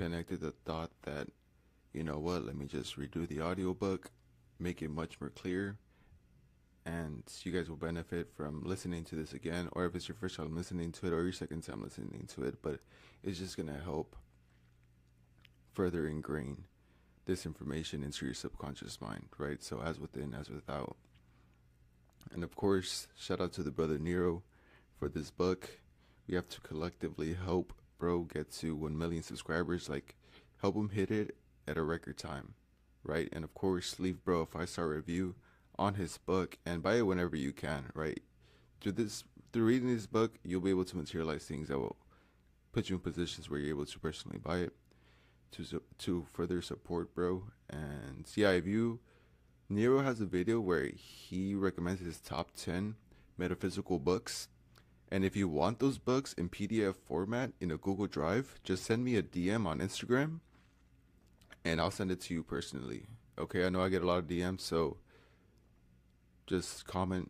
connected the thought that, you know what, let me just redo the audiobook, make it much more clear, and you guys will benefit from listening to this again, or if it's your first time listening to it or your second time listening to it, but it's just going to help further ingrain this information into your subconscious mind, right? So as within, as without. And of course, shout out to the brother Nero for this book. We have to collectively help bro get to 1 million subscribers, like help him hit it at a record time, right? And of course, leave bro a 5-star review on his book and buy it whenever you can, right? Through reading this book, you'll be able to materialize things that will put you in positions where you're able to personally buy it to further support bro. And yeah, if you Nero has a video where he recommends his top 10 metaphysical books. And if you want those books in PDF format in a Google Drive, just send me a DM on Instagram and I'll send it to you personally. Okay, I know I get a lot of DMs, so just comment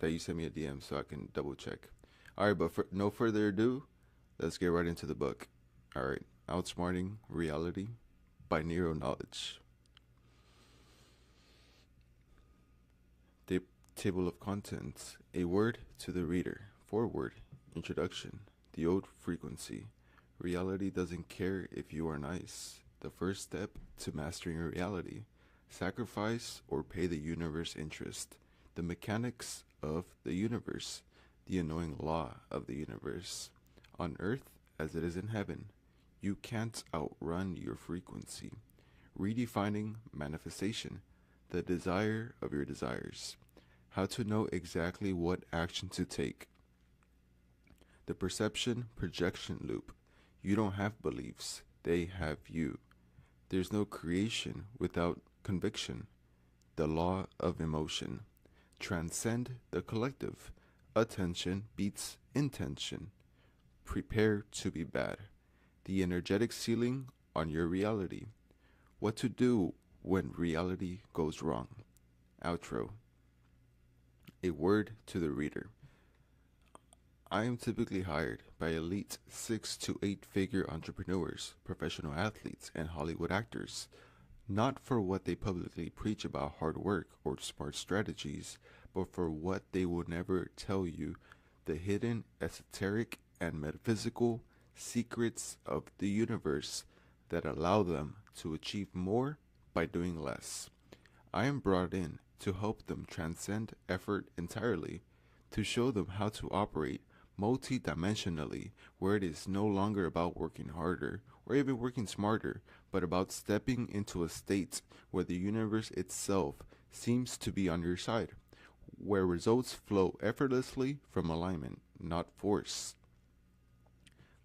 that you send me a DM so I can double check. Alright, but for no further ado, let's get right into the book. Alright, Outsmarting Reality by Nero Knowledge. Table of contents. A word to the reader. Foreword. Introduction. The old frequency. Reality doesn't care if you are nice. The first step to mastering reality. Sacrifice or pay the universe interest. The mechanics of the universe. The annoying law of the universe. On earth as it is in heaven. You can't outrun your frequency. Redefining manifestation. The desire of your desires. How to know exactly what action to take. The perception projection loop. You don't have beliefs, they have you. There's no creation without conviction. The law of emotion. Transcend the collective. Attention beats intention. Prepare to be bad. The energetic ceiling on your reality. What to do when reality goes wrong. Outro. A word to the reader. I am typically hired by elite 6 to 8 figure entrepreneurs, professional athletes, and Hollywood actors, not for what they publicly preach about hard work or smart strategies, but for what they will never tell you, the hidden esoteric and metaphysical secrets of the universe that allow them to achieve more by doing less. I am brought in to help them transcend effort entirely, to show them how to operate multi-dimensionally, where it is no longer about working harder or even working smarter, but about stepping into a state where the universe itself seems to be on your side, where results flow effortlessly from alignment, not force.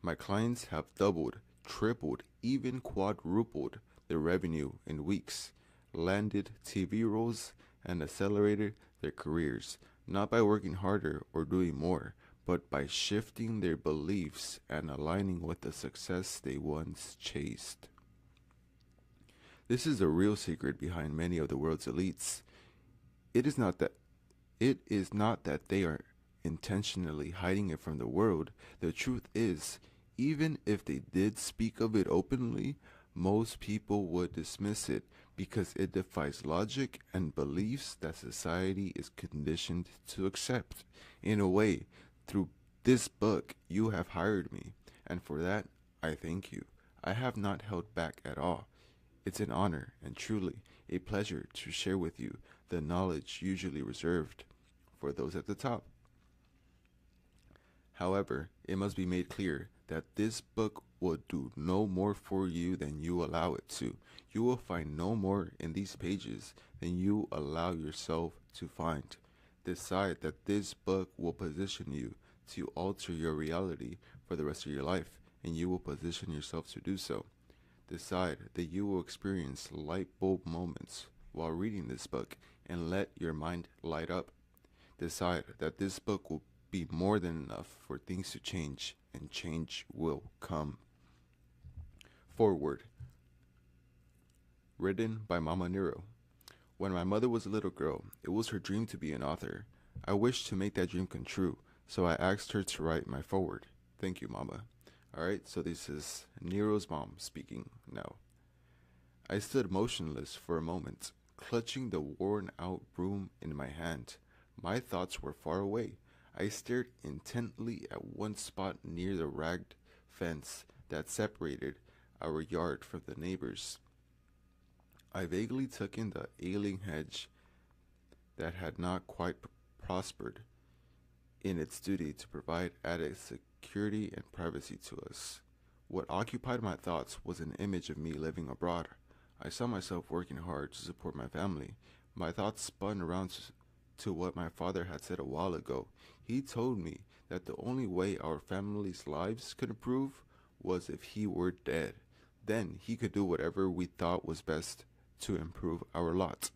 My clients have doubled, tripled, even quadrupled their revenue in weeks, landed TV roles, and accelerated their careers, not by working harder or doing more, but by shifting their beliefs and aligning with the success they once chased. This is the real secret behind many of the world's elites. It is not that they are intentionally hiding it from the world. The truth is, even if they did speak of it openly, most people would dismiss it because it defies logic and beliefs that society is conditioned to accept. In a way, through this book, you have hired me, and for that, I thank you. I have not held back at all. It's an honor and truly a pleasure to share with you the knowledge usually reserved for those at the top. However, it must be made clear that this book will do no more for you than you allow it to. You will find no more in these pages than you allow yourself to find. Decide that this book will position you to alter your reality for the rest of your life, and you will position yourself to do so. Decide that you will experience light bulb moments while reading this book and let your mind light up. Decide that this book will be more than enough for things to change, and change will come. Foreword. Written by Mama Nero. When my mother was a little girl, it was her dream to be an author. I wished to make that dream come true, so I asked her to write my foreword. Thank you, Mama. Alright, so this is Nero's mom speaking now. I stood motionless for a moment, clutching the worn out broom in my hand. My thoughts were far away. I stared intently at one spot near the ragged fence that separated our yard from the neighbors. I vaguely took in the ailing hedge that had not quite prospered in its duty to provide added security and privacy to us. What occupied my thoughts was an image of me living abroad. I saw myself working hard to support my family. My thoughts spun around to what my father had said a while ago. He told me that the only way our family's lives could improve was if he were dead. Then he could do whatever we thought was best to improve our lot.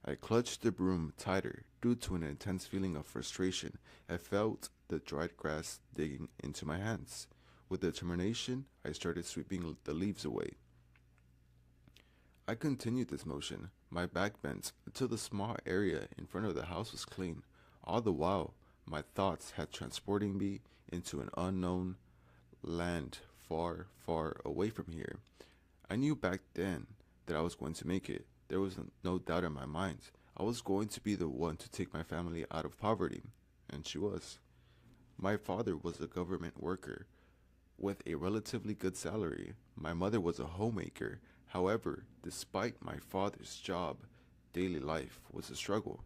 I clutched the broom tighter due to an intense feeling of frustration. I felt the dried grass digging into my hands. With determination, I started sweeping the leaves away. I continued this motion, my back bent, until the small area in front of the house was clean. All the while, my thoughts had transporting me into an unknown land far, far away from here. I knew back then that I was going to make it. There was no doubt in my mind. I was going to be the one to take my family out of poverty, and she was. My father was a government worker with a relatively good salary. My mother was a homemaker. However, despite my father's job, daily life was a struggle.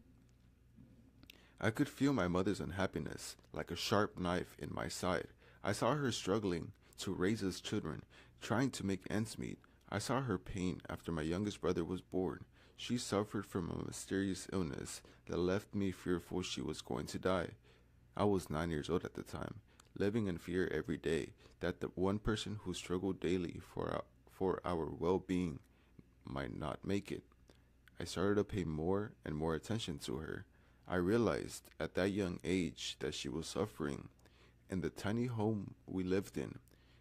I could feel my mother's unhappiness like a sharp knife in my side. I saw her struggling to raise us children, trying to make ends meet. I saw her pain after my youngest brother was born. She suffered from a mysterious illness that left me fearful she was going to die. I was 9 years old at the time, living in fear every day that the one person who struggled daily for our well-being might not make it. I started to pay more and more attention to her. I realized at that young age that she was suffering. In the tiny home we lived in,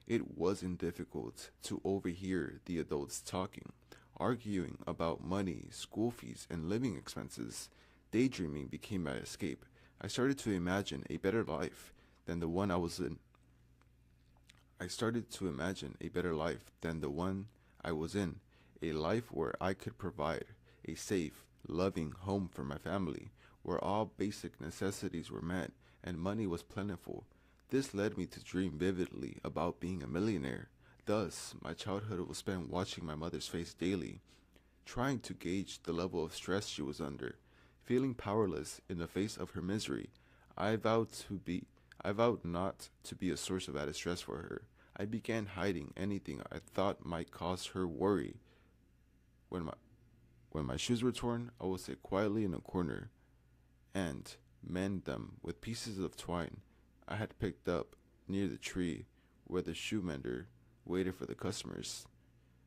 it wasn't difficult to overhear the adults talking, arguing about money, school fees, and living expenses. Daydreaming became my escape. I started to imagine a better life than the one I was in. A life where I could provide a safe, loving home for my family, where all basic necessities were met and money was plentiful. This led me to dream vividly about being a millionaire. Thus, my childhood was spent watching my mother's face daily, trying to gauge the level of stress she was under. Feeling powerless in the face of her misery, I vowed not to be a source of added stress for her. I began hiding anything I thought might cause her worry. When my shoes were torn, I would sit quietly in a corner and mend them with pieces of twine I had picked up near the tree where the shoe mender waited for the customers.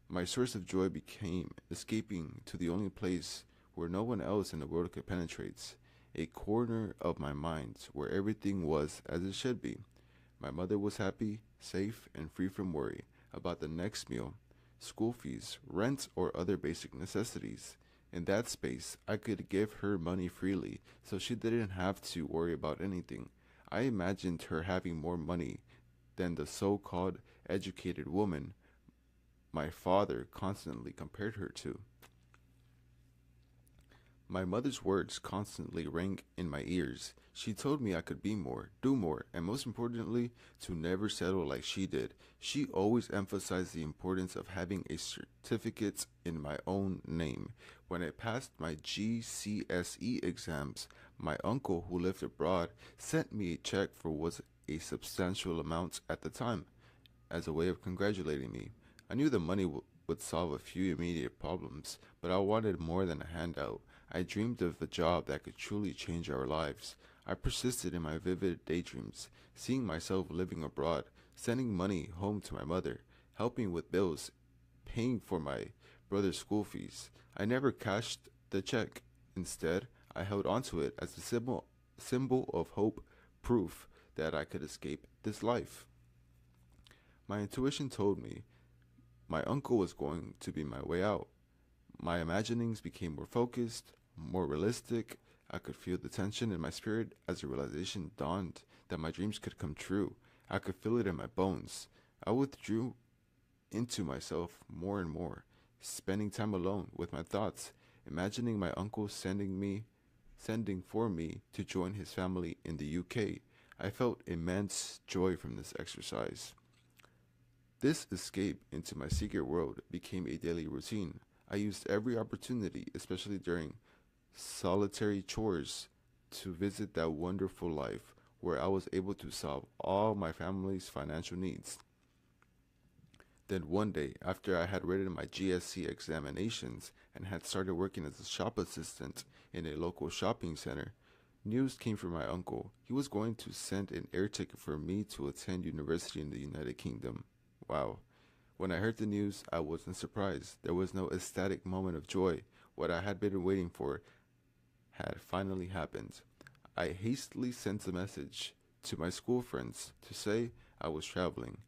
My source of joy became escaping to the only place where no one else in the world could penetrate, a corner of my mind where everything was as it should be. My mother was happy, safe, and free from worry about the next meal, school fees, rent, or other basic necessities. In that space, I could give her money freely, so she didn't have to worry about anything. I imagined her having more money than the so-called educated woman my father constantly compared her to. My mother's words constantly rang in my ears. She told me I could be more, do more, and most importantly, to never settle like she did. She always emphasized the importance of having a certificate in my own name. When I passed my GCSE exams, my uncle, who lived abroad, sent me a check for what was a substantial amount at the time, as a way of congratulating me. I knew the money would solve a few immediate problems, but I wanted more than a handout. I dreamed of a job that could truly change our lives. I persisted in my vivid daydreams, seeing myself living abroad, sending money home to my mother, helping with bills, paying for my brother's school fees. I never cashed the check. Instead, I held onto it as a symbol of hope, proof that I could escape this life. My intuition told me my uncle was going to be my way out. My imaginings became more focused, more realistic. I could feel the tension in my spirit as the realization dawned that my dreams could come true. I could feel it in my bones. I withdrew into myself more and more, spending time alone with my thoughts, imagining my uncle sending for me to join his family in the UK. I felt immense joy from this exercise. This escape into my secret world became a daily routine. I used every opportunity, especially during solitary chores, to visit that wonderful life where I was able to solve all my family's financial needs. Then one day, after I had written my GSC examinations and had started working as a shop assistant in a local shopping center, news came from my uncle. He was going to send an air ticket for me to attend university in the United Kingdom. Wow. When I heard the news, I wasn't surprised. There was no ecstatic moment of joy. What I had been waiting for had finally happened. I hastily sent a message to my school friends to say I was traveling,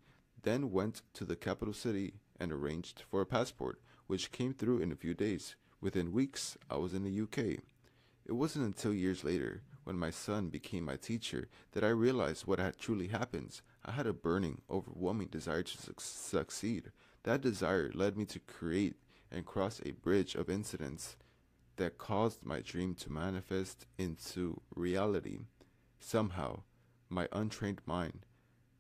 then went to the capital city and arranged for a passport, which came through in a few days. Within weeks, I was in the UK. It wasn't until years later, when my son became my teacher, that I realized what had truly happened. I had a burning, overwhelming desire to succeed. That desire led me to create and cross a bridge of incidents that caused my dream to manifest into reality. Somehow, my untrained mind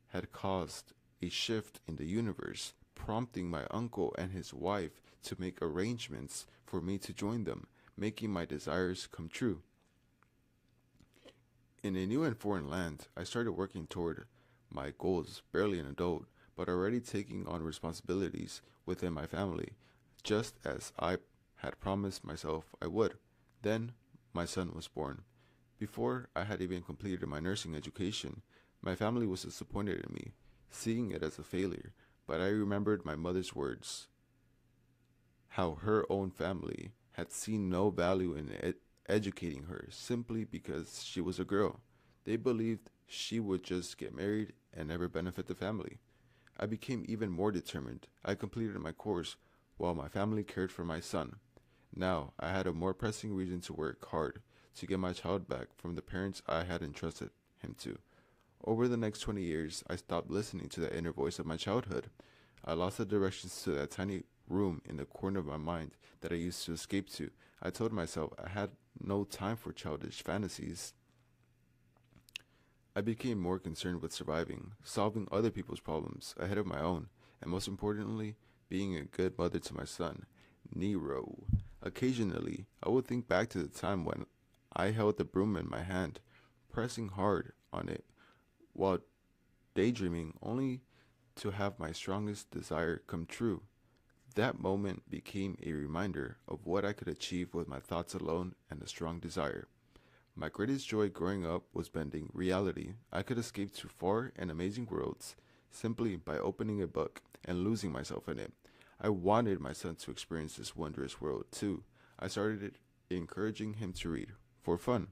had caused a shift in the universe, prompting my uncle and his wife to make arrangements for me to join them, making my desires come true. In a new and foreign land, I started working toward my goals, barely an adult, but already taking on responsibilities within my family, just as I had promised myself I would. Then, my son was born. Before I had even completed my nursing education, my family was disappointed in me, seeing it as a failure, but I remembered my mother's words, how her own family had seen no value in educating her simply because she was a girl. They believed she would just get married and never benefit the family. I became even more determined. I completed my course while my family cared for my son. Now I had a more pressing reason to work hard to get my child back from the parents I had entrusted him to. Over the next 20 years, I stopped listening to that inner voice of my childhood. I lost the directions to that tiny room in the corner of my mind that I used to escape to. I told myself I had no time for childish fantasies. I became more concerned with surviving, solving other people's problems ahead of my own, and most importantly, being a good mother to my son, Nero. Occasionally, I would think back to the time when I held the broom in my hand, pressing hard on it while daydreaming, only to have my strongest desire come true. That moment became a reminder of what I could achieve with my thoughts alone and a strong desire. My greatest joy growing up was bending reality. I could escape to far and amazing worlds simply by opening a book and losing myself in it. I wanted my son to experience this wondrous world too. I started encouraging him to read for fun.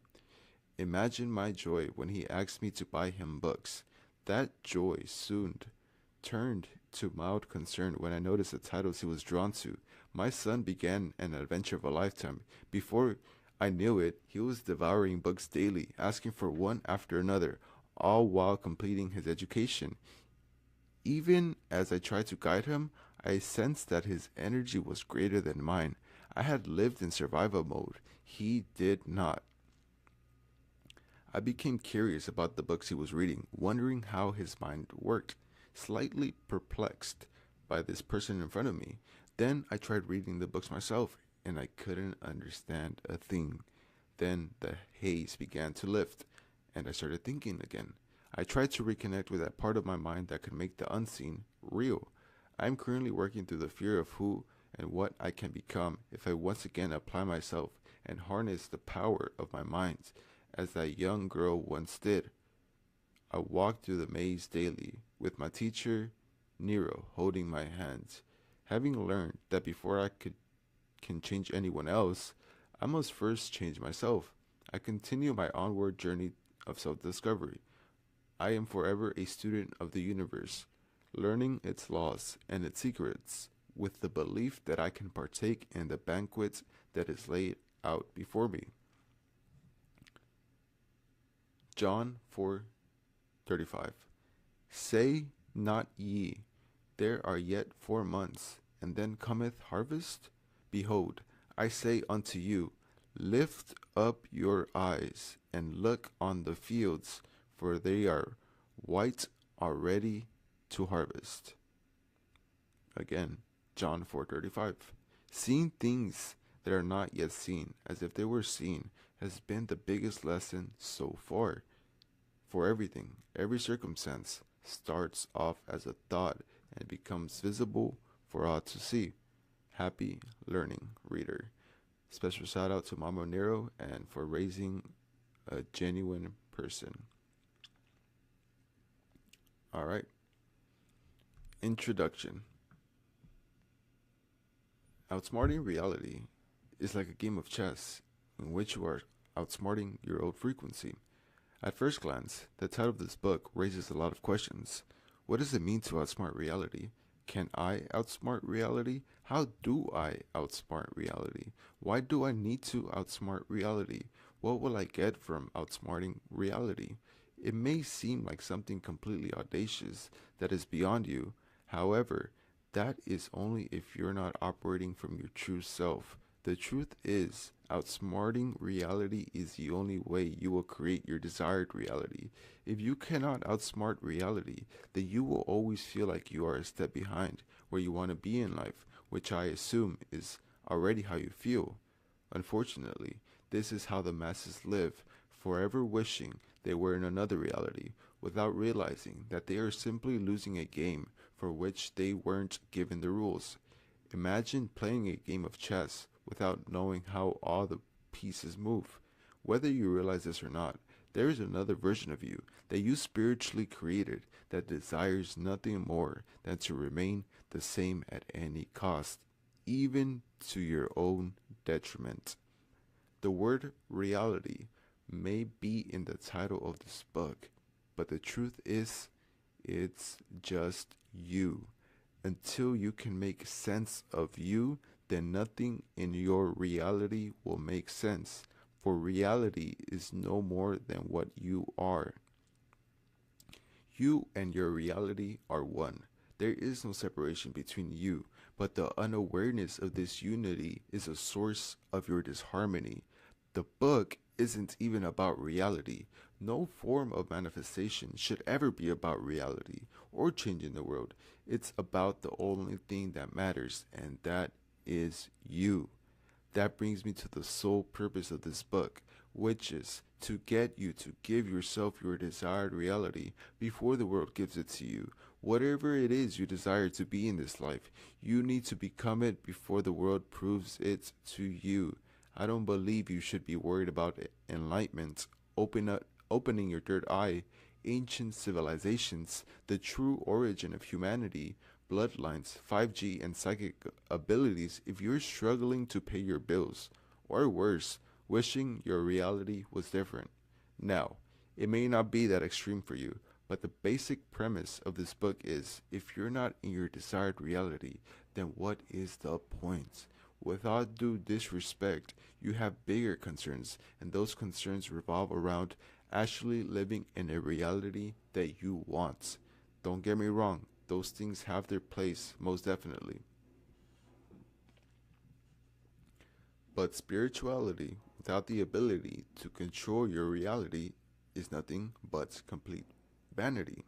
Imagine my joy when he asked me to buy him books. That joy soon turned to mild concern when I noticed the titles he was drawn to. My son began an adventure of a lifetime. Before I knew it, he was devouring books daily, asking for one after another, all while completing his education. Even as I tried to guide him, I sensed that his energy was greater than mine. I had lived in survival mode. He did not. I became curious about the books he was reading, wondering how his mind worked, slightly perplexed by this person in front of me. Then I tried reading the books myself, and I couldn't understand a thing. Then the haze began to lift, and I started thinking again. I tried to reconnect with that part of my mind that could make the unseen real. I am currently working through the fear of who and what I can become if I once again apply myself and harness the power of my mind as that young girl once did. I walked through the maze daily with my teacher, Nero, holding my hands, having learned that before can change anyone else, I must first change myself. I continue my onward journey of self-discovery. I am forever a student of the universe, learning its laws and its secrets with the belief that I can partake in the banquet that is laid out before me. John 4:35. Say not ye, There are yet 4 months, and then cometh harvest? Behold, I say unto you, lift up your eyes, and look on the fields, for they are white already to harvest. Again, John 4:35. Seeing things that are not yet seen, as if they were seen, has been the biggest lesson so far. For everything, every circumstance starts off as a thought and becomes visible for all to see. Happy learning, reader. Special shout out to Mama Nero and for raising a genuine person. Alright. Introduction. Outsmarting reality is like a game of chess in which you are outsmarting your own frequency. At first glance, the title of this book raises a lot of questions. What does it mean to outsmart reality? Can I outsmart reality? How do I outsmart reality? Why do I need to outsmart reality? What will I get from outsmarting reality? It may seem like something completely audacious that is beyond you. However, that is only if you're not operating from your true self. The truth is, outsmarting reality is the only way you will create your desired reality. If you cannot outsmart reality, then you will always feel like you are a step behind where you want to be in life, which I assume is already how you feel. Unfortunately, this is how the masses live, forever wishing they were in another reality, without realizing that they are simply losing a game for which they weren't given the rules. Imagine playing a game of chess without knowing how all the pieces move. Whether you realize this or not, there is another version of you that you spiritually created that desires nothing more than to remain the same at any cost, even to your own detriment. The word reality may be in the title of this book, but the truth is, it's just you. Until you can make sense of you, then nothing in your reality will make sense, for reality is no more than what you are. You and your reality are one. There is no separation between you, but the unawareness of this unity is a source of your disharmony. The book isn't even about reality. No form of manifestation should ever be about reality or changing the world. It's about the only thing that matters, and that is you. That brings me to the sole purpose of this book, which is to get you to give yourself your desired reality before the world gives it to you. Whatever it is you desire to be in this life, you need to become it before the world proves it to you. I don't believe you should be worried about enlightenment, opening your third eye, ancient civilizations, the true origin of humanity, bloodlines, 5G, and psychic abilities if you're struggling to pay your bills, or worse, wishing your reality was different. Now, it may not be that extreme for you, but the basic premise of this book is, if you're not in your desired reality, then what is the point? Without due disrespect, you have bigger concerns, and those concerns revolve around actually living in a reality that you want. Don't get me wrong, those things have their place, most definitely. But spirituality, without the ability to control your reality, is nothing but complete vanity.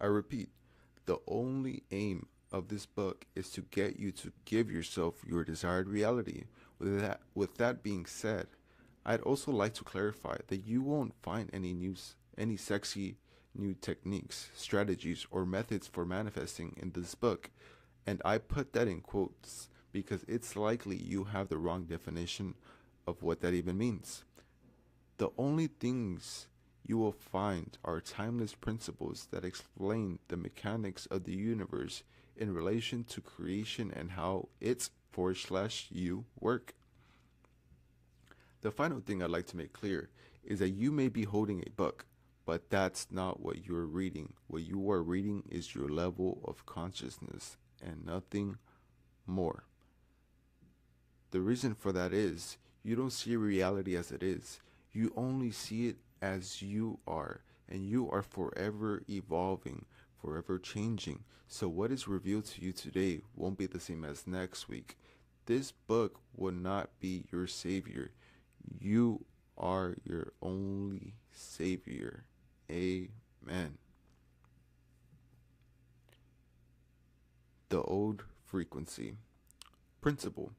I repeat, the only aim of this book is to get you to give yourself your desired reality. With that being said, I'd also like to clarify that you won't find any sexy new techniques, strategies, or methods for manifesting in this book, and I put that in quotes because it's likely you have the wrong definition of what that even means. The only things you will find are timeless principles that explain the mechanics of the universe in relation to creation and how its / you work. The final thing I'd like to make clear is that you may be holding a book, but that's not what you're reading. What you are reading is your level of consciousness and nothing more. The reason for that is you don't see reality as it is. You only see it as you are, and you are forever evolving, forever changing. So what is revealed to you today won't be the same as next week. This book will not be your savior. You are your only savior. Amen. The old frequency. Principle.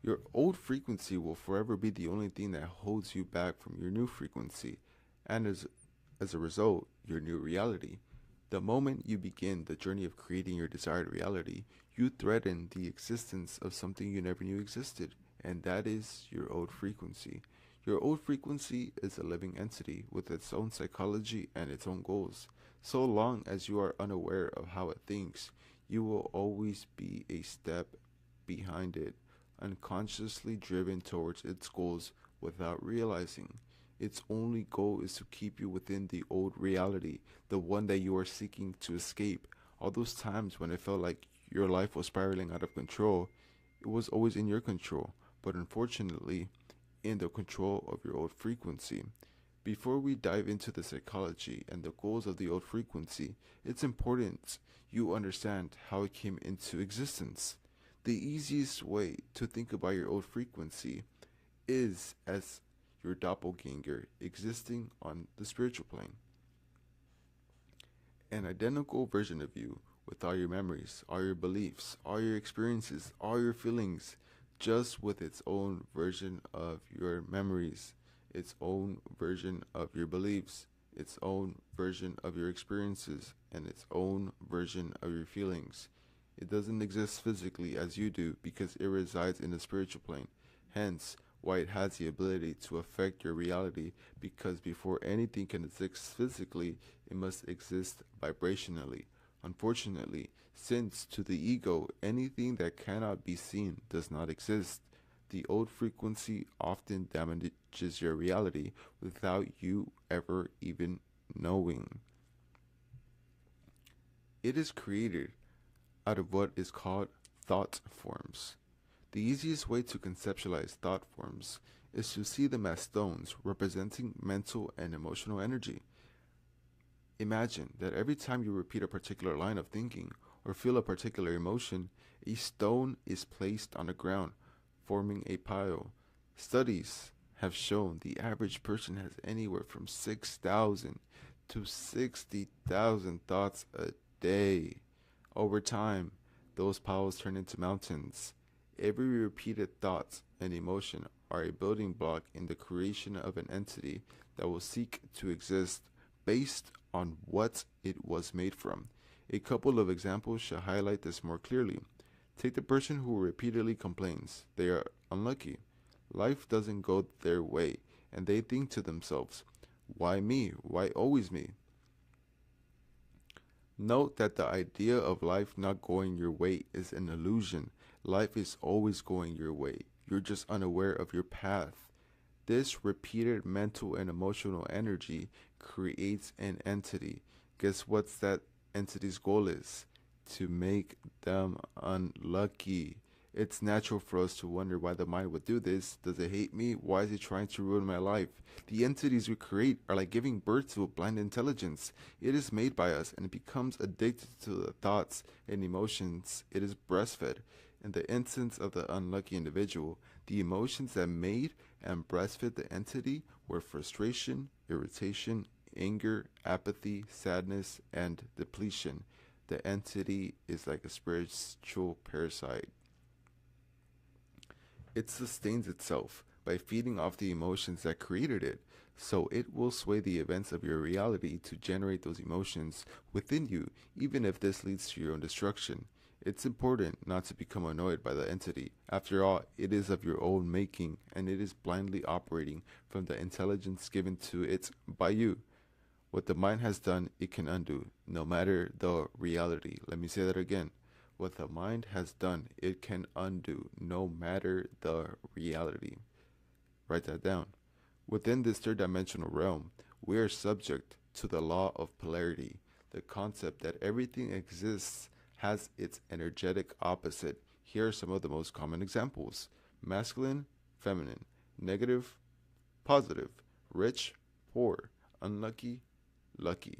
Your old frequency will forever be the only thing that holds you back from your new frequency, and as a result, your new reality. The moment you begin the journey of creating your desired reality, you threaten the existence of something you never knew existed, and that is your old frequency. Your old frequency is a living entity with its own psychology and its own goals. So long as you are unaware of how it thinks, you will always be a step behind it, unconsciously driven towards its goals without realizing. Its only goal is to keep you within the old reality, the one that you are seeking to escape. All those times when it felt like your life was spiraling out of control, it was always in your control, but unfortunately, in the control of your old frequency. Before we dive into the psychology and the goals of the old frequency, it's important you understand how it came into existence. The easiest way to think about your old frequency is as your doppelganger existing on the spiritual plane. An identical version of you with all your memories, all your beliefs, all your experiences, all your feelings, just with its own version of your memories, its own version of your beliefs, its own version of your experiences, and its own version of your feelings. It doesn't exist physically as you do because it resides in the spiritual plane. Hence, why it has the ability to affect your reality, because before anything can exist physically, it must exist vibrationally. Unfortunately, since to the ego, anything that cannot be seen does not exist, the old frequency often damages your reality without you ever even knowing. It is created out of what is called thought forms. The easiest way to conceptualize thought forms is to see them as stones representing mental and emotional energy. Imagine that every time you repeat a particular line of thinking or feel a particular emotion, a stone is placed on the ground, forming a pile. Studies have shown the average person has anywhere from 6,000 to 60,000 thoughts a day. Over time, those piles turn into mountains. Every repeated thought and emotion are a building block in the creation of an entity that will seek to exist based on what it was made from. A couple of examples should highlight this more clearly. Take the person who repeatedly complains they are unlucky. Life doesn't go their way, and they think to themselves, why me? Why always me? Note that the idea of life not going your way is an illusion. Life is always going your way. You're just unaware of your path. This repeated mental and emotional energy creates an entity. Guess what that entity's goal is? To make them unlucky. It's natural for us to wonder why the mind would do this. Does it hate me? Why is it trying to ruin my life? The entities we create are like giving birth to a blind intelligence. It is made by us and it becomes addicted to the thoughts and emotions it is breastfed. In the instance of the unlucky individual, the emotions that made and breastfed the entity were frustration, irritation, anger, apathy, sadness, and depletion. The entity is like a spiritual parasite. It sustains itself by feeding off the emotions that created it, so it will sway the events of your reality to generate those emotions within you, even if this leads to your own destruction. It's important not to become annoyed by the entity. After all, it is of your own making, and it is blindly operating from the intelligence given to it by you. What the mind has done, it can undo, no matter the reality. Let me say that again. What the mind has done, it can undo, no matter the reality. Write that down. Within this third dimensional realm, we are subject to the law of polarity, the concept that everything exists has its energetic opposite. Here are some of the most common examples: masculine, feminine, negative, positive, rich, poor, unlucky, lucky.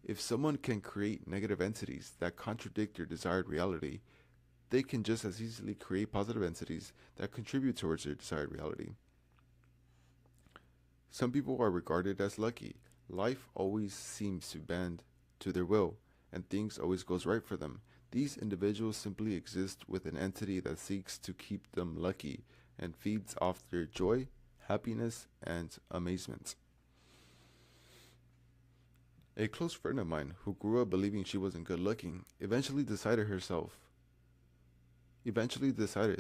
If someone can create negative entities that contradict your desired reality, they can just as easily create positive entities that contribute towards their desired reality. Some people are regarded as lucky. Life always seems to bend to their will, and things always goes right for them. These individuals simply exist with an entity that seeks to keep them lucky and feeds off their joy, happiness, and amazement. A close friend of mine who grew up believing she wasn't good looking eventually decided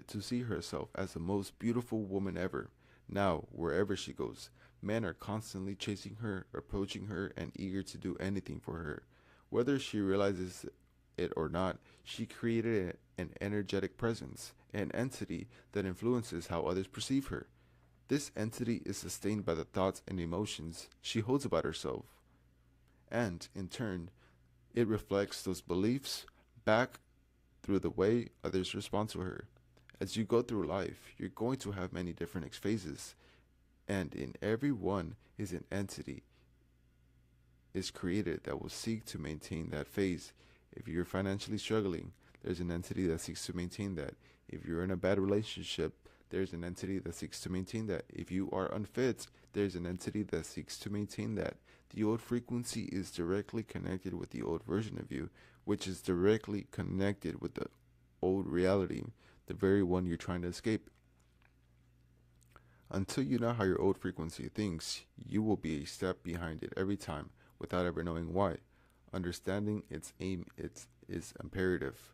to see herself as the most beautiful woman ever. Now, wherever she goes, men are constantly chasing her, approaching her, and eager to do anything for her. Whether she realizes it or not, she created an energetic presence, an entity that influences how others perceive her. This entity is sustained by the thoughts and emotions she holds about herself, and, in turn, it reflects those beliefs back through the way others respond to her. As you go through life, you're going to have many different phases, and in every one is an entity is created that will seek to maintain that phase. If you're financially struggling, there's an entity that seeks to maintain that. If you're in a bad relationship, there's an entity that seeks to maintain that. If you are unfit, there's an entity that seeks to maintain that. The old frequency is directly connected with the old version of you, which is directly connected with the old reality, the very one you're trying to escape. Until you know how your old frequency thinks, you will be a step behind it every time without ever knowing why. Understanding its aim is imperative.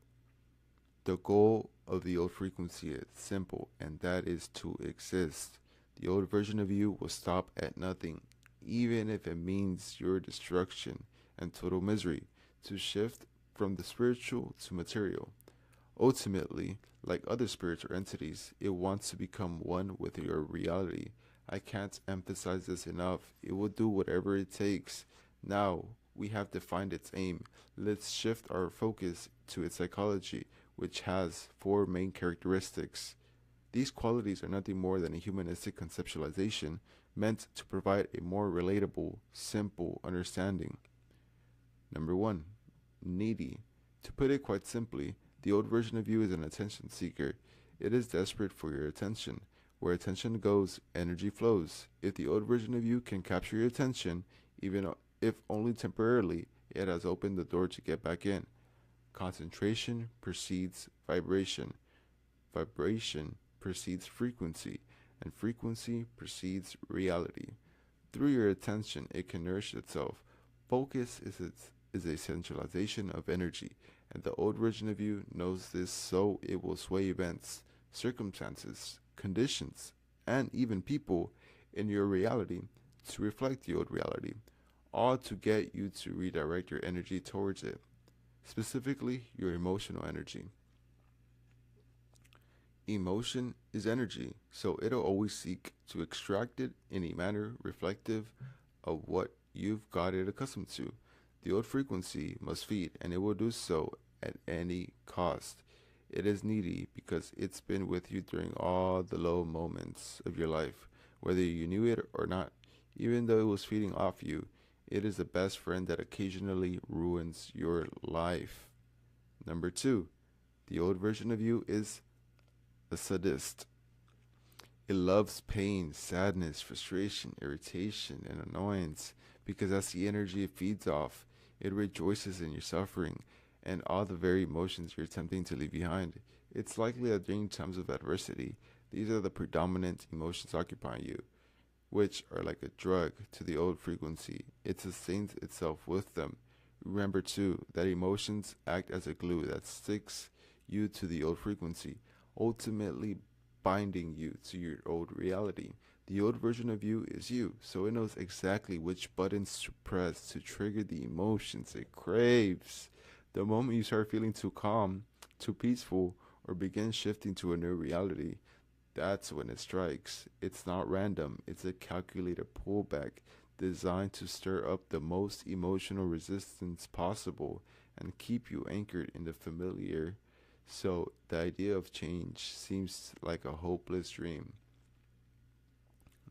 The goal of the old frequency is simple, and that is to exist. The old version of you will stop at nothing, even if it means your destruction and total misery, to shift from the spiritual to material. Ultimately, like other spirits or entities, it wants to become one with your reality. I can't emphasize this enough. It will do whatever it takes. Now, we have defined its aim. Let's shift our focus to its psychology, which has 4 main characteristics. These qualities are nothing more than a humanistic conceptualization meant to provide a more relatable, simple understanding. Number 1, needy. To put it quite simply, the old version of you is an attention seeker. It is desperate for your attention. Where attention goes, energy flows. If the old version of you can capture your attention, even if only temporarily, it has opened the door to get back in. Concentration precedes vibration. Vibration precedes frequency, and frequency precedes reality. Through your attention, it can nourish itself. Focus is a centralization of energy, and the old version of you knows this, so it will sway events, circumstances, conditions, and even people in your reality to reflect the old reality, all to get you to redirect your energy towards it, specifically your emotional energy. Emotion is energy, so it'll always seek to extract it in a manner reflective of what you've got it accustomed to. The old frequency must feed, and it will do so at any cost. It is needy because it's been with you during all the low moments of your life, whether you knew it or not. Even though it was feeding off you, it is the best friend that occasionally ruins your life. Number 2, the old version of you is a sadist. It loves pain, sadness, frustration, irritation, and annoyance because that's the energy it feeds off. It rejoices in your suffering and all the very emotions you're attempting to leave behind. It's likely that during times of adversity, these are the predominant emotions occupying you, which are like a drug to the old frequency. It sustains itself with them. Remember too that emotions act as a glue that sticks you to the old frequency, ultimately binding you to your old reality. The old version of you is you, so it knows exactly which buttons to press to trigger the emotions it craves. The moment you start feeling too calm, too peaceful, or begin shifting to a new reality, that's when it strikes. It's not random, it's a calculated pullback designed to stir up the most emotional resistance possible and keep you anchored in the familiar. So the idea of change seems like a hopeless dream.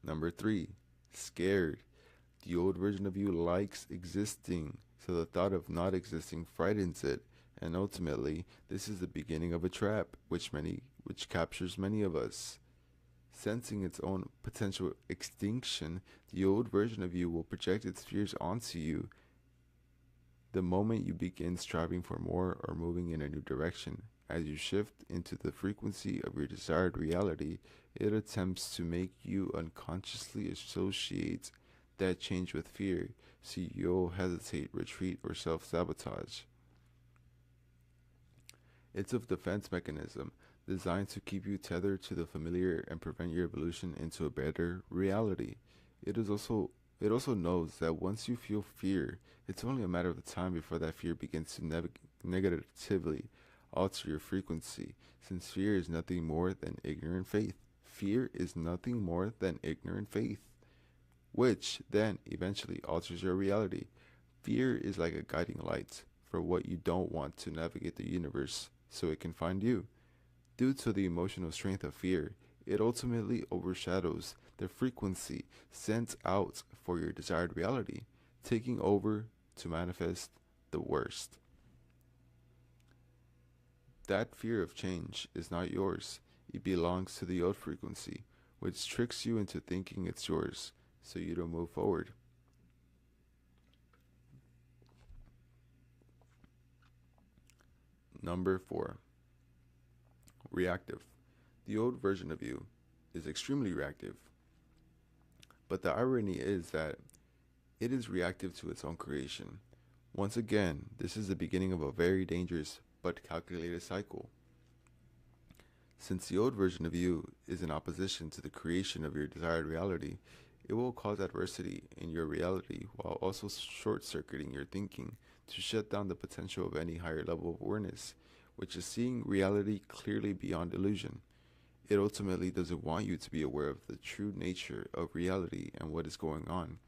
Number 3, scared. The old version of you likes existing So the thought of not existing frightens it, and ultimately, this is the beginning of a trap which captures many of us. Sensing its own potential extinction, the old version of you will project its fears onto you. The moment you begin striving for more or moving in a new direction, as you shift into the frequency of your desired reality, it attempts to make you unconsciously associate that change with fear, so you'll hesitate, retreat, or self-sabotage. It's a defense mechanism designed to keep you tethered to the familiar and prevent your evolution into a better reality. It is also it also knows that once you feel fear, it's only a matter of time before that fear begins to negatively alter your frequency, since fear is nothing more than ignorant faith. Fear is nothing more than ignorant faith, which then eventually alters your reality. Fear is like a guiding light for what you don't want to navigate the universe so it can find you. Due to the emotional strength of fear, it ultimately overshadows the frequency sent out for your desired reality, taking over to manifest the worst. That fear of change is not yours. It belongs to the old frequency, which tricks you into thinking it's yours, so you don't move forward. Number 4. Reactive. The old version of you is extremely reactive, but the irony is that it is reactive to its own creation. Once again, this is the beginning of a very dangerous but calculated cycle. Since the old version of you is in opposition to the creation of your desired reality, it will cause adversity in your reality while also short-circuiting your thinking to shut down the potential of any higher level of awareness, which is seeing reality clearly beyond illusion. It ultimately doesn't want you to be aware of the true nature of reality and what is going on.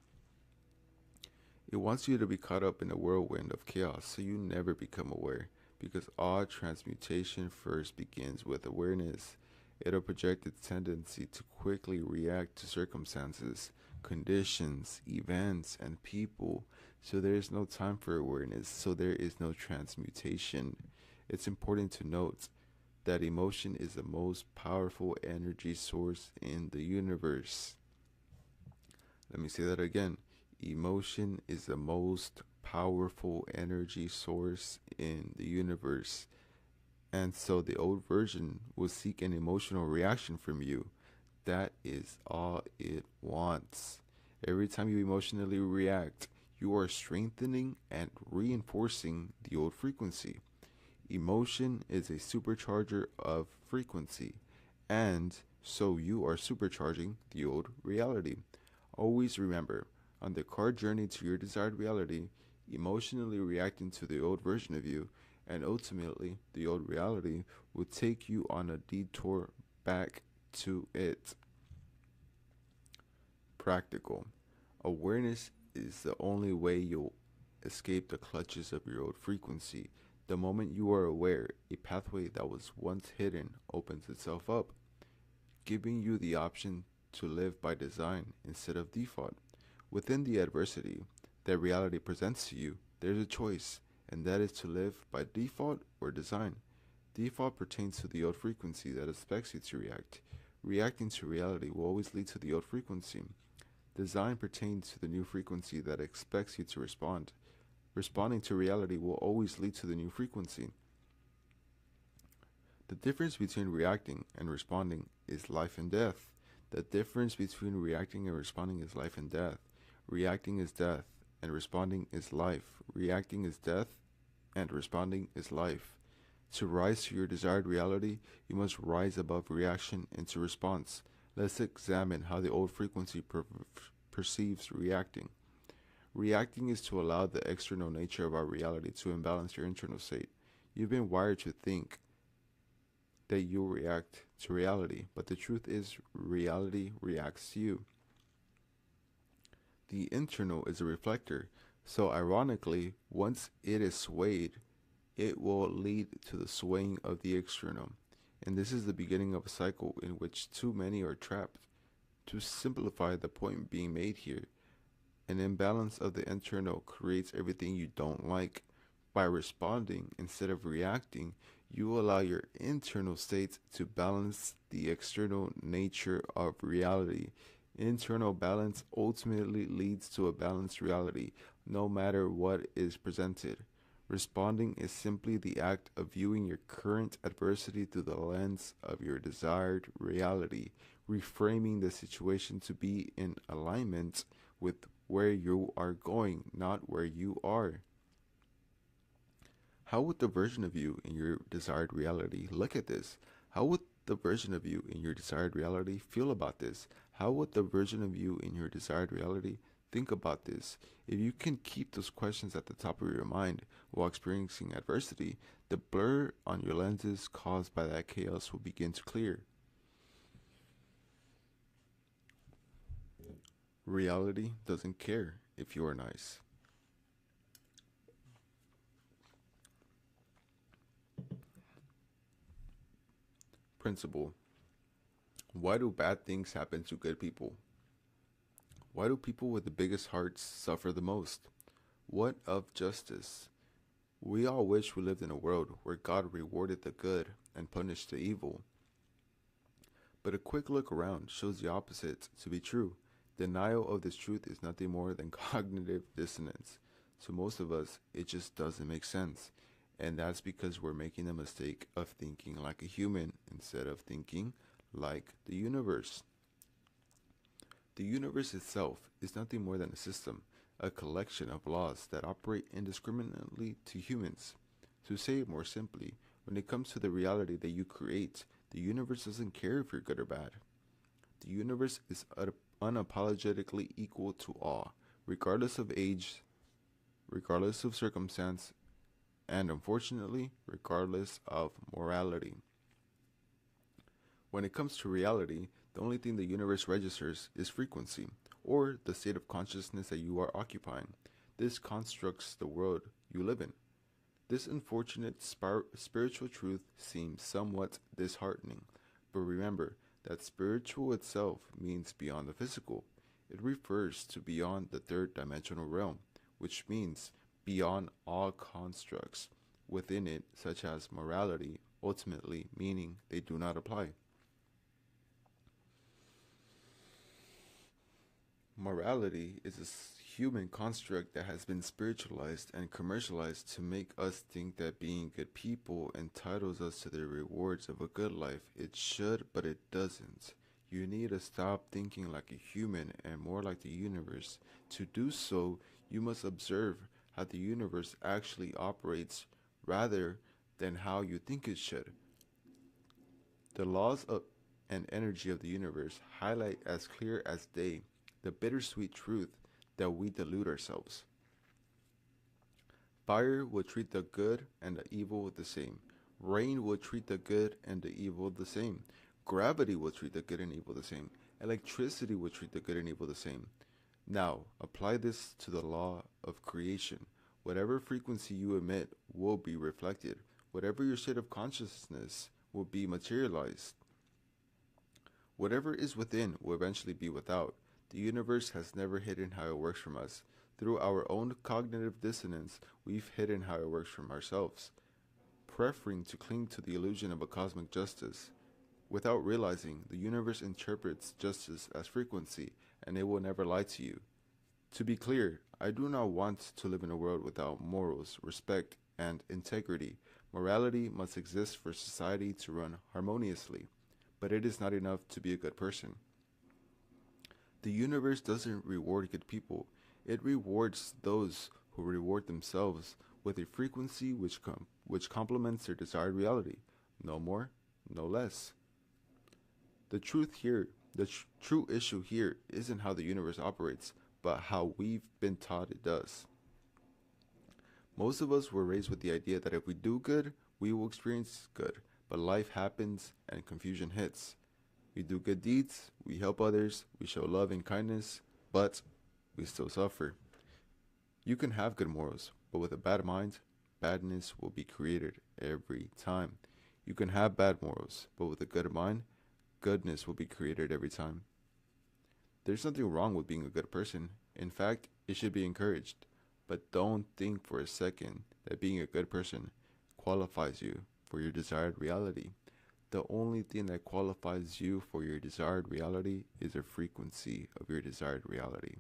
It wants you to be caught up in a whirlwind of chaos so you never become aware, because all transmutation first begins with awareness. It'll project its tendency to quickly react to circumstances, conditions, events, and people, so there is no time for awareness, so there is no transmutation. It's important to note that emotion is the most powerful energy source in the universe. Let me say that again. Emotion is the most powerful energy source in the universe. And so the old version will seek an emotional reaction from you. That is all it wants. Every time you emotionally react, you are strengthening and reinforcing the old frequency. Emotion is a supercharger of frequency, and so you are supercharging the old reality. Always remember, on the car journey to your desired reality, emotionally reacting to the old version of you, and ultimately the old reality will take you on a detour back to it. Practical. Awareness is the only way you'll escape the clutches of your old frequency. The moment you are aware, a pathway that was once hidden opens itself up, giving you the option to live by design instead of default. Within the adversity that reality presents to you, there's a choice, and that is to live by default or design. Default pertains to the old frequency that expects you to react. Reacting to reality will always lead to the old frequency. Design pertains to the new frequency that expects you to respond. Responding to reality will always lead to the new frequency. The difference between reacting and responding is life and death. The difference between reacting and responding is life and death. Reacting is death, and responding is life. Reacting is death, and responding is life. To rise to your desired reality, you must rise above reaction into response. Let's examine how the old frequency perceives reacting. Reacting is to allow the external nature of our reality to imbalance your internal state. You've been wired to think that you react to reality, but the truth is reality reacts to you. The internal is a reflector, so ironically, once it is swayed, it will lead to the swaying of the external. And this is the beginning of a cycle in which too many are trapped. To simplify the point being made here, An imbalance of the internal creates everything you don't like. By responding instead of reacting, you allow your internal state to balance the external nature of reality. Internal balance ultimately leads to a balanced reality, no matter what is presented. Responding is simply the act of viewing your current adversity through the lens of your desired reality, reframing the situation to be in alignment with where you are going, not where you are. How would the version of you in your desired reality look at this? How would the version of you in your desired reality feel about this? How would the version of you in your desired reality think about this? If you can keep those questions at the top of your mind while experiencing adversity, the blur on your lenses caused by that chaos will begin to clear. Reality doesn't care if you are nice. Principle. Why do bad things happen to good people? Why do people with the biggest hearts suffer the most? What of justice? We all wish we lived in a world where God rewarded the good and punished the evil. But a quick look around shows the opposite to be true. Denial of this truth is nothing more than cognitive dissonance. To most of us, it just doesn't make sense. And that's because we're making the mistake of thinking like a human instead of thinking like the universe. The universe itself is nothing more than a system, a collection of laws that operate indiscriminately to humans. To say it more simply, when it comes to the reality that you create, the universe doesn't care if you're good or bad. The universe is unapologetically equal to all, regardless of age, regardless of circumstance, and unfortunately, regardless of morality. When it comes to reality, the only thing the universe registers is frequency, or the state of consciousness that you are occupying. This constructs the world you live in. This unfortunate spiritual truth seems somewhat disheartening, but remember that spiritual itself means beyond the physical. It refers to beyond the third dimensional realm, which means beyond all constructs within it, such as morality, ultimately meaning they do not apply. Morality is a human construct that has been spiritualized and commercialized to make us think that being good people entitles us to the rewards of a good life. It should, but it doesn't. You need to stop thinking like a human and more like the universe. To do so, you must observe how the universe actually operates rather than how you think it should. The laws of and energy of the universe highlight as clear as day the bittersweet truth that we delude ourselves. Fire will treat the good and the evil the same. Rain will treat the good and the evil the same. Gravity will treat the good and evil the same. Electricity will treat the good and evil the same. Now, apply this to the law of creation. Whatever frequency you emit will be reflected. Whatever your state of consciousness will be materialized. Whatever is within will eventually be without. The universe has never hidden how it works from us. Through our own cognitive dissonance, we've hidden how it works from ourselves, preferring to cling to the illusion of a cosmic justice. Without realizing, the universe interprets justice as frequency, and it will never lie to you. To be clear, I do not want to live in a world without morals, respect, and integrity. Morality must exist for society to run harmoniously, but it is not enough to be a good person. The universe doesn't reward good people. It rewards those who reward themselves with a frequency which complements their desired reality. No more, no less. The true issue here isn't how the universe operates, but how we've been taught it does. Most of us were raised with the idea that if we do good, we will experience good, but life happens and confusion hits. We do good deeds, we help others, we show love and kindness, but we still suffer. You can have good morals, but with a bad mind, badness will be created every time. You can have bad morals, but with a good mind, goodness will be created every time. There's nothing wrong with being a good person. In fact, It should be encouraged. But don't think for a second that being a good person qualifies you for your desired reality. The only thing that qualifies you for your desired reality is the frequency of your desired reality.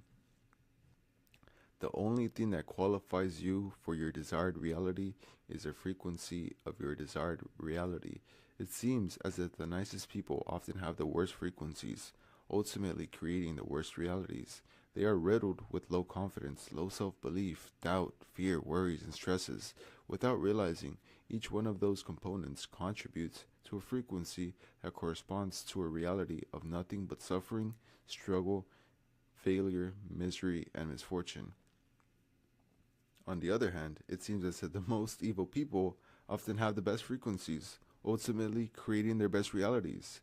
The only thing that qualifies you for your desired reality is the frequency of your desired reality. It seems as if the nicest people often have the worst frequencies, ultimately creating the worst realities. They are riddled with low confidence, low self-belief, doubt, fear, worries, and stresses. Without realizing, each one of those components contributes to a frequency that corresponds to a reality of nothing but suffering, struggle, failure, misery, and misfortune. On the other hand, it seems as if the most evil people often have the best frequencies, ultimately creating their best realities.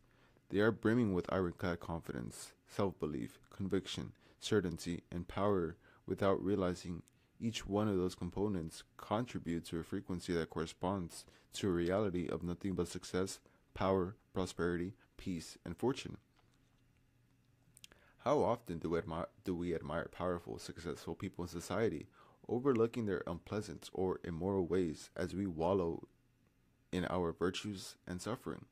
They are brimming with ironclad confidence, self-belief, conviction, certainty, and power without realizing each one of those components contributes to a frequency that corresponds to a reality of nothing but success, power, prosperity, peace, and fortune. How often do we admire powerful, successful people in society, overlooking their unpleasant or immoral ways as we wallow in our virtues and suffering?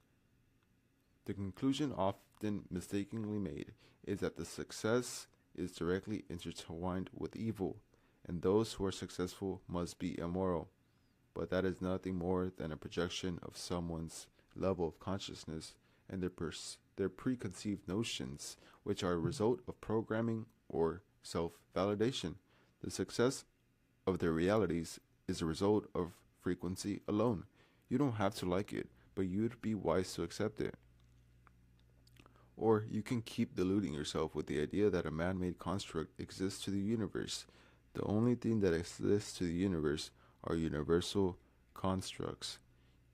The conclusion often mistakenly made is that the success is directly intertwined with evil, and those who are successful must be immoral. But that is nothing more than a projection of someone's level of consciousness and their preconceived notions, which are a result of programming or self-validation. The success of their realities is a result of frequency alone. You don't have to like it, but you'd be wise to accept it. Or you can keep deluding yourself with the idea that a man-made construct exists to the universe. The only thing that exists to the universe are universal constructs.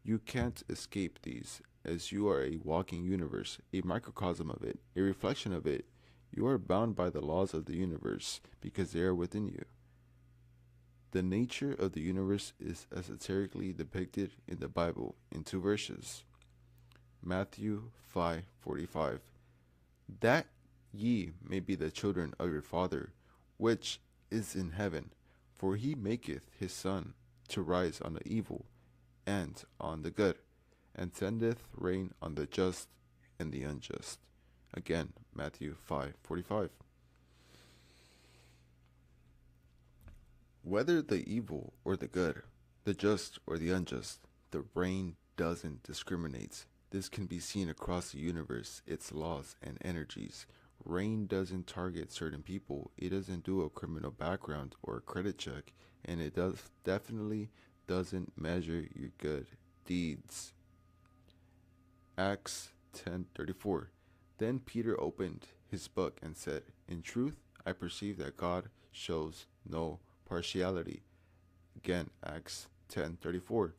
You can't escape these, as you are a walking universe, a microcosm of it, a reflection of it. You are bound by the laws of the universe because they are within you. The nature of the universe is esoterically depicted in the Bible in 2 verses. Matthew 5:45. That ye may be the children of your Father, which is in heaven, for he maketh his sun to rise on the evil and on the good, and sendeth rain on the just and the unjust. Again, Matthew 5:45. Whether the evil or the good, the just or the unjust, the rain doesn't discriminate. This can be seen across the universe, its laws and energies. Rain doesn't target certain people, it doesn't do a criminal background or a credit check, and it definitely doesn't measure your good deeds. Acts 10:34. Then Peter opened his book and said, In truth, I perceive that God shows no partiality. Again, Acts 10:34.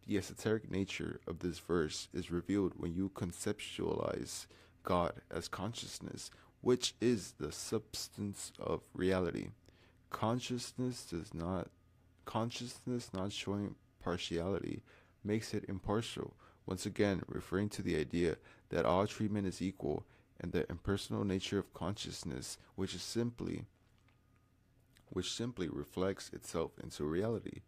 The esoteric nature of this verse is revealed when you conceptualize God as consciousness, which is the substance of reality. Consciousness not showing partiality makes it impartial, once again referring to the idea that all treatment is equal and the impersonal nature of consciousness, which simply reflects itself into reality.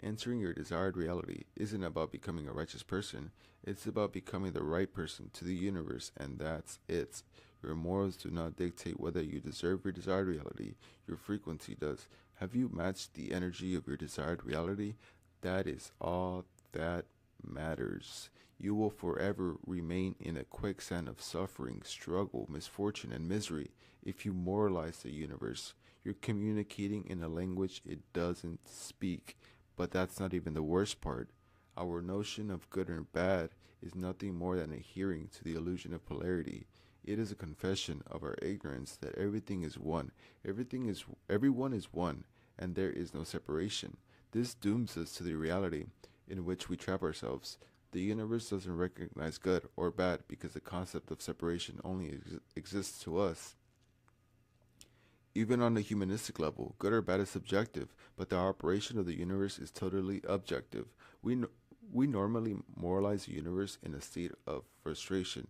Entering your desired reality isn't about becoming a righteous person, it's about becoming the right person to the universe, and that's it. Your morals do not dictate whether you deserve your desired reality, your frequency does. Have you matched the energy of your desired reality? That is all that matters. You will forever remain in a quicksand of suffering, struggle, misfortune, and misery if you moralize the universe. You're communicating in a language it doesn't speak. But that's not even the worst part. Our notion of good and bad is nothing more than adhering to the illusion of polarity. It is a confession of our ignorance that everything is one, everyone is one, and there is no separation. This dooms us to the reality in which we trap ourselves. The universe doesn't recognize good or bad because the concept of separation only exists to us. Even on the humanistic level, good or bad is subjective, but the operation of the universe is totally objective. We normally moralize the universe in a state of frustration,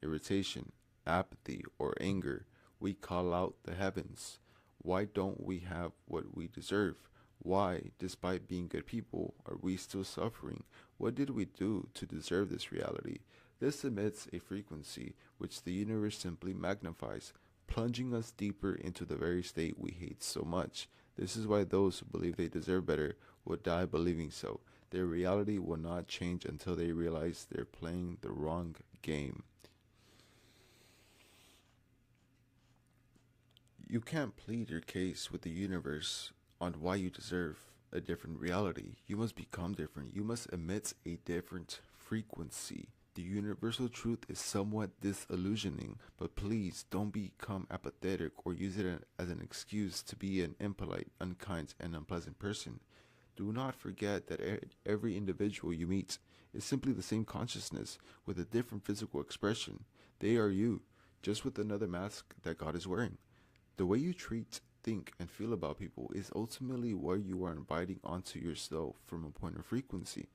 irritation, apathy, or anger. We call out the heavens. Why don't we have what we deserve? Why, despite being good people, are we still suffering? What did we do to deserve this reality? This emits a frequency which the universe simply magnifies, plunging us deeper into the very state we hate so much. This is why those who believe they deserve better will die believing so. Their reality will not change until they realize they're playing the wrong game. You can't plead your case with the universe on why you deserve a different reality. You must become different. You must emit a different frequency. The universal truth is somewhat disillusioning, but please don't become apathetic or use it as an excuse to be an impolite, unkind, and unpleasant person. Do not forget that every individual you meet is simply the same consciousness with a different physical expression. They are you, just with another mask that God is wearing. The way you treat, think, and feel about people is ultimately where you are inviting onto yourself from a point of frequency.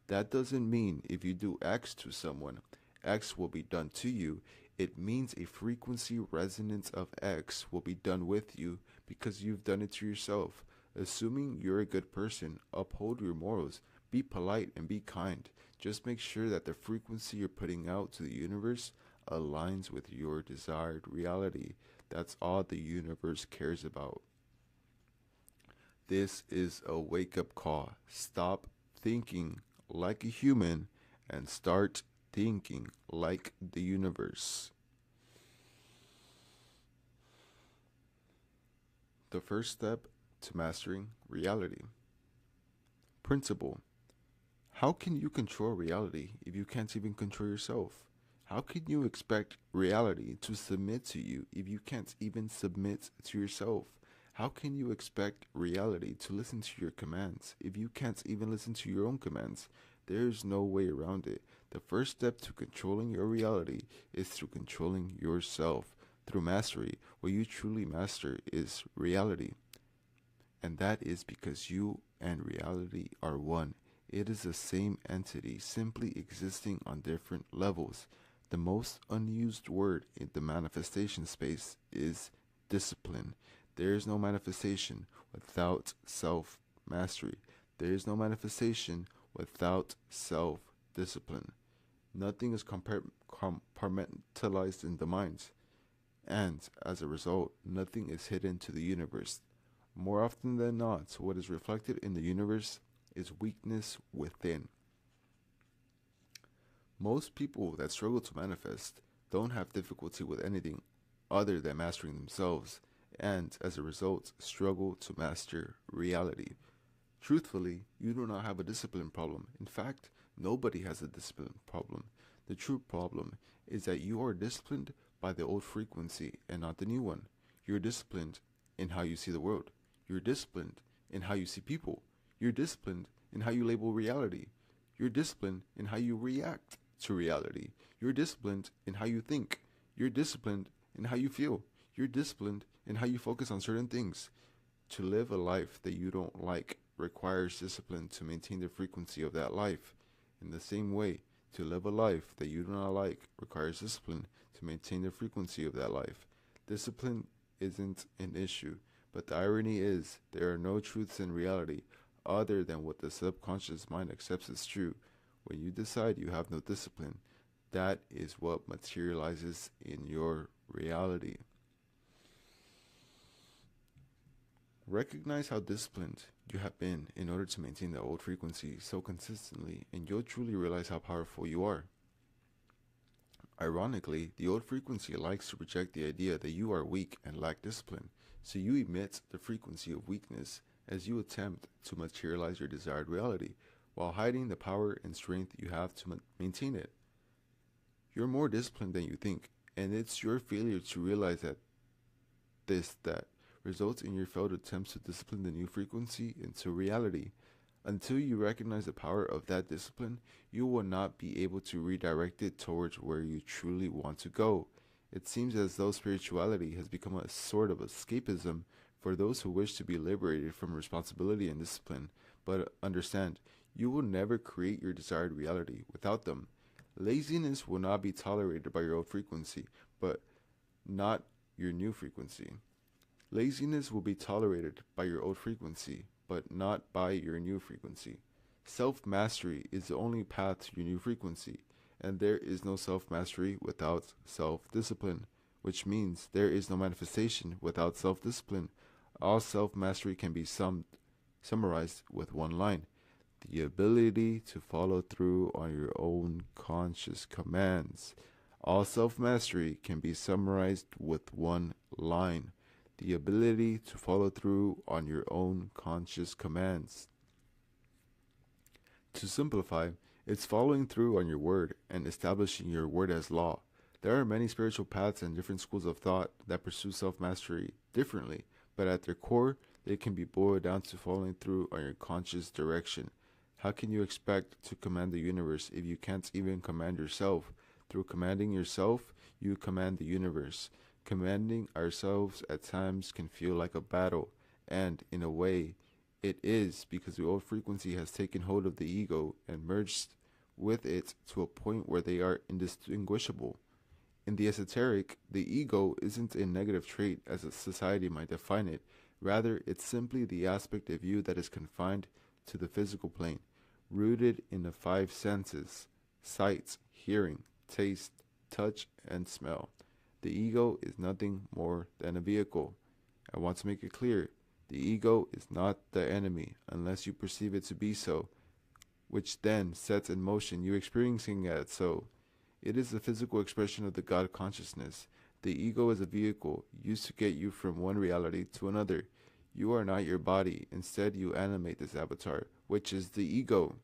That doesn't mean if you do X to someone, X will be done to you. It means a frequency resonance of X will be done with you because you've done it to yourself. Assuming you're a good person, uphold your morals, be polite and be kind. Just make sure that the frequency you're putting out to the universe aligns with your desired reality. That's all the universe cares about. This is a wake-up call. Stop thinking like a human and start thinking like the universe. The first step to mastering reality. Principle. How can you control reality if you can't even control yourself? How can you expect reality to submit to you if you can't even submit to yourself? How can you expect reality to listen to your commands if you can't even listen to your own commands? There's no way around it. The first step to controlling your reality is through controlling yourself. Through mastery, what you truly master is reality. And that is because you and reality are one. It is the same entity, simply existing on different levels. The most unused word in the manifestation space is discipline. There is no manifestation without self-mastery. There is no manifestation without self-discipline. Nothing is compartmentalized in the mind, and as a result, nothing is hidden to the universe. More often than not, what is reflected in the universe is weakness within. Most people that struggle to manifest don't have difficulty with anything other than mastering themselves, and as a result, struggle to master reality. Truthfully, you do not have a discipline problem. In fact, nobody has a discipline problem. The true problem is that you are disciplined by the old frequency and not the new one. You're disciplined in how you see the world. You're disciplined in how you see people. You're disciplined in how you label reality. You're disciplined in how you react to reality. You're disciplined in how you think. You're disciplined in how you feel. You're disciplined in how you focus on certain things. To live a life that you don't like requires discipline to maintain the frequency of that life. In the same way, to live a life that you do not like requires discipline to maintain the frequency of that life. Discipline isn't an issue, but the irony is there are no truths in reality other than what the subconscious mind accepts as true. When you decide you have no discipline, that is what materializes in your reality. Recognize how disciplined you have been in order to maintain the old frequency so consistently, and you'll truly realize how powerful you are. Ironically, the old frequency likes to project the idea that you are weak and lack discipline, so you emit the frequency of weakness as you attempt to materialize your desired reality, while hiding the power and strength you have to maintain it. You're more disciplined than you think, and it's your failure to realize that results in your failed attempts to discipline the new frequency into reality. Until you recognize the power of that discipline, you will not be able to redirect it towards where you truly want to go. It seems as though spirituality has become a sort of escapism for those who wish to be liberated from responsibility and discipline. But understand, you will never create your desired reality without them. Laziness will not be tolerated by your old frequency, but not your new frequency. Laziness will be tolerated by your old frequency, but not by your new frequency. Self-mastery is the only path to your new frequency, and there is no self-mastery without self-discipline, which means there is no manifestation without self-discipline. All self-mastery can be summarized with one line: the ability to follow through on your own conscious commands. All self-mastery can be summarized with one line: the ability to follow through on your own conscious commands. To simplify, it's following through on your word and establishing your word as law. There are many spiritual paths and different schools of thought that pursue self-mastery differently, but at their core, they can be boiled down to following through on your conscious direction. How can you expect to command the universe if you can't even command yourself? Through commanding yourself, you command the universe. Commanding ourselves at times can feel like a battle, and in a way, it is, because the old frequency has taken hold of the ego and merged with it to a point where they are indistinguishable. In the esoteric, the ego isn't a negative trait as a society might define it. Rather, it's simply the aspect of you that is confined to the physical plane, rooted in the five senses: sight, hearing, taste, touch, and smell. The ego is nothing more than a vehicle. I want to make it clear: the ego is not the enemy unless you perceive it to be so, which then sets in motion you experiencing it so. It is the physical expression of the God consciousness. The ego is a vehicle used to get you from one reality to another. You are not your body. Instead, you animate this avatar, which is the ego.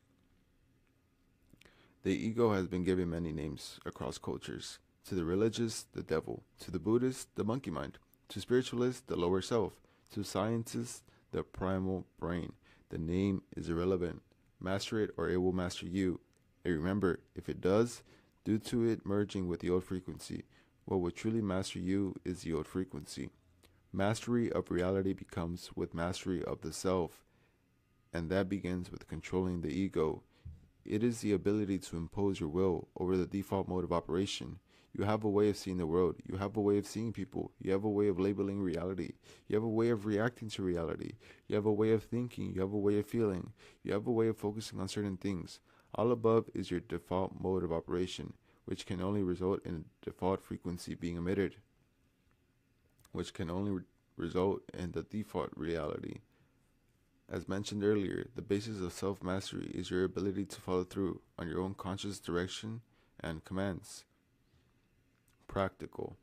The ego has been given many names across cultures. To the religious, the devil. To the Buddhist, the monkey mind. To spiritualists, the lower self. To scientists, the primal brain. The name is irrelevant. Master it or it will master you. And remember, if it does, due to it merging with the old frequency, what will truly master you is the old frequency. Mastery of reality becomes with mastery of the self, and that begins with controlling the ego. It is the ability to impose your will over the default mode of operation. You have a way of seeing the world. You have a way of seeing people. You have a way of labeling reality. You have a way of reacting to reality. You have a way of thinking. You have a way of feeling. You have a way of focusing on certain things. All above is your default mode of operation, which can only result in a default frequency being emitted, which can only result in the default reality. As mentioned earlier, the basis of self-mastery is your ability to follow through on your own conscious direction and commands. Practical.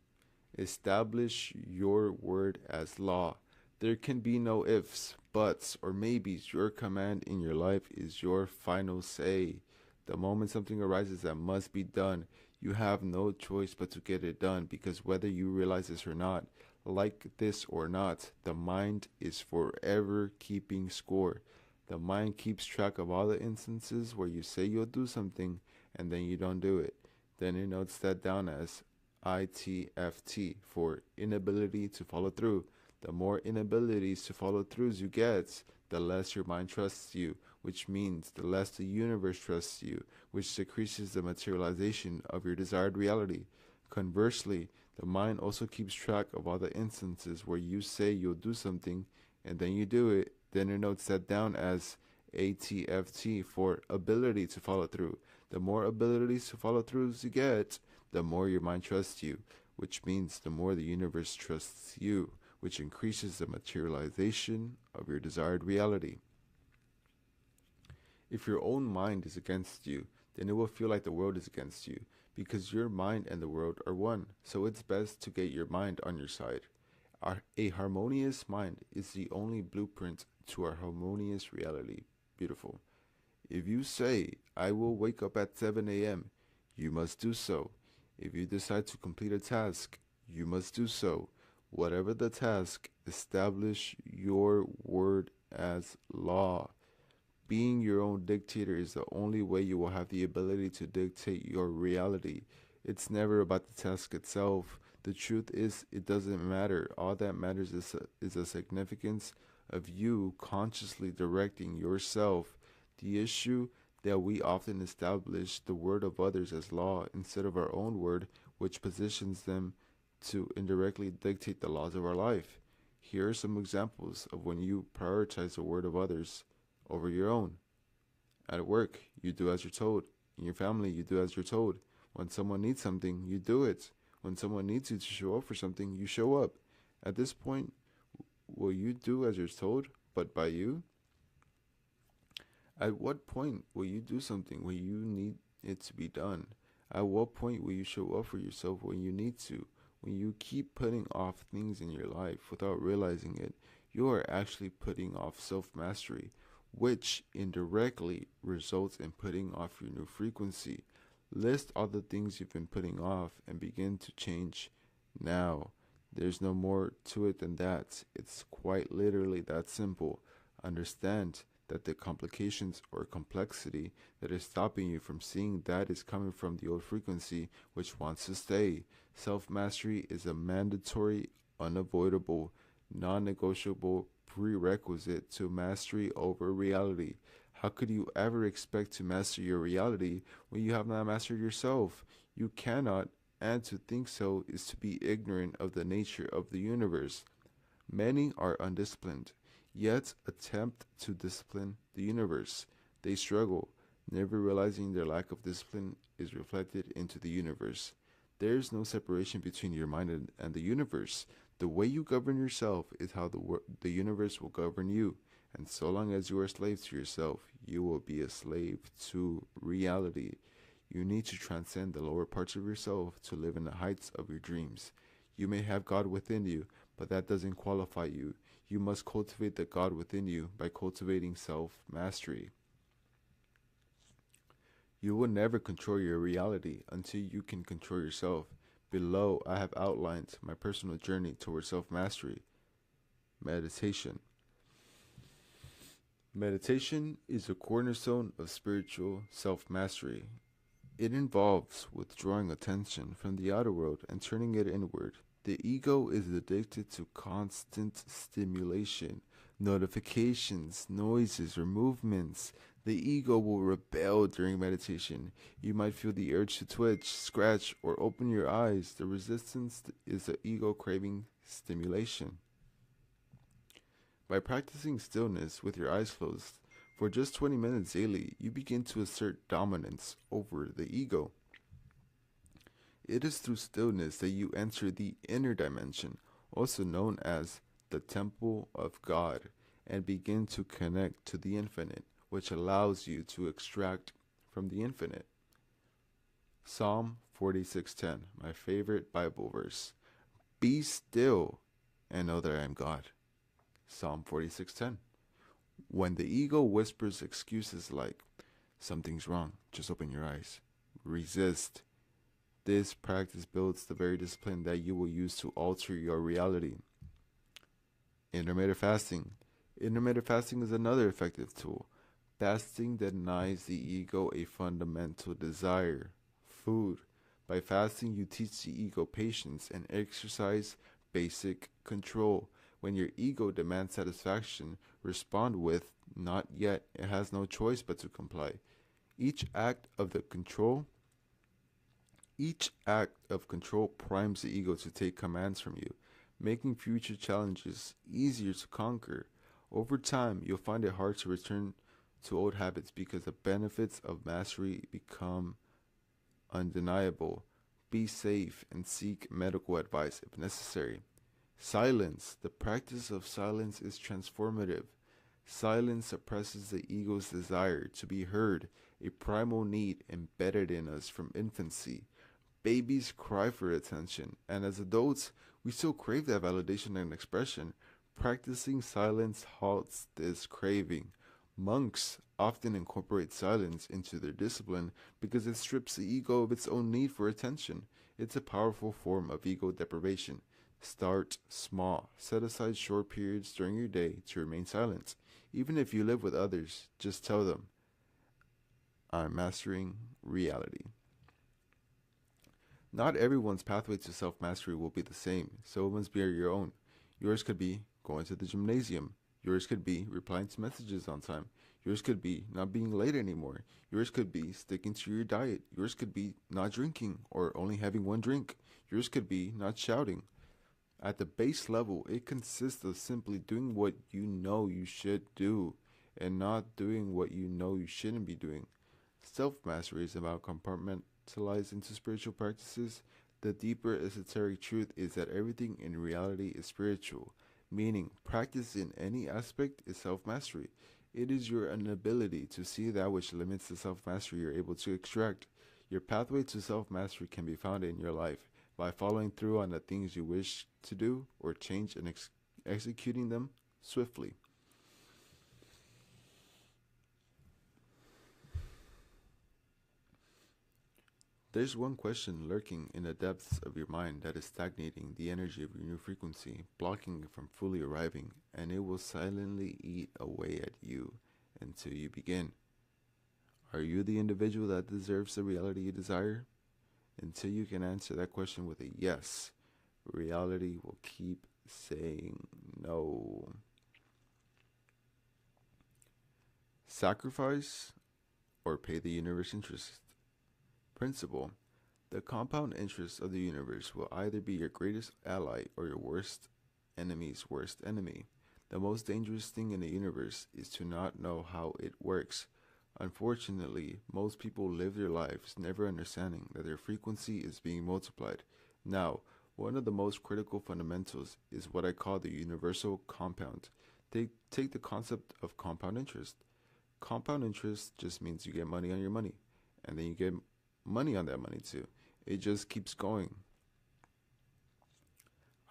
Establish your word as law. There can be no ifs, buts, or maybes. Your command in your life is your final say. The moment something arises that must be done, you have no choice but to get it done, because whether you realize this or not, like this or not, the mind is forever keeping score. The mind keeps track of all the instances where you say you'll do something and then you don't do it. Then it notes that down as ITFT for inability to follow through. The more inabilities to follow throughs you get, the less your mind trusts you, which means the less the universe trusts you, which decreases the materialization of your desired reality. Conversely, the mind also keeps track of all the instances where you say you'll do something and then you do it. Then it notes that down as ATFT for ability to follow through. The more abilities to follow throughs you get, the more your mind trusts you, which means the more the universe trusts you, which increases the materialization of your desired reality. If your own mind is against you, then it will feel like the world is against you, because your mind and the world are one, so it's best to get your mind on your side. A harmonious mind is the only blueprint to our harmonious reality. Beautiful. If you say, I will wake up at 7 a.m., you must do so. If you decide to complete a task, you must do so. Whatever the task, establish your word as law. Being your own dictator is the only way you will have the ability to dictate your reality. It's never about the task itself. The truth is, it doesn't matter. All that matters is the significance of you consciously directing yourself. The issue that we often establish the word of others as law instead of our own word, which positions them to indirectly dictate the laws of our life. Here are some examples of when you prioritize the word of others over your own. At work, you do as you're told. In your family, you do as you're told. When someone needs something, you do it. When someone needs you to show up for something, you show up. At this point, will you do as you're told, but by you? At what point will you do something when you need it to be done? At what point will you show up for yourself when you need to? When you keep putting off things in your life without realizing it, you are actually putting off self-mastery, which indirectly results in putting off your new frequency. List all the things you've been putting off and begin to change now. There's no more to it than that. It's quite literally that simple. Understand that the complications or complexity that is stopping you from seeing that is coming from the old frequency which wants to stay. Self-mastery is a mandatory, unavoidable, non-negotiable prerequisite to mastery over reality. How could you ever expect to master your reality when you have not mastered yourself? You cannot, and to think so is to be ignorant of the nature of the universe. Many are undisciplined, yet attempt to discipline the universe. They struggle, never realizing their lack of discipline is reflected into the universe. There is no separation between your mind and the universe. The way you govern yourself is how the universe will govern you. And so long as you are a slave to yourself, you will be a slave to reality. You need to transcend the lower parts of yourself to live in the heights of your dreams. You may have God within you, but that doesn't qualify you. You must cultivate the God within you by cultivating self-mastery. You will never control your reality until you can control yourself. Below, I have outlined my personal journey towards self-mastery. Meditation. Meditation is a cornerstone of spiritual self-mastery. It involves withdrawing attention from the outer world and turning it inward. The ego is addicted to constant stimulation, notifications, noises, or movements. The ego will rebel during meditation. You might feel the urge to twitch, scratch, or open your eyes. The resistance is the ego craving stimulation. By practicing stillness with your eyes closed for just 20 minutes daily, you begin to assert dominance over the ego. It is through stillness that you enter the inner dimension, also known as the temple of God, and begin to connect to the infinite, which allows you to extract from the infinite. Psalm 46:10, my favorite Bible verse. Be still and know that I am God. Psalm 46:10. When the ego whispers excuses like, something's wrong, just open your eyes, resist. This practice builds the very discipline that you will use to alter your reality. Intermittent fasting. Intermittent fasting is another effective tool. Fasting denies the ego a fundamental desire, food. By fasting, you teach the ego patience and exercise basic control. When your ego demands satisfaction, respond with, not yet. It has no choice but to comply. Each act of control primes the ego to take commands from you, making future challenges easier to conquer. Over time, you'll find it hard to return to old habits because the benefits of mastery become undeniable. Be safe and seek medical advice if necessary. Silence. The practice of silence is transformative. Silence suppresses the ego's desire to be heard, a primal need embedded in us from infancy. Babies cry for attention, and as adults, we still crave that validation and expression. Practicing silence halts this craving. Monks often incorporate silence into their discipline because it strips the ego of its own need for attention. It's a powerful form of ego deprivation. Start small. Set aside short periods during your day to remain silent. Even if you live with others, just tell them, I'm mastering reality. Not everyone's pathway to self-mastery will be the same, so it must be your own. Yours could be going to the gymnasium. Yours could be replying to messages on time. Yours could be not being late anymore. Yours could be sticking to your diet. Yours could be not drinking or only having one drink. Yours could be not shouting. At the base level, it consists of simply doing what you know you should do and not doing what you know you shouldn't be doing. Self mastery is about compartmentalized into spiritual practices. The deeper esoteric truth is that everything in reality is spiritual, meaning practice in any aspect is self mastery. It is your inability to see that which limits the self mastery you're able to extract. Your pathway to self mastery can be found in your life by following through on the things you wish to do or change and executing them swiftly. There's one question lurking in the depths of your mind that is stagnating the energy of your new frequency, blocking it from fully arriving, and it will silently eat away at you until you begin. Are you the individual that deserves the reality you desire? Until you can answer that question with a yes, reality will keep saying no. Sacrifice or pay the universe interest. Principle: the compound interest of the universe will either be your greatest ally or your worst enemy's worst enemy. The most dangerous thing in the universe is to not know how it works. Unfortunately, most people live their lives never understanding that their frequency is being multiplied. Now, one of the most critical fundamentals is what I call the universal compound. Take the concept of compound interest. Compound interest just means you get money on your money, and then you get money on that money too. It just keeps going.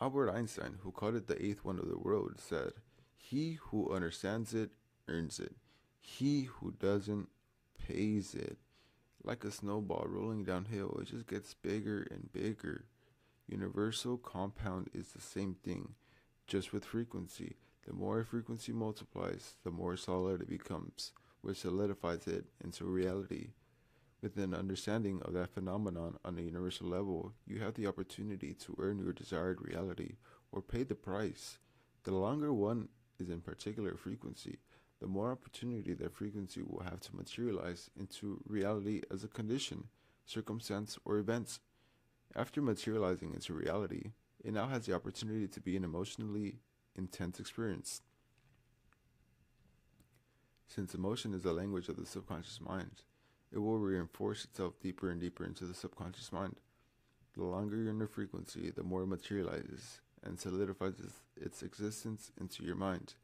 Albert Einstein, who called it the eighth wonder of the world, said, "He who understands it earns it. He who doesn't pays it." Like a snowball rolling downhill, it just gets bigger and bigger. Universal compound is the same thing, just with frequency. The more frequency multiplies, the more solid it becomes, which solidifies it into reality. With an understanding of that phenomenon on a universal level, you have the opportunity to earn your desired reality or pay the price. The longer one is in particular frequency, the more opportunity that frequency will have to materialize into reality as a condition, circumstance, or event. After materializing into reality, it now has the opportunity to be an emotionally intense experience. Since emotion is the language of the subconscious mind, it will reinforce itself deeper and deeper into the subconscious mind. The longer you're in the frequency, the more it materializes and solidifies its existence into your mind.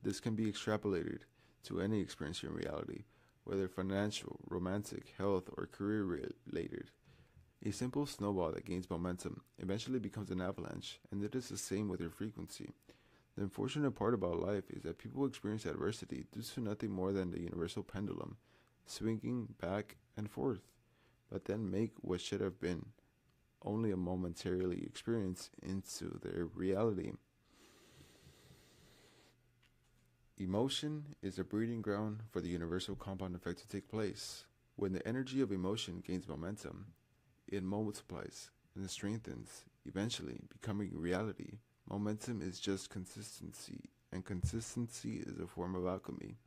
This can be extrapolated to any experience in reality, whether financial, romantic, health, or career related. A simple snowball that gains momentum eventually becomes an avalanche, and it is the same with your frequency. The unfortunate part about life is that people experience adversity due to nothing more than the universal pendulum, swinging back and forth, but then make what should have been only a momentarily experience into their reality. Emotion is a breeding ground for the universal compound effect to take place. When the energy of emotion gains momentum, it multiplies and strengthens, eventually becoming reality. Momentum is just consistency, and consistency is a form of alchemy.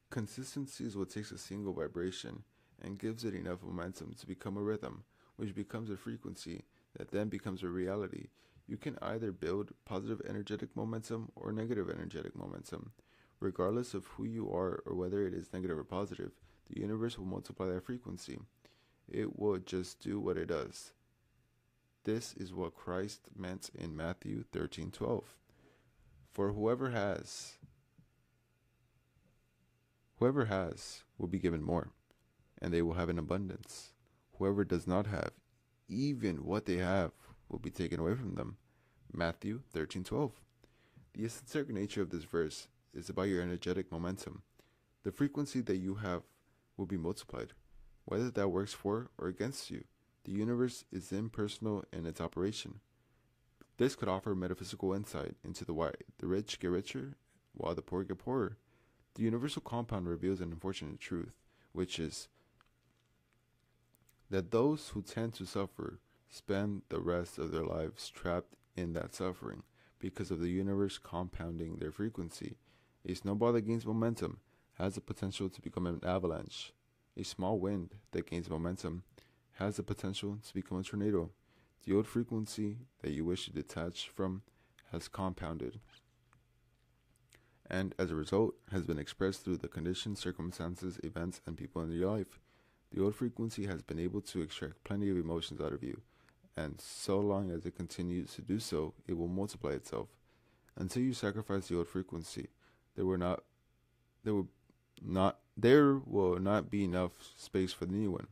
Consistency is what takes a single vibration and gives it enough momentum to become a rhythm, which becomes a frequency that then becomes a reality. You can either build positive energetic momentum or negative energetic momentum. Regardless of who you are or whether it is negative or positive, the universe will multiply that frequency. It will just do what it does. This is what Christ meant in Matthew 13:12. For whoever has will be given more, and they will have an abundance. Whoever does not have, even what they have, will be taken away from them. Matthew 13:12. The esoteric nature of this verse is about your energetic momentum. The frequency that you have will be multiplied, whether that works for or against you. The universe is impersonal in its operation. This could offer metaphysical insight into why the rich get richer while the poor get poorer. The universal compound reveals an unfortunate truth, which is that those who tend to suffer spend the rest of their lives trapped in that suffering because of the universe compounding their frequency. A snowball that gains momentum has the potential to become an avalanche. A small wind that gains momentum has the potential to become a tornado. The old frequency that you wish to detach from has compounded, and as a result has been expressed through the conditions, circumstances, events, and people in your life. The old frequency has been able to extract plenty of emotions out of you, and so long as it continues to do so, it will multiply itself. Until you sacrifice the old frequency, there will not be enough space for the new one.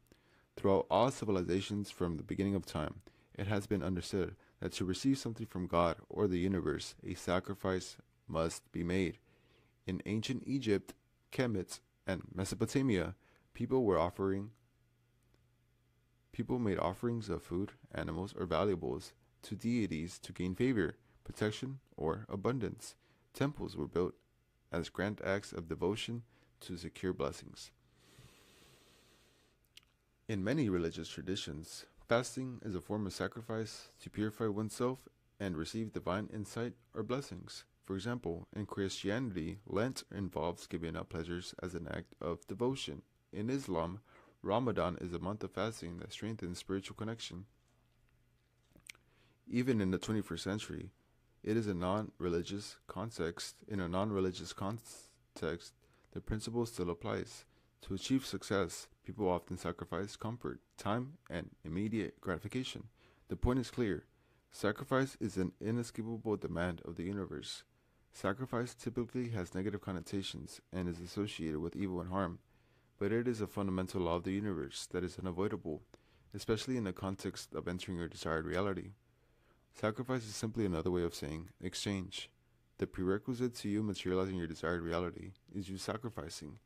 Throughout all civilizations from the beginning of time, it has been understood that to receive something from God or the universe, a sacrifice must be made. In ancient Egypt, Kemet, and Mesopotamia, people made offerings of food, animals, or valuables to deities to gain favor, protection, or abundance. Temples were built as grand acts of devotion to secure blessings. In many religious traditions, fasting is a form of sacrifice to purify oneself and receive divine insight or blessings. For example, in Christianity, Lent involves giving up pleasures as an act of devotion. In Islam, Ramadan is a month of fasting that strengthens spiritual connection. Even in the 21st century, it is in a non-religious context, the principle still applies. To achieve success, people often sacrifice comfort, time, and immediate gratification. The point is clear. Sacrifice is an inescapable demand of the universe. Sacrifice typically has negative connotations and is associated with evil and harm, but it is a fundamental law of the universe that is unavoidable, especially in the context of entering your desired reality. Sacrifice is simply another way of saying exchange. The prerequisite to you materializing your desired reality is you sacrificing.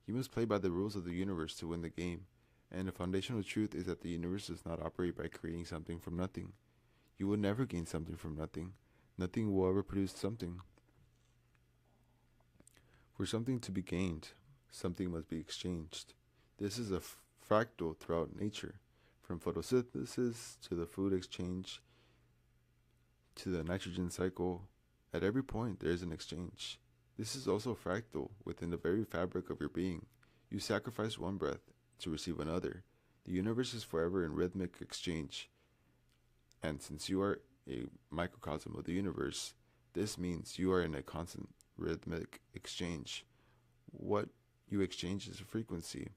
You must play by the rules of the universe to win the game, and the foundational truth is that the universe does not operate by creating something from nothing. You will never gain something from nothing. Nothing will ever produce something. For something to be gained, something must be exchanged. This is a fractal throughout nature, from photosynthesis to the food exchange to the nitrogen cycle. At every point, there is an exchange. This is also fractal within the very fabric of your being. You sacrifice one breath to receive another. The universe is forever in rhythmic exchange. And since you are a microcosm of the universe, this means you are in a constant rhythmic exchange. What you exchange is a frequency.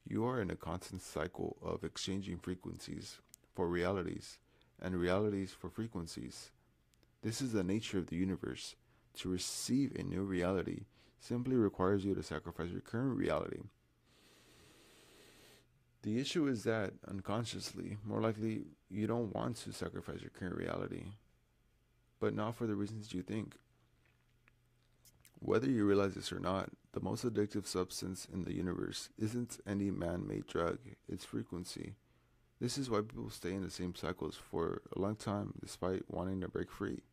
You are in a constant cycle of exchanging frequencies for realities and realities for frequencies. This is the nature of the universe. To receive a new reality simply requires you to sacrifice your current reality. The issue is that, unconsciously, more likely, you don't want to sacrifice your current reality, but not for the reasons you think. Whether you realize this or not, the most addictive substance in the universe isn't any man-made drug, it's frequency. This is why people stay in the same cycles for a long time despite wanting to break free.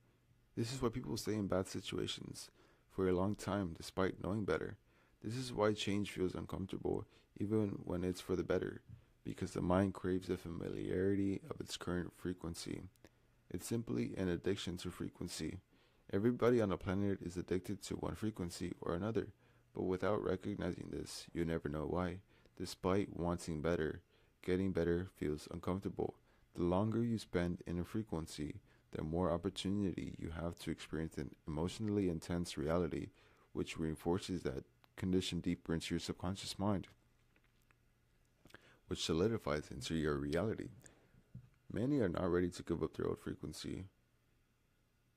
This is why people stay in bad situations for a long time despite knowing better. This is why change feels uncomfortable even when it's for the better, because the mind craves the familiarity of its current frequency. It's simply an addiction to frequency. Everybody on the planet is addicted to one frequency or another, but without recognizing this, you never know why. Despite wanting better, getting better feels uncomfortable. The longer you spend in a frequency, the more opportunity you have to experience an emotionally intense reality, which reinforces that condition deeper into your subconscious mind, which solidifies into your reality. Many are not ready to give up their old frequency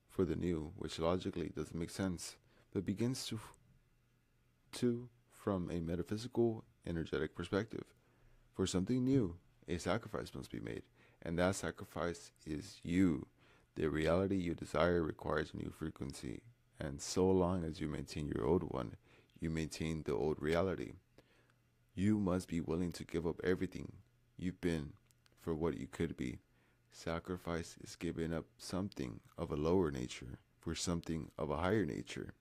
for the new, which logically doesn't make sense, but begins to from a metaphysical, energetic perspective. For something new, a sacrifice must be made, and that sacrifice is you. The reality you desire requires a new frequency, and so long as you maintain your old one, you maintain the old reality. You must be willing to give up everything you've been for what you could be. Sacrifice is giving up something of a lower nature for something of a higher nature.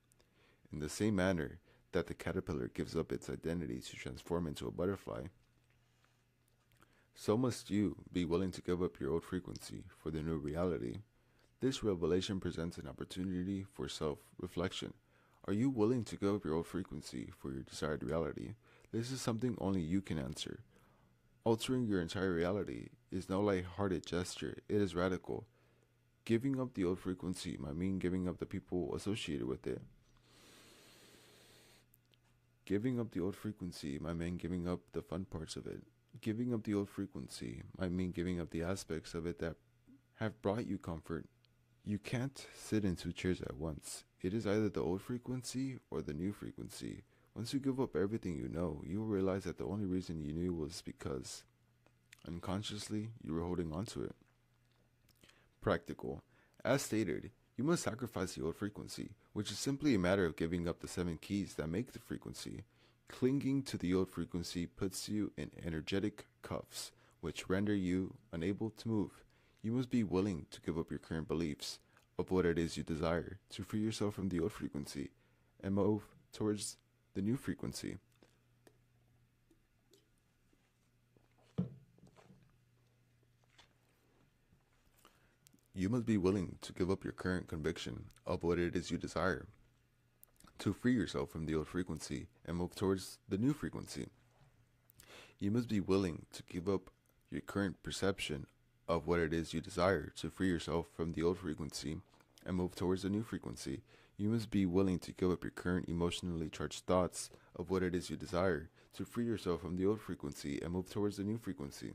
In the same manner that the caterpillar gives up its identity to transform into a butterfly, so must you be willing to give up your old frequency for the new reality. This revelation presents an opportunity for self-reflection. Are you willing to give up your old frequency for your desired reality? This is something only you can answer. Altering your entire reality is no light-hearted gesture, it is radical. Giving up the old frequency might mean giving up the people associated with it. Giving up the old frequency might mean giving up the fun parts of it. Giving up the old frequency might mean giving up the aspects of it that have brought you comfort. You can't sit in two chairs at once. It is either the old frequency or the new frequency. Once you give up everything you know, you will realize that the only reason you knew was because unconsciously you were holding on to it. Practical. As stated, you must sacrifice the old frequency, which is simply a matter of giving up the 7 keys that make the frequency. Clinging to the old frequency puts you in energetic cuffs, which render you unable to move. You must be willing to give up your current beliefs of what it is you desire to free yourself from the old frequency and move towards the new frequency. You must be willing to give up your current conviction of what it is you desire to free yourself from the old frequency and move towards the new frequency. You must be willing to give up your current perception of what it is you desire to free yourself from the old frequency and move towards the new frequency. You must be willing to give up your current emotionally charged thoughts of what it is you desire to free yourself from the old frequency and move towards the new frequency.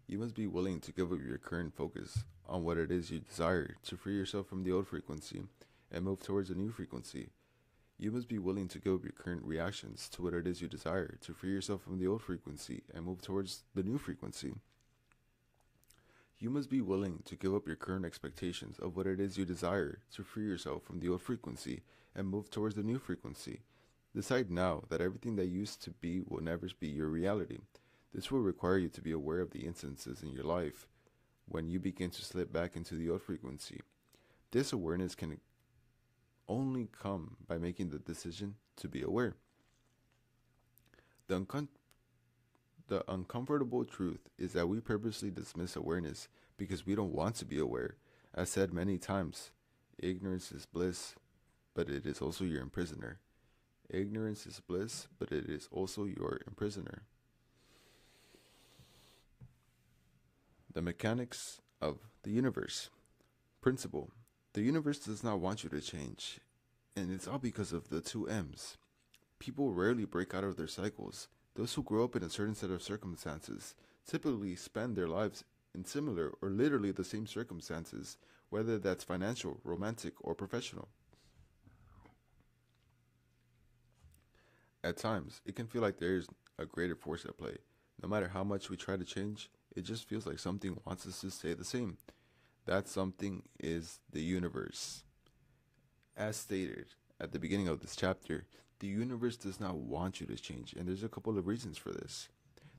You must be willing to give up your current focus on what it is you desire to free yourself from the old frequency and move towards a new frequency. You must be willing to give up your current reactions to what it is you desire to free yourself from the old frequency and move towards the new frequency. You must be willing to give up your current expectations of what it is you desire to free yourself from the old frequency and move towards the new frequency. Decide now that everything that used to be will never be your reality. This will require you to be aware of the instances in your life when you begin to slip back into the old frequency. This awareness can only come by making the decision to be aware. The uncomfortable truth is that we purposely dismiss awareness because we don't want to be aware. As said many times, ignorance is bliss, but it is also your imprisoner. Ignorance is bliss, but it is also your imprisoner. The mechanics of the universe. Principle. The universe does not want you to change, and it's all because of the 2 M's. People rarely break out of their cycles. Those who grow up in a certain set of circumstances typically spend their lives in similar or literally the same circumstances, whether that's financial, romantic, or professional. At times, it can feel like there is a greater force at play. No matter how much we try to change, it just feels like something wants us to stay the same. That something is the universe. As stated at the beginning of this chapter, the universe does not want you to change, and there's a couple of reasons for this.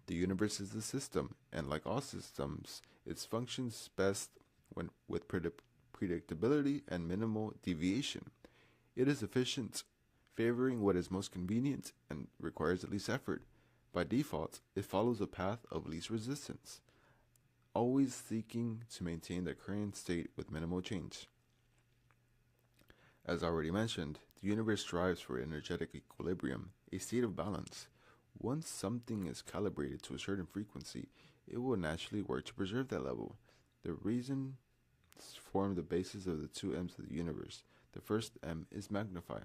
The universe is a system, and like all systems, it functions best when with predictability and minimal deviation. It is efficient, favoring what is most convenient and requires the least effort. By default, it follows a path of least resistance, always seeking to maintain the current state with minimal change. As already mentioned, the universe strives for energetic equilibrium, a state of balance. Once something is calibrated to a certain frequency, it will naturally work to preserve that level. The reasons form the basis of the 2 M's of the universe. The first M is magnify.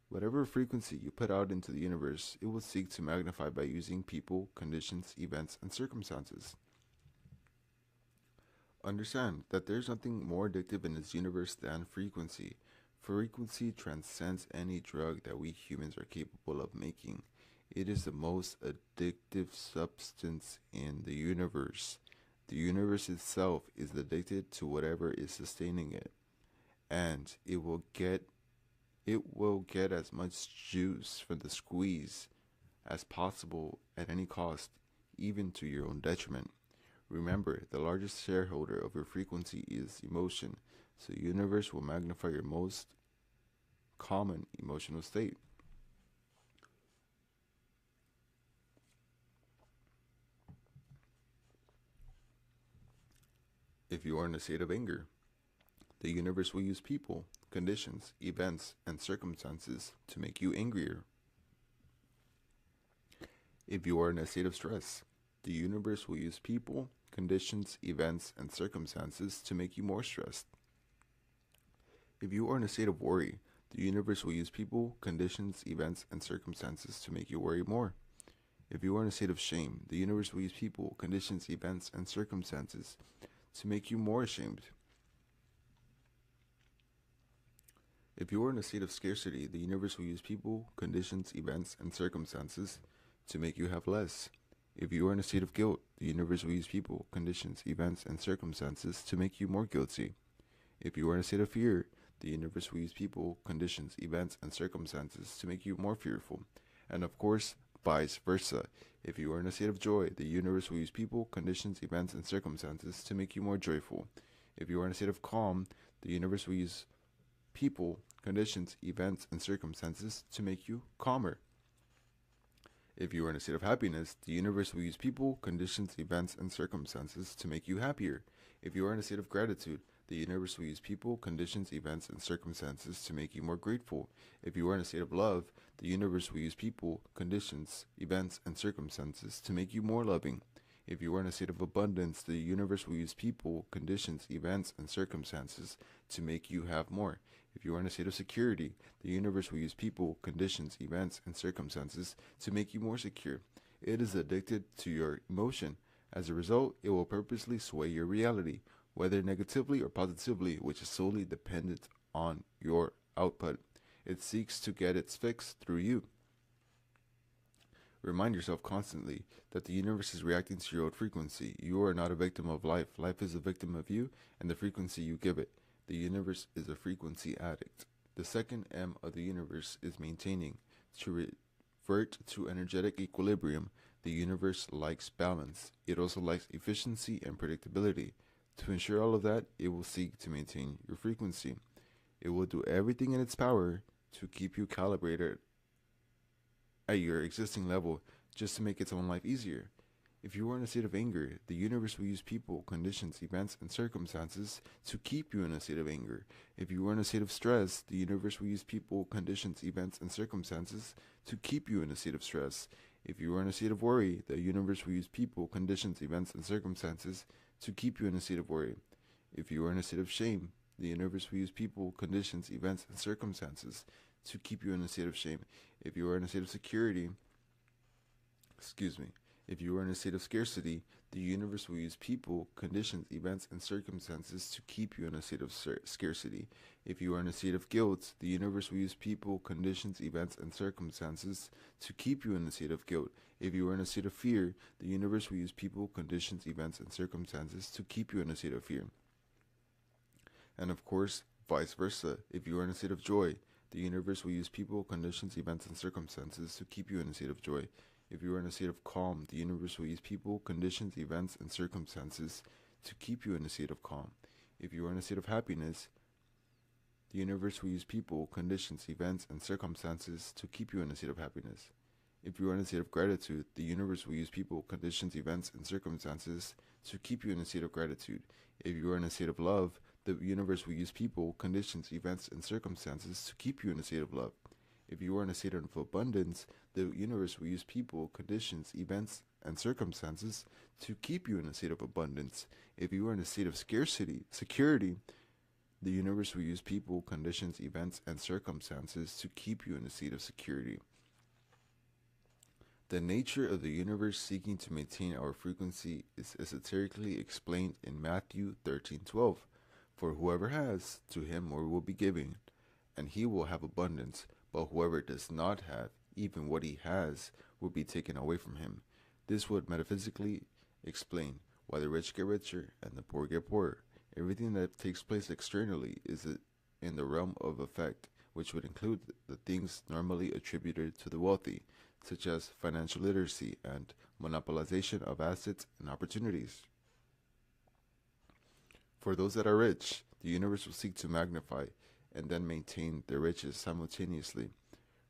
Whatever frequency you put out into the universe, it will seek to magnify by using people, conditions, events, and circumstances. Understand that there is nothing more addictive in this universe than frequency. Frequency transcends any drug that we humans are capable of making. It is the most addictive substance in the universe. The universe itself is addicted to whatever is sustaining it, and it will get as much juice from the squeeze as possible at any cost, even to your own detriment. Remember, the largest shareholder of your frequency is emotion, so the universe will magnify your most common emotional state. If you are in a state of anger, the universe will use people, conditions, events, and circumstances to make you angrier. If you are in a state of stress, the universe will use people, conditions, events, and circumstances to make you more stressed. If you are in a state of worry, the universe will use people, conditions, events, and circumstances to make you worry more. If you are in a state of shame, the universe will use people, conditions, events, and circumstances to make you more ashamed. If you are in a state of scarcity, the universe will use people, conditions, events, and circumstances to make you have less. If you are in a state of guilt, the universe will use people, conditions, events, and circumstances to make you more guilty. If you are in a state of fear, the universe will use people, conditions, events, and circumstances to make you more fearful. And of course, vice versa. If you are in a state of joy, the universe will use people, conditions, events, and circumstances to make you more joyful. If you are in a state of calm, the universe will use people, conditions, events, and circumstances to make you calmer. If you are in a state of happiness, the universe will use people, conditions, events, and circumstances to make you happier. If you are in a state of gratitude, the universe will use people, conditions, events, and circumstances to make you more grateful. If you are in a state of love, the universe will use people, conditions, events, and circumstances to make you more loving. If you are in a state of abundance, the universe will use people, conditions, events, and circumstances to make you have more. If you are in a state of security, the universe will use people, conditions, events, and circumstances to make you more secure. It is addicted to your emotion. As a result, it will purposely sway your reality, whether negatively or positively, which is solely dependent on your output. It seeks to get its fix through you. Remind yourself constantly that the universe is reacting to your own frequency. You are not a victim of life. Life is a victim of you and the frequency you give it. The universe is a frequency addict. The second M of the universe is maintaining. To revert to energetic equilibrium, the universe likes balance. It also likes efficiency and predictability. To ensure all of that, it will seek to maintain your frequency. It will do everything in its power to keep you calibrated at your existing level just to make its own life easier. If you are in a state of anger, the universe will use people, conditions, events, and circumstances to keep you in a state of anger. If you are in a state of stress, the universe will use people, conditions, events, and circumstances to keep you in a state of stress. If you are in a state of worry, the universe will use people, conditions, events, and circumstances to keep you in a state of worry. If you are in a state of shame, the universe will use people, conditions, events, and circumstances to keep you in a state of shame. If you are in a state of if you are in a state of scarcity, the universe will use people, conditions, events, and circumstances to keep you in a state of scarcity. If you are in a state of guilt, the universe will use people, conditions, events, and circumstances to keep you in a state of guilt. If you are in a state of fear, the universe will use people, conditions, events, and circumstances to keep you in a state of fear. And of course, vice versa. If you are in a state of joy, the universe will use people, conditions, events, and circumstances to keep you in a state of joy. If you are in a state of calm, the universe will use people, conditions, events, and circumstances to keep you in a state of calm. If you are in a state of happiness, the universe will use people, conditions, events, and circumstances to keep you in a state of happiness. If you are in a state of gratitude, the universe will use people, conditions, events, and circumstances to keep you in a state of gratitude. If you are in a state of love, the universe will use people, conditions, events, and circumstances to keep you in a state of love. If you are in a state of abundance, the universe will use people, conditions, events, and circumstances to keep you in a state of abundance. If you are in a state of security, the universe will use people, conditions, events, and circumstances to keep you in a state of security. The nature of the universe seeking to maintain our frequency is esoterically explained in Matthew 13:12. For whoever has, to him more will be given, and he will have abundance. But whoever does not have, even what he has, will be taken away from him. This would metaphysically explain why the rich get richer and the poor get poorer. Everything that takes place externally is in the realm of effect, which would include the things normally attributed to the wealthy, such as financial literacy and monopolization of assets and opportunities. For those that are rich, the universe will seek to magnify and then maintain their riches simultaneously.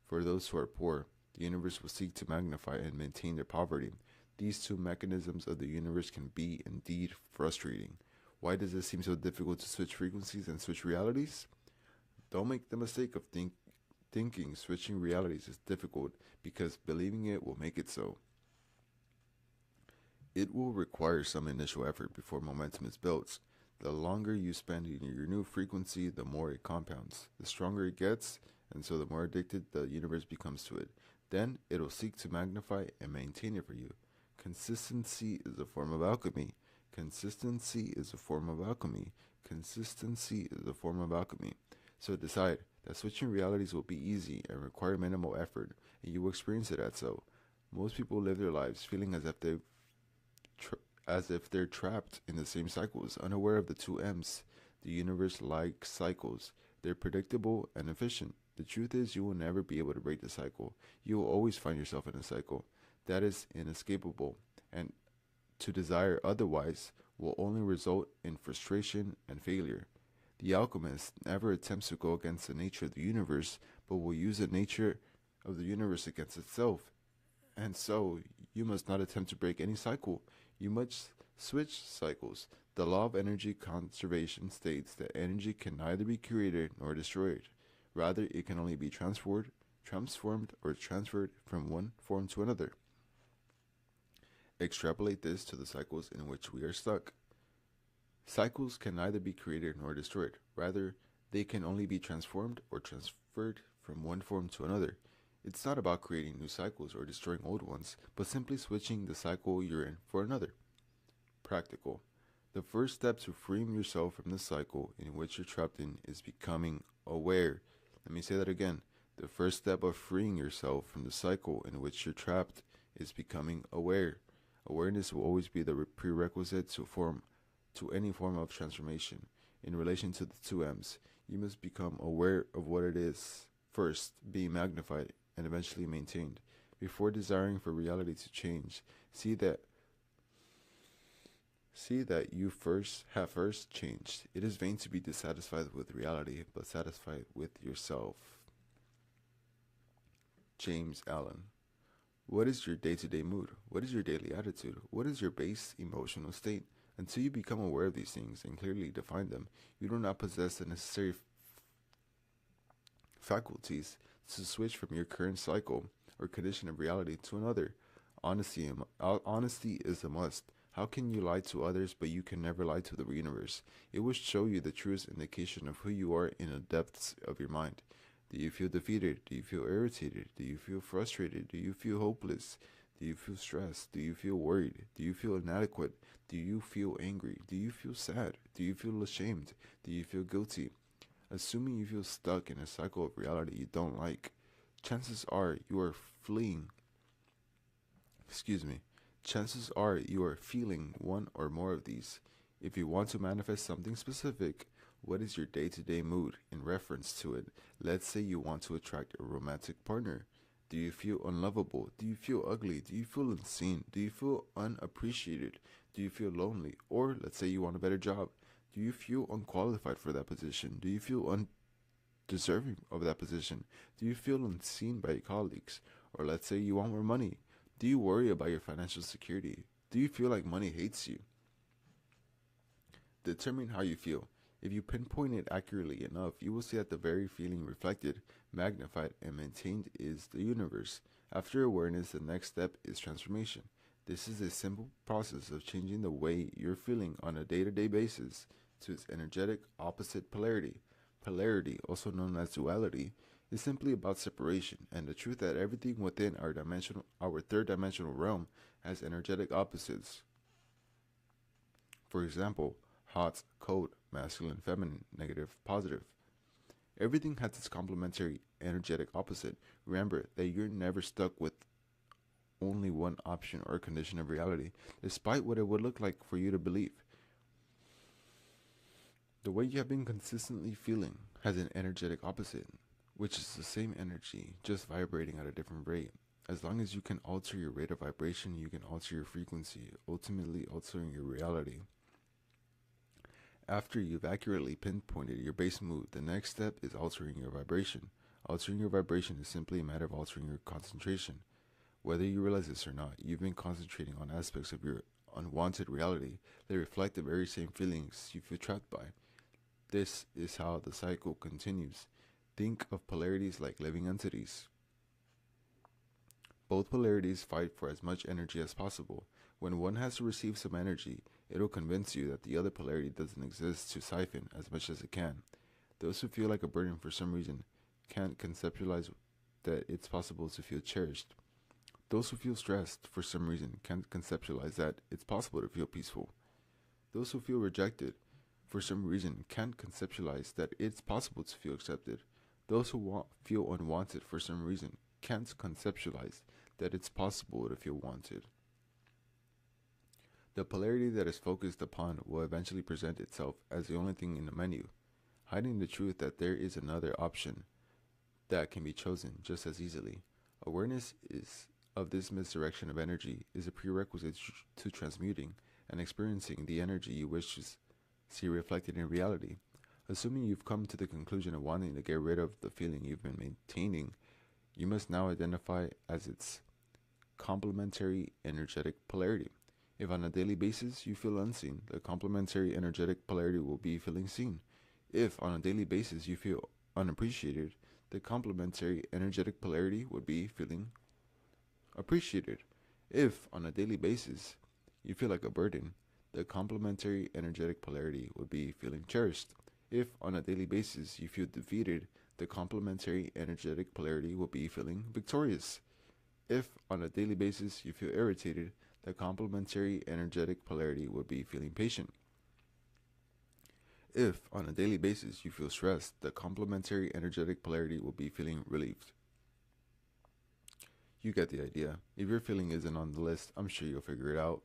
For those who are poor, the universe will seek to magnify and maintain their poverty. These two mechanisms of the universe can be indeed frustrating. Why does it seem so difficult to switch frequencies and switch realities? Don't make the mistake of thinking switching realities is difficult because believing it will make it so. It will require some initial effort before momentum is built. The longer you spend in your new frequency, the more it compounds, the stronger it gets, and so the more addicted the universe becomes to it. Then it'll seek to magnify and maintain it for you. Consistency is a form of alchemy. Consistency is a form of alchemy. Consistency is a form of alchemy. So decide that switching realities will be easy and require minimal effort, and you will experience it as so. Most people live their lives feeling as if they're trapped in the same cycles, unaware of the two M's. The universe likes cycles. They're predictable and efficient. The truth is, you will never be able to break the cycle. You will always find yourself in a cycle. That is inescapable, and to desire otherwise will only result in frustration and failure. The alchemist never attempts to go against the nature of the universe, but will use the nature of the universe against itself. And so, you must not attempt to break any cycle. You must switch cycles. The law of energy conservation states that energy can neither be created nor destroyed. Rather, it can only be transformed, or transferred from one form to another. Extrapolate this to the cycles in which we are stuck. Cycles can neither be created nor destroyed. Rather, they can only be transformed or transferred from one form to another. It's not about creating new cycles or destroying old ones, but simply switching the cycle you're in for another. Practical. The first step to freeing yourself from the cycle in which you're trapped in is becoming aware. Let me say that again. The first step of freeing yourself from the cycle in which you're trapped is becoming aware. Awareness will always be the prerequisite to any form of transformation. In relation to the two M's, you must become aware of what it is, first being magnified and eventually maintained. Before desiring for reality to change, see that you have first changed. It is vain to be dissatisfied with reality, but satisfied with yourself. James Allen. What is your day-to-day mood? What is your daily attitude? What is your base emotional state? Until you become aware of these things and clearly define them, you do not possess the necessary faculties to switch from your current cycle or condition of reality to another. Honesty is a must. How can you lie to others, but you can never lie to the universe? It will show you the truest indication of who you are in the depths of your mind. Do you feel defeated? Do you feel irritated? Do you feel frustrated? Do you feel hopeless? Do you feel stressed? Do you feel worried? Do you feel inadequate? Do you feel angry? Do you feel sad? Do you feel ashamed? Do you feel guilty? Assuming you feel stuck in a cycle of reality you don't like, chances are you are feeling one or more of these. If you want to manifest something specific, what is your day-to-day mood in reference to it? Let's say you want to attract a romantic partner. Do you feel unlovable? Do you feel ugly? Do you feel unseen? Do you feel unappreciated? Do you feel lonely? Or let's say you want a better job. Do you feel unqualified for that position? Do you feel undeserving of that position? Do you feel unseen by your colleagues? Or let's say you want more money. Do you worry about your financial security? Do you feel like money hates you? Determine how you feel. If you pinpoint it accurately enough, you will see that the very feeling reflected, magnified, and maintained is the universe. After awareness, the next step is transformation. This is a simple process of changing the way you're feeling on a day-to-day basis to its energetic opposite polarity. Polarity, also known as duality, is simply about separation and the truth that everything within our third-dimensional realm has energetic opposites. For example, hot, cold, masculine, feminine, negative, positive. Everything has its complementary energetic opposite. Remember that you're never stuck with only one option or condition of reality, despite what it would look like for you to believe. The way you have been consistently feeling has an energetic opposite, which is the same energy, just vibrating at a different rate. As long as you can alter your rate of vibration, you can alter your frequency, ultimately altering your reality. After you've accurately pinpointed your base mood, the next step is altering your vibration. Altering your vibration is simply a matter of altering your concentration. Whether you realize this or not, you've been concentrating on aspects of your unwanted reality that reflect the very same feelings you feel trapped by. This is how the cycle continues. Think of polarities like living entities. Both polarities fight for as much energy as possible. When one has to receive some energy, it'll convince you that the other polarity doesn't exist to siphon as much as it can. Those who feel like a burden for some reason can't conceptualize that it's possible to feel cherished. Those who feel stressed for some reason can't conceptualize that it's possible to feel peaceful. Those who feel rejected for some reason can't conceptualize that it's possible to feel accepted. Those who feel unwanted for some reason can't conceptualize that it's possible to feel wanted. The polarity that is focused upon will eventually present itself as the only thing in the menu, hiding the truth that there is another option that can be chosen just as easily. Awareness of this misdirection of energy is a prerequisite to transmuting and experiencing the energy you wish to see reflected in reality. Assuming you've come to the conclusion of wanting to get rid of the feeling you've been maintaining, you must now identify as its complementary energetic polarity. If on a daily basis you feel unseen, the complementary energetic polarity will be feeling seen. If on a daily basis you feel unappreciated, the complementary energetic polarity would be feeling appreciated. If on a daily basis you feel like a burden, the complementary energetic polarity would be feeling cherished. If on a daily basis you feel defeated, the complementary energetic polarity will be feeling victorious. If on a daily basis you feel irritated, the complementary energetic polarity would be feeling patient. If on a daily basis you feel stressed, the complementary energetic polarity will be feeling relieved. You get the idea. If your feeling isn't on the list, I'm sure you'll figure it out.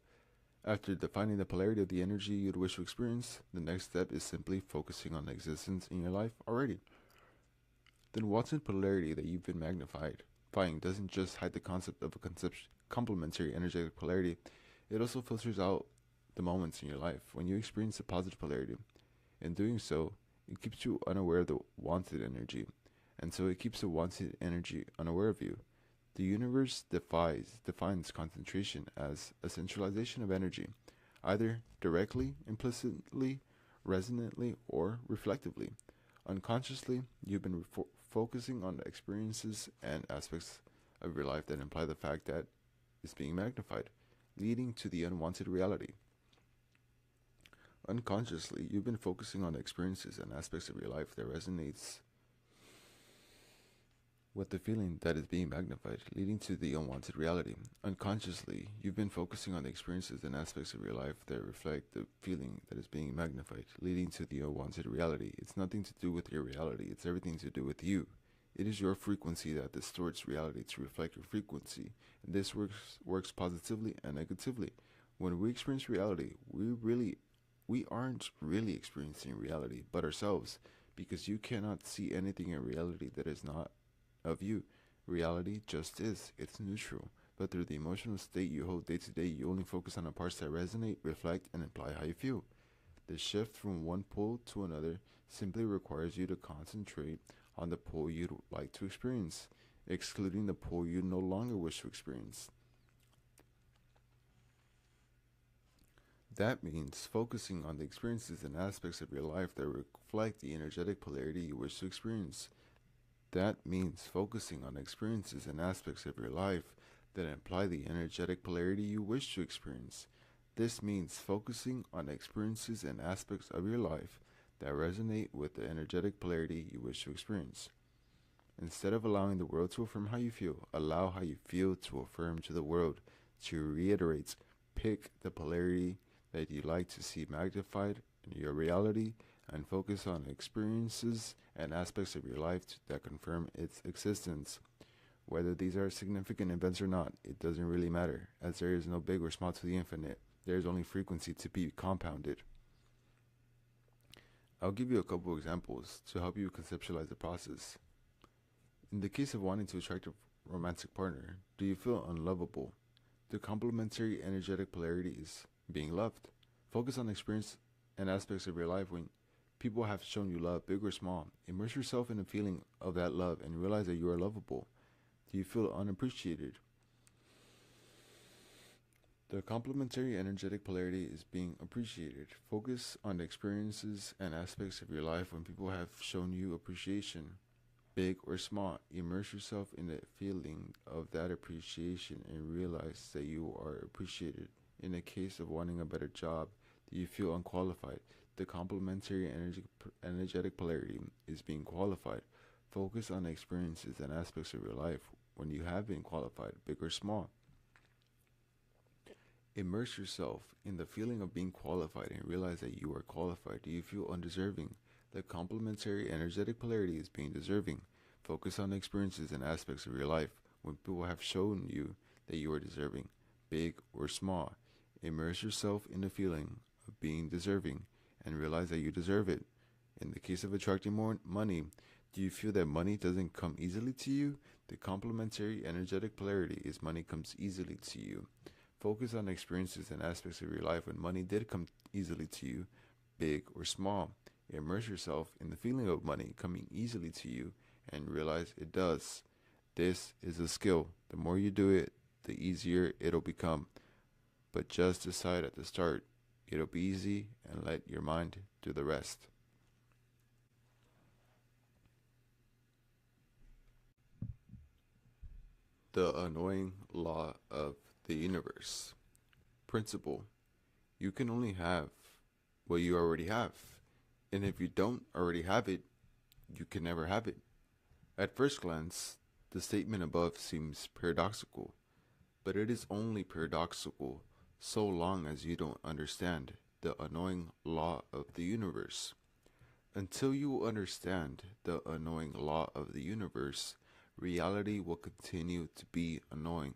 After defining the polarity of the energy you'd wish to experience, the next step is simply focusing on the existence in your life already. Then what's in polarity that you've been magnifying doesn't just hide the concept of a complementary energetic polarity, it also filters out the moments in your life when you experience the positive polarity. In doing so, it keeps you unaware of the wanted energy, and so it keeps the wanted energy unaware of you. The universe defines concentration as a centralization of energy, either directly, implicitly, resonantly, or reflectively. Unconsciously, you've been focusing on the experiences and aspects of your life that imply the fact that it's being magnified, leading to the unwanted reality. Unconsciously, you've been focusing on the experiences and aspects of your life that resonates with the feeling that is being magnified, leading to the unwanted reality. Unconsciously, you've been focusing on the experiences and aspects of your life that reflect the feeling that is being magnified, leading to the unwanted reality. It's nothing to do with your reality, it's everything to do with you. It is your frequency that distorts reality to reflect your frequency, and this works positively and negatively. When we experience reality, we aren't really experiencing reality, but ourselves, because you cannot see anything in reality that is not of you. Reality just is. It's neutral. But through the emotional state you hold day to day, you only focus on the parts that resonate, reflect, and imply how you feel. The shift from one pole to another simply requires you to concentrate on the pole you'd like to experience, excluding the pole you no longer wish to experience. That means focusing on the experiences and aspects of your life that reflect the energetic polarity you wish to experience. That means focusing on experiences and aspects of your life that imply the energetic polarity you wish to experience. This means focusing on experiences and aspects of your life that resonate with the energetic polarity you wish to experience. Instead of allowing the world to affirm how you feel, allow how you feel to affirm to the world. To reiterate, pick the polarity that you like to see magnified in your reality and focus on experiences and aspects of your life that confirm its existence. Whether these are significant events or not, it doesn't really matter, as there is no big or small to the infinite. There is only frequency to be compounded. I'll give you a couple examples to help you conceptualize the process. In the case of wanting to attract a romantic partner, do you feel unlovable? The complementary energetic polarity is being loved. Focus on the experience and aspects of your life when people have shown you love, big or small. Immerse yourself in the feeling of that love and realize that you are lovable. Do you feel unappreciated? The complementary energetic polarity is being appreciated. Focus on the experiences and aspects of your life when people have shown you appreciation, big or small. Immerse yourself in the feeling of that appreciation and realize that you are appreciated. In the case of wanting a better job, do you feel unqualified? The complementary energetic polarity is being qualified. Focus on the experiences and aspects of your life when you have been qualified, big or small. Immerse yourself in the feeling of being qualified and realize that you are qualified. Do you feel undeserving? The complementary energetic polarity is being deserving. Focus on the experiences and aspects of your life when people have shown you that you are deserving, big or small. Immerse yourself in the feeling of being deserving and realize that you deserve it. In the case of attracting more money, do you feel that money doesn't come easily to you? The complementary energetic polarity is money comes easily to you. Focus on experiences and aspects of your life when money did come easily to you, big or small. Immerse yourself in the feeling of money coming easily to you and realize it does. This is a skill. The more you do it, the easier it'll become. But just decide at the start, it'll be easy, and let your mind do the rest. The annoying law of the universe. Principle: you can only have what you already have. And if you don't already have it, you can never have it. At first glance, the statement above seems paradoxical, but it is only paradoxical so long as you don't understand the annoying law of the universe. Until you understand the annoying law of the universe, reality will continue to be annoying,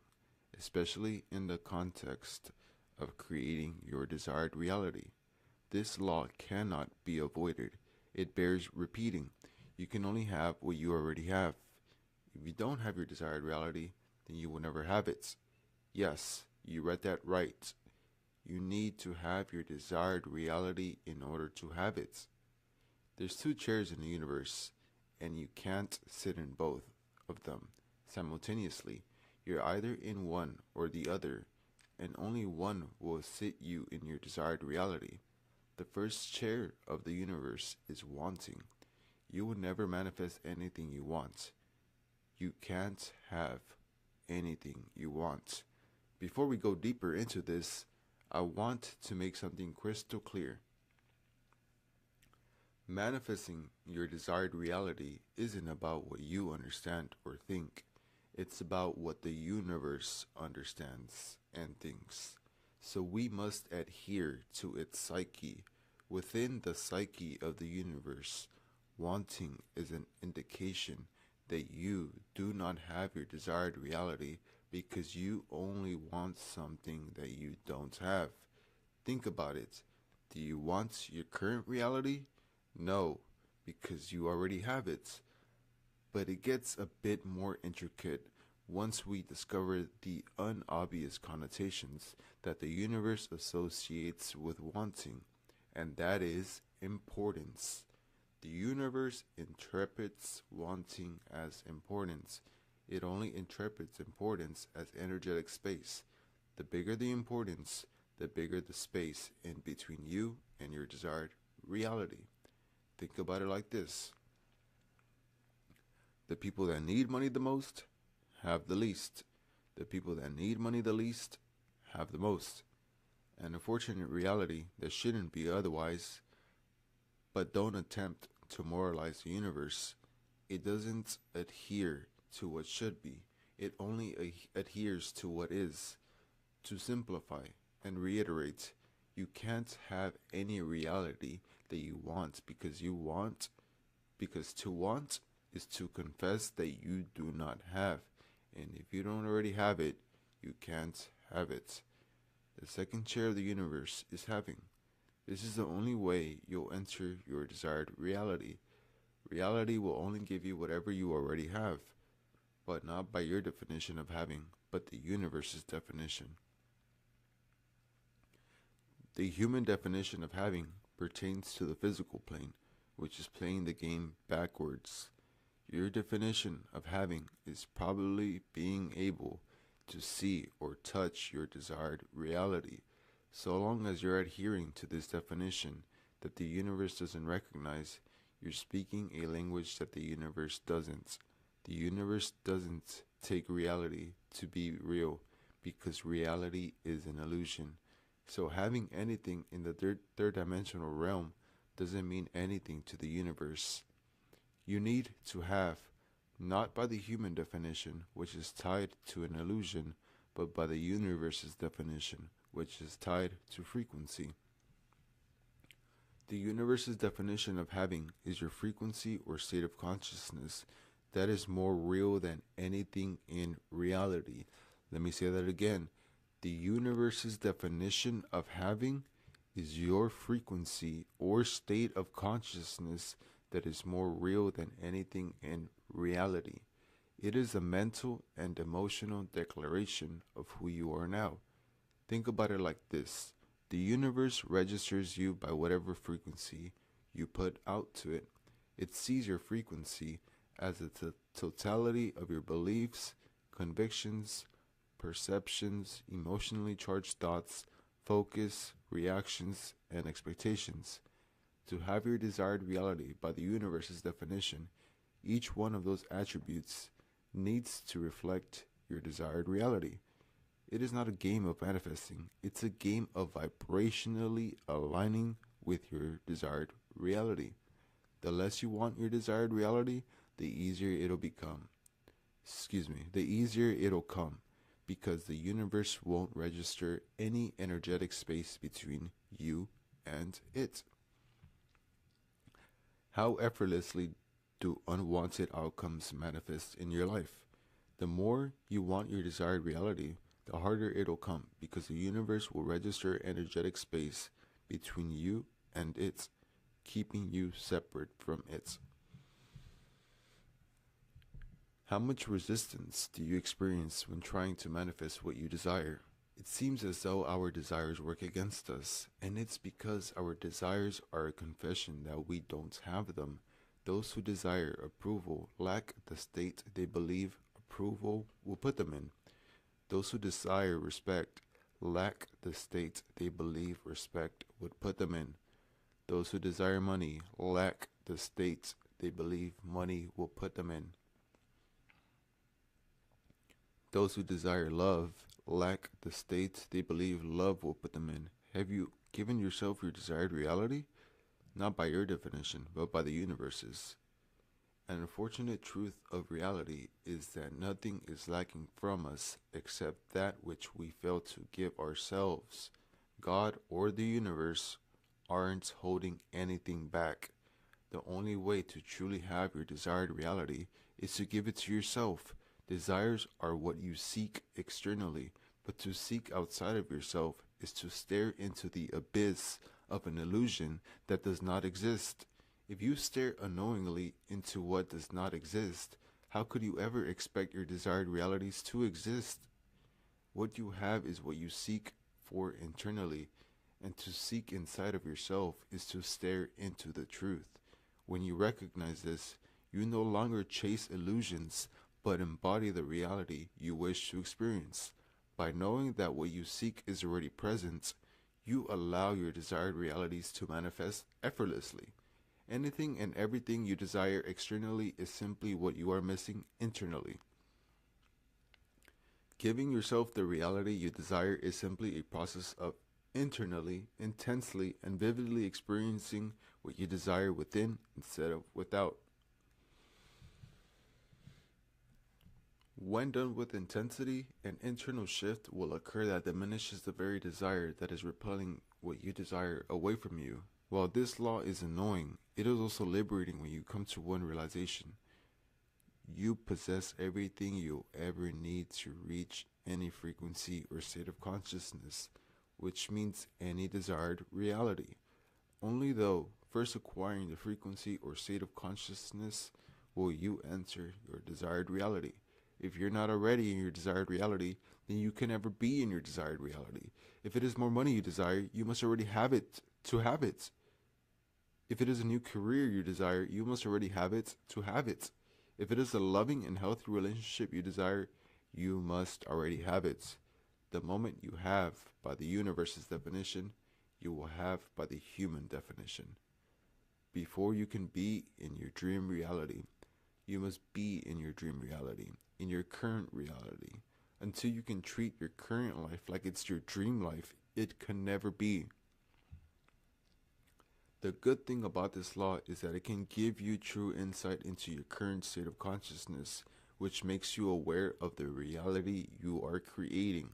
especially in the context of creating your desired reality. This law cannot be avoided. It bears repeating. You can only have what you already have. If you don't have your desired reality, then you will never have it. Yes, you read that right. You need to have your desired reality in order to have it. There's two chairs in the universe, and you can't sit in both of them simultaneously. You're either in one or the other, and only one will sit you in your desired reality. The first chair of the universe is wanting. You will never manifest anything you want. You can't have anything you want. Before we go deeper into this, I want to make something crystal clear. Manifesting your desired reality isn't about what you understand or think. It's about what the universe understands and thinks. So we must adhere to its psyche. Within the psyche of the universe, wanting is an indication that you do not have your desired reality because you only want something that you don't have. Think about it. Do you want your current reality? No, because you already have it. But it gets a bit more intricate once we discover the unobvious connotations that the universe associates with wanting, and that is importance. The universe interprets wanting as importance. It only interprets importance as energetic space. The bigger the importance, the bigger the space in between you and your desired reality. Think about it like this. The people that need money the most have the least. The people that need money the least have the most. An unfortunate reality that shouldn't be otherwise, but don't attempt to moralize the universe. It doesn't adhere to what should be. It only adheres to what is. To simplify and reiterate, you can't have any reality that you want because to want is to confess that you do not have, and if you don't already have it, you can't have it. The second chair of the universe is having. This is the only way you'll enter your desired reality. Reality will only give you whatever you already have, but not by your definition of having, but the universe's definition. The human definition of having pertains to the physical plane, which is playing the game backwards. Your definition of having is probably being able to see or touch your desired reality. So long as you're adhering to this definition that the universe doesn't recognize, you're speaking a language that the universe doesn't. The universe doesn't take reality to be real because reality is an illusion. So having anything in the third dimensional realm doesn't mean anything to the universe. You need to have, not by the human definition, which is tied to an illusion, but by the universe's definition, which is tied to frequency. The universe's definition of having is your frequency or state of consciousness that is more real than anything in reality. Let me say that again. The universe's definition of having is your frequency or state of consciousness that is more real than anything in reality. It is a mental and emotional declaration of who you are now. Think about it like this. The universe registers you by whatever frequency you put out to it. It sees your frequency as the totality of your beliefs, convictions, perceptions, emotionally charged thoughts, focus, reactions, and expectations. To have your desired reality by the universe's definition, each one of those attributes needs to reflect your desired reality. It is not a game of manifesting, it's a game of vibrationally aligning with your desired reality. The less you want your desired reality, the easier it'll come, because the universe won't register any energetic space between you and it. How effortlessly do unwanted outcomes manifest in your life? The more you want your desired reality, the harder it'll come, because the universe will register energetic space between you and it, keeping you separate from it. How much resistance do you experience when trying to manifest what you desire? It seems as though our desires work against us, and it's because our desires are a confession that we don't have them. Those who desire approval lack the state they believe approval will put them in. Those who desire respect lack the state they believe respect would put them in. Those who desire money lack the state they believe money will put them in. Those who desire love lack the state they believe love will put them in. Have you given yourself your desired reality? Not by your definition, but by the universe's. An unfortunate truth of reality is that nothing is lacking from us except that which we fail to give ourselves. God or the universe aren't holding anything back. The only way to truly have your desired reality is to give it to yourself. Desires are what you seek externally, but to seek outside of yourself is to stare into the abyss of an illusion that does not exist. If you stare unknowingly into what does not exist, how could you ever expect your desired realities to exist? What you have is what you seek for internally, and to seek inside of yourself is to stare into the truth. When you recognize this, you no longer chase illusions, but embody the reality you wish to experience. By knowing that what you seek is already present, you allow your desired realities to manifest effortlessly. Anything and everything you desire externally is simply what you are missing internally. Giving yourself the reality you desire is simply a process of internally, intensely, and vividly experiencing what you desire within instead of without. When done with intensity, an internal shift will occur that diminishes the very desire that is repelling what you desire away from you. While this law is annoying, it is also liberating when you come to one realization. You possess everything you'll ever need to reach any frequency or state of consciousness, which means any desired reality. Only though first acquiring the frequency or state of consciousness will you enter your desired reality. If you're not already in your desired reality, then you can never be in your desired reality. If it is more money you desire, you must already have it to have it. If it is a new career you desire, you must already have it to have it. If it is a loving and healthy relationship you desire, you must already have it. The moment you have by the universe's definition, you will have by the human definition. Before you can be in your dream reality, you must be in your dream reality, in your current reality. Until you can treat your current life like it's your dream life, it can never be. The good thing about this law is that it can give you true insight into your current state of consciousness, which makes you aware of the reality you are creating.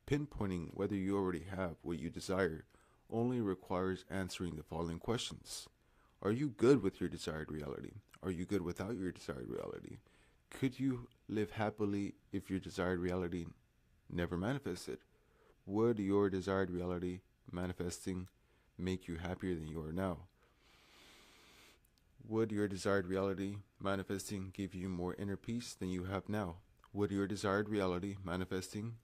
Pinpointing whether you already have what you desire only requires answering the following questions. Are you good with your desired reality? Are you good without your desired reality? Could you live happily if your desired reality never manifested? Would your desired reality manifesting make you happier than you are now? Would your desired reality manifesting give you more inner peace than you have now? Would your desired reality manifesting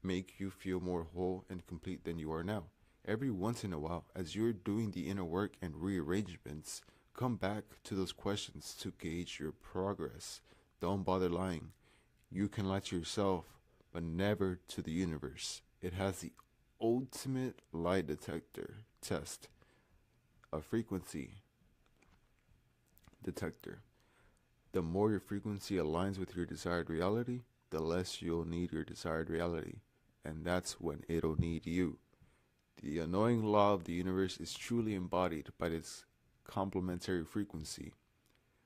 make you feel more whole and complete than you are now? Every once in a while, as you're doing the inner work and rearrangements, come back to those questions to gauge your progress. Don't bother lying. You can lie to yourself, but never to the universe. It has the ultimate lie detector test, a frequency detector. The more your frequency aligns with your desired reality, the less you'll need your desired reality, and that's when it'll need you. The annoying law of the universe is truly embodied by this complementary frequency,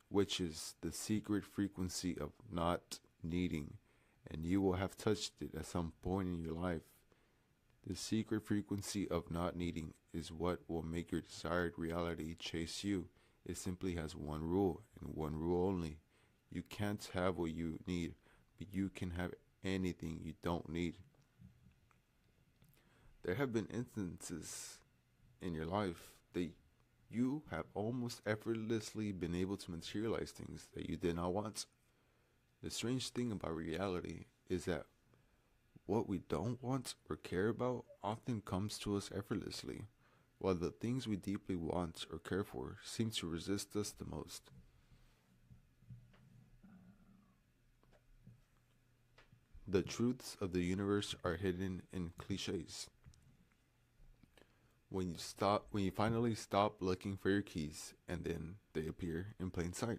which is the secret frequency of not needing, and you will have touched it at some point in your life. The secret frequency of not needing is what will make your desired reality chase you. It simply has one rule, and one rule only. You can't have what you need, but you can have anything you don't need. There have been instances in your life that you have almost effortlessly been able to materialize things that you did not want. The strange thing about reality is that what we don't want or care about often comes to us effortlessly, while the things we deeply want or care for seem to resist us the most. The truths of the universe are hidden in cliches. When you finally stop looking for your keys, and then they appear in plain sight.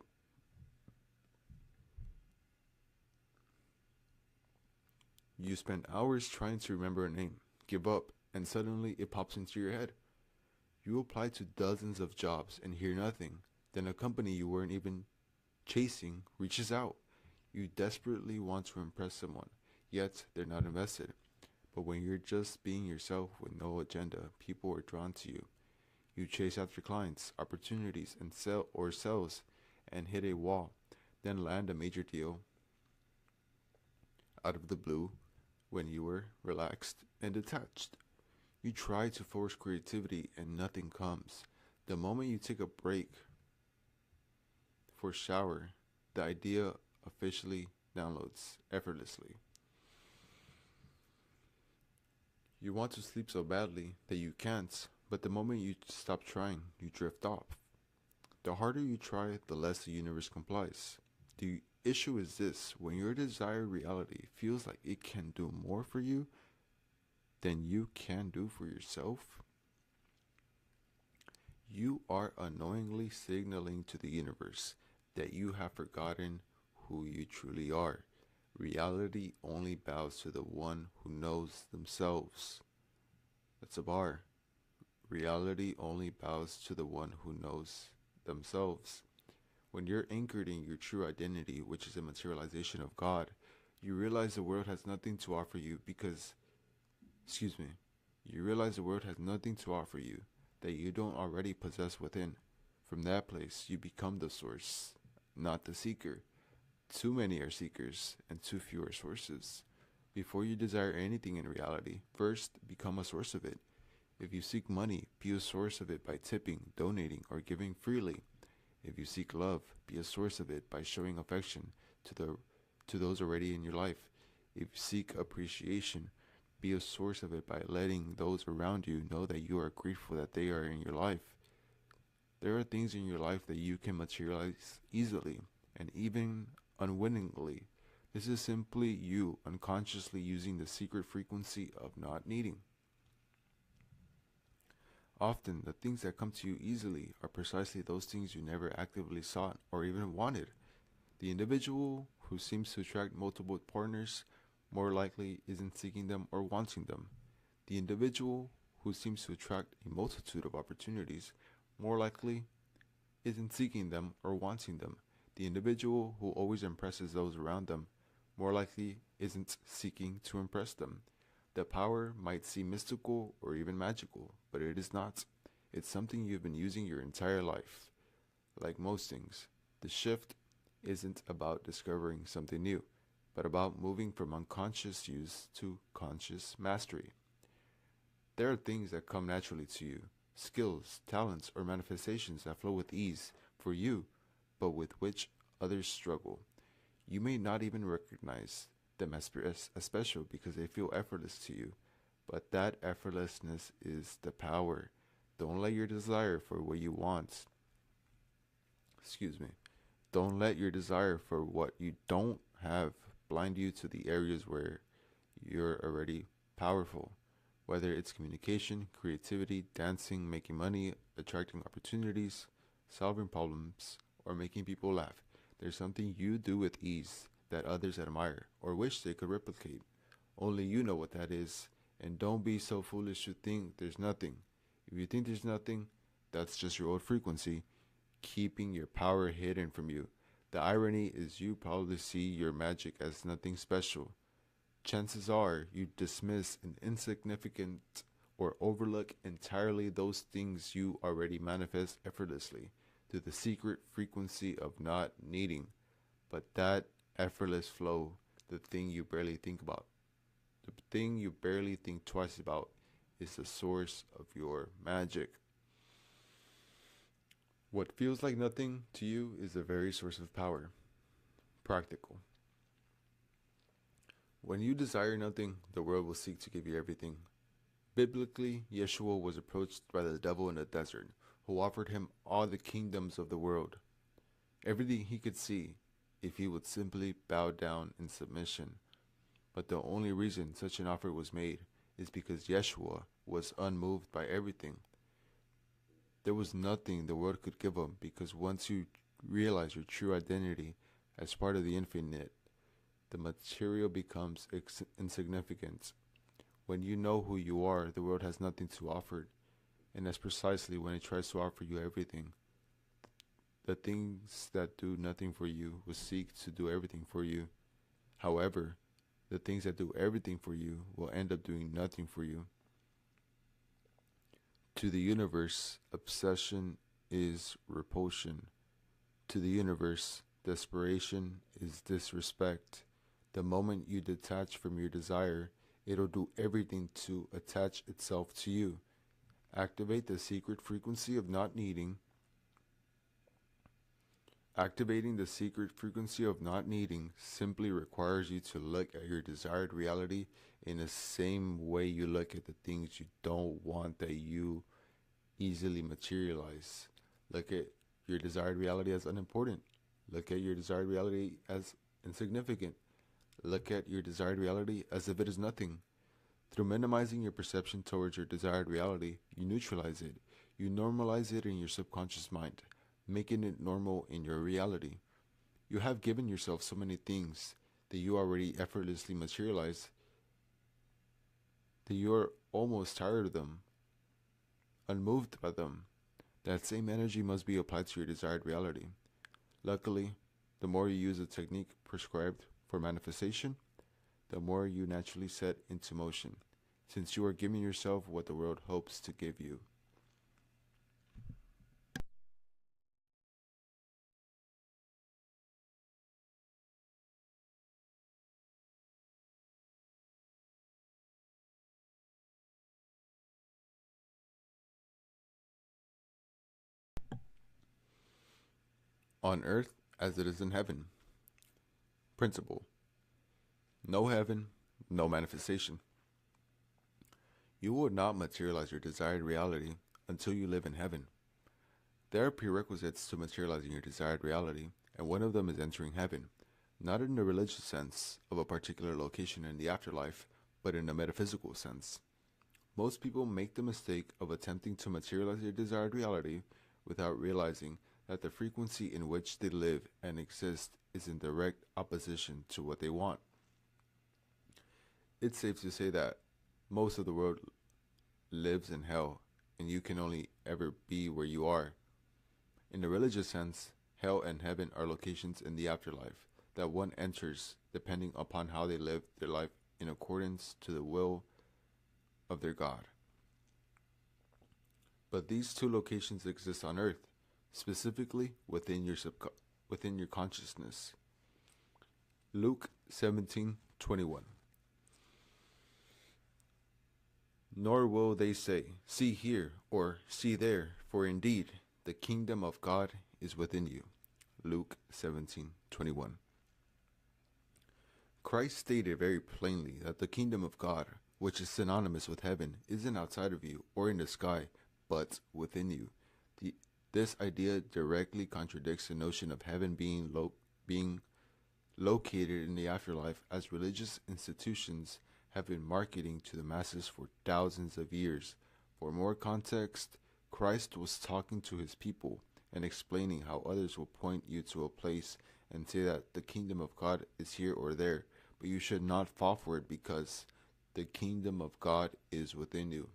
You spend hours trying to remember a name, give up, and suddenly it pops into your head. You apply to dozens of jobs and hear nothing. Then a company you weren't even chasing reaches out. You desperately want to impress someone, yet they're not invested. But when you're just being yourself with no agenda, people are drawn to you. You chase after clients, opportunities, and sales, and hit a wall, then land a major deal out of the blue when you were relaxed and detached. You try to force creativity and nothing comes. The moment you take a break for a shower, the idea officially downloads effortlessly. You want to sleep so badly that you can't, but the moment you stop trying, you drift off. The harder you try, the less the universe complies. The issue is this: when your desired reality feels like it can do more for you than you can do for yourself, you are unknowingly signaling to the universe that you have forgotten who you truly are. Reality only bows to the one who knows themselves. That's a bar. Reality only bows to the one who knows themselves. When you're anchored in your true identity, which is a materialization of God, you realize the world has nothing to offer you you realize the world has nothing to offer you that you don't already possess within. From that place, you become the source, not the seeker. Too many are seekers and too few are sources. Before you desire anything in reality, first become a source of it. If you seek money, be a source of it by tipping, donating, or giving freely. If you seek love, be a source of it by showing affection to those already in your life. If you seek appreciation, be a source of it by letting those around you know that you are grateful that they are in your life. There are things in your life that you can materialize easily and even unwittingly. This is simply you unconsciously using the secret frequency of not needing. Often, the things that come to you easily are precisely those things you never actively sought or even wanted. The individual who seems to attract multiple partners more likely isn't seeking them or wanting them. The individual who seems to attract a multitude of opportunities more likely isn't seeking them or wanting them. The individual who always impresses those around them more likely isn't seeking to impress them. The power might seem mystical or even magical, but it is not. It's something you've been using your entire life. Like most things, the shift isn't about discovering something new, but about moving from unconscious use to conscious mastery. There are things that come naturally to you, skills, talents, or manifestations that flow with ease for you, but with which others struggle. You may not even recognize them as special because they feel effortless to you, but that effortlessness is the power. Don't let your desire for what you want, excuse me, don't let your desire for what you don't have blind you to the areas where you're already powerful. Whether it's communication, creativity, dancing, making money, attracting opportunities, solving problems, or making people laugh, there's something you do with ease that others admire or wish they could replicate. Only you know what that is, and don't be so foolish to think there's nothing. If you think there's nothing, that's just your old frequency, keeping your power hidden from you. The irony is you probably see your magic as nothing special. Chances are you dismiss an insignificant or overlook entirely those things you already manifest effortlessly through the secret frequency of not needing. But that effortless flow, the thing you barely think about, the thing you barely think twice about, is the source of your magic. What feels like nothing to you is the very source of power. Practical. When you desire nothing, the world will seek to give you everything. Biblically, Yeshua was approached by the devil in the desert, who offered him all the kingdoms of the world, everything he could see, if he would simply bow down in submission. But the only reason such an offer was made is because Yeshua was unmoved by everything. There was nothing the world could give him, because once you realize your true identity as part of the infinite, the material becomes insignificant. When you know who you are, the world has nothing to offer, and that's precisely when it tries to offer you everything. The things that do nothing for you will seek to do everything for you. However, the things that do everything for you will end up doing nothing for you. To the universe, obsession is repulsion. To the universe, desperation is disrespect. The moment you detach from your desire, it'll do everything to attach itself to you. Activate the secret frequency of not needing. Activating the secret frequency of not needing simply requires you to look at your desired reality in the same way you look at the things you don't want that you easily materialize. Look at your desired reality as unimportant. Look at your desired reality as insignificant. Look at your desired reality as if it is nothing. Through minimizing your perception towards your desired reality, you neutralize it. You normalize it in your subconscious mind, making it normal in your reality. You have given yourself so many things that you already effortlessly materialize that you are almost tired of them, unmoved by them. That same energy must be applied to your desired reality. Luckily, the more you use the technique prescribed for manifestation, the more you naturally set into motion, since you are giving yourself what the world hopes to give you. On earth as it is in heaven. Principle. No heaven, no manifestation. You will not materialize your desired reality until you live in heaven. There are prerequisites to materializing your desired reality, and one of them is entering heaven, not in the religious sense of a particular location in the afterlife, but in a metaphysical sense. Most people make the mistake of attempting to materialize their desired reality without realizing that the frequency in which they live and exist is in direct opposition to what they want. It's safe to say that Most of the world lives in hell, and you can only ever be where you are. In the religious sense, hell and heaven are locations in the afterlife that one enters depending upon how they live their life in accordance to the will of their God. But these two locations exist on earth, specifically within your consciousness. Luke 17:21. Nor will they say, "See here," or "See there," for indeed the kingdom of God is within you. Luke 17:21. Christ stated very plainly that the kingdom of God, which is synonymous with heaven, isn't outside of you or in the sky, but within you. This idea directly contradicts the notion of heaven being located in the afterlife, as religious institutions have been marketing to the masses for thousands of years. For more context, Christ was talking to his people and explaining how others will point you to a place and say that the kingdom of God is here or there, but you should not fall for it because the kingdom of God is within you.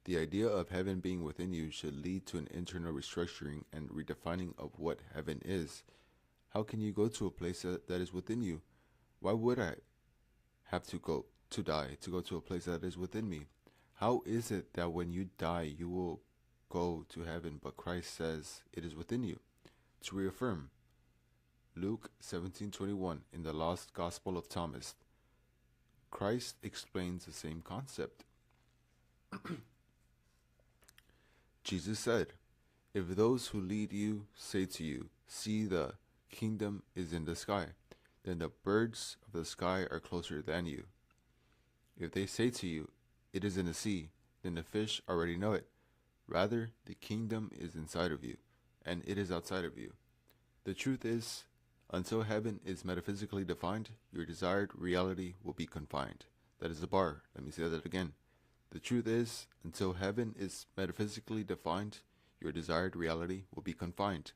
The idea of heaven being within you should lead to an internal restructuring and redefining of what heaven is. How can you go to a place that is within you? Why would I have to go to die to go to a place that is within me? How is it that when you die you will go to heaven, but Christ says it is within you? To reaffirm, Luke 17:21 in the Lost Gospel of Thomas, Christ explains the same concept. Jesus said, "If those who lead you say to you, 'See, the kingdom is in the sky,' then the birds of the sky are closer than you. If they say to you, 'It is in the sea,' then the fish already know it. Rather, the kingdom is inside of you, and it is outside of you. The truth is, until heaven is metaphysically defined, your desired reality will be confined." That is the bar. Let me say that again. The truth is, until heaven is metaphysically defined, your desired reality will be confined.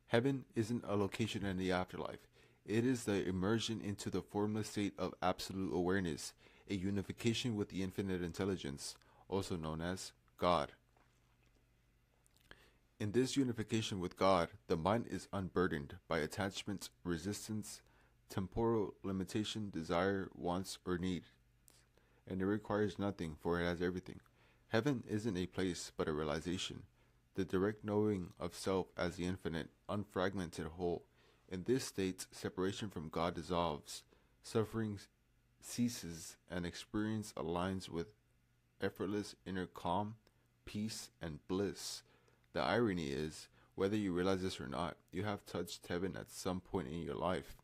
Heaven isn't a location in the afterlife. It is the immersion into the formless state of absolute awareness, a unification with the infinite intelligence, also known as God. In this unification with God, the mind is unburdened by attachment, resistance, temporal limitation, desire, wants, or needs, and it requires nothing, for it has everything. Heaven isn't a place, but a realization, the direct knowing of self as the infinite, unfragmented whole. In this state, separation from God dissolves, suffering ceases, and experience aligns with effortless inner calm, peace, and bliss. The irony is, whether you realize this or not, you have touched heaven at some point in your life.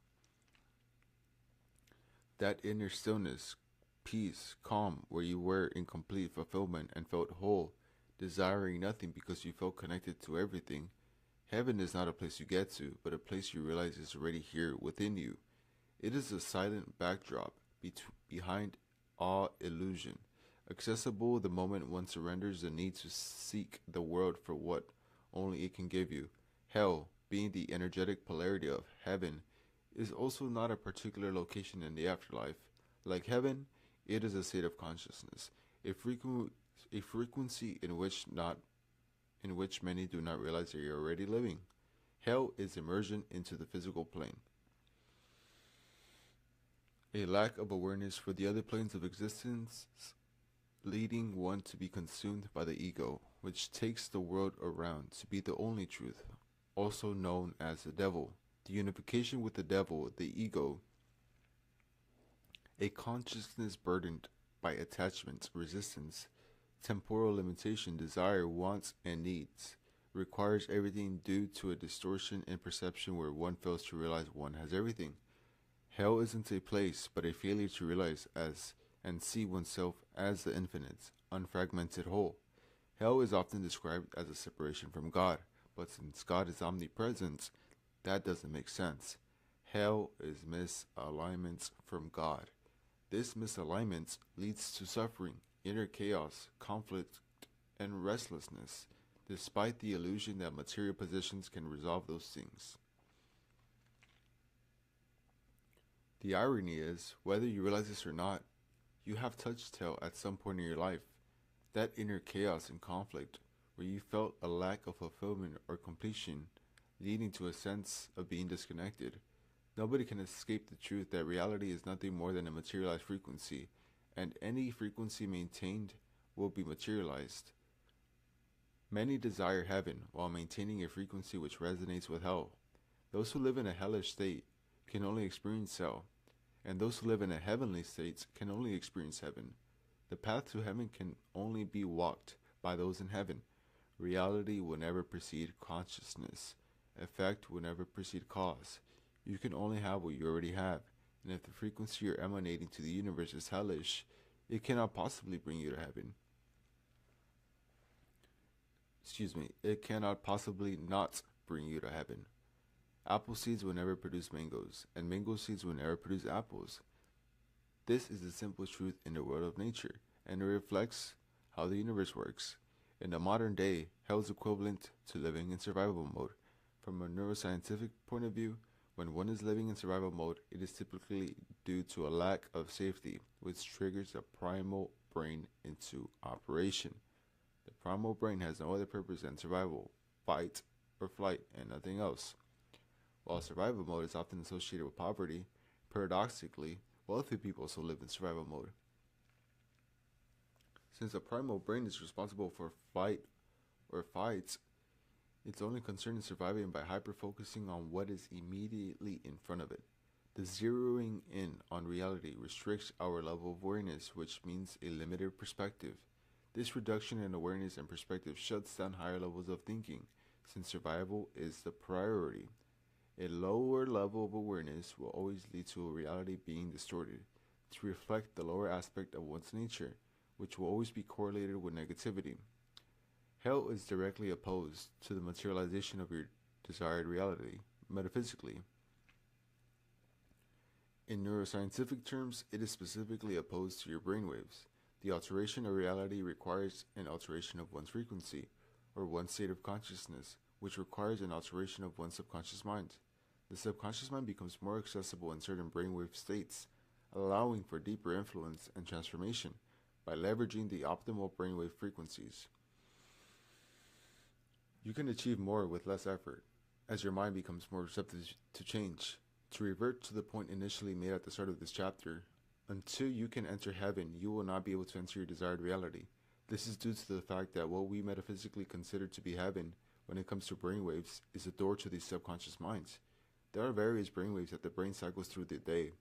That inner stillness, peace, calm, where you were in complete fulfillment and felt whole, desiring nothing because you felt connected to everything. Heaven is not a place you get to, but a place you realize is already here within you. It is a silent backdrop behind all illusion, accessible the moment one surrenders the need to seek the world for what only it can give you. Hell, being the energetic polarity of heaven, is also not a particular location in the afterlife. Like heaven, it is a state of consciousness, a frequency in which many do not realize they are already living. Hell is immersion into the physical plane, a lack of awareness for the other planes of existence, leading one to be consumed by the ego, which takes the world around to be the only truth, also known as the devil. The unification with the devil, the ego, a consciousness burdened by attachment, resistance, temporal limitation, desire, wants, and needs, requires everything due to a distortion in perception where one fails to realize one has everything. Hell isn't a place, but a failure to realize as and see oneself as the infinite, unfragmented whole. Hell is often described as a separation from God, but since God is omnipresent, that doesn't make sense. Hell is misalignment from God. This misalignment leads to suffering, inner chaos, conflict, and restlessness, despite the illusion that material possessions can resolve those things. The irony is, whether you realize this or not, You have touched hell at some point in your life. That inner chaos and conflict where you felt a lack of fulfillment or completion, leading to a sense of being disconnected. Nobody can escape the truth that reality is nothing more than a materialized frequency, and any frequency maintained will be materialized. Many desire heaven while maintaining a frequency which resonates with hell. Those who live in a hellish state can only experience hell, and those who live in a heavenly state can only experience heaven. The path to heaven can only be walked by those in heaven. Reality will never precede consciousness. Effect will never precede cause. You can only have what you already have, and if the frequency you're emanating to the universe is hellish, it cannot possibly bring you to heaven. It cannot possibly not bring you to heaven. Apple seeds will never produce mangoes, and mango seeds will never produce apples. This is the simple truth in the world of nature, and it reflects how the universe works. In the modern day, hell is equivalent to living in survival mode. From a neuroscientific point of view, when one is living in survival mode, it is typically due to a lack of safety, which triggers the primal brain into operation. The primal brain has no other purpose than survival, fight, or flight, and nothing else. While survival mode is often associated with poverty, paradoxically, wealthy people also live in survival mode. Since the primal brain is responsible for flight or fights, it's only concerned in surviving by hyper-focusing on what is immediately in front of it. The zeroing in on reality restricts our level of awareness, which means a limited perspective. This reduction in awareness and perspective shuts down higher levels of thinking, since survival is the priority. A lower level of awareness will always lead to a reality being distorted, to reflect the lower aspect of one's nature, which will always be correlated with negativity. Hell is directly opposed to the materialization of your desired reality, metaphysically. In neuroscientific terms, it is specifically opposed to your brainwaves. The alteration of reality requires an alteration of one's frequency, or one's state of consciousness, which requires an alteration of one's subconscious mind. The subconscious mind becomes more accessible in certain brainwave states, allowing for deeper influence and transformation by leveraging the optimal brainwave frequencies. You can achieve more with less effort, as your mind becomes more receptive to change. To revert to the point initially made at the start of this chapter, until you can enter heaven, you will not be able to enter your desired reality. This is due to the fact that what we metaphysically consider to be heaven, when it comes to brainwaves, is a door to these subconscious minds. There are various brainwaves that the brain cycles through the day.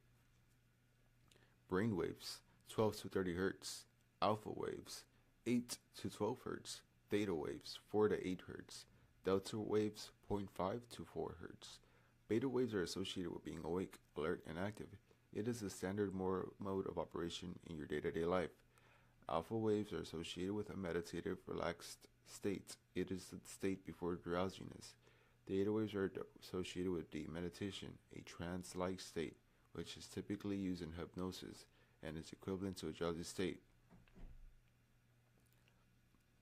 Brainwaves, 12 to 30 Hz, alpha waves, 8 to 12 Hz, theta waves, 4 to 8 Hz, delta waves, 0.5 to 4 Hz. Beta waves are associated with being awake, alert, and active. It is the standard mode of operation in your day-to-day life. Alpha waves are associated with a meditative, relaxed state. It is the state before drowsiness. Theta waves are associated with deep meditation, a trance-like state, which is typically used in hypnosis and is equivalent to a drowsy state.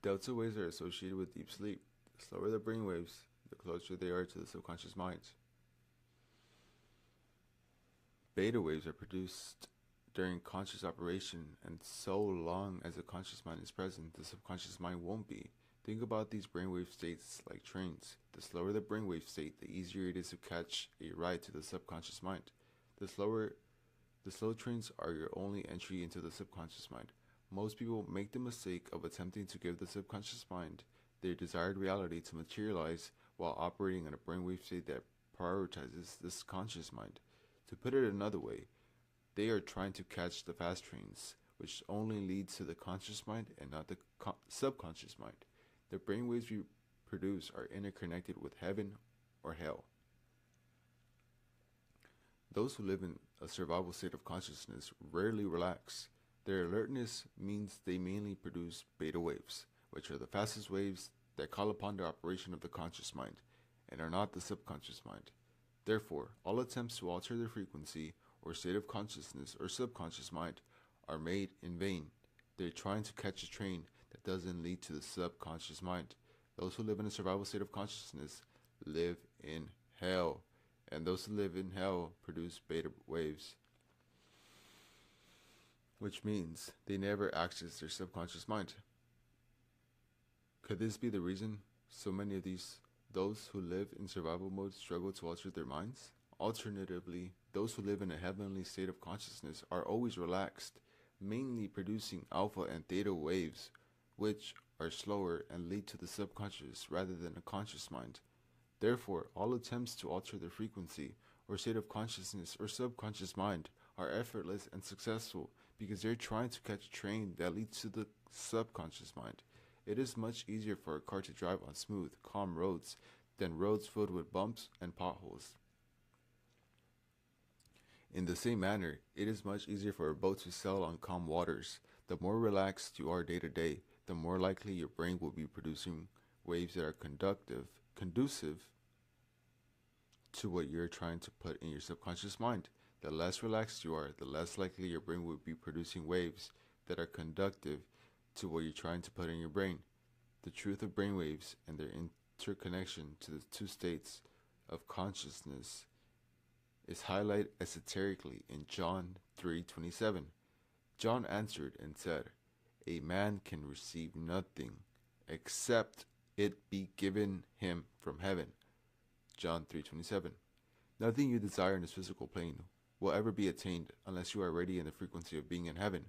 Delta waves are associated with deep sleep. The slower the brain waves, the closer they are to the subconscious mind. Beta waves are produced during conscious operation, and so long as the conscious mind is present, the subconscious mind won't be. Think about these brainwave states like trains. The slower the brainwave state, the easier it is to catch a ride to the subconscious mind. The slow trains are your only entry into the subconscious mind. Most people make the mistake of attempting to give the subconscious mind their desired reality to materialize while operating in a brainwave state that prioritizes this conscious mind. To put it another way, they are trying to catch the fast trains, which only leads to the conscious mind and not the subconscious mind. The brainwaves we produce are interconnected with heaven or hell. Those who live in a survival state of consciousness rarely relax. Their alertness means they mainly produce beta waves, which are the fastest waves that call upon the operation of the conscious mind, and are not the subconscious mind. Therefore, all attempts to alter their frequency or state of consciousness or subconscious mind are made in vain. They're trying to catch a train that doesn't lead to the subconscious mind. Those who live in a survival state of consciousness live in hell, and those who live in hell produce beta waves. which means they never access their subconscious mind. Could this be the reason so many of those who live in survival mode struggle to alter their minds? Alternatively, those who live in a heavenly state of consciousness are always relaxed, mainly producing alpha and theta waves, which are slower and lead to the subconscious rather than a conscious mind. Therefore, all attempts to alter the frequency or state of consciousness or subconscious mind are effortless and successful because they're trying to catch a train that leads to the subconscious mind. It is much easier for a car to drive on smooth, calm roads than roads filled with bumps and potholes. In the same manner, it is much easier for a boat to sail on calm waters. The more relaxed you are day to day, the more likely your brain will be producing waves that are conducive to what you're trying to put in your subconscious mind. The less relaxed you are, the less likely your brain will be producing waves that are conductive to what you're trying to put in your brain. The truth of brainwaves and their interconnection to the two states of consciousness is highlighted esoterically in John 3:27. John answered and said, "A man can receive nothing except it be given him from heaven." John 3:27. Nothing you desire in this physical plane will ever be attained unless you are already in the frequency of being in heaven.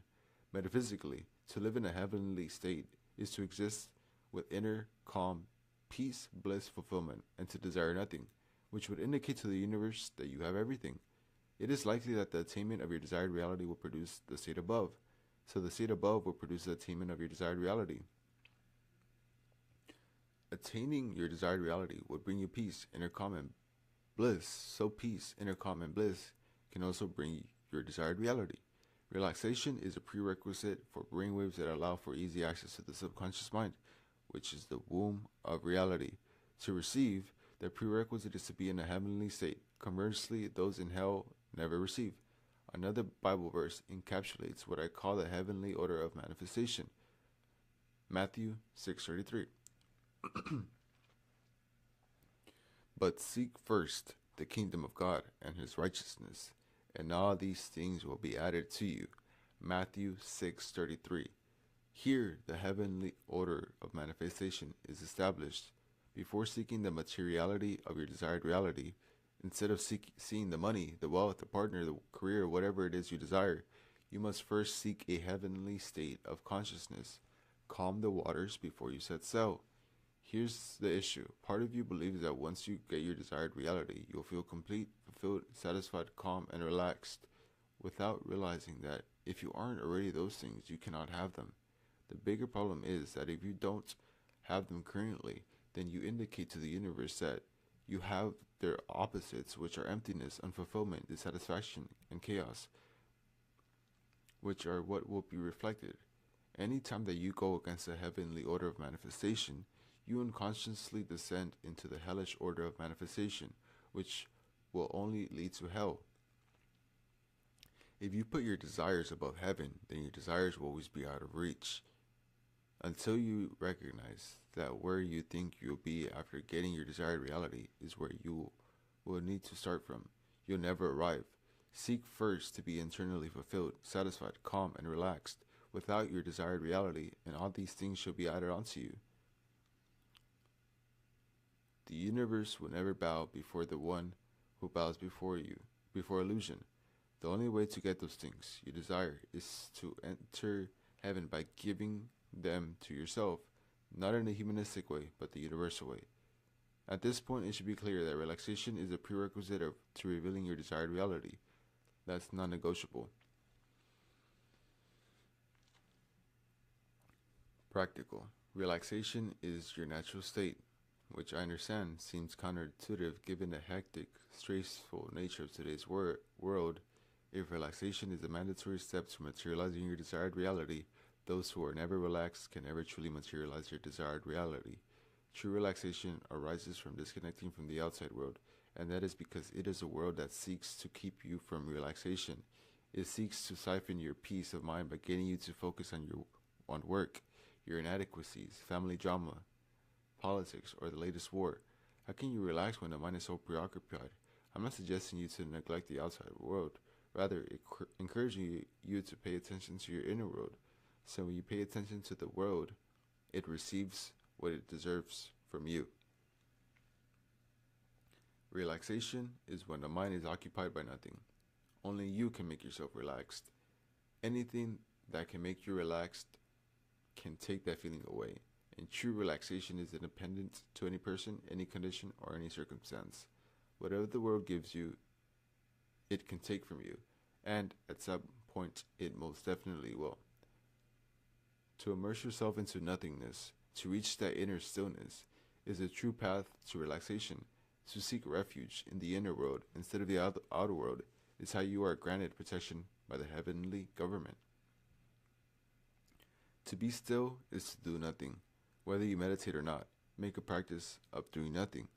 Metaphysically, to live in a heavenly state is to exist with inner calm, peace, bliss, fulfillment, and to desire nothing, which would indicate to the universe that you have everything. It is likely that the attainment of your desired reality will produce the state above, so the state above will produce the attainment of your desired reality. Attaining your desired reality would bring you peace, inner calm, and bliss. So peace, inner calm, and bliss can also bring your desired reality. Relaxation is a prerequisite for brainwaves that allow for easy access to the subconscious mind, which is the womb of reality. To receive, the prerequisite is to be in a heavenly state. Conversely, those in hell never receive. Another Bible verse encapsulates what I call the heavenly order of manifestation. Matthew 6:33. But seek first the kingdom of God and his righteousness, and all these things will be added to you. Matthew 6:33. Here, the heavenly order of manifestation is established. Before seeking the materiality of your desired reality, instead of seeing the money, the wealth, the partner, the career, whatever it is you desire, you must first seek a heavenly state of consciousness. Calm the waters before you set sail. Here's the issue. Part of you believes that once you get your desired reality, you'll feel complete, fulfilled, satisfied, calm, and relaxed, without realizing that if you aren't already those things, you cannot have them. The bigger problem is that if you don't have them currently, then you indicate to the universe that you have their opposites, which are emptiness, unfulfillment, dissatisfaction, and chaos, which are what will be reflected. Anytime that you go against the heavenly order of manifestation, you unconsciously descend into the hellish order of manifestation, which will only lead to hell. If you put your desires above heaven, then your desires will always be out of reach. Until you recognize that where you think you'll be after getting your desired reality is where you will need to start from, you'll never arrive. Seek first to be internally fulfilled, satisfied, calm, and relaxed without your desired reality, and all these things shall be added onto you. The universe will never bow before the one who bows before illusion. The only way to get those things you desire is to enter heaven by giving them to yourself, not in a humanistic way, but the universal way. At this point, it should be clear that relaxation is a prerequisite to revealing your desired reality. That's non-negotiable. Practical. Relaxation is your natural state, which I understand seems counterintuitive given the hectic, stressful nature of today's world. If relaxation is a mandatory step to materializing your desired reality, those who are never relaxed can never truly materialize their desired reality. True relaxation arises from disconnecting from the outside world, and that is because it is a world that seeks to keep you from relaxation. It seeks to siphon your peace of mind by getting you to focus on work, your inadequacies, family drama, politics, or the latest war. How can you relax when the mind is so preoccupied? I'm not suggesting you to neglect the outside world. rather encouraging you to pay attention to your inner world. So when you pay attention to the world, it receives what it deserves from you. Relaxation is when the mind is occupied by nothing. Only you can make yourself relaxed. Anything that can make you relaxed can take that feeling away. And true relaxation is independent to any person, any condition, or any circumstance. Whatever the world gives you, it can take from you. And at some point, it most definitely will. To immerse yourself into nothingness, to reach that inner stillness, is a true path to relaxation. To seek refuge in the inner world instead of the outer world is how you are granted protection by the heavenly government. To be still is to do nothing. Whether you meditate or not, make a practice of doing nothing.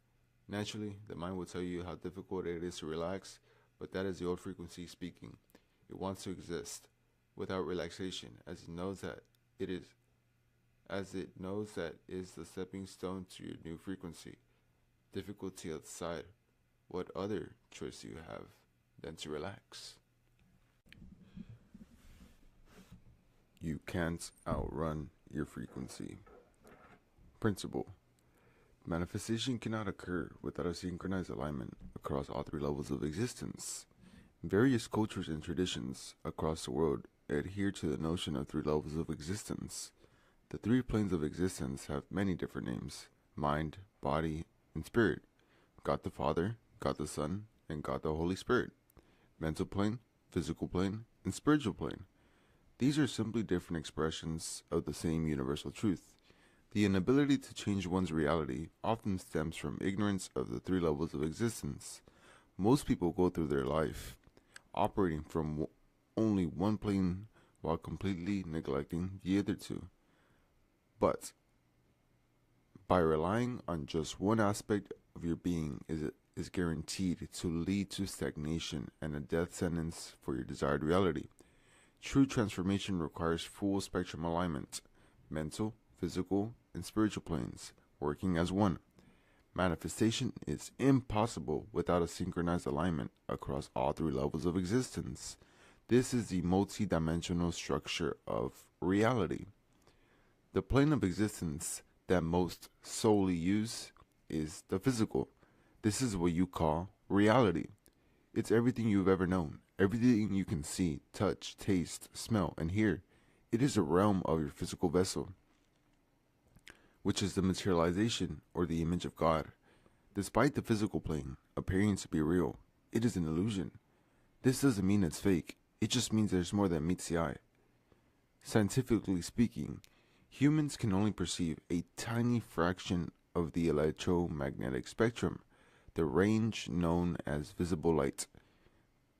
Naturally, the mind will tell you how difficult it is to relax, but that is the old frequency speaking. It wants to exist without relaxation, as it knows that is the stepping stone to your new frequency. Difficulty outside, what other choice do you have than to relax? You can't outrun your frequency. Principle. Manifestation cannot occur without a synchronized alignment across all three levels of existence. Various cultures and traditions across the world adhere to the notion of three levels of existence. The three planes of existence have many different names: mind, body, and spirit. God the Father, God the Son, and God the Holy Spirit. Mental plane, physical plane, and spiritual plane. These are simply different expressions of the same universal truth. The inability to change one's reality often stems from ignorance of the three levels of existence. Most people go through their life operating from only one plane while completely neglecting the other two. But by relying on just one aspect of your being is guaranteed to lead to stagnation and a death sentence for your desired reality. True transformation requires full spectrum alignment, mental, physical, and spiritual planes working as one. Manifestation is impossible without a synchronized alignment across all three levels of existence. This is the multi-dimensional structure of reality. The plane of existence that most solely use is the physical. This is what you call reality. It's everything you've ever known, everything you can see, touch, taste, smell, and hear. It is a realm of your physical vessel, which is the materialization or the image of God. Despite the physical plane appearing to be real, it is an illusion. This doesn't mean it's fake, it just means there's more than meets the eye. Scientifically speaking, humans can only perceive a tiny fraction of the electromagnetic spectrum, the range known as visible light.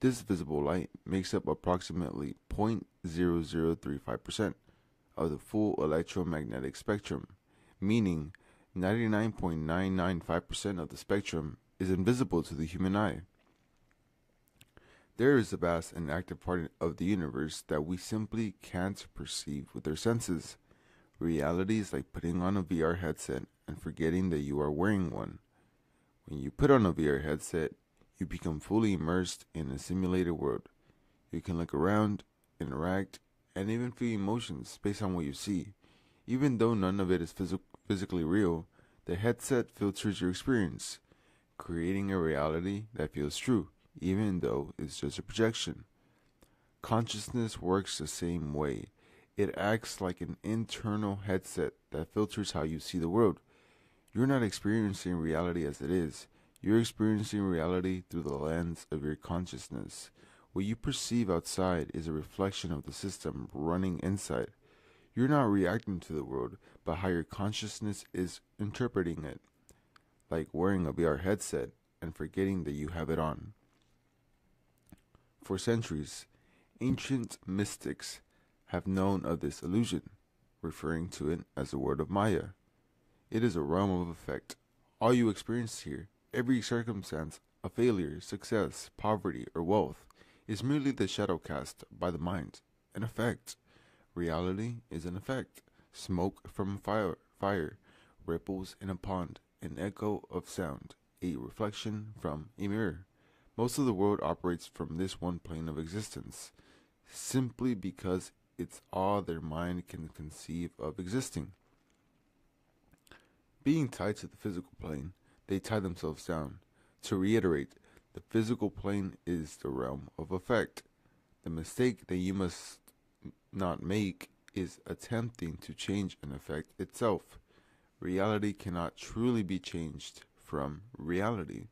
This visible light makes up approximately 0.0035% of the full electromagnetic spectrum, meaning 99.995% of the spectrum is invisible to the human eye. There is a vast and active part of the universe that we simply can't perceive with our senses. Reality is like putting on a VR headset and forgetting that you are wearing one. When you put on a VR headset, you become fully immersed in a simulated world. You can look around, interact, and even feel emotions based on what you see. Even though none of it is physically real, the headset filters your experience, creating a reality that feels true, even though it's just a projection. Consciousness works the same way. It acts like an internal headset that filters how you see the world. You're not experiencing reality as it is. You're experiencing reality through the lens of your consciousness. What you perceive outside is a reflection of the system running inside. You're not reacting to the world, but how your consciousness is interpreting it. Like wearing a VR headset and forgetting that you have it on. For centuries, ancient mystics have known of this illusion, referring to it as the world of Maya. It is a realm of effect. All you experience here, every circumstance, a failure, success, poverty, or wealth, is merely the shadow cast by the mind, an effect. Reality is an effect. Smoke from fire, ripples in a pond, an echo of sound, a reflection from a mirror. Most of the world operates from this one plane of existence, simply because it's all their mind can conceive of existing. Being tied to the physical plane, they tie themselves down. To reiterate, the physical plane is the realm of effect. The mistake that you must not make is attempting to change an effect itself. Reality cannot truly be changed from reality.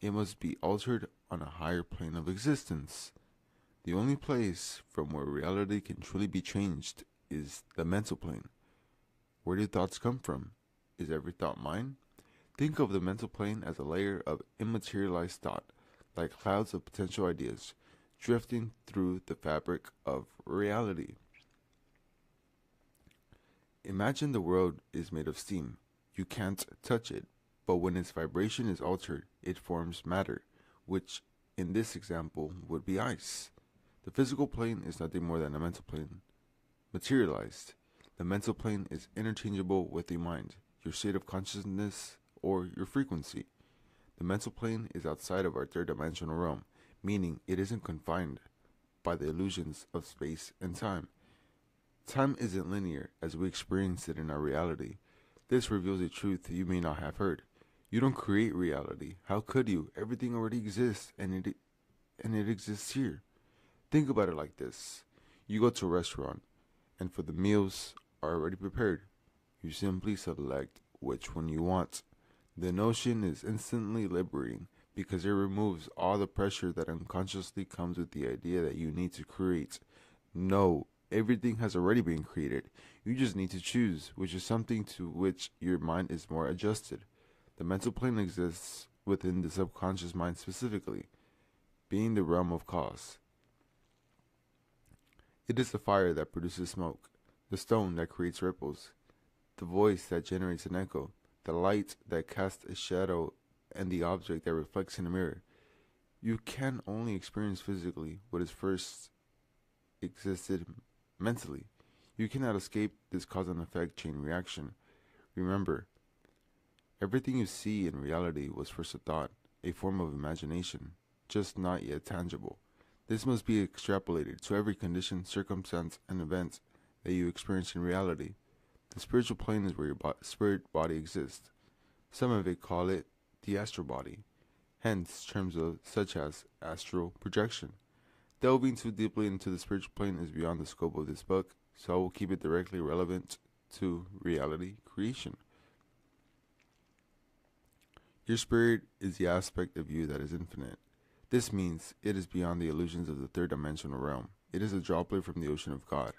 It must be altered on a higher plane of existence. The only place from where reality can truly be changed is the mental plane. Where do thoughts come from? Is every thought mine? Think of the mental plane as a layer of immaterialized thought, like clouds of potential ideas, drifting through the fabric of reality. Imagine the world is made of steam. You can't touch it, but when its vibration is altered, it forms matter, which in this example would be ice. The physical plane is nothing more than a mental plane materialized. The mental plane is interchangeable with the mind, your state of consciousness, or your frequency. The mental plane is outside of our third dimensional realm, meaning it isn't confined by the illusions of space and time. Time isn't linear as we experience it in our reality. This reveals a truth you may not have heard. You don't create reality. How could you? Everything already exists, and it exists here. Think about it like this. You go to a restaurant, and for the meals are already prepared. You simply select which one you want. The notion is instantly liberating because it removes all the pressure that unconsciously comes with the idea that you need to create. No, everything has already been created. You just need to choose, which is something to which your mind is more adjusted. The mental plane exists within the subconscious mind specifically, being the realm of cause. It is the fire that produces smoke, the stone that creates ripples, the voice that generates an echo, the light that casts a shadow, and the object that reflects in a mirror. You can only experience physically what is first existed mentally. You cannot escape this cause and effect chain reaction. Remember, everything you see in reality was first a thought, a form of imagination, just not yet tangible. This must be extrapolated to every condition, circumstance, and event that you experience in reality. The spiritual plane is where your spirit body exists. Some of it call it the astral body, hence terms such as astral projection. Delving too deeply into the spiritual plane is beyond the scope of this book, so I will keep it directly relevant to reality creation. Your spirit is the aspect of you that is infinite. This means it is beyond the illusions of the third dimensional realm. It is a droplet from the ocean of God.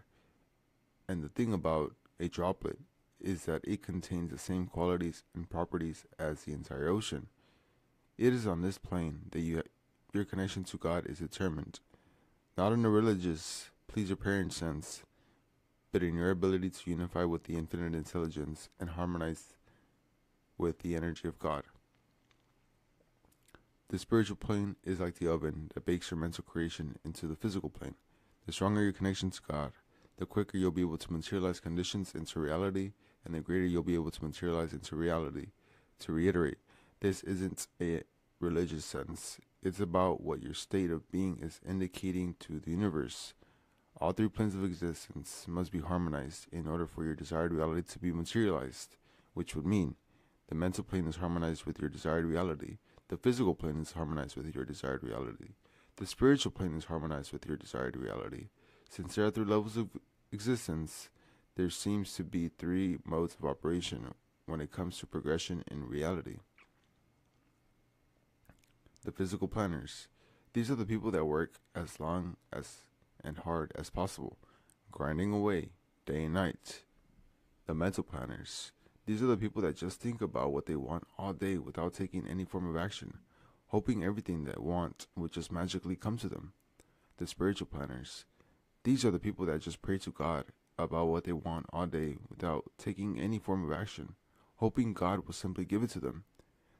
And the thing about a droplet is that it contains the same qualities and properties as the entire ocean. It is on this plane that your connection to God is determined, not in a religious please your parents sense, but in your ability to unify with the infinite intelligence and harmonize with the energy of God. The spiritual plane is like the oven that bakes your mental creation into the physical plane. The stronger your connection to God, the quicker you'll be able to materialize conditions into reality, and the greater you'll be able to materialize into reality. To reiterate, this isn't a religious sense. It's about what your state of being is indicating to the universe. All three planes of existence must be harmonized in order for your desired reality to be materialized, which would mean the mental plane is harmonized with your desired reality, the physical plane is harmonized with your desired reality, the spiritual plane is harmonized with your desired reality. Since there are three levels of existence, there seems to be three modes of operation when it comes to progression in reality. The physical planners. These are the people that work as long as and hard as possible, grinding away day and night. The mental planners. These are the people that just think about what they want all day without taking any form of action, hoping everything they want will just magically come to them. The spiritual planners. These are the people that just pray to God about what they want all day without taking any form of action, hoping God will simply give it to them.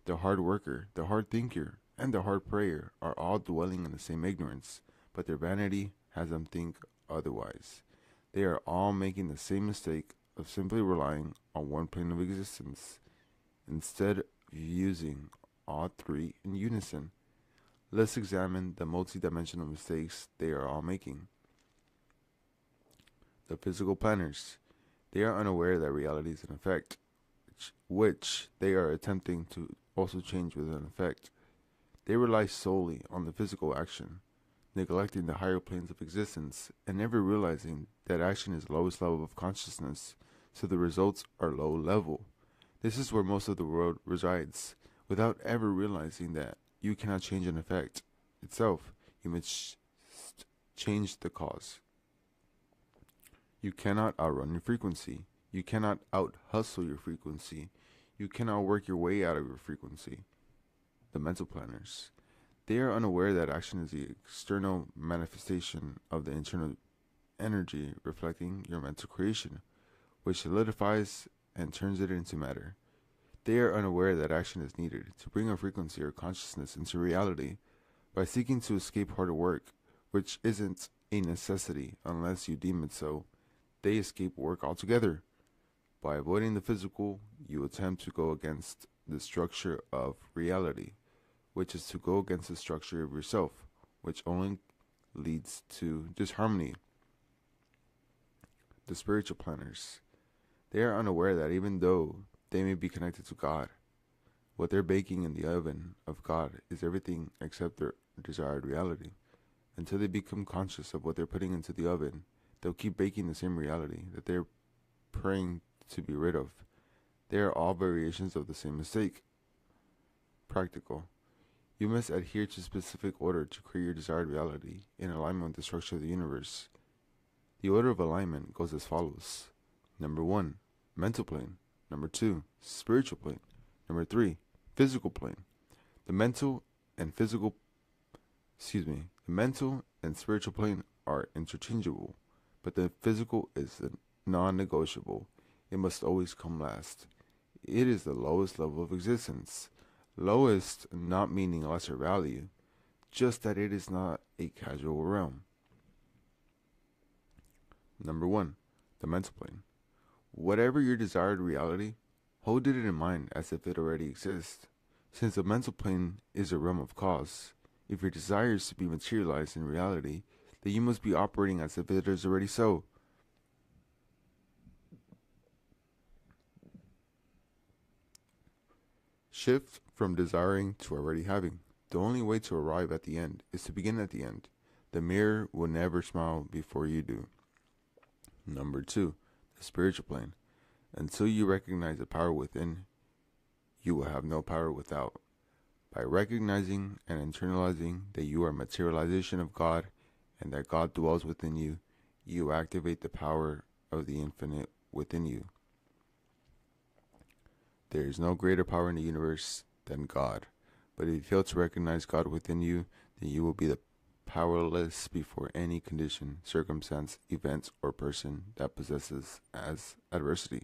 The hard worker, the hard thinker, and the hard prayer are all dwelling in the same ignorance, but their vanity has them think otherwise. They are all making the same mistake of simply relying on one plane of existence, instead of using all three in unison. Let's examine the multidimensional mistakes they are all making. The physical planners. They are unaware that reality is an effect, which they are attempting to also change with an effect. They rely solely on the physical action, neglecting the higher planes of existence and never realizing that action is the lowest level of consciousness, so the results are low level. This is where most of the world resides, without ever realizing that you cannot change an effect itself. You must change the cause. You cannot outrun your frequency. You cannot out-hustle your frequency. You cannot work your way out of your frequency. The mental planners. They are unaware that action is the external manifestation of the internal energy reflecting your mental creation, which solidifies and turns it into matter. They are unaware that action is needed to bring a frequency or consciousness into reality by seeking to escape harder work, which isn't a necessity unless you deem it so. They escape work altogether. By avoiding the physical, you attempt to go against the structure of reality, which is to go against the structure of yourself, which only leads to disharmony. The spiritual planners. They are unaware that even though they may be connected to God, what they're baking in the oven of God is everything except their desired reality. Until they become conscious of what they're putting into the oven, they'll keep baking the same reality that they're praying to be rid of. They are all variations of the same mistake. Practical. You must adhere to a specific order to create your desired reality in alignment with the structure of the universe. The order of alignment goes as follows. Number 1, mental plane. Number 2, spiritual plane. Number 3, physical plane. The mental and spiritual plane are interchangeable, but the physical is non-negotiable. It must always come last. It is the lowest level of existence. Lowest not meaning lesser value, just that it is not a casual realm. Number 1, the mental plane. Whatever your desired reality, hold it in mind as if it already exists. Since the mental plane is a realm of cause, if your desire is to be materialized in reality, then you must be operating as if it is already so. Shift from desiring to already having. The only way to arrive at the end is to begin at the end. The mirror will never smile before you do. Number 2, the spiritual plane. Until you recognize the power within, you will have no power without. By recognizing and internalizing that you are a materialization of God and that God dwells within you, you activate the power of the infinite within you. There is no greater power in the universe than God. But if you fail to recognize God within you, then you will be powerless before any condition, circumstance, event, or person that possesses as adversity.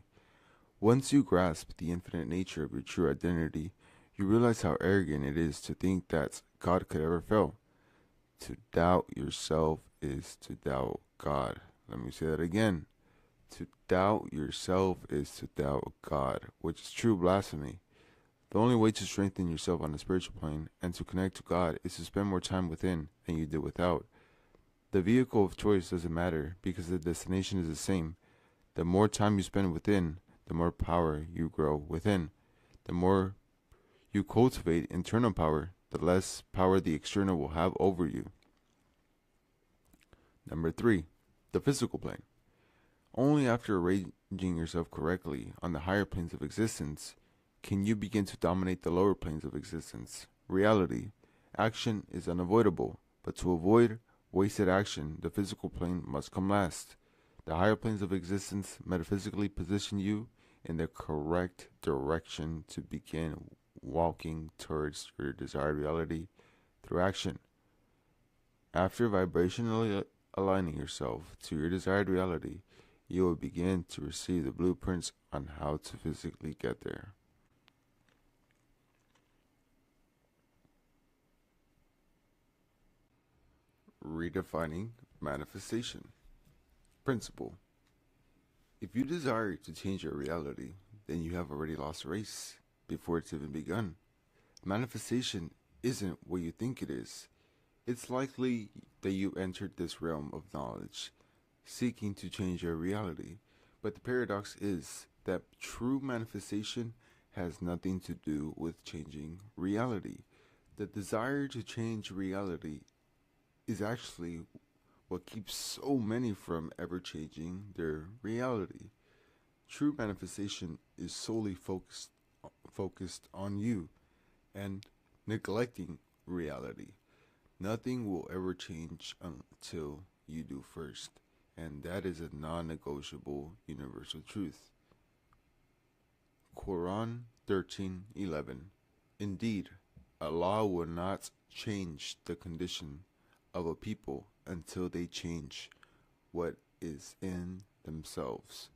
Once you grasp the infinite nature of your true identity, you realize how arrogant it is to think that God could ever fail. To doubt yourself is to doubt God. Let me say that again. To doubt yourself is to doubt God, which is true blasphemy. The only way to strengthen yourself on the spiritual plane and to connect to God is to spend more time within than you do without. The vehicle of choice doesn't matter because the destination is the same. The more time you spend within, the more power you grow within. The more you cultivate internal power, the less power the external will have over you. Number 3, the physical plane. Only after arranging yourself correctly on the higher planes of existence can you begin to dominate the lower planes of existence. Reality. Action is unavoidable, but to avoid wasted action, the physical plane must come last. The higher planes of existence metaphysically position you in the correct direction to begin walking towards your desired reality through action. After vibrationally aligning yourself to your desired reality, you will begin to receive the blueprints on how to physically get there. Redefining manifestation. Principle. If you desire to change your reality, then you have already lost the race before it's even begun. Manifestation isn't what you think it is. It's likely that you entered this realm of knowledge seeking to change your reality, but the paradox is that true manifestation has nothing to do with changing reality. The desire to change reality is actually what keeps so many from ever changing their reality. True manifestation is solely focused on you and neglecting reality. Nothing will ever change until you do first, and that is a non-negotiable universal truth. Quran 13:11. Indeed, Allah will not change the condition of a people until they change what is in themselves.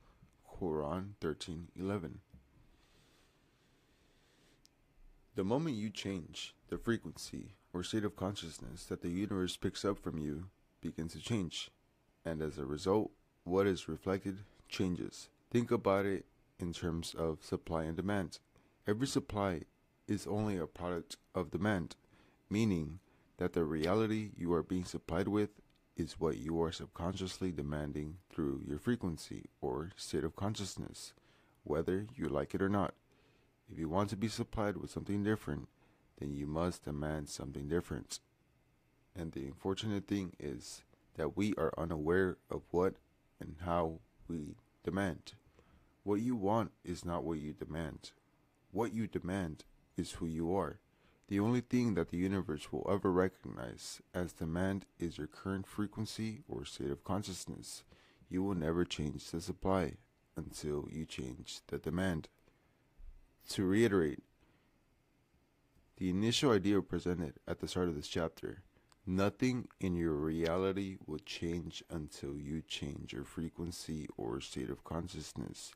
Quran 13:11. The moment you change, the frequency or state of consciousness that the universe picks up from you begins to change, and as a result, what is reflected changes. Think about it in terms of supply and demand. Every supply is only a product of demand, meaning that the reality you are being supplied with is what you are subconsciously demanding through your frequency or state of consciousness, whether you like it or not. If you want to be supplied with something different, then you must demand something different. And the unfortunate thing is that we are unaware of what and how we demand. What you want is not what you demand. What you demand is who you are. The only thing that the universe will ever recognize as demand is your current frequency or state of consciousness. You will never change the supply until you change the demand. To reiterate, the initial idea presented at the start of this chapter, nothing in your reality will change until you change your frequency or state of consciousness.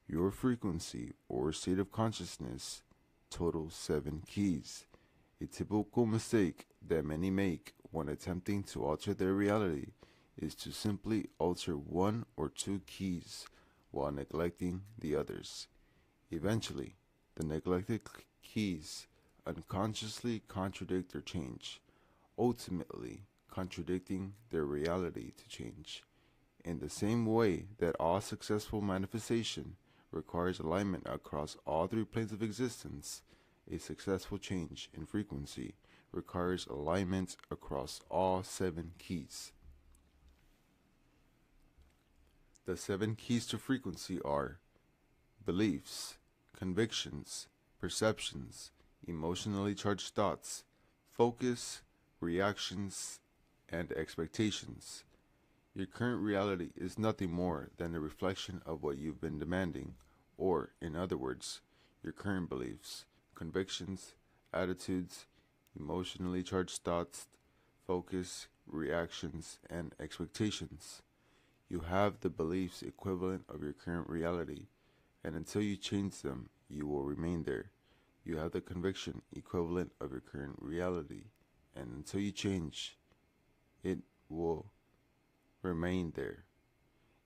Your frequency or state of consciousness totals 7 keys. A typical mistake that many make when attempting to alter their reality is to simply alter 1 or 2 keys while neglecting the others. Eventually, the neglected keys unconsciously contradict their change, ultimately contradicting their reality to change. In the same way that all successful manifestation requires alignment across all 3 planes of existence, a successful change in frequency requires alignment across all 7 keys. The 7 keys to frequency are beliefs, convictions, perceptions, emotionally charged thoughts, focus, reactions, and expectations. Your current reality is nothing more than a reflection of what you've been demanding, or, in other words, your current beliefs, convictions, attitudes, emotionally charged thoughts, focus, reactions, and expectations. You have the beliefs equivalent of your current reality, and until you change them, you will remain there. You have the conviction equivalent of your current reality, and until you change, it will remain there.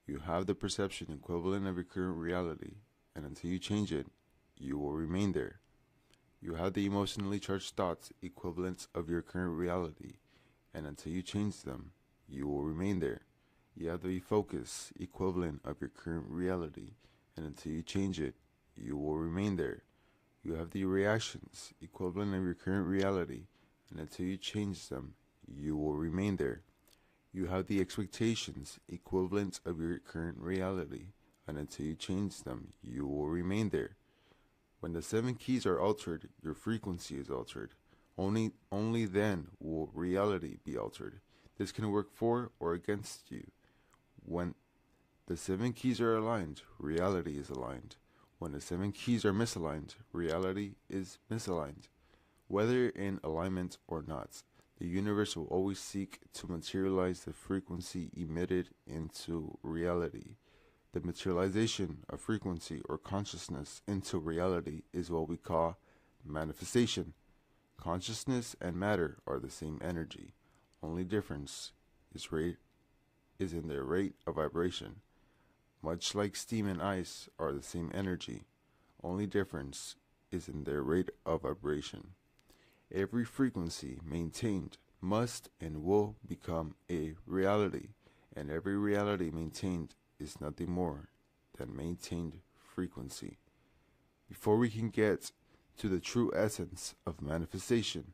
You have the perception equivalent of your current reality, and until you change it, you will remain there. You have the emotionally charged thoughts equivalents of your current reality, and until you change them, you will remain there. You have the focus equivalent of your current reality, and until you change it, you will remain there. You have the reactions equivalent of your current reality, and until you change them, you will remain there. You have the expectations equivalent of your current reality, and until you change them, you will remain there. When the 7 keys are altered, your frequency is altered. Only then will reality be altered. This can work for or against you. When the 7 keys are aligned, reality is aligned. When the 7 keys are misaligned, reality is misaligned. Whether in alignment or not, the universe will always seek to materialize the frequency emitted into reality. The materialization of frequency or consciousness into reality is what we call manifestation. Consciousness and matter are the same energy. Only difference is in their rate of vibration. Much like steam and ice are the same energy. Only difference is in their rate of vibration. Every frequency maintained must and will become a reality, and every reality maintained is nothing more than maintained frequency. Before we can get to the true essence of manifestation,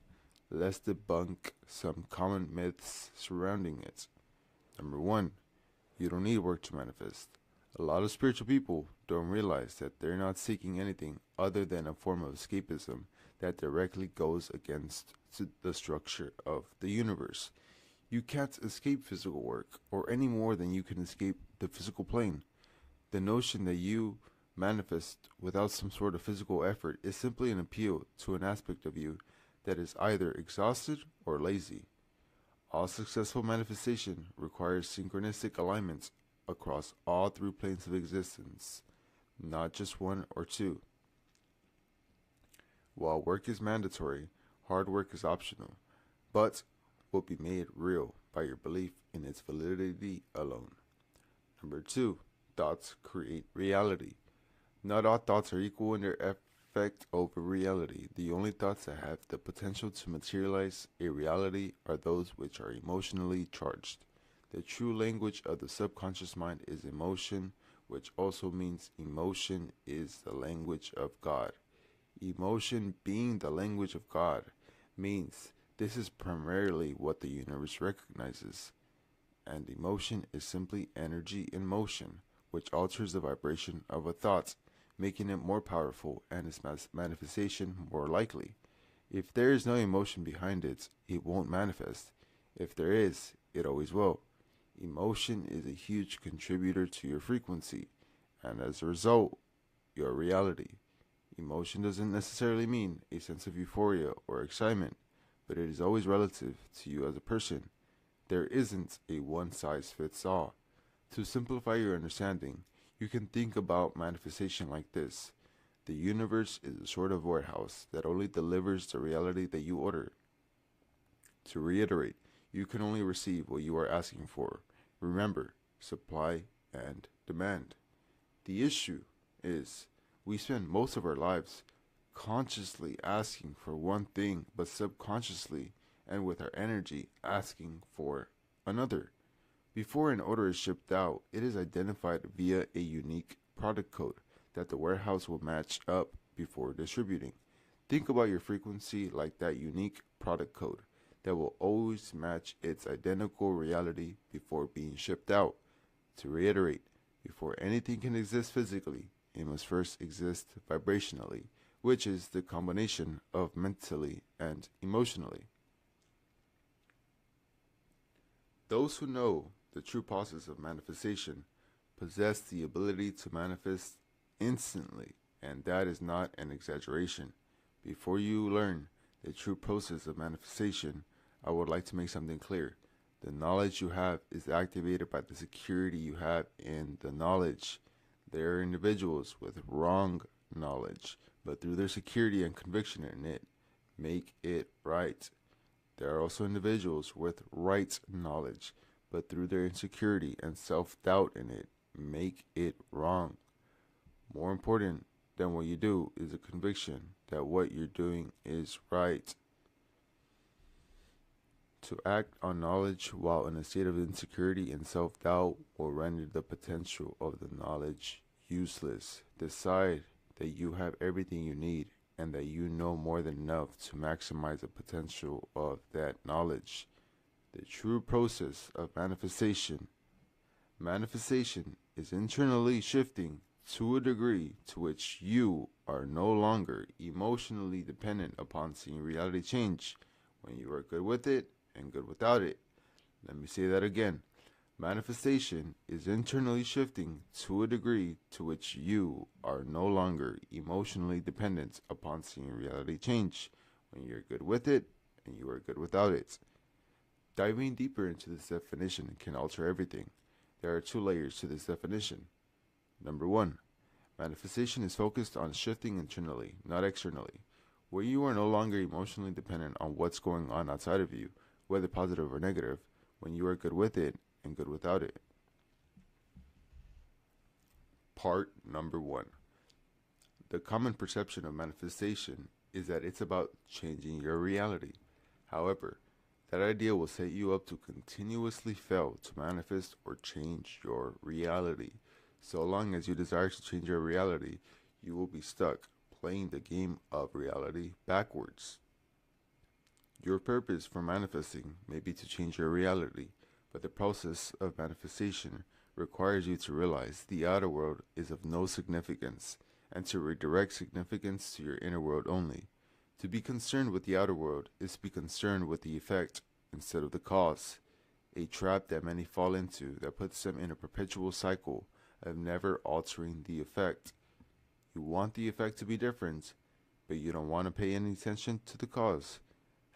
let's debunk some common myths surrounding it. Number one, you don't need work to manifest. A lot of spiritual people don't realize that they're not seeking anything other than a form of escapism that directly goes against the structure of the universe. You can't escape physical work, or any more than you can escape the physical plane. The notion that you manifest without some sort of physical effort is simply an appeal to an aspect of you that is either exhausted or lazy. All successful manifestation requires synchronistic alignment across all three planes of existence, not just one or two. While work is mandatory, hard work is optional, but will be made real by your belief in its validity alone. Number two, thoughts create reality. Not all thoughts are equal in their effect over reality. The only thoughts that have the potential to materialize a reality are those which are emotionally charged. The true language of the subconscious mind is emotion, which also means emotion is the language of God. Emotion being the language of God means this is primarily what the universe recognizes, and emotion is simply energy in motion, which alters the vibration of a thought, making it more powerful and its manifestation more likely. If there is no emotion behind it, it won't manifest. If there is, it always will. Emotion is a huge contributor to your frequency, and as a result, your reality. Emotion doesn't necessarily mean a sense of euphoria or excitement, but it is always relative to you as a person. There isn't a one-size-fits-all. To simplify your understanding, you can think about manifestation like this. The universe is a sort of warehouse that only delivers the reality that you order. To reiterate, you can only receive what you are asking for. Remember, supply and demand. The issue is, we spend most of our lives consciously asking for one thing, but subconsciously and with our energy asking for another. Before an order is shipped out, it is identified via a unique product code that the warehouse will match up before distributing. Think about your frequency like that unique product code that will always match its identical reality before being shipped out. To reiterate, before anything can exist physically, it must first exist vibrationally, which is the combination of mentally and emotionally. Those who know the true process of manifestation possess the ability to manifest instantly, and that is not an exaggeration. Before you learn the true process of manifestation, I would like to make something clear. The knowledge you have is activated by the security you have in the knowledge. There are individuals with wrong knowledge, but through their security and conviction in it, make it right. There are also individuals with right knowledge, but through their insecurity and self-doubt in it, make it wrong. More important than what you do is a conviction that what you're doing is right. To act on knowledge while in a state of insecurity and self-doubt will render the potential of the knowledge useless. Decide that you have everything you need and that you know more than enough to maximize the potential of that knowledge. The true process of manifestation. Manifestation is internally shifting to a degree to which you are no longer emotionally dependent upon seeing reality change when you are good with it and good without it. Let me say that again. Manifestation is internally shifting to a degree to which you are no longer emotionally dependent upon seeing reality change when you're good with it and you are good without it. Diving deeper into this definition can alter everything. There are two layers to this definition. Number one, manifestation is focused on shifting internally, not externally, where you are no longer emotionally dependent on what's going on outside of you, whether positive or negative, when you are good with it and good without it. Part number one. The common perception of manifestation is that it's about changing your reality. However, that idea will set you up to continuously fail to manifest or change your reality. So long as you desire to change your reality, you will be stuck playing the game of reality backwards. Your purpose for manifesting may be to change your reality, but the process of manifestation requires you to realize the outer world is of no significance and to redirect significance to your inner world only. To be concerned with the outer world is to be concerned with the effect instead of the cause, a trap that many fall into that puts them in a perpetual cycle of never altering the effect. You want the effect to be different, but you don't want to pay any attention to the cause.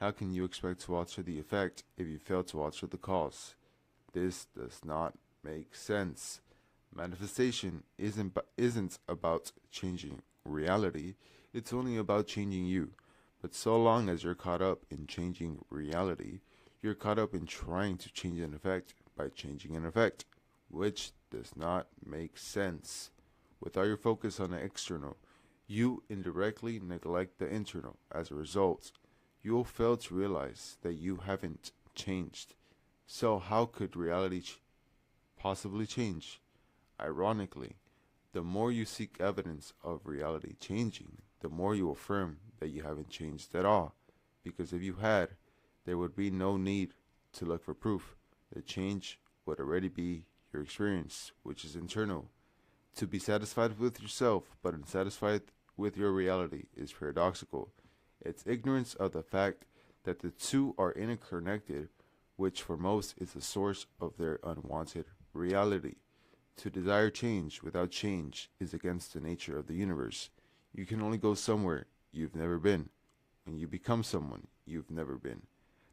How can you expect to alter the effect if you fail to alter the cause? This does not make sense. Manifestation isn't about changing reality, it's only about changing you. But so long as you're caught up in changing reality, you're caught up in trying to change an effect by changing an effect, which does not make sense. Without your focus on the external, you indirectly neglect the internal. As a result, you'll fail to realize that you haven't changed. So how could reality possibly change? Ironically, the more you seek evidence of reality changing, the more you affirm that you haven't changed at all. Because if you had, there would be no need to look for proof. The change would already be your experience, which is internal. To be satisfied with yourself but unsatisfied with your reality is paradoxical. It's ignorance of the fact that the two are interconnected, which for most is the source of their unwanted reality. To desire change without change is against the nature of the universe. You can only go somewhere you've never been when you become someone you've never been.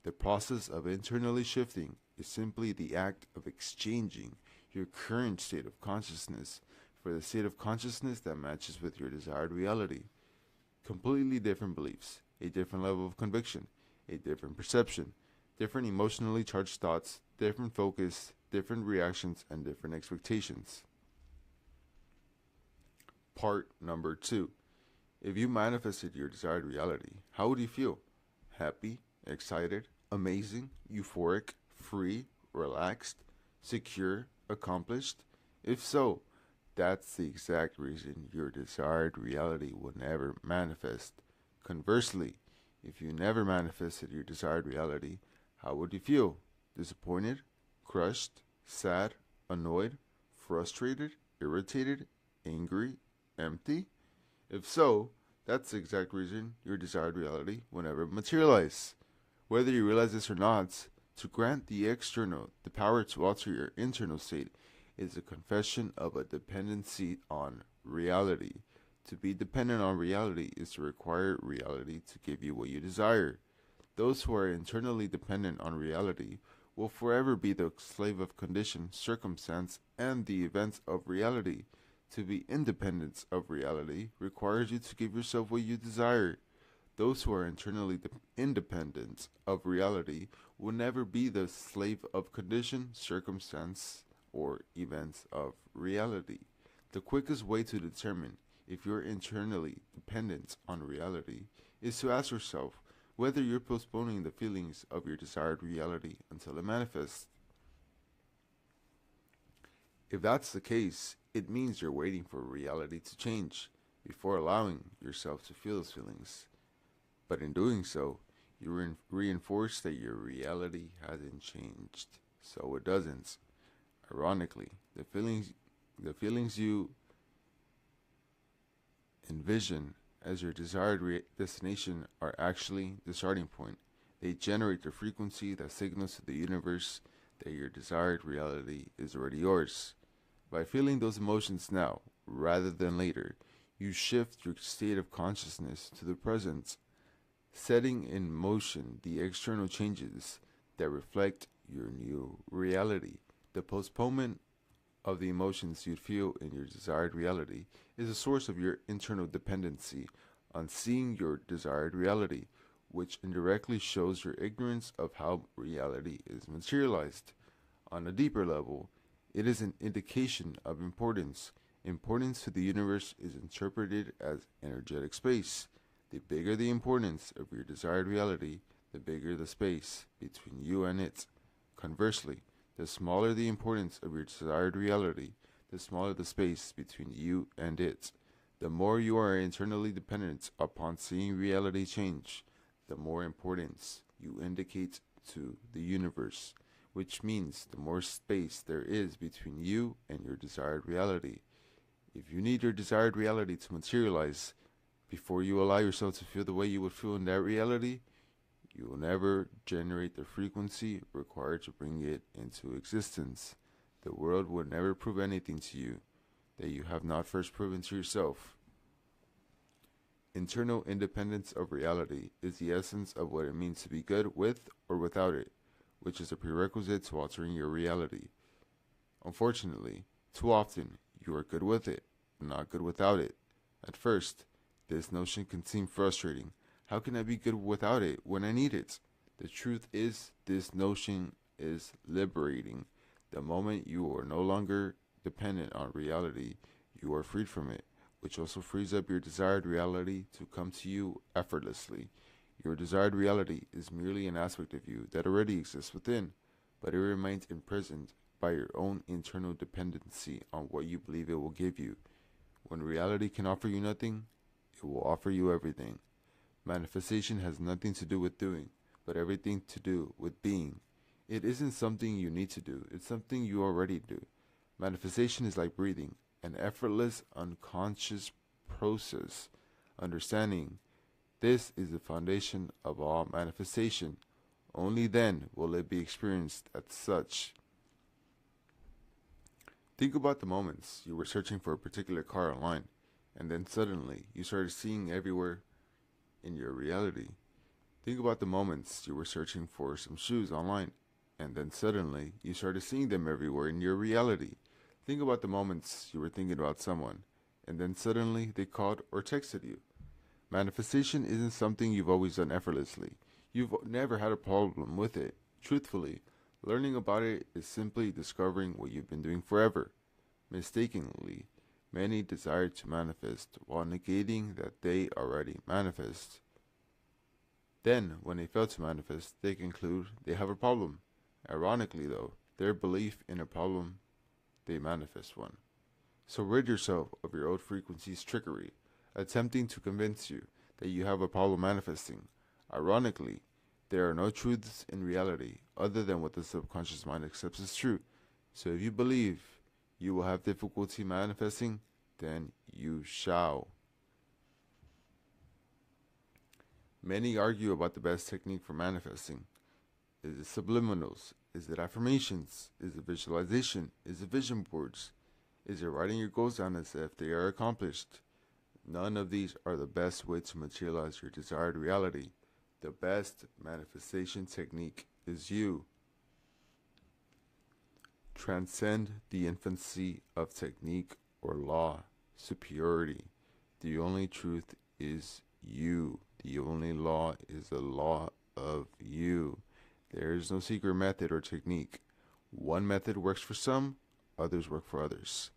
The process of internally shifting is simply the act of exchanging your current state of consciousness for the state of consciousness that matches with your desired reality. Completely different beliefs, a different level of conviction, a different perception, different emotionally charged thoughts, different focus, different reactions, and different expectations. Part number 2. If you manifested your desired reality, how would you feel? Happy, excited, amazing, euphoric, free, relaxed, secure, accomplished? If so, that's the exact reason your desired reality will never manifest. Conversely, if you never manifested your desired reality, how would you feel? Disappointed, crushed, sad, annoyed, frustrated, irritated, angry, empty? If so, that's the exact reason your desired reality will never materialize. Whether you realize this or not, to grant the external the power to alter your internal state is a confession of a dependency on reality. To be dependent on reality is to require reality to give you what you desire. Those who are internally dependent on reality will forever be the slave of condition, circumstance, and the events of reality. To be independent of reality requires you to give yourself what you desire. Those who are internally independent of reality will never be the slave of condition, circumstance, or events of reality. The quickest way to determine if you're internally dependent on reality is to ask yourself whether you're postponing the feelings of your desired reality until it manifests. If that's the case, it means you're waiting for reality to change before allowing yourself to feel those feelings. But in doing so, you reinforce that your reality hasn't changed, so it doesn't. Ironically, the feelings you envision as your desired destination are actually the starting point. They generate the frequency that signals to the universe that your desired reality is already yours. By feeling those emotions now, rather than later, you shift your state of consciousness to the present, setting in motion the external changes that reflect your new reality. The postponement of the emotions you'd feel in your desired reality is a source of your internal dependency on seeing your desired reality, which indirectly shows your ignorance of how reality is materialized. On a deeper level, it is an indication of importance. Importance to the universe is interpreted as energetic space. The bigger the importance of your desired reality, the bigger the space between you and it. Conversely, the smaller the importance of your desired reality, the smaller the space between you and it. The more you are internally dependent upon seeing reality change, the more importance you indicate to the universe, which means the more space there is between you and your desired reality. If you need your desired reality to materialize before you allow yourself to feel the way you would feel in that reality, you will never generate the frequency required to bring it into existence. The world will never prove anything to you that you have not first proven to yourself. Internal independence of reality is the essence of what it means to be good with or without it, which is a prerequisite to altering your reality. Unfortunately, too often you are good with it, not good without it. At first, this notion can seem frustrating. How can I be good without it when I need it? The truth is, this notion is liberating. The moment you are no longer dependent on reality, you are freed from it, which also frees up your desired reality to come to you effortlessly. Your desired reality is merely an aspect of you that already exists within, but it remains imprisoned by your own internal dependency on what you believe it will give you. When reality can offer you nothing, it will offer you everything. Manifestation has nothing to do with doing, but everything to do with being. It isn't something you need to do, it's something you already do. Manifestation is like breathing, an effortless, unconscious process. Understanding this is the foundation of all manifestation. Only then will it be experienced as such. Think about the moments you were searching for a particular car online, and then suddenly you started seeing everywhere in your reality. Think about the moments you were searching for some shoes online, and then suddenly you started seeing them everywhere in your reality. Think about the moments you were thinking about someone, and then suddenly they called or texted you. Manifestation isn't something you've always done effortlessly. You've never had a problem with it. Truthfully, learning about it is simply discovering what you've been doing forever. Mistakenly, many desire to manifest while negating that they already manifest. Then, when they fail to manifest, they conclude they have a problem. Ironically, though, their belief in a problem, they manifest one. So rid yourself of your old frequency's trickery, attempting to convince you that you have a problem manifesting. Ironically, there are no truths in reality other than what the subconscious mind accepts as true. So if you believe you will have difficulty manifesting, then you shall. Many argue about the best technique for manifesting. Is it subliminals? Is it affirmations? Is it visualization? Is it vision boards? Is it writing your goals down as if they are accomplished? None of these are the best way to materialize your desired reality. The best manifestation technique is you. Transcend the infancy of technique or law, superiority. The only truth is you. The only law is the law of you. There is no secret method or technique. One method works for some, others work for others.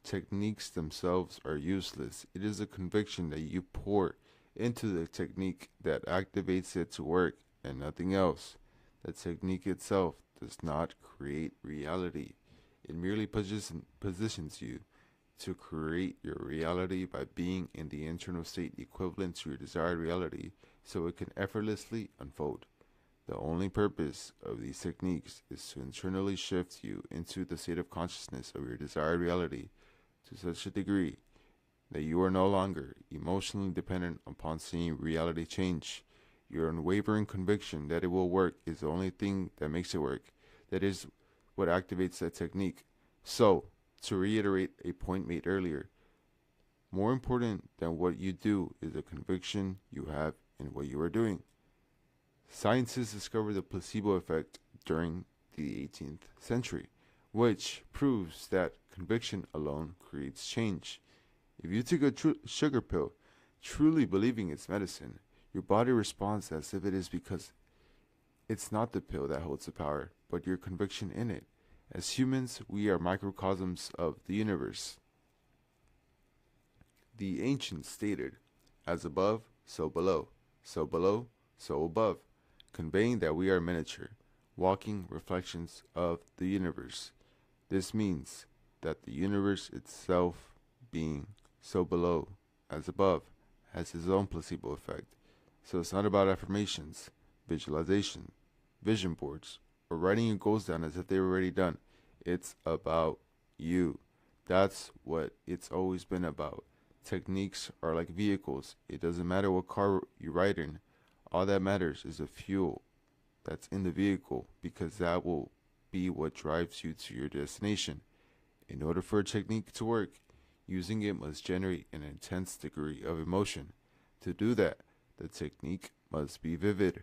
Techniques themselves are useless. It is a conviction that you pour into the technique that activates it to work and nothing else. The technique itself does not create reality. It merely positions you to create your reality by being in the internal state equivalent to your desired reality so it can effortlessly unfold. The only purpose of these techniques is to internally shift you into the state of consciousness of your desired reality to such a degree that you are no longer emotionally dependent upon seeing reality change. Your unwavering conviction that it will work is the only thing that makes it work. That is what activates that technique. So, to reiterate a point made earlier, more important than what you do is the conviction you have in what you are doing. Scientists discovered the placebo effect during the 18th century, which proves that conviction alone creates change. If you take a sugar pill, truly believing it's medicine, your body responds as if it is because it's not the pill that holds the power, but your conviction in it. As humans, we are microcosms of the universe. The ancients stated, as above, so below, so below, so above, conveying that we are miniature, walking reflections of the universe. This means that the universe itself, being so below as above, has its own placebo effect. So it's not about affirmations, visualization, vision boards, or writing your goals down as if they were already done. It's about you. That's what it's always been about. Techniques are like vehicles. It doesn't matter what car you ride in. All that matters is the fuel that's in the vehicle, because that will be what drives you to your destination. In order for a technique to work, using it must generate an intense degree of emotion. To do that, the technique must be vivid.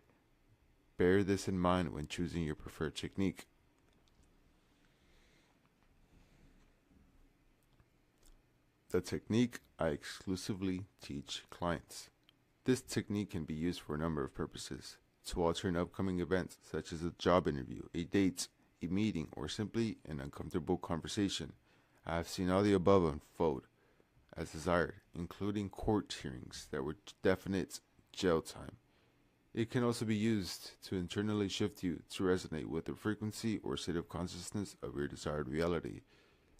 Bear this in mind when choosing your preferred technique. The technique I exclusively teach clients. This technique can be used for a number of purposes: to alter an upcoming event, such as a job interview, a date, a meeting, or simply an uncomfortable conversation. I have seen all the above unfold as desired, including court hearings that were definite jail time. It can also be used to internally shift you to resonate with the frequency or state of consciousness of your desired reality.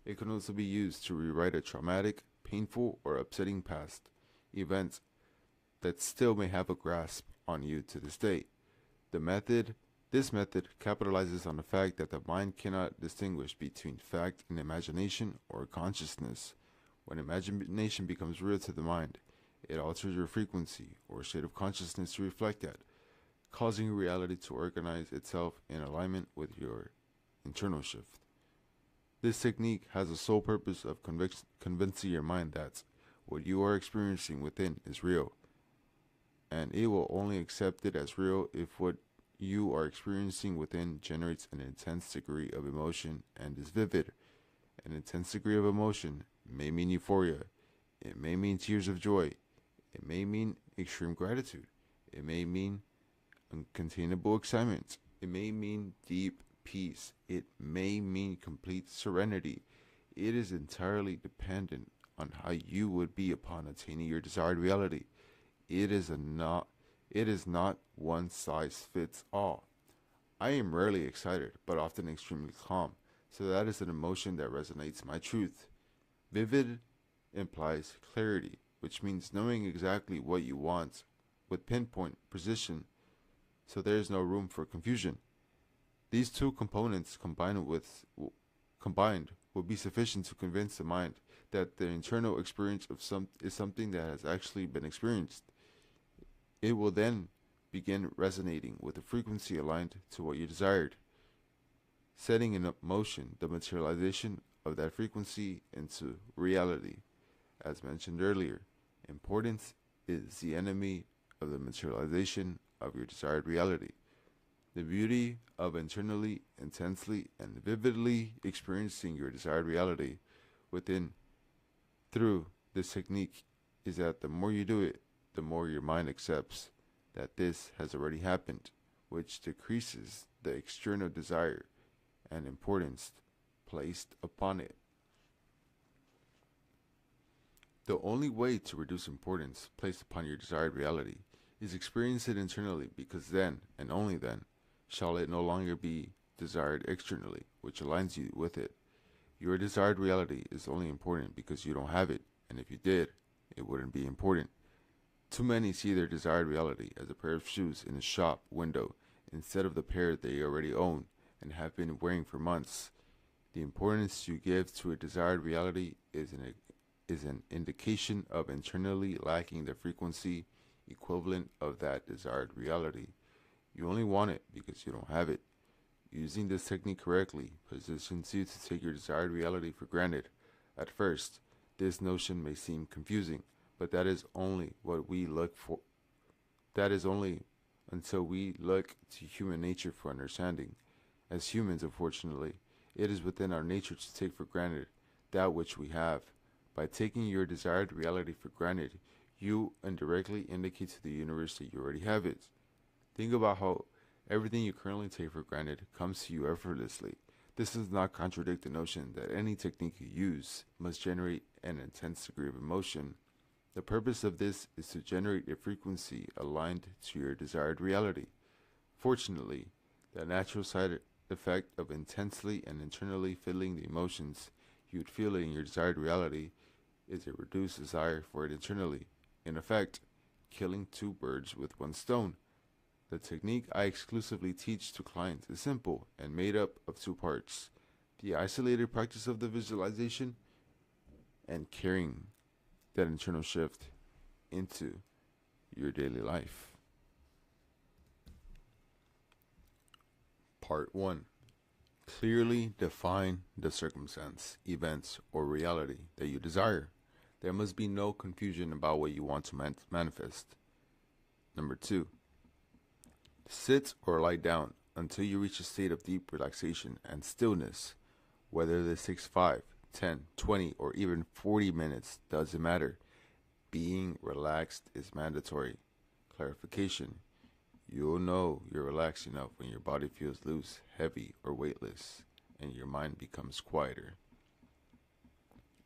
It can also be used to rewrite a traumatic, painful, or upsetting past event that still may have a grasp on you to this day. This method capitalizes on the fact that the mind cannot distinguish between fact and imagination or consciousness. When imagination becomes real to the mind, it alters your frequency or state of consciousness to reflect that, causing reality to organize itself in alignment with your internal shift. This technique has the sole purpose of convincing your mind that what you are experiencing within is real, and it will only accept it as real if what you are experiencing within generates an intense degree of emotion and is vivid. An intense degree of emotion may mean euphoria, it may mean tears of joy, it may mean extreme gratitude, it may mean uncontainable excitement, it may mean deep peace, it may mean complete serenity. It is entirely dependent on how you would be upon attaining your desired reality. It is not one size fits all. I am rarely excited, but often extremely calm, so that is an emotion that resonates my truth. Vivid implies clarity, which means knowing exactly what you want with pinpoint precision, so there is no room for confusion. These two components combined will be sufficient to convince the mind that the internal experience is something that has actually been experienced. It will then begin resonating with a frequency aligned to what you desired, setting in motion the materialization of that frequency into reality. As mentioned earlier, importance is the enemy of the materialization of your desired reality. The beauty of internally, intensely, and vividly experiencing your desired reality within through this technique is that the more you do it, the more your mind accepts that this has already happened, which decreases the external desire and importance placed upon it. The only way to reduce importance placed upon your desired reality is experience it internally, because then, and only then, shall it no longer be desired externally, which aligns you with it. Your desired reality is only important because you don't have it, and if you did, it wouldn't be important. Too many see their desired reality as a pair of shoes in a shop window instead of the pair they already own and have been wearing for months. The importance you give to a desired reality is an indication of internally lacking the frequency equivalent of that desired reality. You only want it because you don't have it. Using this technique correctly positions you to take your desired reality for granted. At first, this notion may seem confusing, but that is only what we look for. That is only until we look to human nature for understanding. As humans, unfortunately, it is within our nature to take for granted that which we have. By taking your desired reality for granted, you indirectly indicate to the universe that you already have it. Think about how everything you currently take for granted comes to you effortlessly. This does not contradict the notion that any technique you use must generate an intense degree of emotion. The purpose of this is to generate a frequency aligned to your desired reality. Fortunately, the natural side effect of intensely and internally feeling the emotions you would feel in your desired reality is a reduced desire for it internally. In effect, killing two birds with one stone. The technique I exclusively teach to clients is simple and made up of two parts: the isolated practice of the visualization and carrying that internal shift into your daily life. Part 1. Clearly define the circumstance, events, or reality that you desire. There must be no confusion about what you want to manifest. Number 2. Sit or lie down until you reach a state of deep relaxation and stillness. Whether this takes 5, 10, 20, or even 40 minutes doesn't matter. Being relaxed is mandatory. Clarification. You'll know you're relaxed enough when your body feels loose, heavy, or weightless, and your mind becomes quieter.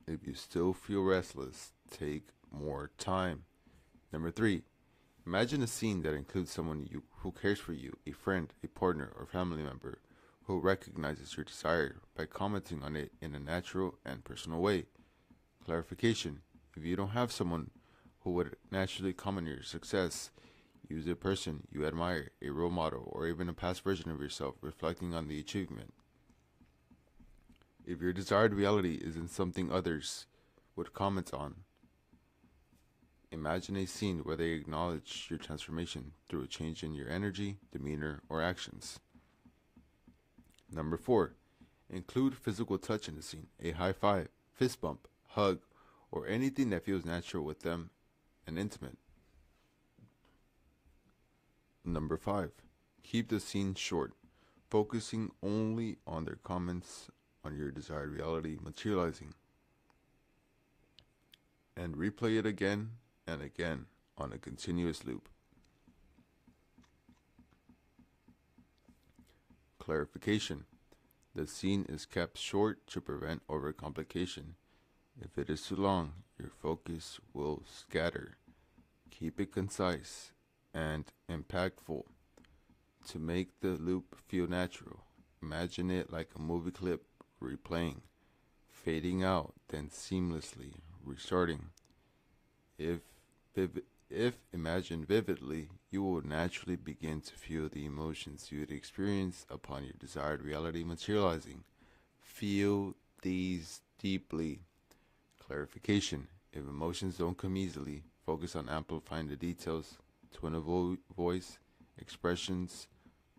If you still feel restless, take more time. Number 3. Imagine a scene that includes someone who cares for you, a friend, a partner, or family member, who recognizes your desire by commenting on it in a natural and personal way. Clarification. If you don't have someone who would naturally comment on your success, use a person you admire, a role model, or even a past version of yourself reflecting on the achievement. If your desired reality isn't something others would comment on, imagine a scene where they acknowledge your transformation through a change in your energy, demeanor, or actions. Number 4. Include physical touch in the scene, a high five, fist bump, hug, or anything that feels natural with them and intimate. Number 5. Keep the scene short, focusing only on their comments on your desired reality materializing. And replay it again and again on a continuous loop. Clarification. The scene is kept short to prevent overcomplication. If it is too long, your focus will scatter. Keep it concise and impactful. To make the loop feel natural, imagine it like a movie clip replaying, fading out, then seamlessly restarting. If imagined vividly, you will naturally begin to feel the emotions you would experience upon your desired reality materializing. Feel these deeply. Clarification. If emotions don't come easily, focus on amplifying the details, tone of voice, expressions,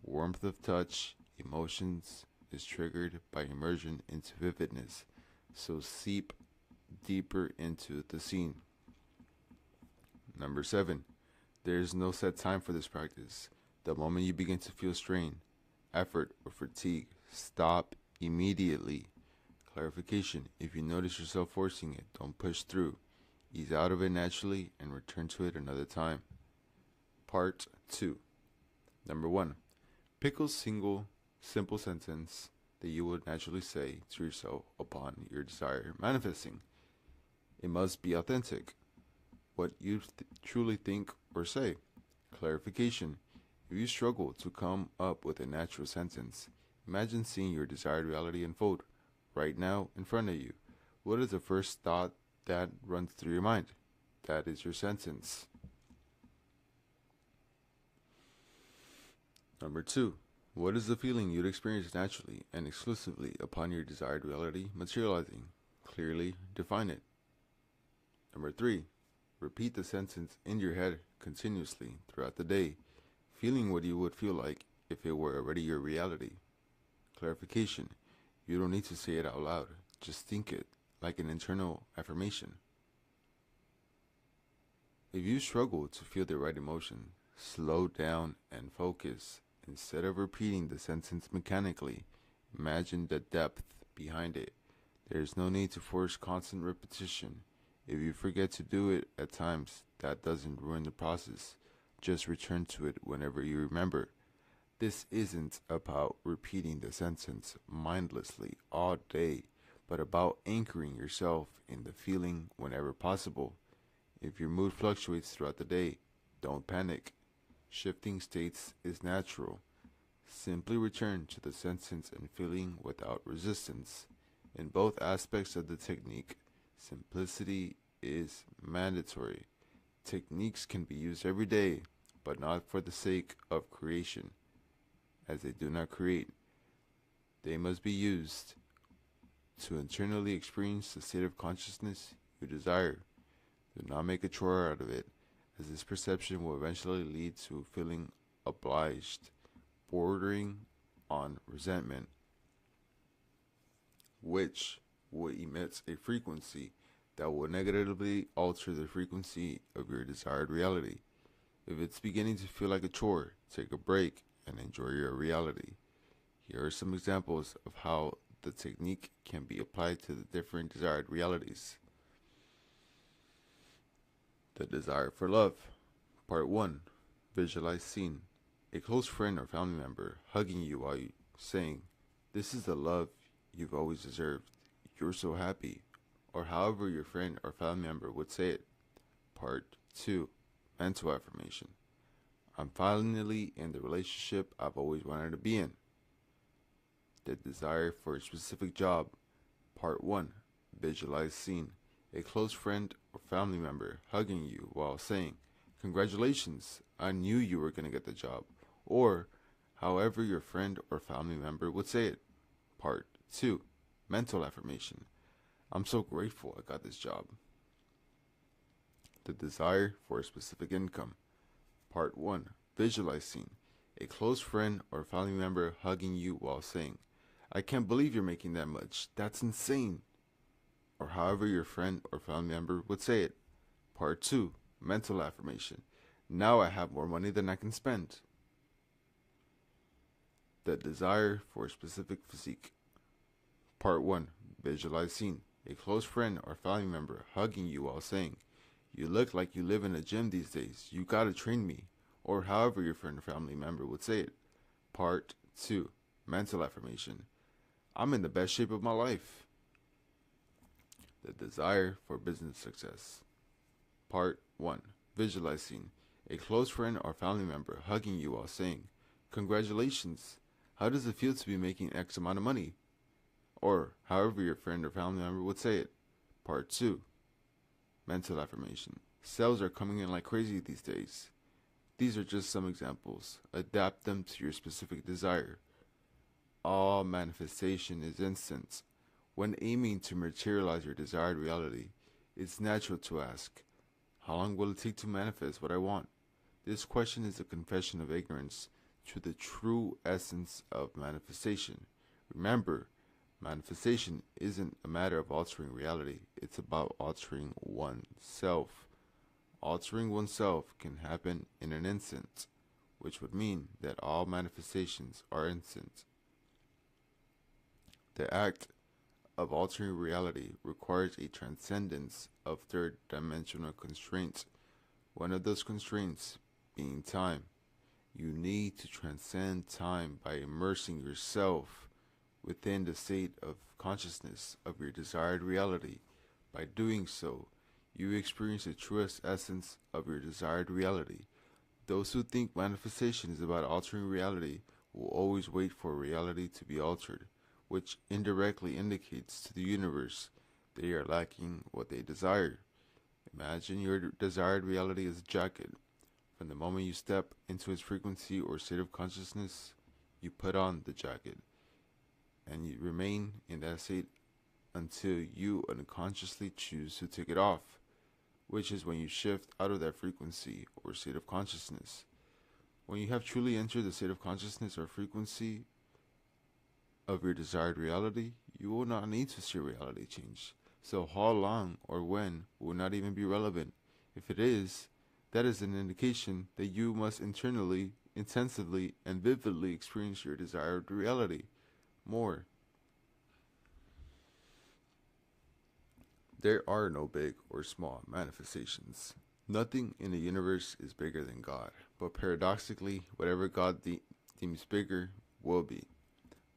warmth of touch. Emotions is triggered by immersion into vividness, so seep deeper into the scene. Number 7. There is no set time for this practice. The moment you begin to feel strain, effort, or fatigue, stop immediately. Clarification. If you notice yourself forcing it, don't push through. Ease out of it naturally and return to it another time. Part 2. Number 1. Pick a simple sentence that you would naturally say to yourself upon your desire manifesting. It must be authentic, what you truly think or say. Clarification. If you struggle to come up with a natural sentence, imagine seeing your desired reality unfold right now in front of you. What is the first thought that runs through your mind? That is your sentence. Number 2. What is the feeling you'd experience naturally and exclusively upon your desired reality materializing? Clearly define it. Number 3. Repeat the sentence in your head continuously throughout the day, feeling what you would feel like if it were already your reality. Clarification. You don't need to say it out loud. Just think it like an internal affirmation. If you struggle to feel the right emotion, slow down and focus. Instead of repeating the sentence mechanically, imagine the depth behind it. There is no need to force constant repetition. If you forget to do it at times, that doesn't ruin the process. Just return to it whenever you remember. This isn't about repeating the sentence mindlessly all day, but about anchoring yourself in the feeling whenever possible. If your mood fluctuates throughout the day, don't panic. Shifting states is natural. Simply return to the sentence and feeling without resistance. In both aspects of the technique, simplicity is mandatory. Techniques can be used every day, but not for the sake of creation, as they do not create. They must be used to internally experience the state of consciousness you desire. Do not make a chore out of it, as this perception will eventually lead to feeling obliged, bordering on resentment, which will emit a frequency that will negatively alter the frequency of your desired reality. If it's beginning to feel like a chore, take a break and enjoy your reality. Here are some examples of how the technique can be applied to the different desired realities. The desire for love. Part 1. Visualize scene. A close friend or family member hugging you while saying, "This is the love you've always deserved. You're so happy." Or however your friend or family member would say it. Part 2. Mental affirmation. I'm finally in the relationship I've always wanted to be in. The desire for a specific job. Part 1. Visualize scene. A close friend or family member hugging you while saying, "Congratulations, I knew you were going to get the job." Or however your friend or family member would say it. Part 2. Mental affirmation. I'm so grateful I got this job. The desire for a specific income. Part 1. Visualize scene. A close friend or family member hugging you while saying, "I can't believe you're making that much. That's insane." Or however your friend or family member would say it. Part 2. Mental affirmation. Now I have more money than I can spend. The desire for a specific physique. Part 1. Visualize scene. A close friend or family member hugging you while saying, "You look like you live in a gym these days. You gotta train me." Or however your friend or family member would say it. Part 2. Mental affirmation. I'm in the best shape of my life. The desire for business success. Part 1. Visualize scene. A close friend or family member hugging you while saying, "Congratulations. How does it feel to be making X amount of money?" Or however your friend or family member would say it. Part 2. Mental affirmation. Sales are coming in like crazy these days. These are just some examples. Adapt them to your specific desire. All manifestation is instant. When aiming to materialize your desired reality, it's natural to ask, how long will it take to manifest what I want? This question is a confession of ignorance to the true essence of manifestation. Remember, manifestation isn't a matter of altering reality, it's about altering oneself. Altering oneself can happen in an instant, which would mean that all manifestations are instant. The act of altering reality requires a transcendence of third-dimensional constraints, one of those constraints being time. You need to transcend time by immersing yourself within the state of consciousness of your desired reality. By doing so, you experience the truest essence of your desired reality. Those who think manifestation is about altering reality will always wait for reality to be altered, which indirectly indicates to the universe they are lacking what they desire. Imagine your desired reality as a jacket. From the moment you step into its frequency or state of consciousness, you put on the jacket, and you remain in that state until you unconsciously choose to take it off, which is when you shift out of that frequency or state of consciousness. When you have truly entered the state of consciousness or frequency of your desired reality, you will not need to see reality change. So how long or when will not even be relevant. If it is, that is an indication that you must internally, intensively, and vividly experience your desired reality more. There are no big or small manifestations. Nothing in the universe is bigger than God, but paradoxically, whatever God deems bigger will be.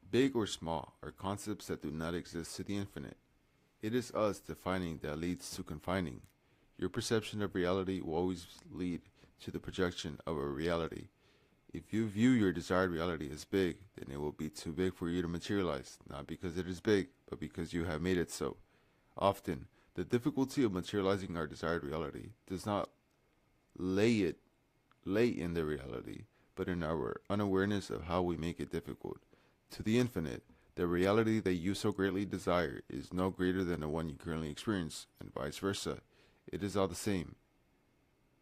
Big or small are concepts that do not exist to the infinite. It is us defining that leads to confining. Your perception of reality will always lead to the projection of a reality. If you view your desired reality as big, then it will be too big for you to materialize, not because it is big, but because you have made it so. Often, the difficulty of materializing our desired reality does not lay in the reality, but in our unawareness of how we make it difficult. To the infinite, the reality that you so greatly desire is no greater than the one you currently experience, and vice versa. It is all the same,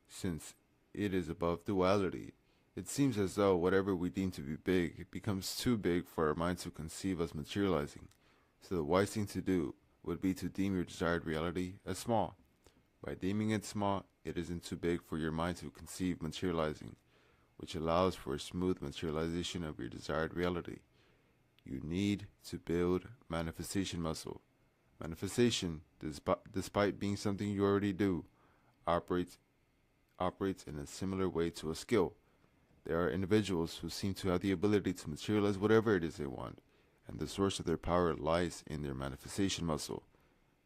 since it is above duality. It seems as though whatever we deem to be big becomes too big for our mind to conceive as materializing. So the wise thing to do would be to deem your desired reality as small. By deeming it small, it isn't too big for your mind to conceive materializing, which allows for a smooth materialization of your desired reality. You need to build manifestation muscle. Manifestation, despite being something you already do, operates in a similar way to a skill. There are individuals who seem to have the ability to materialize whatever it is they want, and the source of their power lies in their manifestation muscle.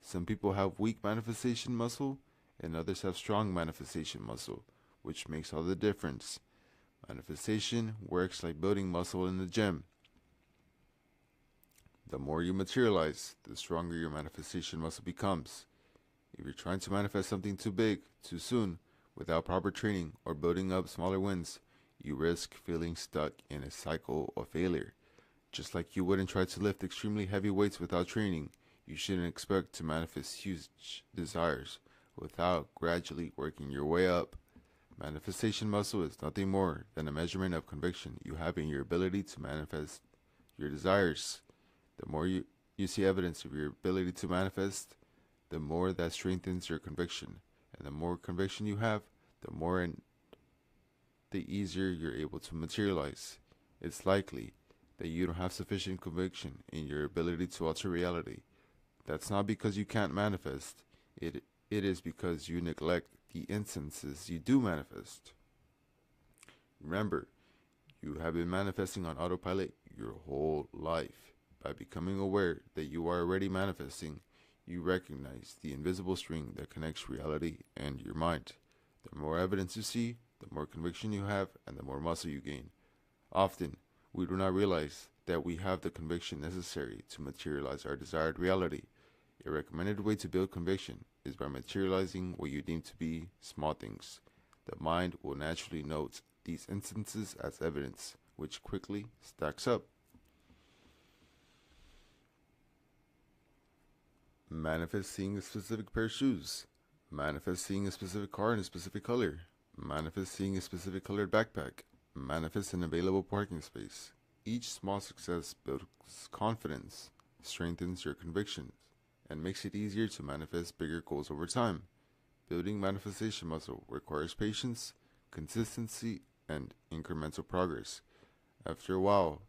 Some people have weak manifestation muscle, and others have strong manifestation muscle, which makes all the difference. Manifestation works like building muscle in the gym. The more you materialize, the stronger your manifestation muscle becomes. If you're trying to manifest something too big, too soon, without proper training or building up smaller wins, you risk feeling stuck in a cycle of failure. Just like you wouldn't try to lift extremely heavy weights without training, you shouldn't expect to manifest huge desires without gradually working your way up. Manifestation muscle is nothing more than a measurement of conviction you have in your ability to manifest your desires. The more you see evidence of your ability to manifest, the more that strengthens your conviction. And the more conviction you have, the easier you're able to materialize. It's likely that you don't have sufficient conviction in your ability to alter reality. That's not because you can't manifest. It is because you neglect the instances you do manifest. Remember, you have been manifesting on autopilot your whole life. By becoming aware that you are already manifesting, you recognize the invisible string that connects reality and your mind. The more evidence you see, the more conviction you have, and the more muscle you gain. Often, we do not realize that we have the conviction necessary to materialize our desired reality. A recommended way to build conviction is by materializing what you deem to be small things. The mind will naturally note these instances as evidence, which quickly stacks up. Manifest seeing a specific pair of shoes. Manifest seeing a specific car in a specific color. Manifest seeing a specific colored backpack. Manifest an available parking space. Each small success builds confidence, strengthens your convictions, and makes it easier to manifest bigger goals over time. Building manifestation muscle requires patience, consistency, and incremental progress. After a while,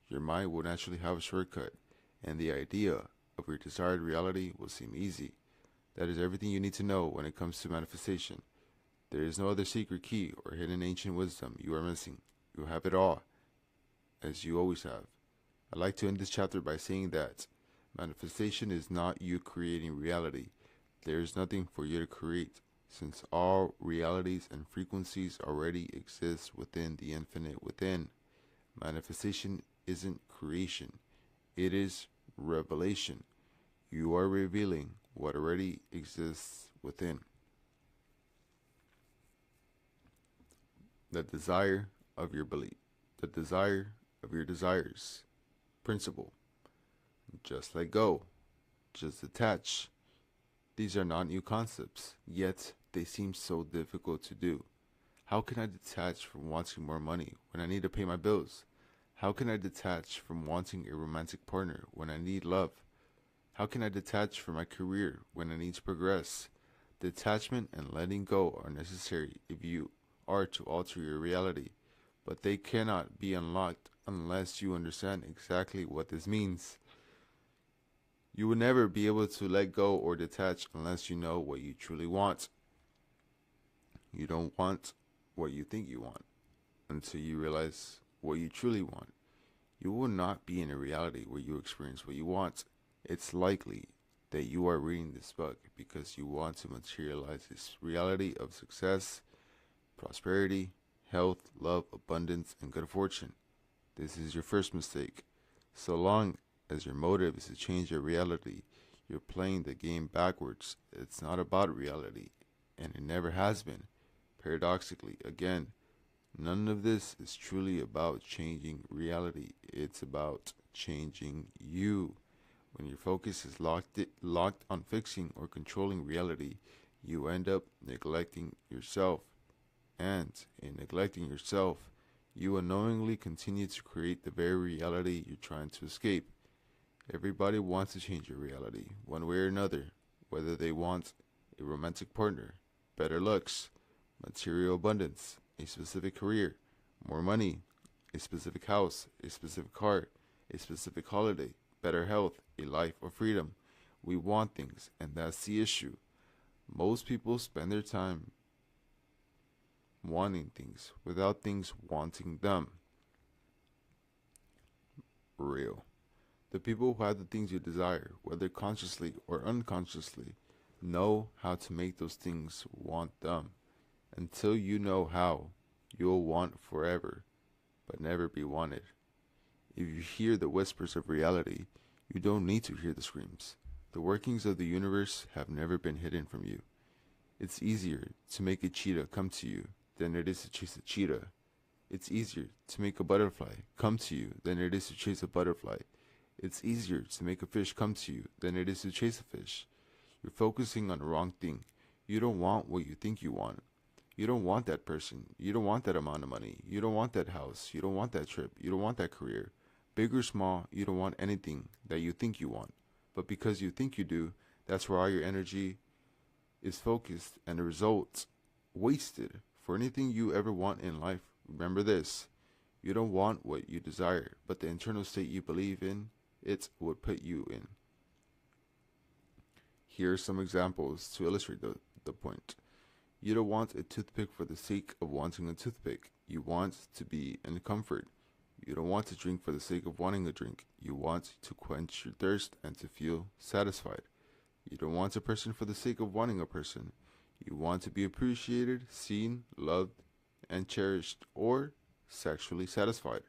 your mind will naturally have a shortcut, and the idea of your desired reality will seem easy. That is everything you need to know when it comes to manifestation. There is no other secret key or hidden ancient wisdom you are missing. You have it all, as you always have. I'd like to end this chapter by saying that manifestation is not you creating reality. There is nothing for you to create, since all realities and frequencies already exist within the infinite within. Manifestation isn't creation. It is revelation. You are revealing what already exists within. The desire of your belief. The desire of your desires. Principle. Just let go. Just detach. These are not new concepts, yet they seem so difficult to do. How can I detach from wanting more money when I need to pay my bills? How can I detach from wanting a romantic partner when I need love? How can I detach from my career when I need to progress? Detachment and letting go are necessary if you are to alter your reality, but they cannot be unlocked unless you understand exactly what this means. You will never be able to let go or detach unless you know what you truly want. You don't want what you think you want until you realize what you truly want. You will not be in a reality where you experience what you want. It's likely that you are reading this book because you want to materialize this reality of success, prosperity, health, love, abundance, and good fortune. This is your first mistake. So long as your motive is to change your reality, you're playing the game backwards. It's not about reality, and it never has been. Paradoxically, again, none of this is truly about changing reality. It's about changing you. When your focus is locked on fixing or controlling reality, you end up neglecting yourself. And in neglecting yourself, you unknowingly continue to create the very reality you're trying to escape. Everybody wants to change your reality, one way or another, whether they want a romantic partner, better looks, material abundance, a specific career, more money, a specific house, a specific car, a specific holiday, better health, a life of freedom. We want things, and that's the issue. Most people spend their time wanting things without things wanting them. Real. The people who have the things you desire, whether consciously or unconsciously, know how to make those things want them. Until you know how, you'll want forever, but never be wanted. If you hear the whispers of reality, you don't need to hear the screams. The workings of the universe have never been hidden from you. It's easier to make a cheetah come to you than it is to chase a cheetah. It's easier to make a butterfly come to you than it is to chase a butterfly. It's easier to make a fish come to you than it is to chase a fish. You're focusing on the wrong thing. You don't want what you think you want. You don't want that person. You don't want that amount of money. You don't want that house. You don't want that trip. You don't want that career. Big or small, you don't want anything that you think you want. But because you think you do, that's where all your energy is focused, and the results wasted. For anything you ever want in life, remember this: you don't want what you desire, but the internal state you believe in, it's what put you in. Here are some examples to illustrate the point. You don't want a toothpick for the sake of wanting a toothpick. You want to be in comfort. You don't want to drink for the sake of wanting a drink. You want to quench your thirst and to feel satisfied. You don't want a person for the sake of wanting a person. You want to be appreciated, seen, loved, and cherished, or sexually satisfied.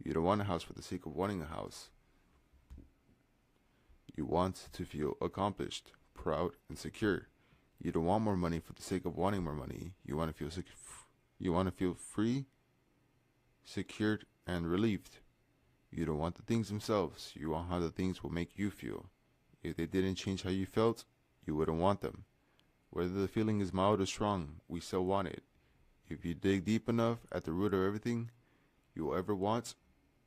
You don't want a house for the sake of wanting a house. You want to feel accomplished, proud, and secure. You don't want more money for the sake of wanting more money. You want to feel free, secured, and relieved. You don't want the things themselves. You want how the things will make you feel. If they didn't change how you felt, you wouldn't want them. Whether the feeling is mild or strong, we still want it. If you dig deep enough at the root of everything you will ever want,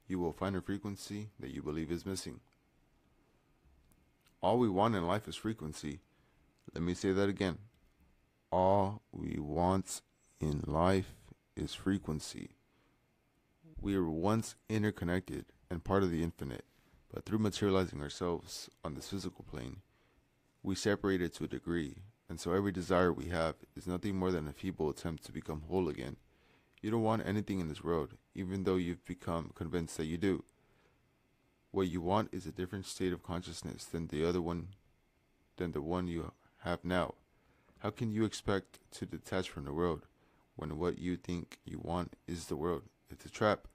you will find a frequency that you believe is missing. All we want in life is frequency. Let me say that again. All we want in life is frequency. We were once interconnected and part of the infinite, but through materializing ourselves on this physical plane, we separated to a degree, and so every desire we have is nothing more than a feeble attempt to become whole again. You don't want anything in this world, even though you've become convinced that you do. What you want is a different state of consciousness than the one you have now. How can you expect to detach from the world when what you think you want is the world? It's a trap.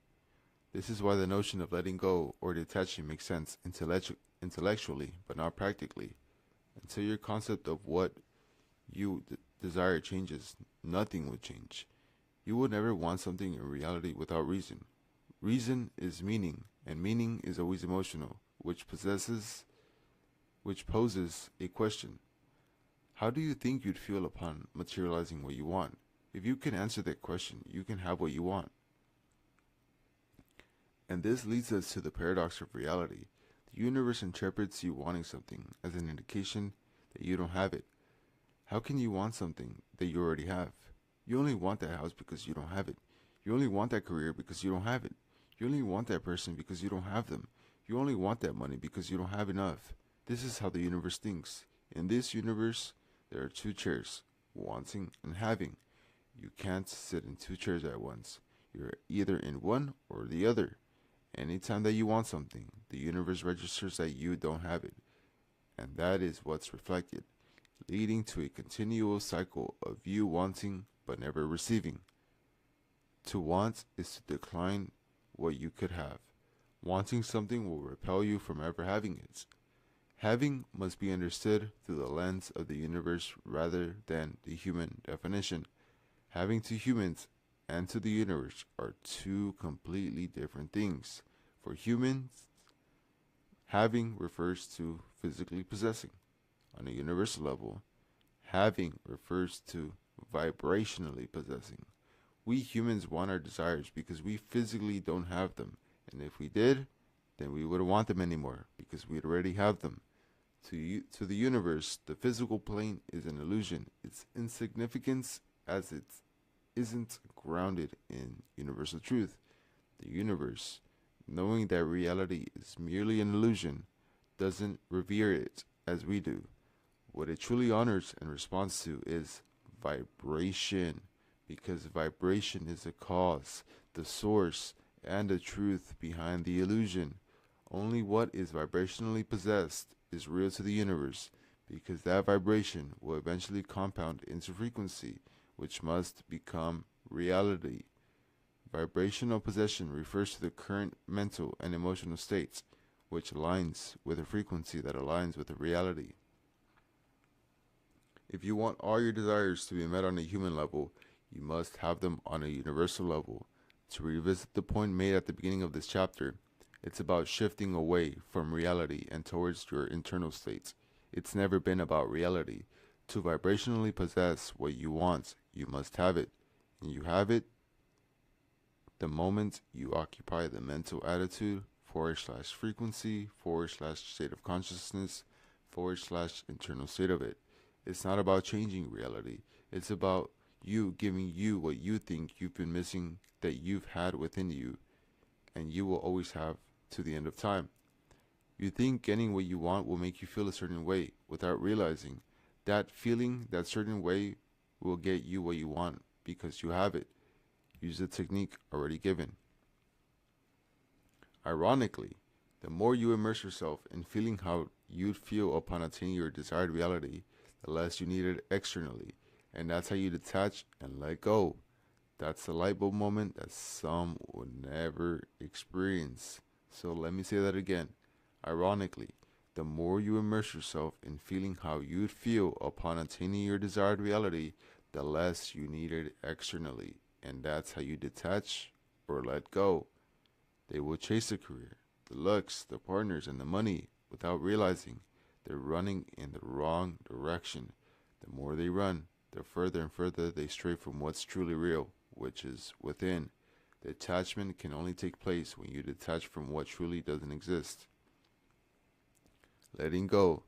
This is why the notion of letting go or detaching makes sense intellectually, but not practically. Until your concept of what you desire changes, nothing will change. You will never want something in reality without reason. Reason is meaning, and meaning is always emotional, which poses a question. How do you think you'd feel upon materializing what you want? If you can answer that question, you can have what you want. And this leads us to the paradox of reality. The universe interprets you wanting something as an indication that you don't have it. How can you want something that you already have? You only want that house because you don't have it. You only want that career because you don't have it. You only want that person because you don't have them. You only want that money because you don't have enough. This is how the universe thinks. In this universe, there are two chairs, wanting and having. You can't sit in two chairs at once. You're either in one or the other. Anytime that you want something, the universe registers that you don't have it. and that is what's reflected, leading to a continual cycle of you wanting but never receiving. To want is to decline what you could have. Wanting something will repel you from ever having it. Having must be understood through the lens of the universe rather than the human definition. Having to humans and to the universe are two completely different things. For humans, having refers to physically possessing. On a universal level, having refers to vibrationally possessing. We humans want our desires because we physically don't have them, and if we did, then we wouldn't want them anymore because we'd already have them. To the universe, the physical plane is an illusion. Its insignificance as it isn't grounded in universal truth. The universe, knowing that reality is merely an illusion, doesn't revere it as we do. What it truly honors and responds to is vibration, because vibration is the cause, the source, and the truth behind the illusion. Only what is vibrationally possessed is real to the universe, because that vibration will eventually compound into frequency, which must become reality. Vibrational possession refers to the current mental and emotional states, which aligns with a frequency that aligns with a reality. If you want all your desires to be met on a human level, you must have them on a universal level. To revisit the point made at the beginning of this chapter, it's about shifting away from reality and towards your internal states. It's never been about reality. To vibrationally possess what you want, you must have it. And you have it the moment you occupy the mental attitude / frequency / state of consciousness / internal state of it. It's not about changing reality. It's about you giving you what you think you've been missing, that you've had within you, and you will always have to the end of time. You think getting what you want will make you feel a certain way without realizing that feeling that certain way will get you what you want because you have it. Use the technique already given. Ironically, the more you immerse yourself in feeling how you'd feel upon attaining your desired reality, the less you need it externally, and that's how you detach and let go. That's the light bulb moment that some would never experience. So let me say that again. Ironically, the more you immerse yourself in feeling how you'd feel upon attaining your desired reality, the less you need it externally, and that's how you detach or let go. They will chase the career, the looks, the partners, and the money without realizing they're running in the wrong direction. The more they run, the further and further they stray from what's truly real, which is within. Detachment can only take place when you detach from what truly doesn't exist. Letting go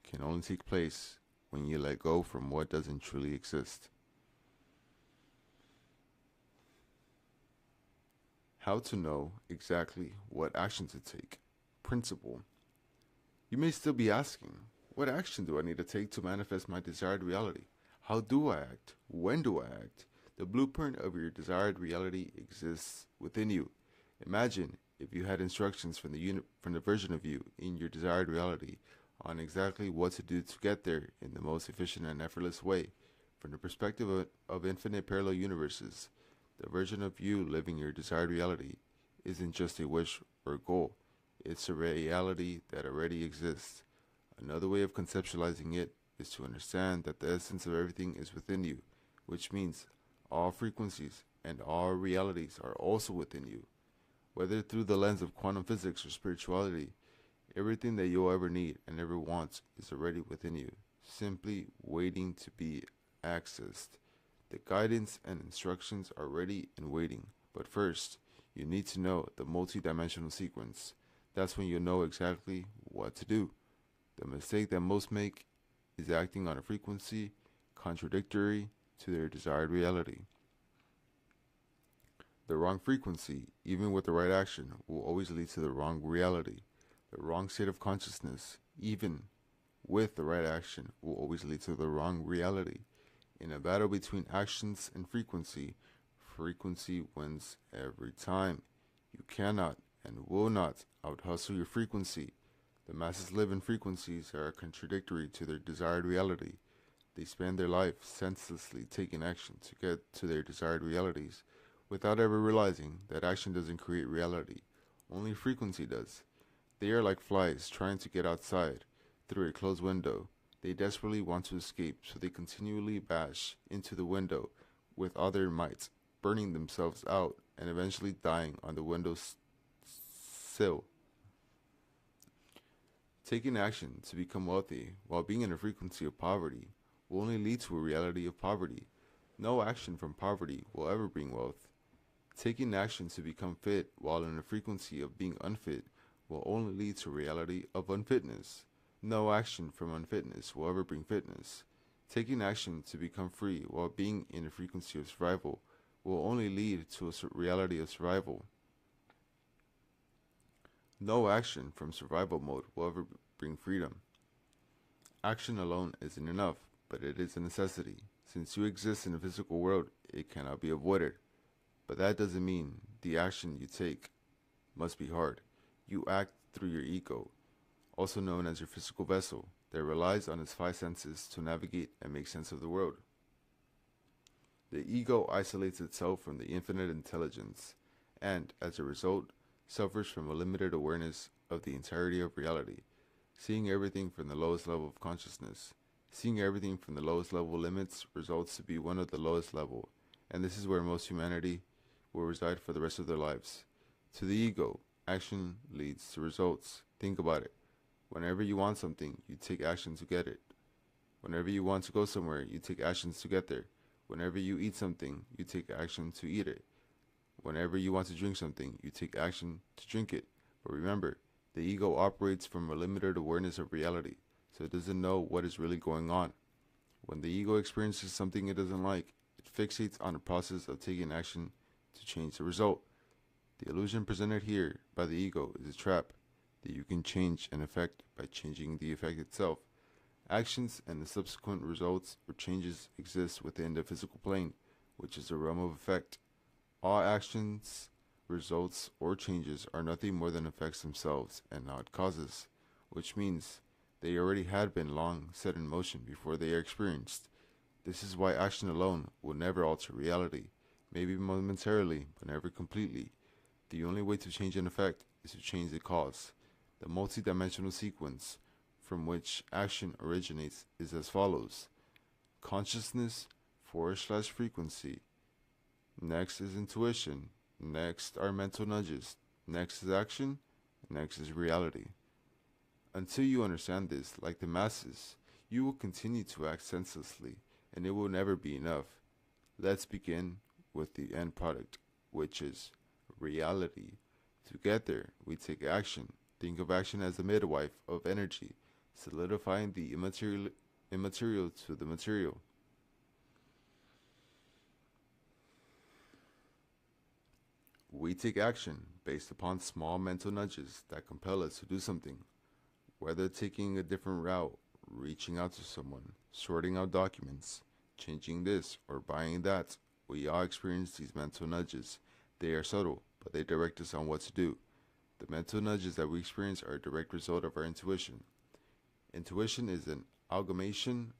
can only take place when you let go from what doesn't truly exist. How to know exactly what action to take. Principle. You may still be asking, what action do I need to take to manifest my desired reality? How do I act? When do I act? The blueprint of your desired reality exists within you. Imagine if you had instructions from the version of you in your desired reality on exactly what to do to get there in the most efficient and effortless way. From the perspective of infinite parallel universes, the version of you living your desired reality isn't just a wish or a goal. It's a reality that already exists. Another way of conceptualizing it is to understand that the essence of everything is within you, which means all frequencies and all realities are also within you. Whether through the lens of quantum physics or spirituality, everything that you'll ever need and ever want is already within you, simply waiting to be accessed. The guidance and instructions are ready and waiting, but first, you need to know the multi-dimensional sequence. That's when you'll know exactly what to do. The mistake that most make is acting on a frequency contradictory to their desired reality. The wrong frequency, even with the right action, will always lead to the wrong reality. The wrong state of consciousness, even with the right action, will always lead to the wrong reality. In a battle between actions and frequency, frequency wins every time. You cannot and will not out-hustle your frequency. The masses live in frequencies that are contradictory to their desired reality. They spend their life senselessly taking action to get to their desired realities, without ever realizing that action doesn't create reality, only frequency does. They are like flies trying to get outside through a closed window. They desperately want to escape, so they continually bash into the window with all their might, burning themselves out and eventually dying on the window's sill. Taking action to become wealthy while being in a frequency of poverty will only lead to a reality of poverty. No action from poverty will ever bring wealth. Taking action to become fit while in a frequency of being unfit will only lead to a reality of unfitness. No action from unfitness will ever bring fitness. Taking action to become free while being in a frequency of survival will only lead to a reality of survival. No action from survival mode will ever bring freedom. Action alone isn't enough, but it is a necessity. Since you exist in the physical world, it cannot be avoided. But that doesn't mean the action you take must be hard. You act through your ego, also known as your physical vessel, that relies on its five senses to navigate and make sense of the world. The ego isolates itself from the infinite intelligence, and, as a result, suffers from a limited awareness of the entirety of reality, seeing everything from the lowest level of consciousness. Seeing everything from the lowest level limits results to be one of the lowest level, and this is where most humanity will reside for the rest of their lives. To the ego, action leads to results. Think about it. Whenever you want something, you take action to get it. Whenever you want to go somewhere, you take actions to get there. Whenever you eat something, you take action to eat it. Whenever you want to drink something, you take action to drink it. But remember, the ego operates from a limited awareness of reality, so it doesn't know what is really going on. When the ego experiences something it doesn't like, it fixates on the process of taking action to change the result. The illusion presented here by the ego is a trap that you can change an effect by changing the effect itself. Actions and the subsequent results or changes exist within the physical plane, which is the realm of effect. All actions, results, or changes are nothing more than effects themselves and not causes, which means they already had been long set in motion before they are experienced. This is why action alone will never alter reality, maybe momentarily, but never completely. The only way to change an effect is to change the cause. The multi-dimensional sequence from which action originates is as follows: consciousness / frequency. Next is intuition. Next are mental nudges. Next is action. Next is reality. Until you understand this, like the masses, you will continue to act senselessly, and it will never be enough. Let's begin with the end product, which is reality. To get there, we take action. Think of action as the midwife of energy, solidifying the immaterial to the material. We take action based upon small mental nudges that compel us to do something. Whether taking a different route, reaching out to someone, sorting out documents, changing this, or buying that, we all experience these mental nudges. They are subtle, but they direct us on what to do. The mental nudges that we experience are a direct result of our intuition. Intuition is an amalgamation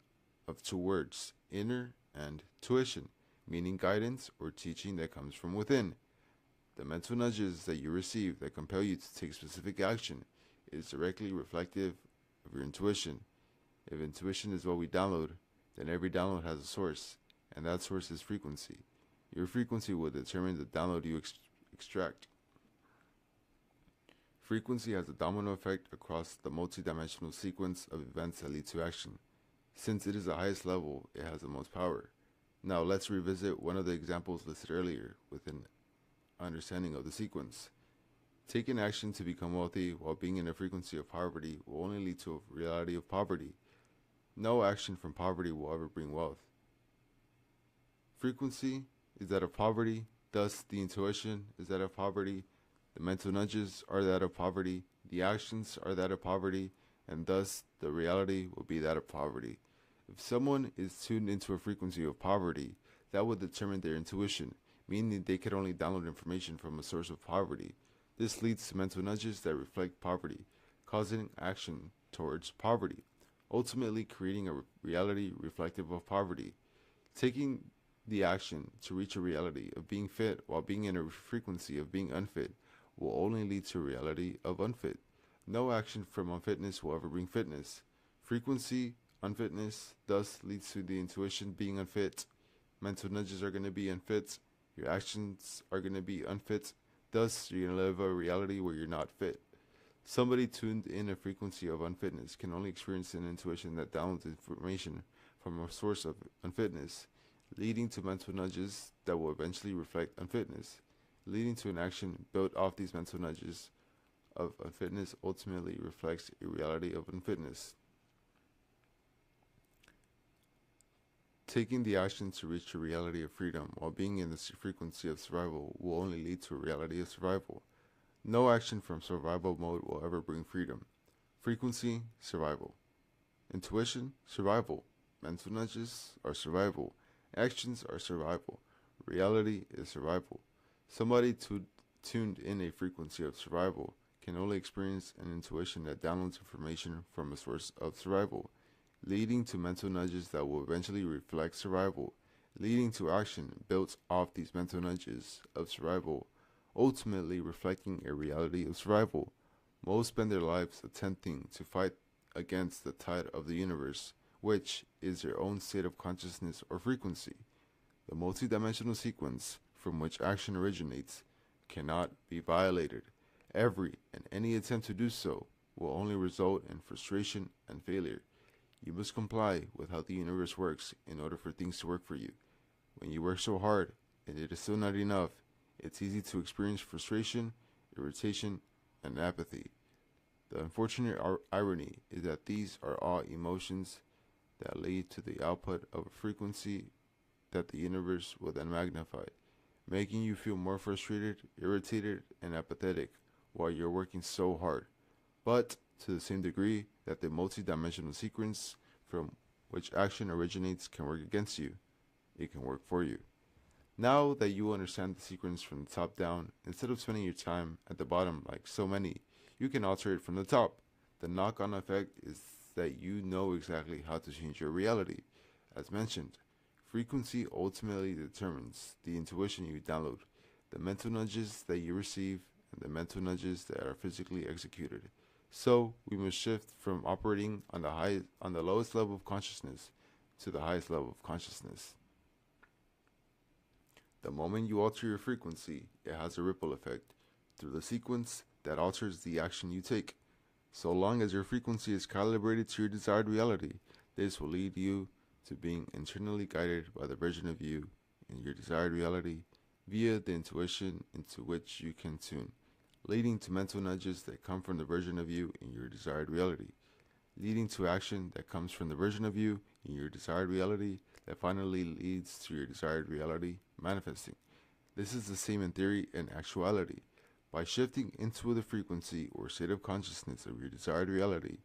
of two words, inner and tuition, meaning guidance or teaching that comes from within. The mental nudges that you receive that compel you to take specific action is directly reflective of your intuition. If intuition is what we download, then every download has a source, and that source is frequency. Your frequency will determine the download you extract. Frequency has a domino effect across the multi-dimensional sequence of events that lead to action. Since it is the highest level, it has the most power. Now let's revisit one of the examples listed earlier with an understanding of the sequence. Taking action to become wealthy while being in a frequency of poverty will only lead to a reality of poverty. No action from poverty will ever bring wealth. Frequency is that of poverty, thus the intuition is that of poverty, the mental nudges are that of poverty, the actions are that of poverty, and thus the reality will be that of poverty. If someone is tuned into a frequency of poverty, that will determine their intuition, meaning they can only download information from a source of poverty. This leads to mental nudges that reflect poverty. causing action towards poverty, ultimately creating a reality reflective of poverty. Taking the action to reach a reality of being fit while being in a frequency of being unfit will only lead to a reality of unfit. No action from unfitness will ever bring fitness. Frequency, unfitness, thus leads to the intuition being unfit. Mental nudges are going to be unfit. Your actions are going to be unfit. Thus, you're going to live a reality where you're not fit. Somebody tuned in a frequency of unfitness can only experience an intuition that downloads information from a source of unfitness, leading to mental nudges that will eventually reflect unfitness, leading to an action built off these mental nudges of unfitness ultimately reflects a reality of unfitness. Taking the action to reach a reality of freedom while being in the frequency of survival will only lead to a reality of survival. No action from survival mode will ever bring freedom. Frequency, survival. Intuition, survival. Mental nudges are survival. Actions are survival. Reality is survival. Somebody tuned in a frequency of survival can only experience an intuition that downloads information from a source of survival, leading to mental nudges that will eventually reflect survival, leading to action built off these mental nudges of survival, ultimately reflecting a reality of survival. Most spend their lives attempting to fight against the tide of the universe, which is their own state of consciousness or frequency. The multidimensional sequence from which action originates cannot be violated. Every and any attempt to do so will only result in frustration and failure. You must comply with how the universe works in order for things to work for you. When you work so hard and it is still not enough, it's easy to experience frustration, irritation, and apathy. The unfortunate irony is that these are all emotions that lead to the output of a frequency that the universe will then magnify, making you feel more frustrated, irritated, and apathetic while you're working so hard, but to the same degree that the multidimensional sequence from which action originates can work against you, it can work for you. Now that you understand the sequence from the top down, instead of spending your time at the bottom like so many, you can alter it from the top. The knock-on effect is that you know exactly how to change your reality. As mentioned, frequency ultimately determines the intuition you download, the mental nudges that you receive, and the mental nudges that are physically executed. So we must shift from operating on the lowest level of consciousness to the highest level of consciousness. The moment you alter your frequency, it has a ripple effect through the sequence that alters the action you take. So long as your frequency is calibrated to your desired reality, this will lead you to being internally guided by the version of you in your desired reality via the intuition into which you can tune, leading to mental nudges that come from the version of you in your desired reality, leading to action that comes from the version of you in your desired reality that finally leads to your desired reality manifesting. This is the same in theory and actuality. By shifting into the frequency or state of consciousness of your desired reality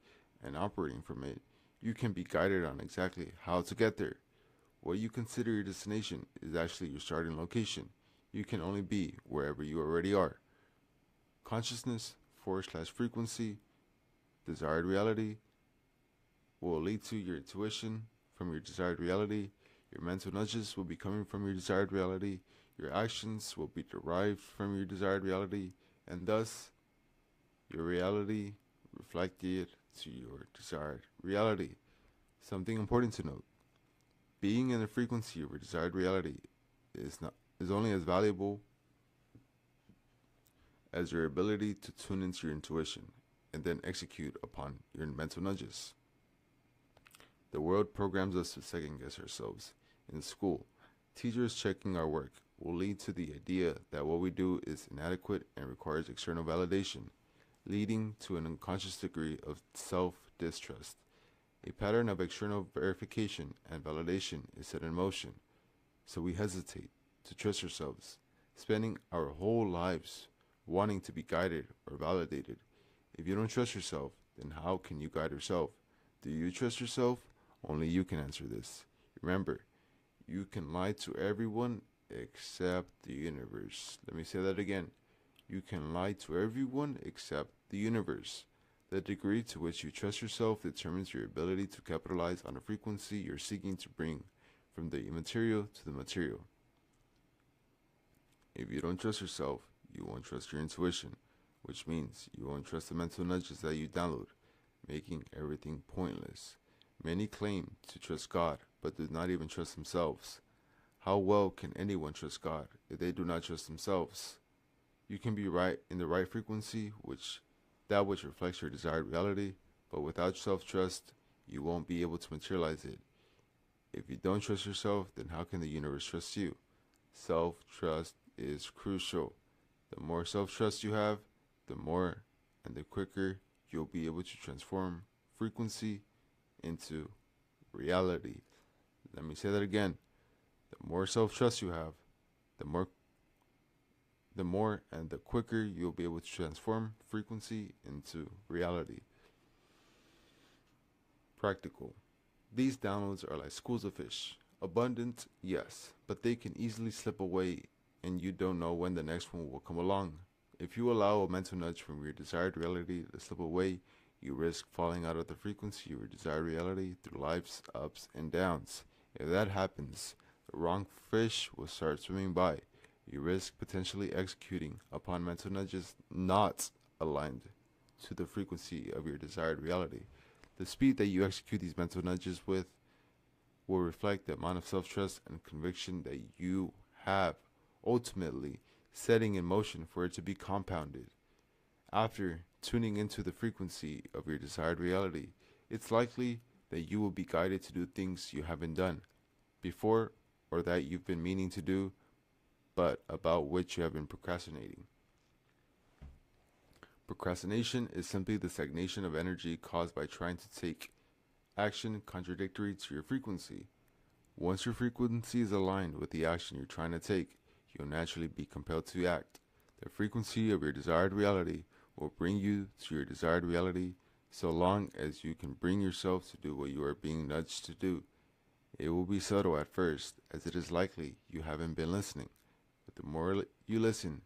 and operating from it, you can be guided on exactly how to get there. What you consider your destination is actually your starting location. You can only be wherever you already are. Consciousness/frequency, desired reality, will lead to your intuition from your desired reality. Your mental nudges will be coming from your desired reality. Your actions will be derived from your desired reality, and thus your reality reflected to your desired reality. Something important to note: being in the frequency of your desired reality is only as valuable as your ability to tune into your intuition and then execute upon your mental nudges. The world programs us to second guess ourselves. In school, teachers checking our work will lead to the idea that what we do is inadequate and requires external validation, leading to an unconscious degree of self-distrust. A pattern of external verification and validation is set in motion, so we hesitate to trust ourselves, spending our whole lives wanting to be guided or validated. If you don't trust yourself, then how can you guide yourself? Do you trust yourself? Only you can answer this. Remember, you can lie to everyone except the universe. Let me say that again. You can lie to everyone except the universe. The degree to which you trust yourself determines your ability to capitalize on the frequency you're seeking to bring from the immaterial to the material. If you don't trust yourself, you won't trust your intuition, which means you won't trust the mental nudges that you download, making everything pointless. Many claim to trust God, but do not even trust themselves. How well can anyone trust God if they do not trust themselves? You can be right in the right frequency, which reflects your desired reality, but without self-trust, you won't be able to materialize it. If you don't trust yourself, then how can the universe trust you? Self-trust is crucial. The more self-trust you have, the more and the quicker you'll be able to transform frequency into reality. Let me say that again. The more self-trust you have, the more and the quicker you'll be able to transform frequency into reality. Practical. These downloads are like schools of fish. Abundant, yes, but they can easily slip away and you don't know when the next one will come along. If you allow a mental nudge from your desired reality to slip away, you risk falling out of the frequency of your desired reality through life's ups and downs. If that happens, the wrong fish will start swimming by. You risk potentially executing upon mental nudges not aligned to the frequency of your desired reality. The speed that you execute these mental nudges with will reflect the amount of self-trust and conviction that you have, ultimately setting in motion for it to be compounded. After tuning into the frequency of your desired reality, it's likely that you will be guided to do things you haven't done before or that you've been meaning to do, but about which you have been procrastinating. Procrastination is simply the stagnation of energy caused by trying to take action contradictory to your frequency. Once your frequency is aligned with the action you're trying to take, you'll naturally be compelled to act. The frequency of your desired reality will bring you to your desired reality so long as you can bring yourself to do what you are being nudged to do. It will be subtle at first, as it is likely you haven't been listening. But the more you listen,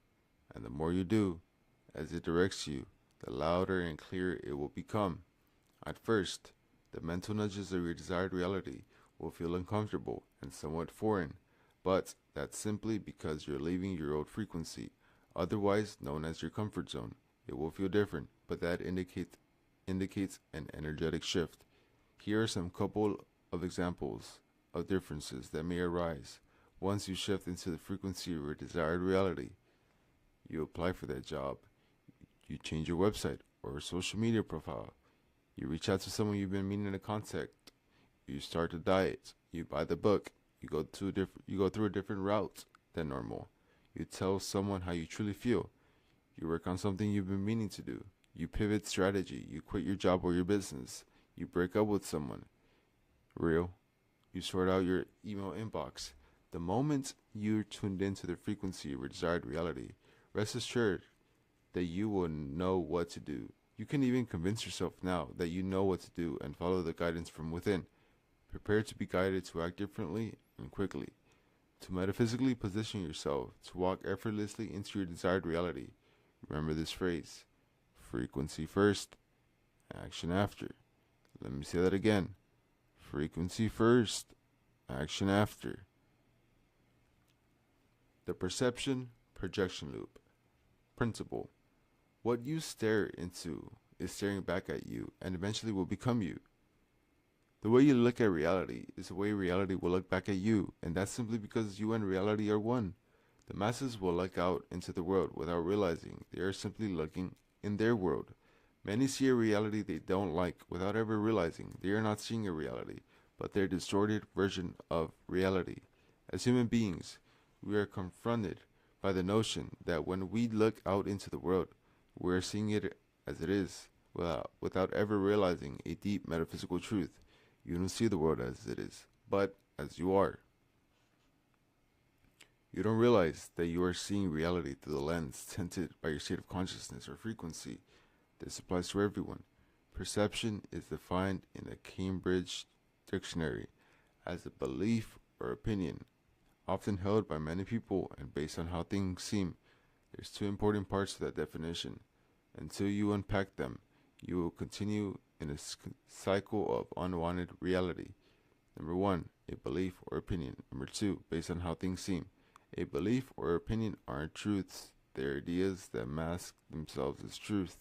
and the more you do, as it directs you, the louder and clearer it will become. At first, the mental nudges of your desired reality will feel uncomfortable and somewhat foreign, but that's simply because you're leaving your old frequency, otherwise known as your comfort zone. It will feel different, but that indicates an energetic shift. Here are some couple of examples of differences that may arise once you shift into the frequency of your desired reality. You apply for that job. You change your website or social media profile. You reach out to someone you've been meaning to contact. You start a diet. You buy the book. You go through a different route than normal. You tell someone how you truly feel. You work on something you've been meaning to do. You pivot strategy. You quit your job or your business. You break up with someone. Real. You sort out your email inbox. The moment you're tuned into the frequency of your desired reality, rest assured that you will know what to do. You can even convince yourself now that you know what to do and follow the guidance from within. Prepare to be guided to act differently and quickly. To metaphysically position yourself to walk effortlessly into your desired reality, remember this phrase: frequency first, action after. Let me say that again. Frequency first, action after. The perception projection loop. Principle. What you stare into is staring back at you and eventually will become you. The way you look at reality is the way reality will look back at you, and that's simply because you and reality are one. The masses will look out into the world without realizing they are simply looking in their world. Many see a reality they don't like without ever realizing they are not seeing a reality, but their distorted version of reality. As human beings, we are confronted by the notion that when we look out into the world, we are seeing it as it is, without ever realizing a deep metaphysical truth. You don't see the world as it is, but as you are. You don't realize that you are seeing reality through the lens tinted by your state of consciousness or frequency. This applies to everyone. Perception is defined in the Cambridge Dictionary as a belief or opinion, often held by many people and based on how things seem. There's two important parts to that definition. Until you unpack them, you will continue in a cycle of unwanted reality. Number 1, a belief or opinion. Number 2, based on how things seem. A belief or opinion aren't truths, they're ideas that mask themselves as truth.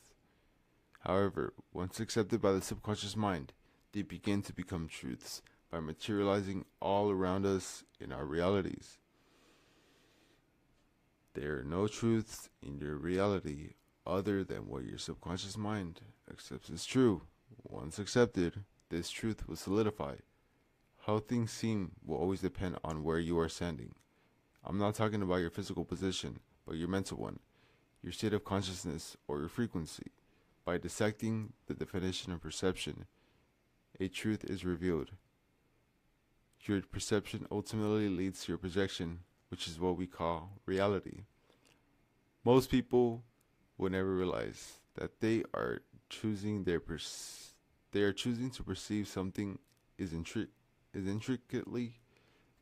However, once accepted by the subconscious mind, they begin to become truths by materializing all around us in our realities. There are no truths in your reality other than what your subconscious mind accepts as true. Once accepted, this truth will solidify. How things seem will always depend on where you are standing. I'm not talking about your physical position, but your mental one, your state of consciousness, or your frequency. By dissecting the definition of perception, a truth is revealed. Your perception ultimately leads to your projection, which is what we call reality. Most people will never realize that they are choosing to perceive something is intricately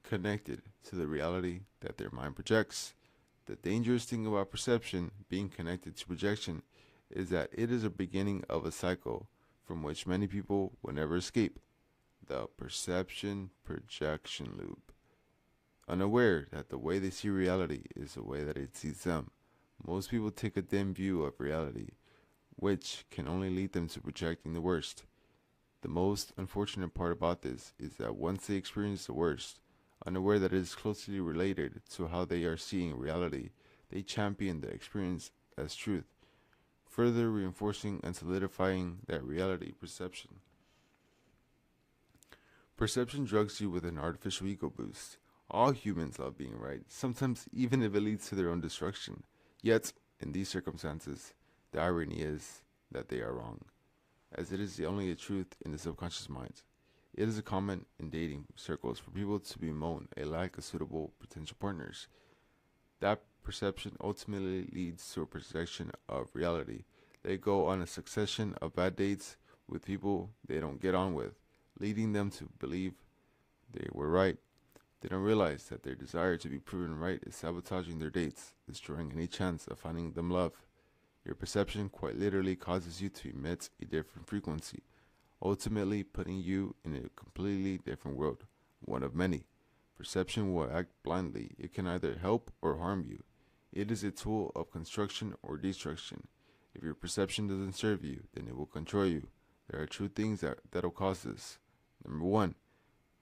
connected to the reality that their mind projects. The dangerous thing about perception being connected to projection is that it is a beginning of a cycle from which many people will never escape. The perception projection loop. Unaware that the way they see reality is the way that it sees them, most people take a dim view of reality, which can only lead them to projecting the worst. The most unfortunate part about this is that once they experience the worst, unaware that it is closely related to how they are seeing reality, they champion the experience as truth, further reinforcing and solidifying that reality perception. Perception drugs you with an artificial ego boost. All humans love being right, sometimes even if it leads to their own destruction. Yet, in these circumstances, the irony is that they are wrong, as it is the only truth in the subconscious mind. It is a common in dating circles for people to bemoan a lack of suitable potential partners. That perception ultimately leads to a projection of reality. They go on a succession of bad dates with people they don't get on with, leading them to believe they were right. They don't realize that their desire to be proven right is sabotaging their dates, destroying any chance of finding them love. Your perception quite literally causes you to emit a different frequency, ultimately putting you in a completely different world, one of many. Perception will act blindly. It can either help or harm you. It is a tool of construction or destruction. If your perception doesn't serve you, then it will control you. There are two things that'll cause this. Number 1,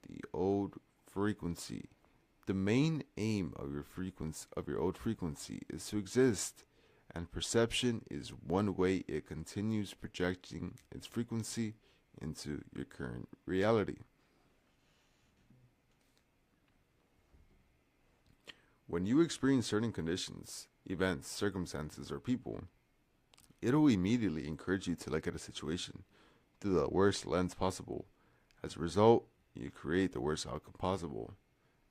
the old frequency. The main aim of your old frequency is to exist, and perception is one way it continues projecting its frequency into your current reality. When you experience certain conditions, events, circumstances, or people, it'll immediately encourage you to look at a situation through the worst lens possible. As a result, you create the worst outcome possible.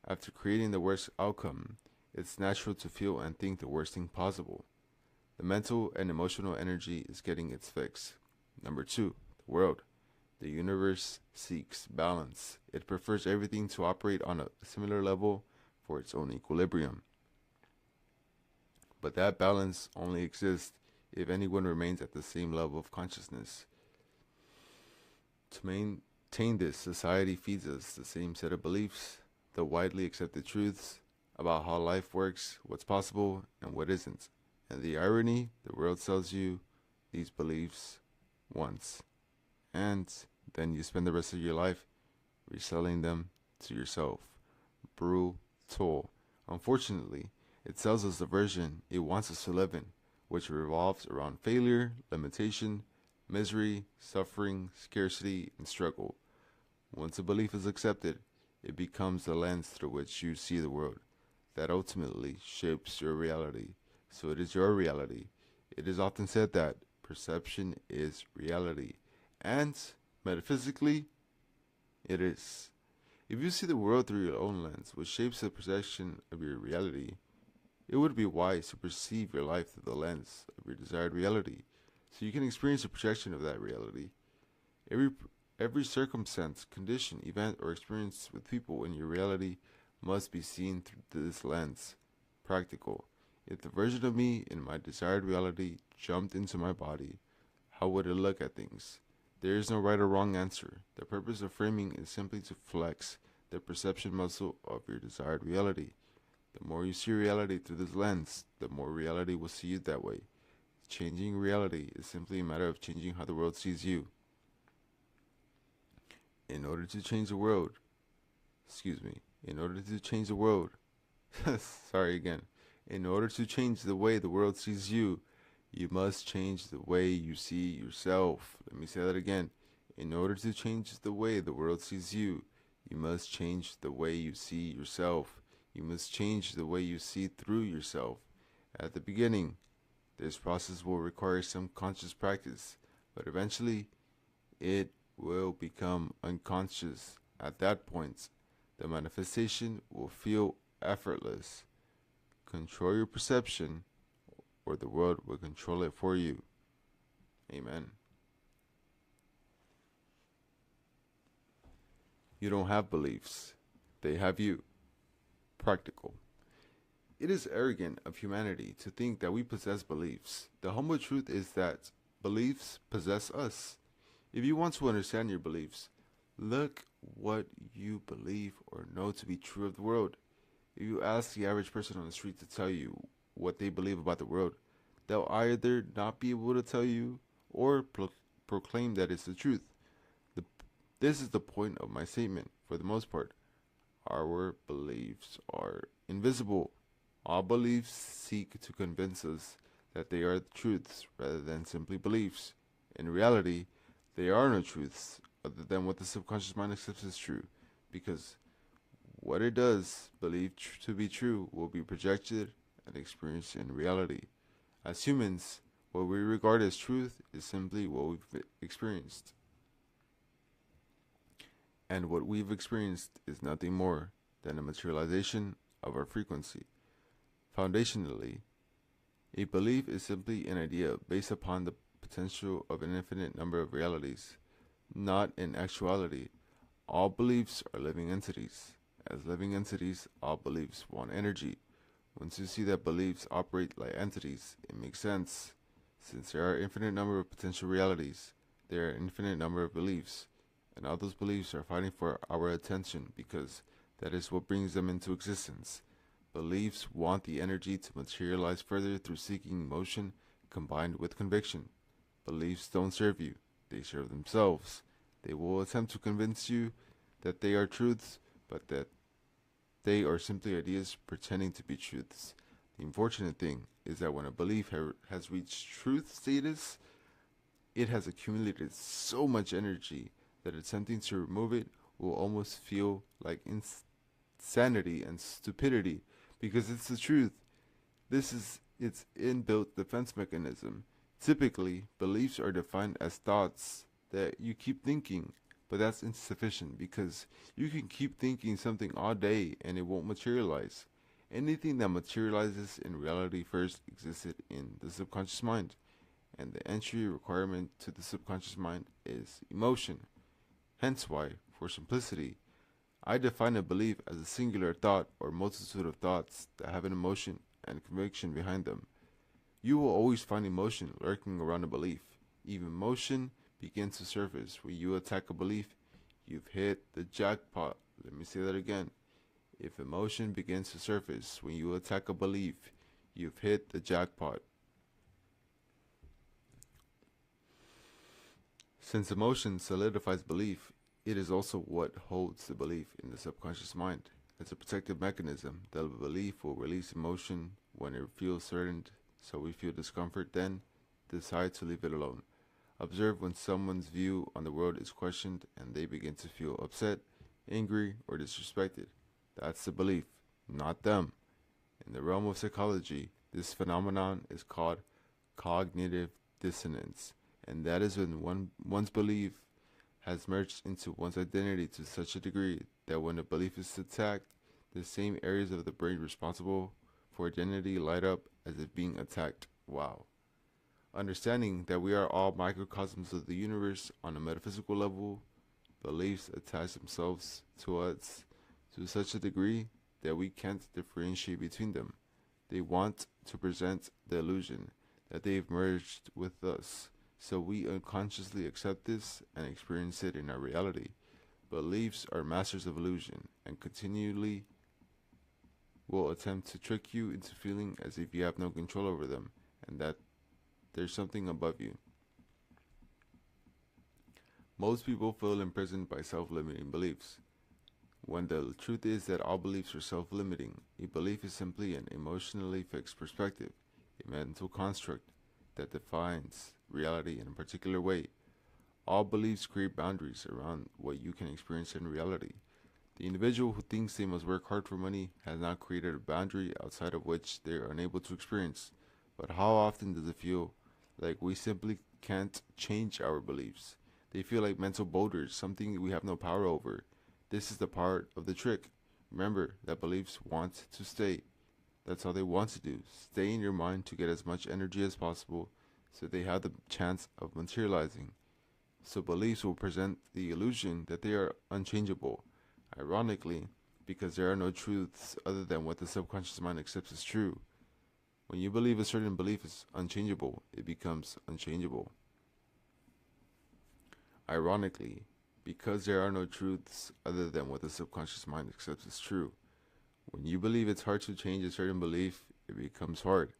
After creating the worst outcome, it's natural to feel and think the worst thing possible. The mental and emotional energy is getting its fix. Number 2, the world. The universe seeks balance. It prefers everything to operate on a similar level for its own equilibrium. But that balance only exists if anyone remains at the same level of consciousness. To maintain this, society feeds us the same set of beliefs, the widely accepted truths about how life works, what's possible, and what isn't. And the irony, the world sells you these beliefs once, and then you spend the rest of your life reselling them to yourself. Brutal. Unfortunately, it sells us the version it wants us to live in, which revolves around failure, limitation, misery, suffering, scarcity, and struggle. Once a belief is accepted, it becomes the lens through which you see the world that ultimately shapes your reality. So it is your reality. It is often said that perception is reality, and metaphysically, it is. If you see the world through your own lens, which shapes the perception of your reality, it would be wise to perceive your life through the lens of your desired reality, so you can experience a projection of that reality. Every circumstance, condition, event, or experience with people in your reality must be seen through this lens. Practical. If the version of me in my desired reality jumped into my body, how would it look at things? There is no right or wrong answer. The purpose of framing is simply to flex the perception muscle of your desired reality. The more you see reality through this lens, the more reality will see you that way. Changing reality is simply a matter of changing how the world sees you. In order to change the world, sorry again. In order to change the way the world sees you, you must change the way you see yourself. Let me say that again. In order to change the way the world sees you, you must change the way you see yourself. You must change the way you see through yourself. At the beginning, this process will require some conscious practice, but eventually, it will become unconscious. At that point, the manifestation will feel effortless. Control your perception, or the world will control it for you. Amen. You don't have beliefs. They have you. Practical. It is arrogant of humanity to think that we possess beliefs. The humble truth is that beliefs possess us. If you want to understand your beliefs, look what you believe or know to be true of the world. If you ask the average person on the street to tell you what they believe about the world, they'll either not be able to tell you or proclaim that it's the truth. This is the point of my statement. For the most part, our beliefs are invisible. All beliefs seek to convince us that they are truths rather than simply beliefs. In reality, there are no truths other than what the subconscious mind accepts as true, because what it does believe to be true will be projected and experienced in reality. As humans, what we regard as truth is simply what we've experienced. And what we've experienced is nothing more than a materialization of our frequency. Foundationally, a belief is simply an idea based upon the potential of an infinite number of realities, not in actuality. All beliefs are living entities. As living entities, all beliefs want energy. Once you see that beliefs operate like entities, it makes sense. Since there are an infinite number of potential realities, there are an infinite number of beliefs, and all those beliefs are fighting for our attention because that is what brings them into existence. Beliefs want the energy to materialize further through seeking motion combined with conviction. Beliefs don't serve you, they serve themselves. They will attempt to convince you that they are truths, but that they are simply ideas pretending to be truths. The unfortunate thing is that when a belief has reached truth status, it has accumulated so much energy that attempting to remove it will almost feel like insanity and stupidity, because it's the truth. This is its inbuilt defense mechanism. Typically, beliefs are defined as thoughts that you keep thinking, but that's insufficient because you can keep thinking something all day and it won't materialize. Anything that materializes in reality first existed in the subconscious mind, and the entry requirement to the subconscious mind is emotion. Hence why, for simplicity, I define a belief as a singular thought or multitude of thoughts that have an emotion and conviction behind them. You will always find emotion lurking around a belief. If emotion begins to surface when you attack a belief, you've hit the jackpot. Let me say that again. If emotion begins to surface when you attack a belief, you've hit the jackpot. Since emotion solidifies belief, it is also what holds the belief in the subconscious mind. As a protective mechanism, the belief will release emotion when it feels certain, so we feel discomfort, then decide to leave it alone. Observe when someone's view on the world is questioned and they begin to feel upset, angry, or disrespected. That's the belief, not them. In the realm of psychology, this phenomenon is called cognitive dissonance, and that is when one's belief has merged into one's identity to such a degree that when a belief is attacked, the same areas of the brain responsible for identity light up as if being attacked. Wow. Understanding that we are all microcosms of the universe on a metaphysical level, beliefs attach themselves to us to such a degree that we can't differentiate between them. They want to present the illusion that they've merged with us, so we unconsciously accept this and experience it in our reality. Beliefs are masters of illusion and continually will attempt to trick you into feeling as if you have no control over them and that there's something above you. Most people feel imprisoned by self-limiting beliefs, when the truth is that all beliefs are self-limiting. A belief is simply an emotionally fixed perspective, a mental construct that defines reality in a particular way. All beliefs create boundaries around what you can experience in reality. The individual who thinks they must work hard for money has not created a boundary outside of which they are unable to experience. But how often does it feel like we simply can't change our beliefs? They feel like mental boulders, something we have no power over. This is the part of the trick. Remember that beliefs want to stay. That's all they want to do. Stay in your mind to get as much energy as possible so they have the chance of materializing. So beliefs will present the illusion that they are unchangeable. Ironically, because there are no truths other than what the subconscious mind accepts as true. When you believe a certain belief is unchangeable, it becomes unchangeable. Ironically, because there are no truths other than what the subconscious mind accepts as true. When you believe it's hard to change a certain belief, it becomes hard.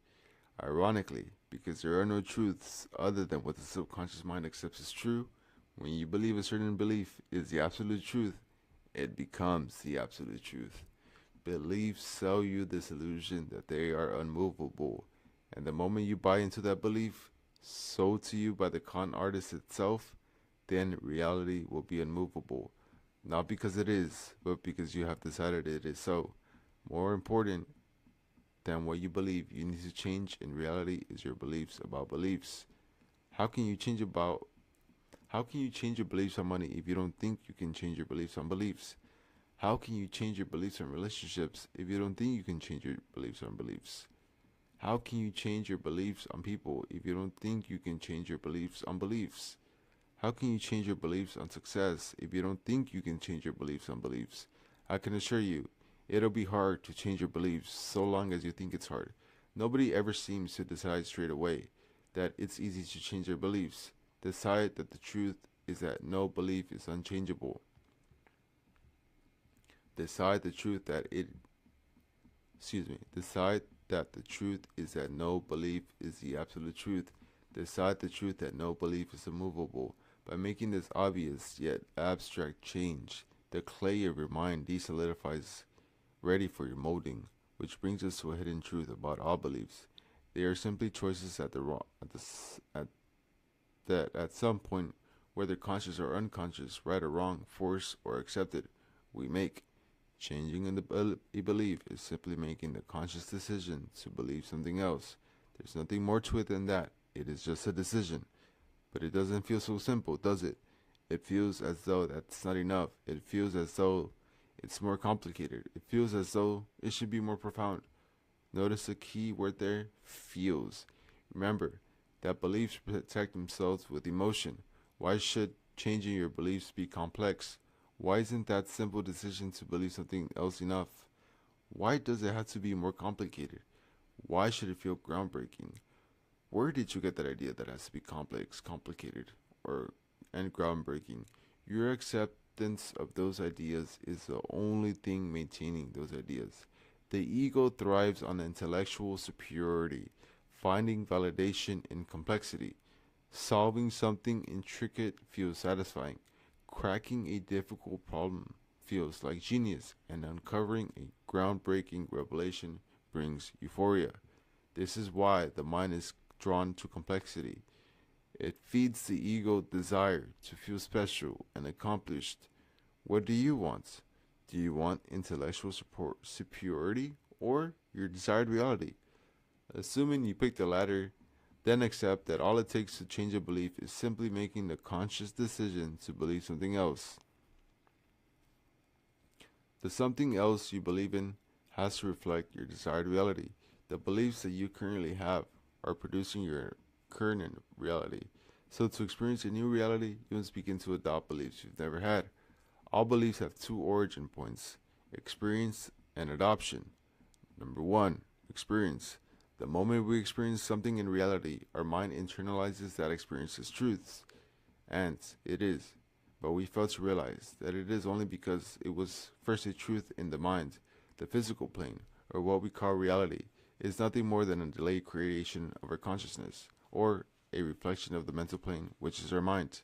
Ironically, because there are no truths other than what the subconscious mind accepts as true, when you believe a certain belief is the absolute truth, it becomes the absolute truth. Beliefs sell you this illusion that they are unmovable, and the moment you buy into that belief, sold to you by the con artist itself, then reality will be unmovable. Not because it is, but because you have decided it is so. More important than what you believe you need to change in reality is your beliefs about beliefs. How can you change your beliefs on money if you don't think you can change your beliefs on beliefs? How can you change your beliefs on relationships if you don't think you can change your beliefs on beliefs? How can you change your beliefs on people if you don't think you can change your beliefs on beliefs? How can you change your beliefs on success if you don't think you can change your beliefs on beliefs? I can assure you, it'll be hard to change your beliefs so long as you think it's hard. Nobody ever seems to decide straight away that it's easy to change their beliefs. Decide that the truth is that no belief is unchangeable. Decide the truth that the truth is that no belief is the absolute truth. Decide the truth that no belief is immovable. By making this obvious yet abstract change, the clay of your mind desolidifies, ready for your molding, which brings us to a hidden truth about all beliefs. They are simply choices that at some point, whether conscious or unconscious, right or wrong, forced or accepted, we make. Changing a belief is simply making the conscious decision to believe something else. There's nothing more to it than that. It is just a decision. But it doesn't feel so simple, does it? It feels as though that's not enough. It feels as though it's more complicated. It feels as though it should be more profound. Notice the key word there, feels. Remember that beliefs protect themselves with emotion. Why should changing your beliefs be complex? Why isn't that simple decision to believe something else enough? Why does it have to be more complicated? Why should it feel groundbreaking? Where did you get that idea that it has to be complex, complicated, and groundbreaking? Your acceptance of those ideas is the only thing maintaining those ideas. The ego thrives on intellectual superiority, finding validation in complexity. Solving something intricate feels satisfying. Cracking a difficult problem feels like genius, and uncovering a groundbreaking revelation brings euphoria. This is why the mind is drawn to complexity. It feeds the ego desire to feel special and accomplished. What do you want? Do you want intellectual superiority or your desired reality? Assuming you pick the latter, then accept that all it takes to change a belief is simply making the conscious decision to believe something else. The something else you believe in has to reflect your desired reality. The beliefs that you currently have are producing your current reality. So to experience a new reality, you must begin to adopt beliefs you've never had. All beliefs have two origin points, experience and adoption. Number 1, experience. The moment we experience something in reality, our mind internalizes that experience as truth, and it is. But we fail to realize that it is only because it was first a truth in the mind. The physical plane, or what we call reality, is nothing more than a delayed creation of our consciousness, or a reflection of the mental plane, which is our mind.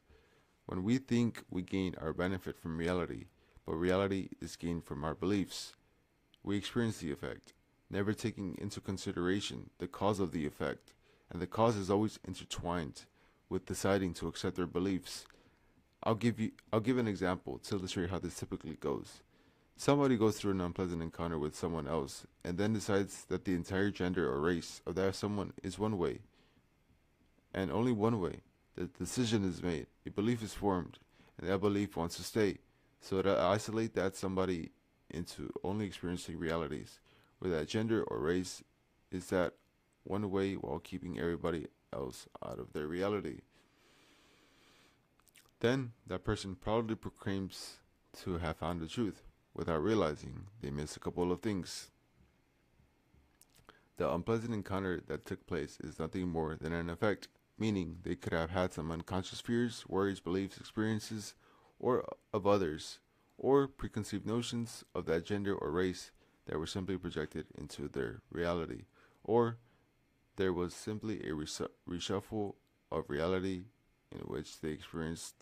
When we think, we gain our benefit from reality, but reality is gained from our beliefs. We experience the effect, never taking into consideration the cause of the effect, and the cause is always intertwined with deciding to accept our beliefs. I'll give an example to illustrate how this typically goes. Somebody goes through an unpleasant encounter with someone else and then decides that the entire gender or race of that someone is one way, and only one way. The decision is made, a belief is formed, and that belief wants to stay. So to isolate that somebody into only experiencing realities where that gender or race is that one way while keeping everybody else out of their reality. Then that person proudly proclaims to have found the truth without realizing they missed a couple of things. The unpleasant encounter that took place is nothing more than an effect, meaning they could have had some unconscious fears, worries, beliefs, experiences, or of others, or preconceived notions of that gender or race that were simply projected into their reality, or there was simply a reshuffle of reality in which they experienced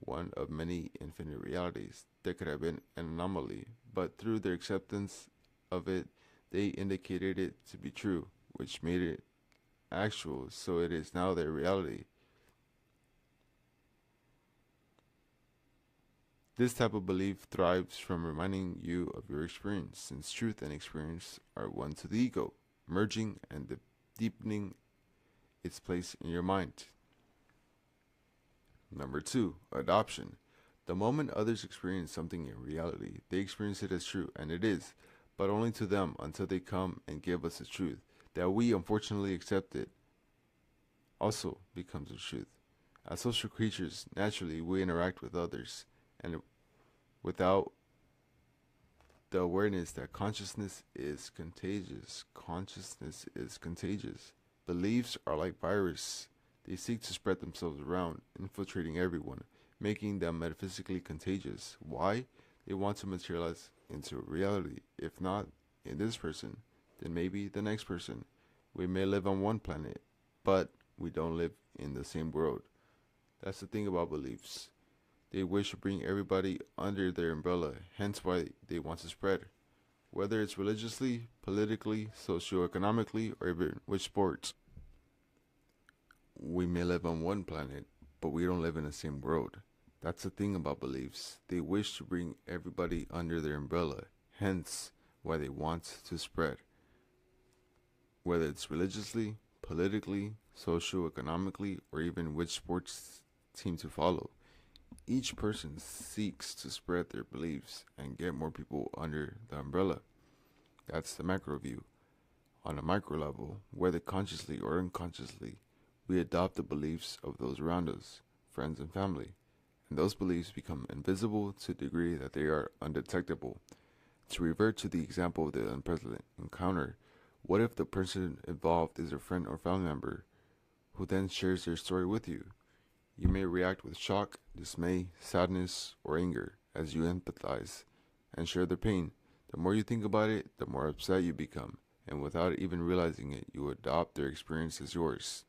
one of many infinite realities. There could have been an anomaly, but through their acceptance of it, they indicated it to be true, which made it actual, so it is now their reality. This type of belief thrives from reminding you of your experience, since truth and experience are one to the ego, merging and deepening its place in your mind. Number 2, adoption. The moment others experience something in reality, they experience it as true, and it is, but only to them until they come and give us the truth that we unfortunately accept it also becomes the truth. As social creatures, naturally we interact with others, and without the awareness that consciousness is contagious. Consciousness is contagious. Beliefs are like viruses. They seek to spread themselves around, infiltrating everyone, making them metaphysically contagious. Why? They want to materialize into reality. If not in this person, then maybe the next person. We may live on one planet, but we don't live in the same world. That's the thing about beliefs. They wish to bring everybody under their umbrella, hence why they want to spread. Whether it's religiously, politically, socioeconomically, or even with sports. We may live on one planet, but we don't live in the same world. That's the thing about beliefs. They wish to bring everybody under their umbrella, hence why they want to spread. Whether it's religiously, politically, socioeconomically, or even which sports team to follow. Each person seeks to spread their beliefs and get more people under the umbrella. That's the macro view. On a micro level, whether consciously or unconsciously, we adopt the beliefs of those around us, friends and family, and those beliefs become invisible to the degree that they are undetectable. To revert to the example of the unpleasant encounter, what if the person involved is a friend or family member who then shares their story with you? You may react with shock, dismay, sadness, or anger as you empathize and share their pain. The more you think about it, the more upset you become, and without even realizing it, you adopt their experience as yours.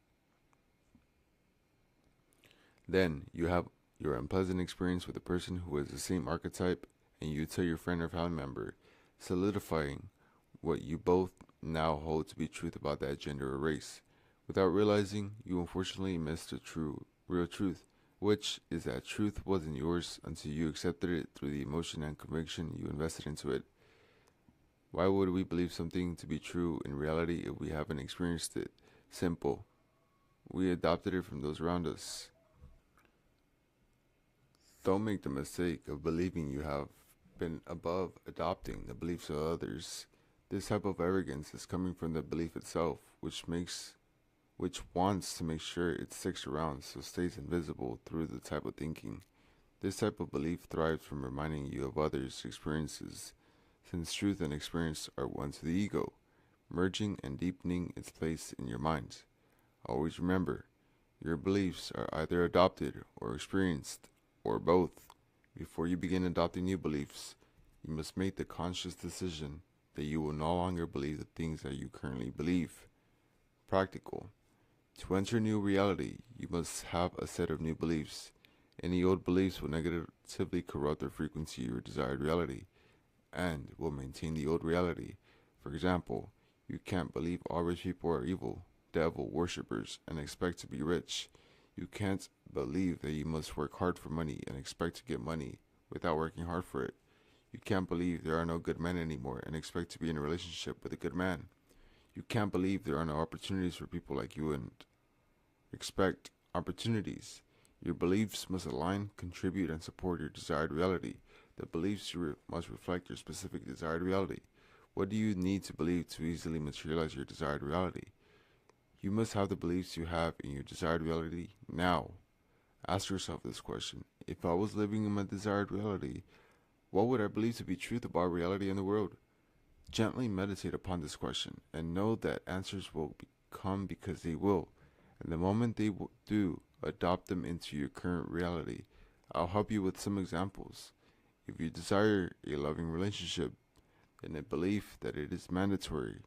Then you have your unpleasant experience with a person who is the same archetype, and you tell your friend or family member, solidifying what you both now hold to be truth about that gender or race. Without realizing, you unfortunately missed the real truth, which is that truth wasn't yours until you accepted it through the emotion and conviction you invested into it. Why would we believe something to be true in reality if we haven't experienced it? Simple. We adopted it from those around us. Don't make the mistake of believing you have been above adopting the beliefs of others. This type of arrogance is coming from the belief itself, which wants to make sure it sticks around so it stays invisible through the type of thinking. This type of belief thrives from reminding you of others' experiences, since truth and experience are one to the ego, merging and deepening its place in your mind. Always remember, your beliefs are either adopted or experienced, or both. Before you begin adopting new beliefs, you must make the conscious decision that you will no longer believe the things that you currently believe. Practical. To enter new reality, you must have a set of new beliefs. Any old beliefs will negatively corrupt the frequency of your desired reality, and will maintain the old reality. For example, you can't believe all rich people are evil, devil worshippers, and expect to be rich. You can't believe that you must work hard for money and expect to get money without working hard for it. You can't believe there are no good men anymore and expect to be in a relationship with a good man. You can't believe there are no opportunities for people like you and expect opportunities. Your beliefs must align, contribute, and support your desired reality. The beliefs must reflect your specific desired reality. What do you need to believe to easily materialize your desired reality? You must have the beliefs you have in your desired reality now. Ask yourself this question. If I was living in my desired reality, what would I believe to be truth about reality and the world? Gently meditate upon this question and know that answers will come because they will. And the moment they do, adopt them into your current reality. I'll help you with some examples. If you desire a loving relationship, then a belief that it is mandatory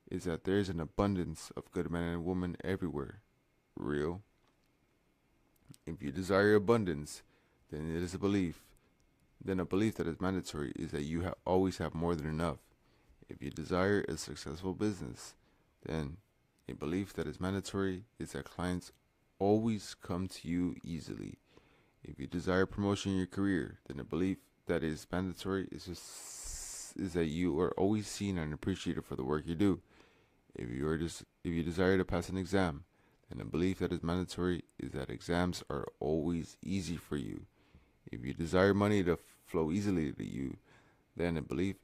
is that there is an abundance of good men and women everywhere. Real. If you desire abundance, then it is a belief. Then a belief that is mandatory is that you always have more than enough. If you desire a successful business, then a belief that is mandatory is that clients always come to you easily. If you desire promotion in your career, then a belief that is mandatory is that you are always seen and appreciated for the work you do. If you desire to pass an exam, then a belief that is mandatory is that exams are always easy for you. If you desire money to flow easily to you, then a belief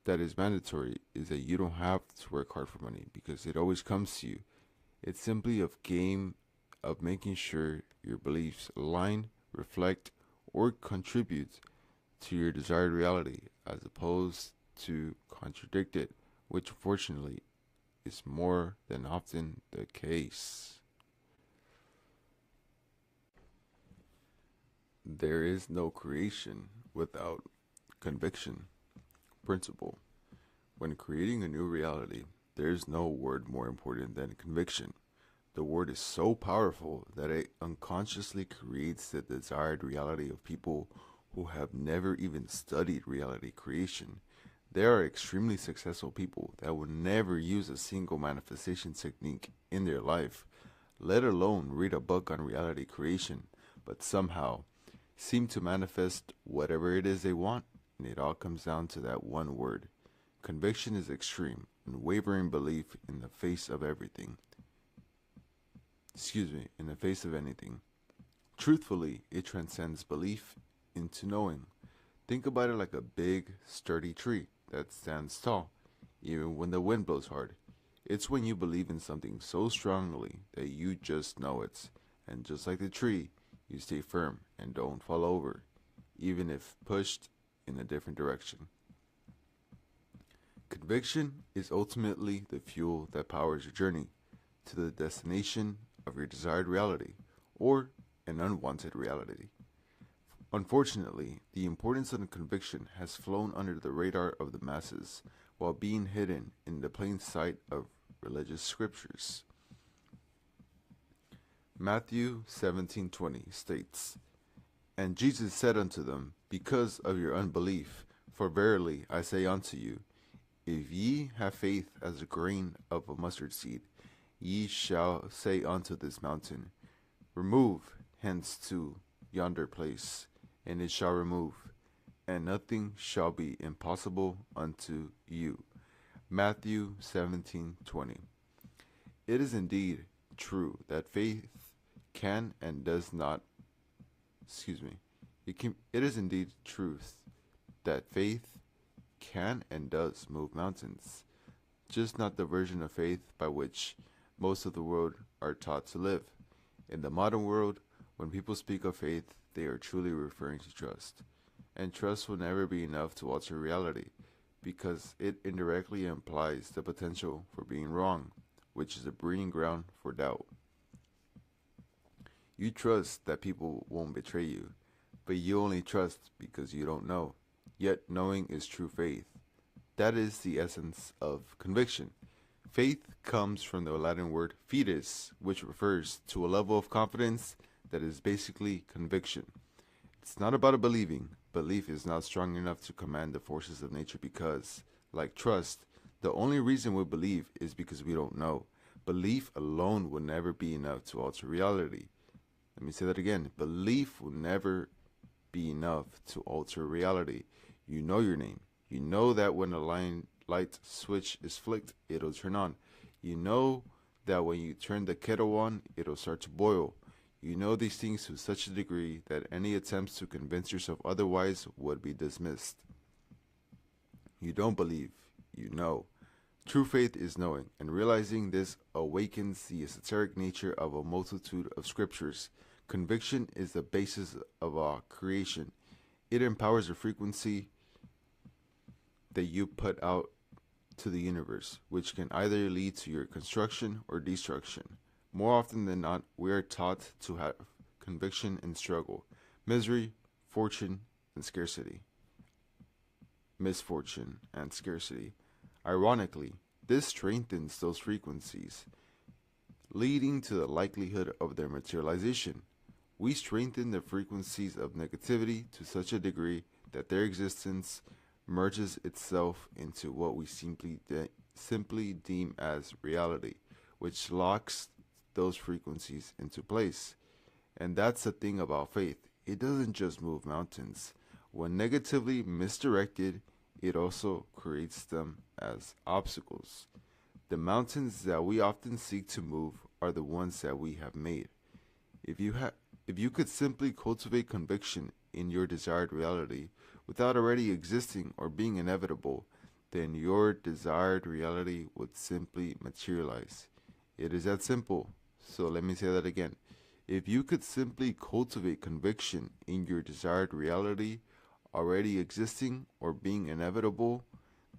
that is mandatory is that you don't have to work hard for money because it always comes to you. It's simply a game of making sure your beliefs align, reflect, or contribute to your desired reality as opposed to contradict it, which unfortunately is more than often the case. There is no creation without conviction. Principle. When creating a new reality, there is no word more important than conviction. The word is so powerful that it unconsciously creates the desired reality of people who have never even studied reality creation. There are extremely successful people that will never use a single manifestation technique in their life, let alone read a book on reality creation, but somehow seem to manifest whatever it is they want, and it all comes down to that one word. Conviction is extreme, unwavering belief in the face of everything. In the face of anything. Truthfully, it transcends belief into knowing. Think about it like a big, sturdy tree that stands tall, even when the wind blows hard. It's when you believe in something so strongly that you just know it, and just like the tree, you stay firm and don't fall over, even if pushed in a different direction. Conviction is ultimately the fuel that powers your journey to the destination of your desired reality, or an unwanted reality. Unfortunately, the importance of conviction has flown under the radar of the masses while being hidden in the plain sight of religious scriptures. Matthew 17:20 states, "And Jesus said unto them, Because of your unbelief, for verily I say unto you, if ye have faith as a grain of a mustard seed, ye shall say unto this mountain, Remove hence to yonder place, and it shall remove, and nothing shall be impossible unto you." Matthew 17:20. It is indeed true that faith can and does not it is indeed truth that faith can and does move mountains, just not the version of faith by which most of the world are taught to live. In the modern world, when people speak of faith, they are truly referring to trust. And trust will never be enough to alter reality. because it indirectly implies the potential for being wrong, which is a breeding ground for doubt. You trust that people won't betray you, but you only trust because you don't know. Yet knowing is true faith. That is the essence of conviction. Faith comes from the Latin word fides, which refers to a level of confidence that is basically conviction. It's not about a believing. Belief is not strong enough to command the forces of nature because, like trust, the only reason we believe is because we don't know. Belief alone will never be enough to alter reality. Let me say that again. Belief will never be enough to alter reality. You know your name. You know that when a light switch is flicked, it'll turn on. You know that when you turn the kettle on, it'll start to boil. You know these things to such a degree that any attempts to convince yourself otherwise would be dismissed. You don't believe, you know. True faith is knowing, and realizing this awakens the esoteric nature of a multitude of scriptures. Conviction is the basis of our creation. It empowers the frequency that you put out to the universe, which can either lead to your construction or destruction. More often than not, we are taught to have conviction in struggle, misery, fortune, and scarcity. Misfortune and scarcity. Ironically, this strengthens those frequencies, leading to the likelihood of their materialization. We strengthen the frequencies of negativity to such a degree that their existence merges itself into what we simply deem as reality, which locks those frequencies into place. And that's the thing about faith. It doesn't just move mountains. When negatively misdirected, it also creates them as obstacles. The mountains that we often seek to move are the ones that we have made. If you could simply cultivate conviction in your desired reality without already existing or being inevitable, then your desired reality would simply materialize. It is that simple. So let me say that again. If you could simply cultivate conviction in your desired reality already existing or being inevitable,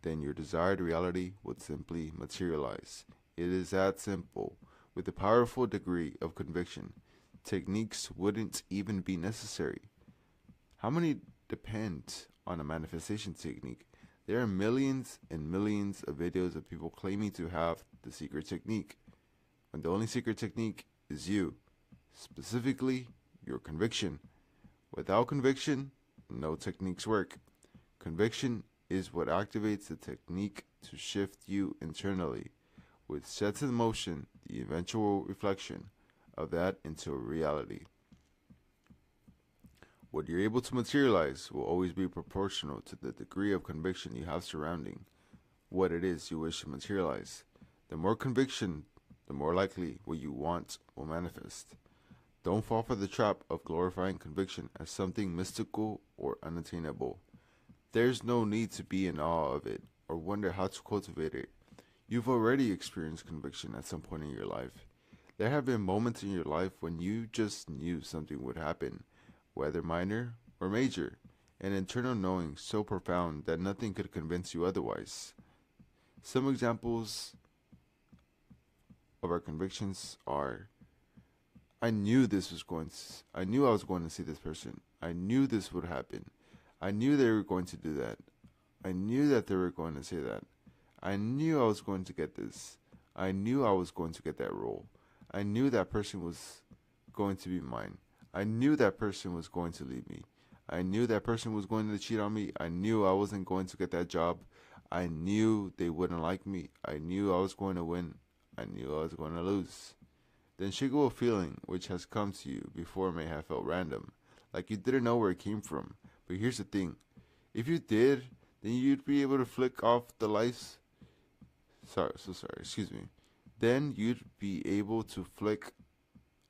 then your desired reality would simply materialize. It is that simple. With a powerful degree of conviction, techniques wouldn't even be necessary. How many depend on a manifestation technique? There are millions and millions of videos of people claiming to have the secret technique, when the only secret technique is you, specifically your conviction. Without conviction, no techniques work. Conviction is what activates the technique to shift you internally, which sets in motion the eventual reflection of that into reality. What you're able to materialize will always be proportional to the degree of conviction you have surrounding what it is you wish to materialize. The more conviction, the more likely what you want will manifest. Don't fall for the trap of glorifying conviction as something mystical or unattainable. There's no need to be in awe of it or wonder how to cultivate it. You've already experienced conviction at some point in your life. There have been moments in your life when you just knew something would happen, whether minor or major, an internal knowing so profound that nothing could convince you otherwise. Some examples of our convictions are: I knew I was going to see this person. I knew this would happen. I knew they were going to do that. I knew that they were going to say that. I knew I was going to get this. I knew I was going to get that role. I knew that person was going to be mine. I knew that person was going to leave me. I knew that person was going to cheat on me. I knew I wasn't going to get that job. I knew they wouldn't like me. I knew I was going to win. I knew I was going to lose. Then shiggle a feeling which has come to you before may have felt random, like you didn't know where it came from. But here's the thing. If you did, then you'd be able to flick off the lights. Then you'd be able to flick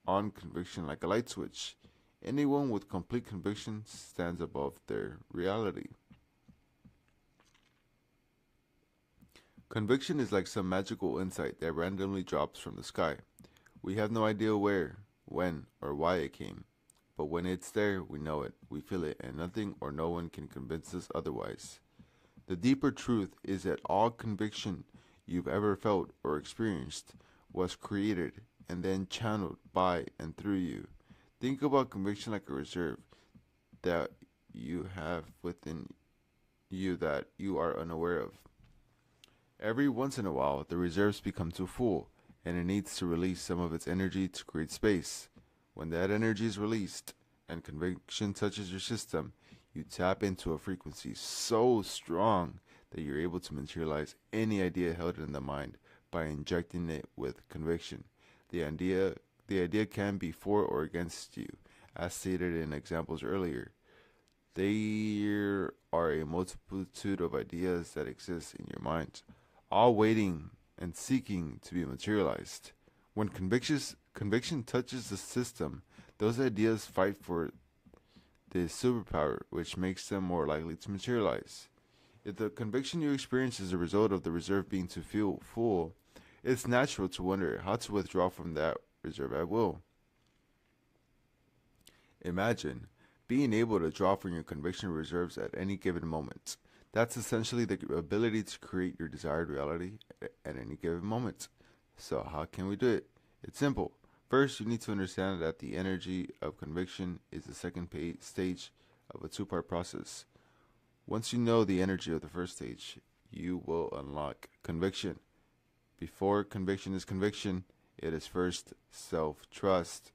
on conviction like a light switch. Anyone with complete conviction stands above their reality. Conviction is like some magical insight that randomly drops from the sky. We have no idea where, when, or why it came. But when it's there, we know it, we feel it, and nothing or no one can convince us otherwise. The deeper truth is that all conviction you've ever felt or experienced was created and then channeled by and through you. Think about conviction like a reserve that you have within you that you are unaware of. Every once in a while, the reserves become too full, and it needs to release some of its energy to create space. When that energy is released and conviction touches your system, you tap into a frequency so strong that you're able to materialize any idea held in the mind by injecting it with conviction. The idea can be for or against you, as stated in examples earlier. There are a multitude of ideas that exist in your mind, all waiting and seeking to be materialized. When conviction touches the system, those ideas fight for the superpower, which makes them more likely to materialize. If the conviction you experience is a result of the reserve being too full, it's natural to wonder how to withdraw from that reserve at will. Imagine being able to draw from your conviction reserves at any given moment. That's essentially the ability to create your desired reality at any given moment. So how can we do it? It's simple. First, you need to understand that the energy of conviction is the second stage of a two-part process. Once you know the energy of the first stage, you will unlock conviction. Before conviction is conviction, it is first self-trust.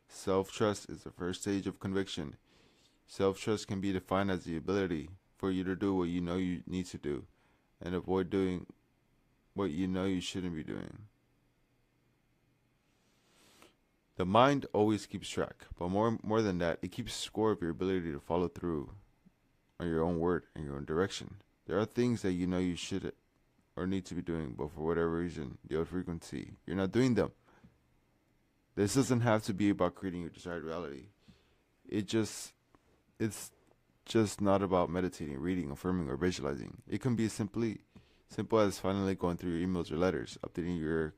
Self-trust is the first stage of conviction. Self-trust can be defined as the ability for you to do what you know you need to do and avoid doing what you know you shouldn't be doing. The mind always keeps track, but more than that, it keeps score of your ability to follow through on your own word and your own direction. There are things that you know you should or need to be doing, but for whatever reason, the old frequency, you're not doing them. This doesn't have to be about creating your desired reality. It's just not about meditating, reading, affirming, or visualizing. It can be simple as finally going through your emails or letters, updating your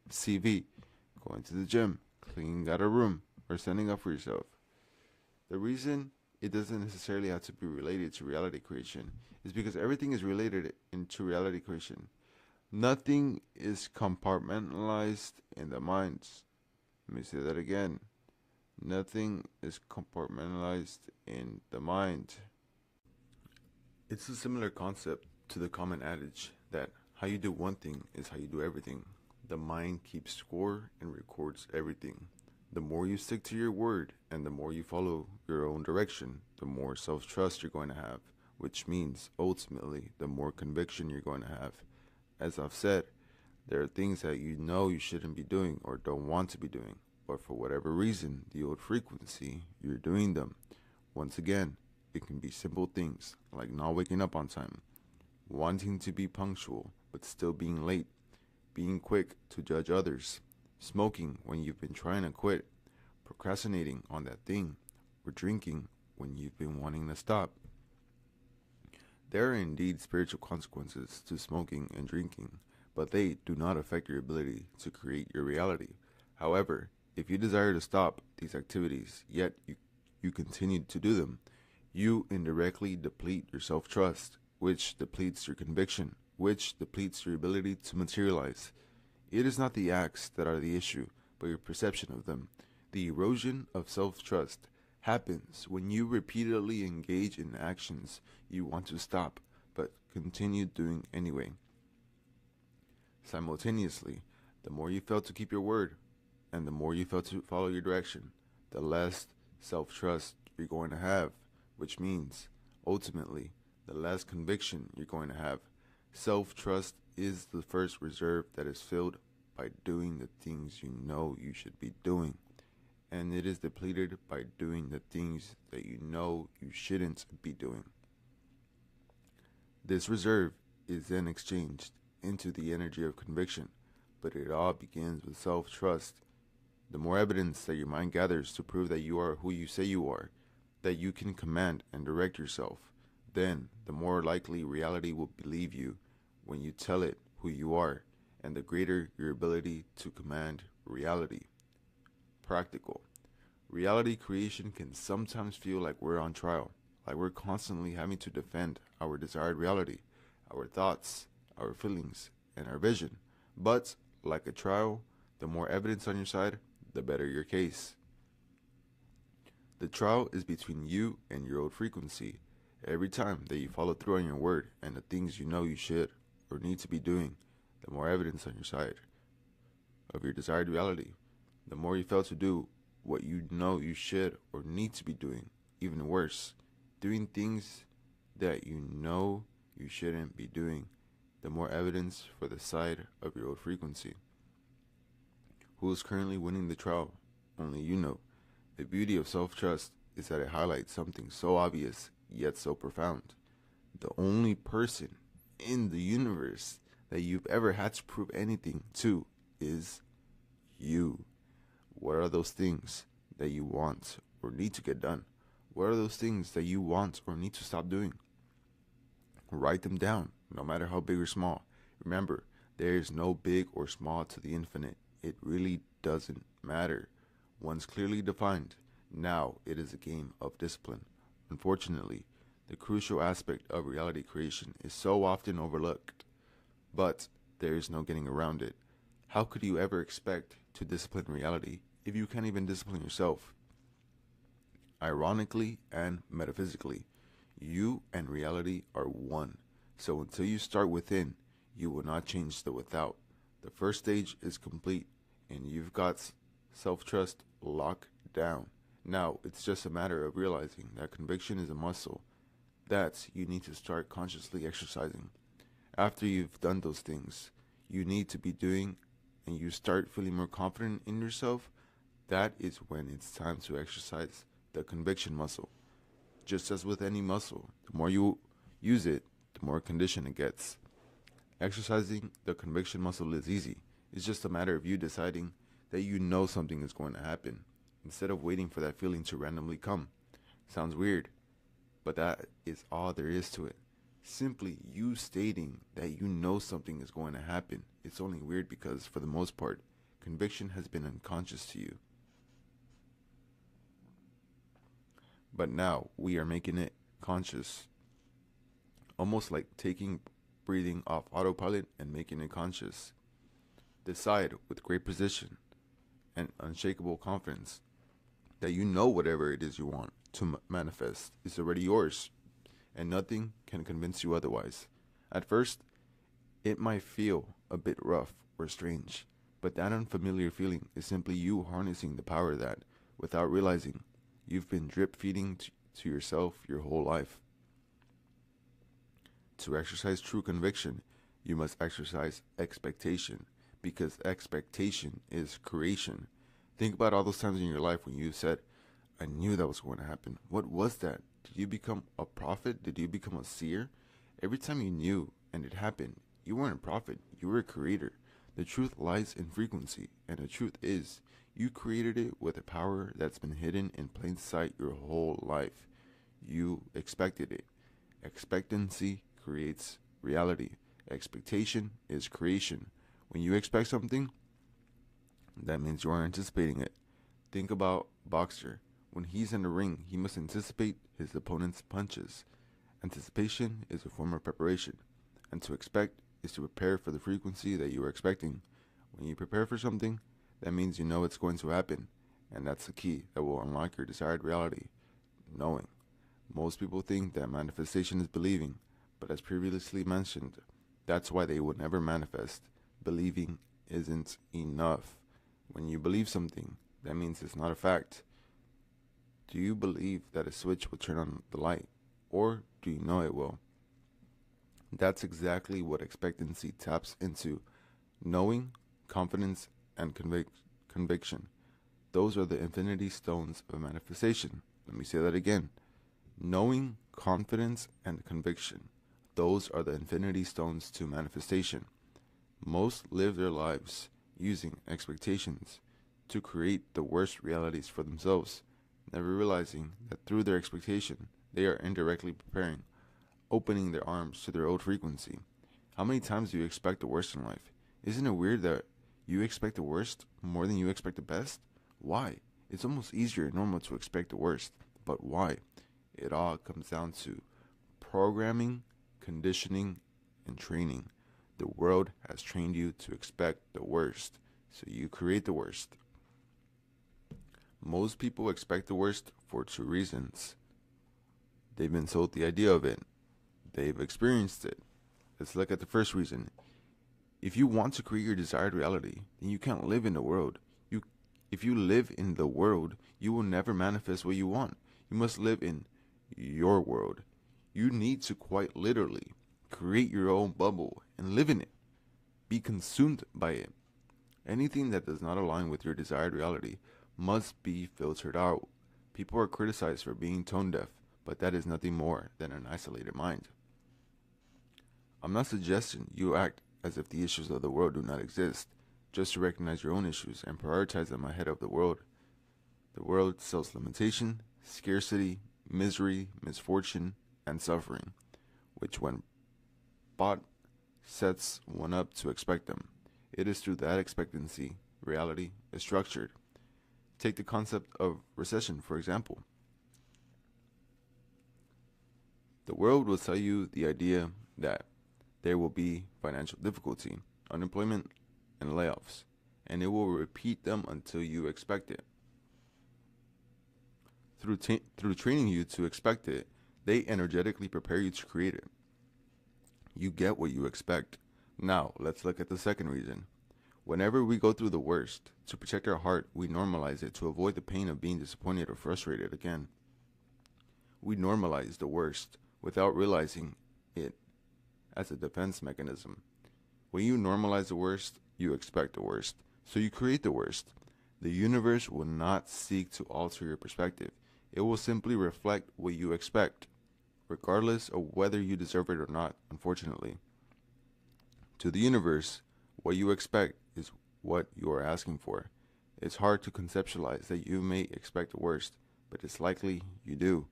CV, going to the gym, cleaning out a room, or standing up for yourself. The reason it doesn't necessarily have to be related to reality creation is because everything is related into reality creation. Nothing is compartmentalized in the mind. Let me say that again. Nothing is compartmentalized in the mind. It's a similar concept to the common adage that how you do one thing is how you do everything. The mind keeps score and records everything. The more you stick to your word and the more you follow your own direction, the more self-trust you're going to have, which means ultimately the more conviction you're going to have. As I've said, there are things that you know you shouldn't be doing or don't want to be doing, but for whatever reason, the old frequency, you're doing them. Once again, it can be simple things like not waking up on time, wanting to be punctual but still being late, being quick to judge others, smoking when you've been trying to quit, procrastinating on that thing, or drinking when you've been wanting to stop. There are indeed spiritual consequences to smoking and drinking, but they do not affect your ability to create your reality. However, if you desire to stop these activities, yet you continue to do them, you indirectly deplete your self-trust, which depletes your conviction, which depletes your ability to materialize. It is not the acts that are the issue, but your perception of them. The erosion of self-trust happens when you repeatedly engage in actions you want to stop, but continue doing anyway. Simultaneously, the more you fail to keep your word, and the more you fail to follow your direction, the less self-trust you're going to have, which means, ultimately, the less conviction you're going to have. Self-trust is the first reserve that is filled by doing the things you know you should be doing, and it is depleted by doing the things that you know you shouldn't be doing. This reserve is then exchanged into the energy of conviction, but it all begins with self-trust. The more evidence that your mind gathers to prove that you are who you say you are, that you can command and direct yourself, then the more likely reality will believe you when you tell it who you are, and the greater your ability to command reality. Practical. Reality creation can sometimes feel like we're on trial, like we're constantly having to defend our desired reality. our thoughts, our feelings, and our vision. But, like a trial, the more evidence on your side, the better your case. The trial is between you and your old frequency. Every time that you follow through on your word and the things you know you should or need to be doing, the more evidence on your side of your desired reality. The more you fail to do what you know you should or need to be doing, even worse, doing things that you know you shouldn't be doing, the more evidence for the side of your old frequency. Who is currently winning the trial? Only you know. The beauty of self-trust is that it highlights something so obvious yet so profound. The only person in the universe that you've ever had to prove anything to is you. What are those things that you want or need to get done? What are those things that you want or need to stop doing? Write them down, no matter how big or small. Remember, there is no big or small to the infinite. It really doesn't matter. Once clearly defined, now it is a game of discipline. Unfortunately, the crucial aspect of reality creation is so often overlooked, but there is no getting around it. How could you ever expect to discipline reality if you can't even discipline yourself? Ironically and metaphysically, you and reality are one. So until you start within, you will not change the without. The first stage is complete, and you've got self-trust locked down. Now, it's just a matter of realizing that conviction is a muscle that you need to start consciously exercising. After you've done those things you need to be doing and you start feeling more confident in yourself, that is when it's time to exercise the conviction muscle. Just as with any muscle, the more you use it, the more conditioned it gets. Exercising the conviction muscle is easy. It's just a matter of you deciding that you know something is going to happen, instead of waiting for that feeling to randomly come. Sounds weird, but that is all there is to it. Simply you stating that you know something is going to happen. It's only weird because, for the most part, conviction has been unconscious to you. But now we are making it conscious. Almost like taking breathing off autopilot and making it conscious. Decide with great precision and unshakable confidence that you know whatever it is you want to manifest is already yours, and nothing can convince you otherwise. At first, it might feel a bit rough or strange, but that unfamiliar feeling is simply you harnessing the power that, without realizing, you've been drip feeding to yourself your whole life. To exercise true conviction, you must exercise expectation, because expectation is creation. Think about all those times in your life when you said, I knew that was going to happen. What was that? Did you become a prophet? Did you become a seer? Every time you knew and it happened, you weren't a prophet, you were a creator. The truth lies in frequency, and the truth is, you created it with a power that's been hidden in plain sight your whole life. You expected it. Expectancy creates reality. Expectation is creation. When you expect something, that means you are anticipating it. Think about a boxer. When he's in the ring, he must anticipate his opponent's punches. Anticipation is a form of preparation, and to expect is to prepare for the frequency that you are expecting. When you prepare for something, that means you know it's going to happen, and that's the key that will unlock your desired reality, knowing. Most people think that manifestation is believing, but as previously mentioned, that's why they would never manifest. Believing isn't enough. When you believe something, that means it's not a fact. Do you believe that a switch will turn on the light, or do you know it will? That's exactly what expectancy taps into. Knowing, confidence, and conviction. Those are the infinity stones of manifestation. Let me say that again. Knowing, confidence, and conviction. Those are the infinity stones to manifestation. Most live their lives using expectations to create the worst realities for themselves, never realizing that through their expectation, they are indirectly preparing, opening their arms to their old frequency. How many times do you expect the worst in life? Isn't it weird that you expect the worst more than you expect the best? Why? It's almost easier and normal to expect the worst, but why? It all comes down to programming, conditioning, and training. The world has trained you to expect the worst, so you create the worst. Most people expect the worst for two reasons. They've been sold the idea of it. They've experienced it. Let's look at the first reason. If you want to create your desired reality, then you can't live in the world. If you live in the world, you will never manifest what you want. You must live in your world. You need to quite literally create your own bubble and live in it. Be consumed by it. Anything that does not align with your desired reality must be filtered out. People are criticized for being tone deaf, but that is nothing more than an isolated mind. I'm not suggesting you act as if the issues of the world do not exist, just to recognize your own issues and prioritize them ahead of the world. The world sells limitation, scarcity, misery, misfortune, and suffering, which when bought sets one up to expect them. It is through that expectancy reality is structured. Take the concept of recession, for example. The world will sell you the idea that there will be financial difficulty, unemployment, and layoffs, and it will repeat them until you expect it. Through training you to expect it, they energetically prepare you to create it. You get what you expect. Now, let's look at the second reason. Whenever we go through the worst, to protect our heart, we normalize it to avoid the pain of being disappointed or frustrated again. We normalize the worst without realizing it as a defense mechanism. When you normalize the worst, you expect the worst, so you create the worst. The universe will not seek to alter your perspective. It will simply reflect what you expect, regardless of whether you deserve it or not, unfortunately. To the universe, what you expect is what you are asking for. It's hard to conceptualize that you may expect the worst, but it's likely you do.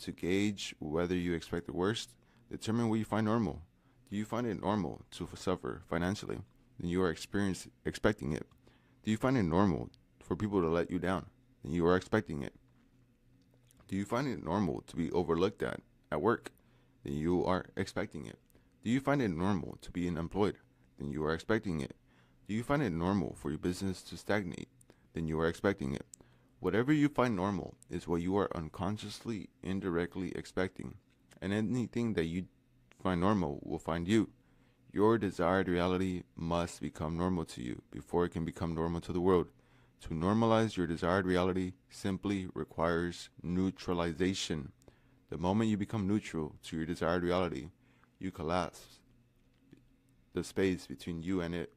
To gauge whether you expect the worst, determine what you find normal. Do you find it normal to suffer financially? Then you are expecting it. Do you find it normal for people to let you down? Then you are expecting it. Do you find it normal to be overlooked at work? Then you are expecting it. Do you find it normal to be unemployed? Then you are expecting it. Do you find it normal for your business to stagnate? Then you are expecting it. Whatever you find normal is what you are unconsciously, indirectly expecting. And anything that you find normal will find you. Your desired reality must become normal to you before it can become normal to the world. To normalize your desired reality simply requires neutralization. The moment you become neutral to your desired reality, you collapse the space between you and it.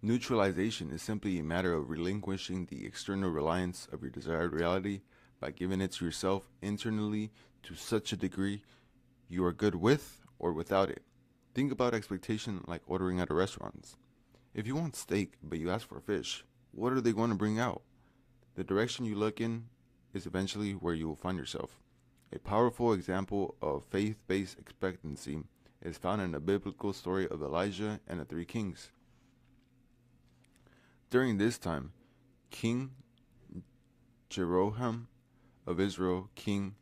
Neutralization is simply a matter of relinquishing the external reliance of your desired reality by giving it to yourself internally to such a degree you are good with or without it. Think about expectation like ordering at a restaurant. If you want steak but you ask for fish, what are they going to bring out? The direction you look in is eventually where you will find yourself. A powerful example of faith-based expectancy is found in the biblical story of Elijah and the three kings. During this time, King Jeroham of Israel, king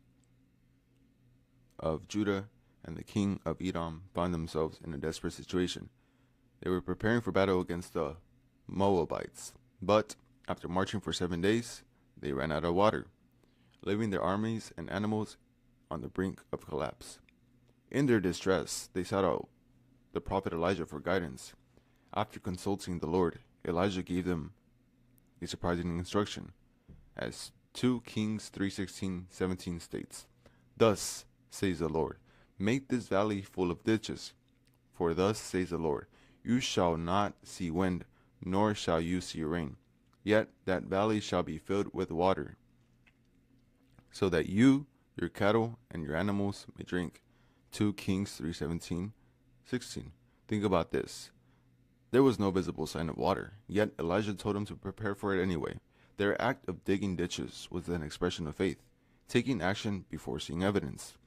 of Judah, and the king of Edom found themselves in a desperate situation. They were preparing for battle against the Moabites, but after marching for 7 days, they ran out of water, leaving their armies and animals on the brink of collapse. In their distress, they sought out the prophet Elijah for guidance. After consulting the Lord, Elijah gave them a surprising instruction, as 2 Kings 3:16-17 states, "Thus says the Lord, make this valley full of ditches. For thus says the Lord, you shall not see wind, nor shall you see rain. Yet that valley shall be filled with water, so that you, your cattle, and your animals may drink." 2 Kings 3:17-16. Think about this. There was no visible sign of water, yet Elijah told them to prepare for it anyway. Their act of digging ditches was an expression of faith, taking action before seeing evidence.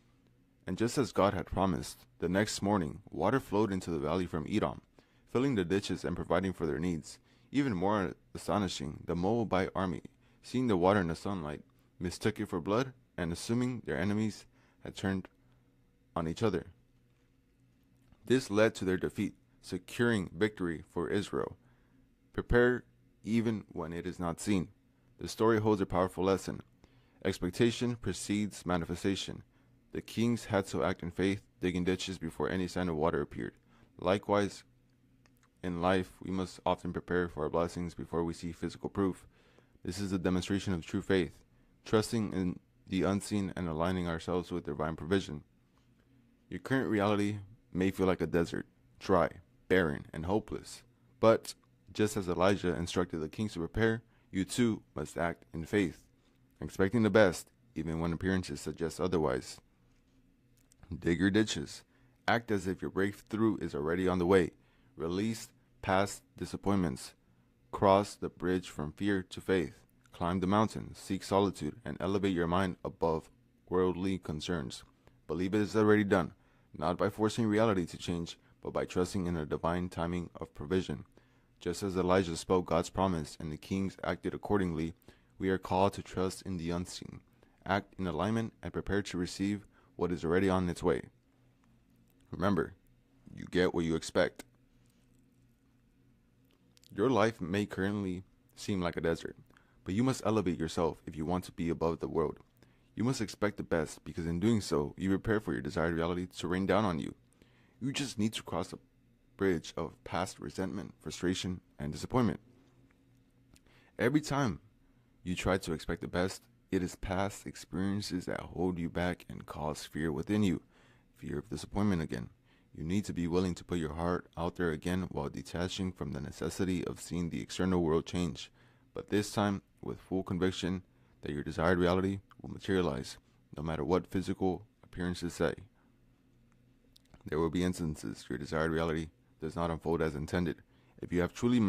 And just as God had promised, the next morning, water flowed into the valley from Edom, filling the ditches and providing for their needs. Even more astonishing, the Moabite army, seeing the water in the sunlight, mistook it for blood, and assuming their enemies had turned on each other. This led to their defeat, securing victory for Israel. Prepare even when it is not seen. The story holds a powerful lesson. Expectation precedes manifestation. The kings had to act in faith, digging ditches before any sign of water appeared. Likewise, in life, we must often prepare for our blessings before we see physical proof. This is a demonstration of true faith, trusting in the unseen and aligning ourselves with divine provision. Your current reality may feel like a desert, dry, barren, and hopeless. But, just as Elijah instructed the kings to prepare, you too must act in faith, expecting the best, even when appearances suggest otherwise. Dig your ditches. Act as if your breakthrough is already on the way. Release past disappointments. Cross the bridge from fear to faith. Climb the mountain, seek solitude, and elevate your mind above worldly concerns. Believe it is already done, not by forcing reality to change, but by trusting in the divine timing of provision. Just as Elijah spoke God's promise and the kings acted accordingly, we are called to trust in the unseen, act in alignment, and prepare to receive what is already on its way. Remember, you get what you expect. Your life may currently seem like a desert, but you must elevate yourself if you want to be above the world. You must expect the best, because in doing so, you prepare for your desired reality to rain down on you. You just need to cross the bridge of past resentment, frustration, and disappointment. Every time you try to expect the best, it is past experiences that hold you back and cause fear within you, fear of disappointment again. You need to be willing to put your heart out there again while detaching from the necessity of seeing the external world change, but this time with full conviction that your desired reality will materialize, no matter what physical appearances say. There will be instances your desired reality does not unfold as intended. If you have truly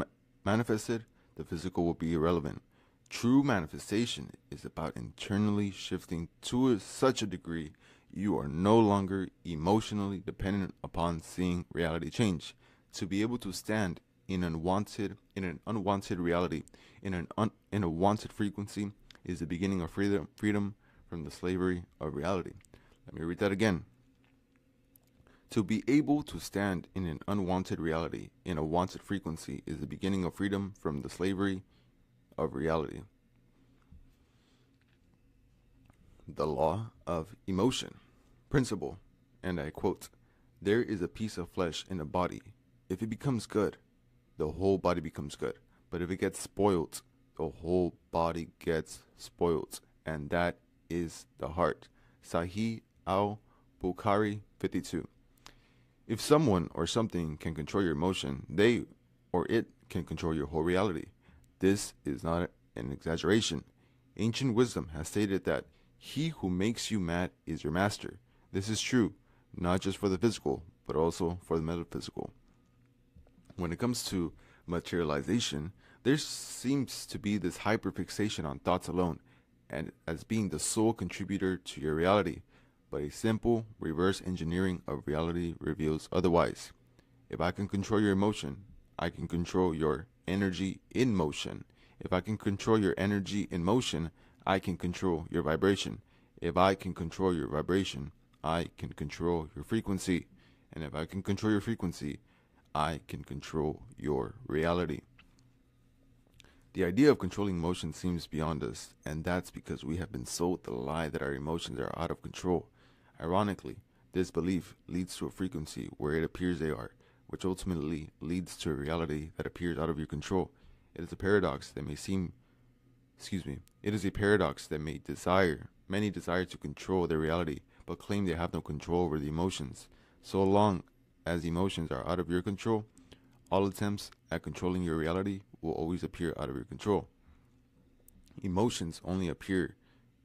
manifested, the physical will be irrelevant. True manifestation is about internally shifting to such a degree you are no longer emotionally dependent upon seeing reality change. To be able to stand in an unwanted reality, in a wanted frequency, is the beginning of freedom from the slavery of reality. Let me read that again. To be able to stand in an unwanted reality, in a wanted frequency, is the beginning of freedom from the slavery of reality. The law of emotion. Principle, and I quote, "There is a piece of flesh in the body. If it becomes good, the whole body becomes good. But if it gets spoiled, the whole body gets spoiled. And that is the heart." Sahih al-Bukhari 52. If someone or something can control your emotion, they or it can control your whole reality. This is not an exaggeration. Ancient wisdom has stated that he who makes you mad is your master. This is true, not just for the physical, but also for the metaphysical. When it comes to materialization, there seems to be this hyperfixation on thoughts alone, and as being the sole contributor to your reality, but a simple reverse engineering of reality reveals otherwise. If I can control your emotion, I can control your energy in motion. If I can control your energy in motion, I can control your vibration. If I can control your vibration, I can control your frequency. And if I can control your frequency, I can control your reality. The idea of controlling emotions seems beyond us, and that's because we have been sold the lie that our emotions are out of control. Ironically, this belief leads to a frequency where it appears they are, which ultimately leads to a reality that appears out of your control. It is a paradox that many desire to control their reality, but claim they have no control over the emotions. So long as emotions are out of your control, all attempts at controlling your reality will always appear out of your control. Emotions only appear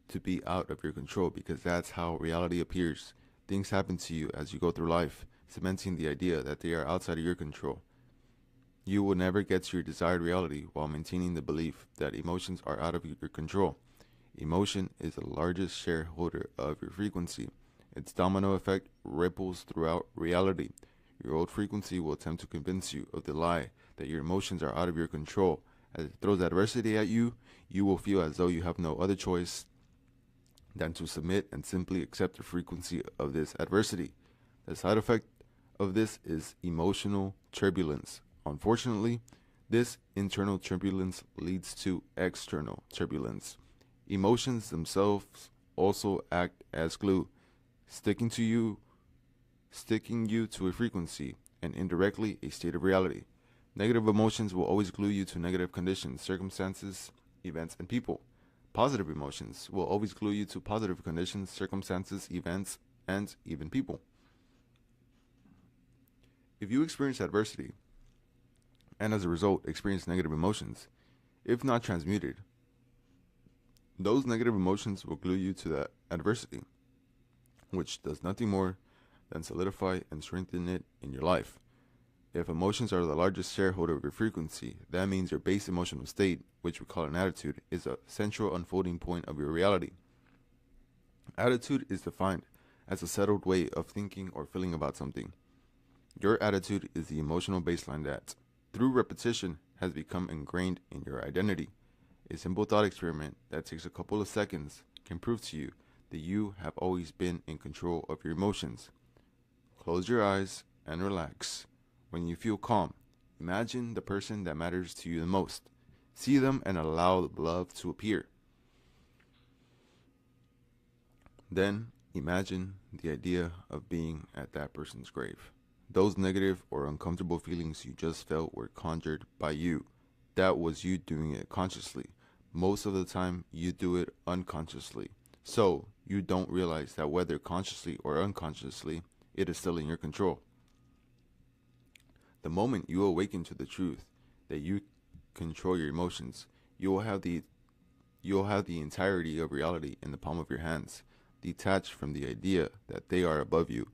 to be out of your control because that's how reality appears. Things happen to you as you go through life, cementing the idea that they are outside of your control. You will never get to your desired reality while maintaining the belief that emotions are out of your control. Emotion is the largest shareholder of your frequency. Its domino effect ripples throughout reality. Your old frequency will attempt to convince you of the lie that your emotions are out of your control. As it throws adversity at you, you will feel as though you have no other choice than to submit and simply accept the frequency of this adversity. The side effect of this is emotional turbulence. Unfortunately, this internal turbulence leads to external turbulence. Emotions themselves also act as glue, sticking you to a frequency and indirectly a state of reality. Negative emotions will always glue you to negative conditions, circumstances, events, and people. Positive emotions will always glue you to positive conditions, circumstances, events, and even people. If you experience adversity, and as a result experience negative emotions, if not transmuted, those negative emotions will glue you to that adversity, which does nothing more than solidify and strengthen it in your life. If emotions are the largest shareholder of your frequency, that means your base emotional state, which we call an attitude, is a central unfolding point of your reality. Attitude is defined as a settled way of thinking or feeling about something. Your attitude is the emotional baseline that, through repetition, has become ingrained in your identity. A simple thought experiment that takes a couple of seconds can prove to you that you have always been in control of your emotions. Close your eyes and relax. When you feel calm, imagine the person that matters to you the most. See them and allow love to appear. Then imagine the idea of being at that person's grave. Those negative or uncomfortable feelings you just felt were conjured by you. That was you doing it consciously. Most of the time, you do it unconsciously. So, you don't realize that whether consciously or unconsciously, it is still in your control. The moment you awaken to the truth that you control your emotions, you will have the entirety of reality in the palm of your hands, detached from the idea that they are above you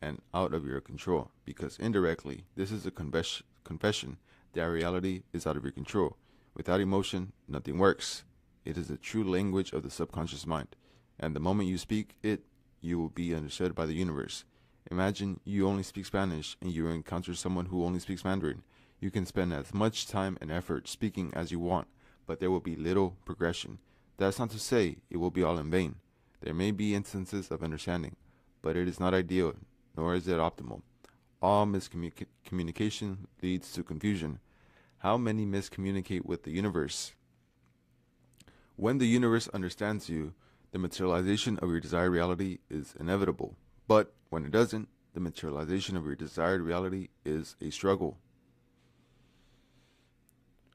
and out of your control, because indirectly, this is a confession that reality is out of your control. Without emotion, nothing works. It is the true language of the subconscious mind, and the moment you speak it, you will be understood by the universe. Imagine you only speak Spanish and you encounter someone who only speaks Mandarin. You can spend as much time and effort speaking as you want, but there will be little progression. That's not to say it will be all in vain. There may be instances of understanding, but it is not ideal, nor is it optimal. All miscommunication leads to confusion. How many miscommunicate with the universe? When the universe understands you, the materialization of your desired reality is inevitable. But when it doesn't, the materialization of your desired reality is a struggle.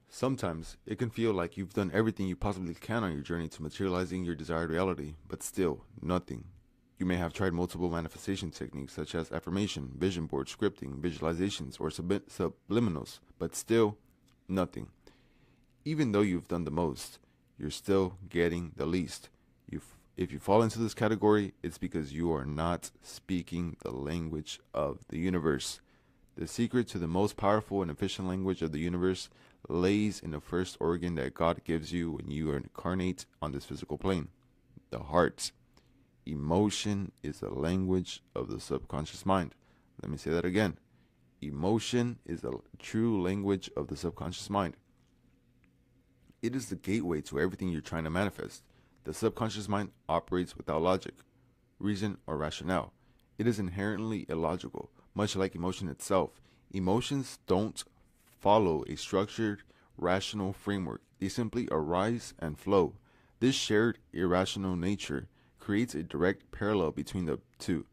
Sometimes it can feel like you've done everything you possibly can on your journey to materializing your desired reality, but still, nothing. You may have tried multiple manifestation techniques such as affirmation, vision board, scripting, visualizations, or subliminals, but still, nothing. Even though you've done the most, you're still getting the least. If you fall into this category, it's because you are not speaking the language of the universe. The secret to the most powerful and efficient language of the universe lays in the first organ that God gives you when you incarnate on this physical plane, the heart. Emotion is the language of the subconscious mind. Let me say that again. Emotion is the true language of the subconscious mind. It is the gateway to everything you're trying to manifest. The subconscious mind operates without logic, reason, or rationale. It is inherently illogical, much like emotion itself. Emotions don't follow a structured, rational framework. They simply arise and flow. This shared, irrational nature creates a direct parallel between the two,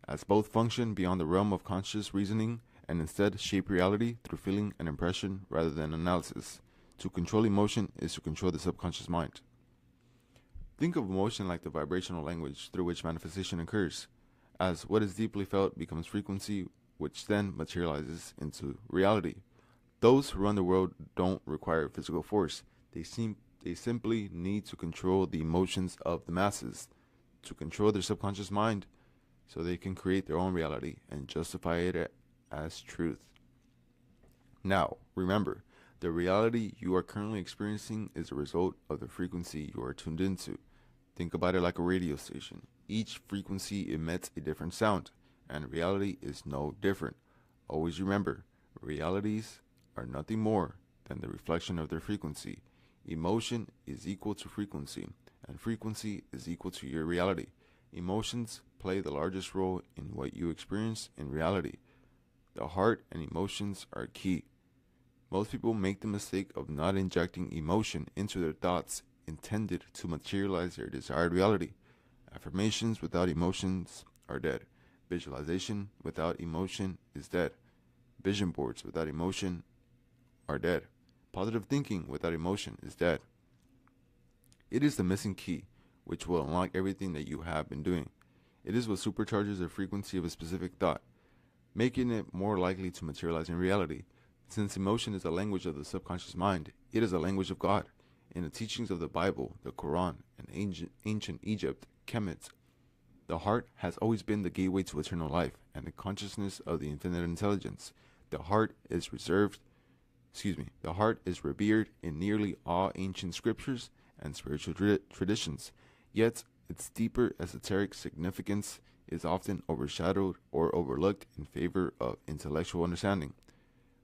as both function beyond the realm of conscious reasoning and instead shape reality through feeling and impression rather than analysis. To control emotion is to control the subconscious mind. Think of emotion like the vibrational language through which manifestation occurs, as what is deeply felt becomes frequency, which then materializes into reality. Those who run the world don't require physical force. They simply need to control the emotions of the masses, to control their subconscious mind, so they can create their own reality and justify it as truth. Now, remember, the reality you are currently experiencing is a result of the frequency you are tuned into. Think about it like a radio station. Each frequency emits a different sound, and reality is no different. Always remember, realities are nothing more than the reflection of their frequency. Emotion is equal to frequency, and frequency is equal to your reality. Emotions play the largest role in what you experience in reality. The heart and emotions are key. Most people make the mistake of not injecting emotion into their thoughts intended to materialize their desired reality. Affirmations without emotions are dead. Visualization without emotion is dead. Vision boards without emotion are dead. Positive thinking without emotion is dead. It is the missing key, which will unlock everything that you have been doing. It is what supercharges the frequency of a specific thought, making it more likely to materialize in reality. Since emotion is the language of the subconscious mind, it is the language of God. In the teachings of the Bible, the Quran, and ancient Egypt, Kemet, the heart has always been the gateway to eternal life and the consciousness of the infinite intelligence. The heart is revered in nearly all ancient scriptures and spiritual traditions, yet its deeper esoteric significance is often overshadowed or overlooked in favor of intellectual understanding.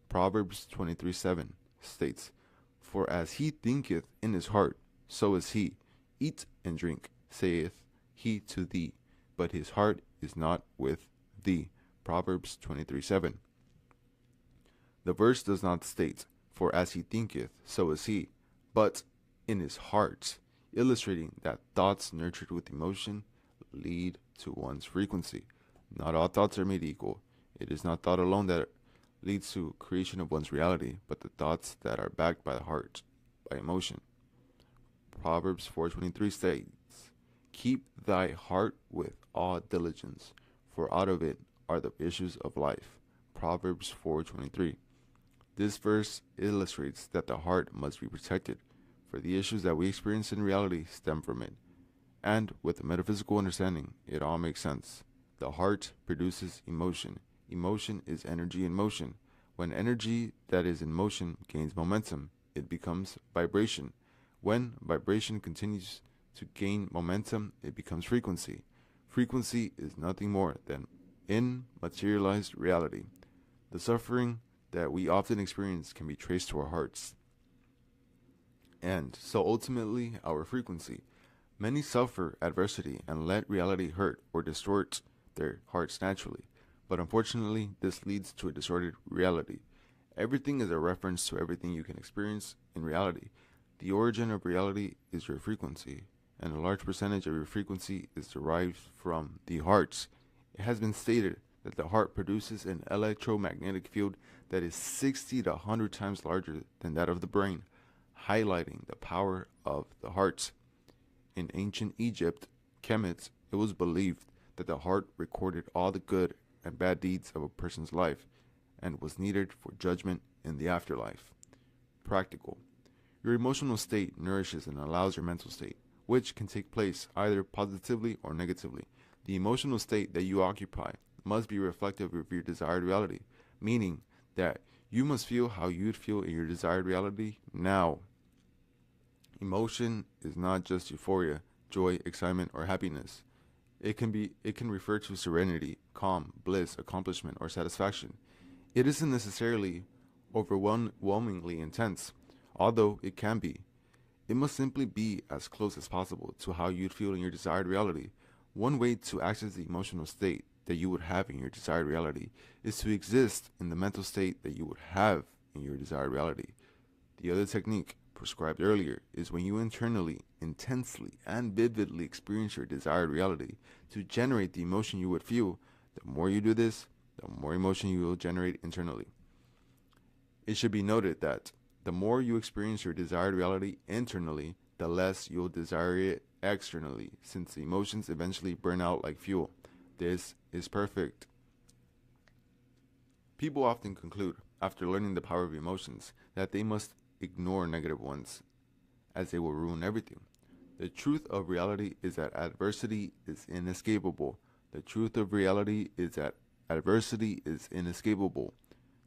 Proverbs 23:7 states, "For as he thinketh in his heart, so is he. Eat and drink, saith he to thee, but his heart is not with thee." Proverbs 23:7. The verse does not state, "For as he thinketh, so is he," but "in his heart," illustrating that thoughts nurtured with emotion lead to one's frequency. Not all thoughts are made equal. It is not thought alone that leads to creation of one's reality, but the thoughts that are backed by the heart, by emotion. Proverbs 4:23 states, "Keep thy heart with all diligence, for out of it are the issues of life." Proverbs 4:23. This verse illustrates that the heart must be protected, for the issues that we experience in reality stem from it. And with a metaphysical understanding, it all makes sense. The heart produces emotion. Emotion is energy in motion. When energy that is in motion gains momentum, it becomes vibration. When vibration continues to gain momentum, it becomes frequency. Frequency is nothing more than immaterialized reality. The suffering that we often experience can be traced to our hearts, and so ultimately our frequency. Many suffer adversity and let reality hurt or distort their hearts naturally, but unfortunately this leads to a distorted reality. Everything is a reference to everything you can experience in reality. The origin of reality is your frequency, and a large percentage of your frequency is derived from the heart. It has been stated that the heart produces an electromagnetic field that is 60 to 100 times larger than that of the brain, highlighting the power of the heart. In ancient Egypt, Kemet, it was believed that the heart recorded all the good and bad deeds of a person's life and was needed for judgment in the afterlife. Practical. Your emotional state nourishes and allows your mental state, which can take place either positively or negatively. The emotional state that you occupy must be reflective of your desired reality, meaning that you must feel how you'd feel in your desired reality now. Emotion is not just euphoria, joy, excitement, or happiness. It can refer to serenity, calm, bliss, accomplishment, or satisfaction. It isn't necessarily overwhelmingly intense, although it can be. It must simply be as close as possible to how you'd feel in your desired reality. One way to access the emotional state that you would have in your desired reality is to exist in the mental state that you would have in your desired reality. The other technique prescribed earlier is when you internally, intensely, and vividly experience your desired reality to generate the emotion you would feel. The more you do this, the more emotion you will generate internally. It should be noted that the more you experience your desired reality internally, the less you'll desire it externally, since the emotions eventually burn out like fuel. This is perfect. People often conclude, after learning the power of emotions, that they must ignore negative ones, as they will ruin everything. The truth of reality is that adversity is inescapable. The truth of reality is that adversity is inescapable.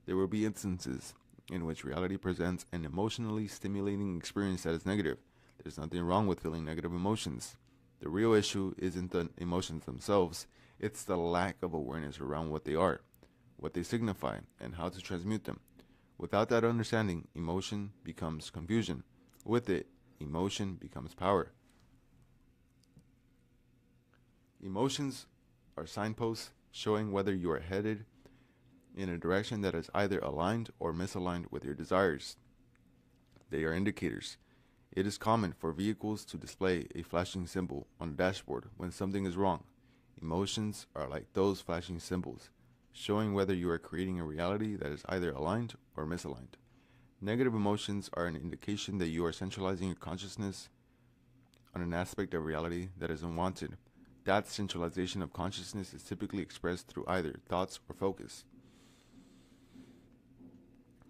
There will be instances in which reality presents an emotionally stimulating experience that is negative. There's nothing wrong with feeling negative emotions. The real issue isn't the emotions themselves, it's the lack of awareness around what they are, what they signify, and how to transmute them. Without that understanding, emotion becomes confusion. With it, emotion becomes power. Emotions are signposts showing whether you are headed in a direction that is either aligned or misaligned with your desires. They are indicators. It is common for vehicles to display a flashing symbol on the dashboard when something is wrong. Emotions are like those flashing symbols, showing whether you are creating a reality that is either aligned or misaligned. Negative emotions are an indication that you are centralizing your consciousness on an aspect of reality that is unwanted. That centralization of consciousness is typically expressed through either thoughts or focus.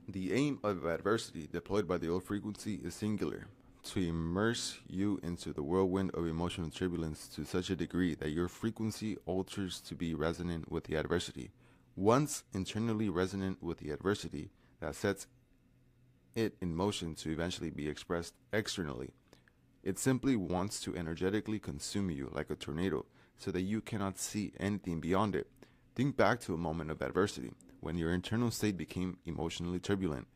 The aim of adversity deployed by the old frequency is singular: to immerse you into the whirlwind of emotional turbulence to such a degree that your frequency alters to be resonant with the adversity. Once internally resonant with the adversity, that sets it in motion to eventually be expressed externally. It simply wants to energetically consume you like a tornado so that you cannot see anything beyond it. Think back to a moment of adversity when your internal state became emotionally turbulent.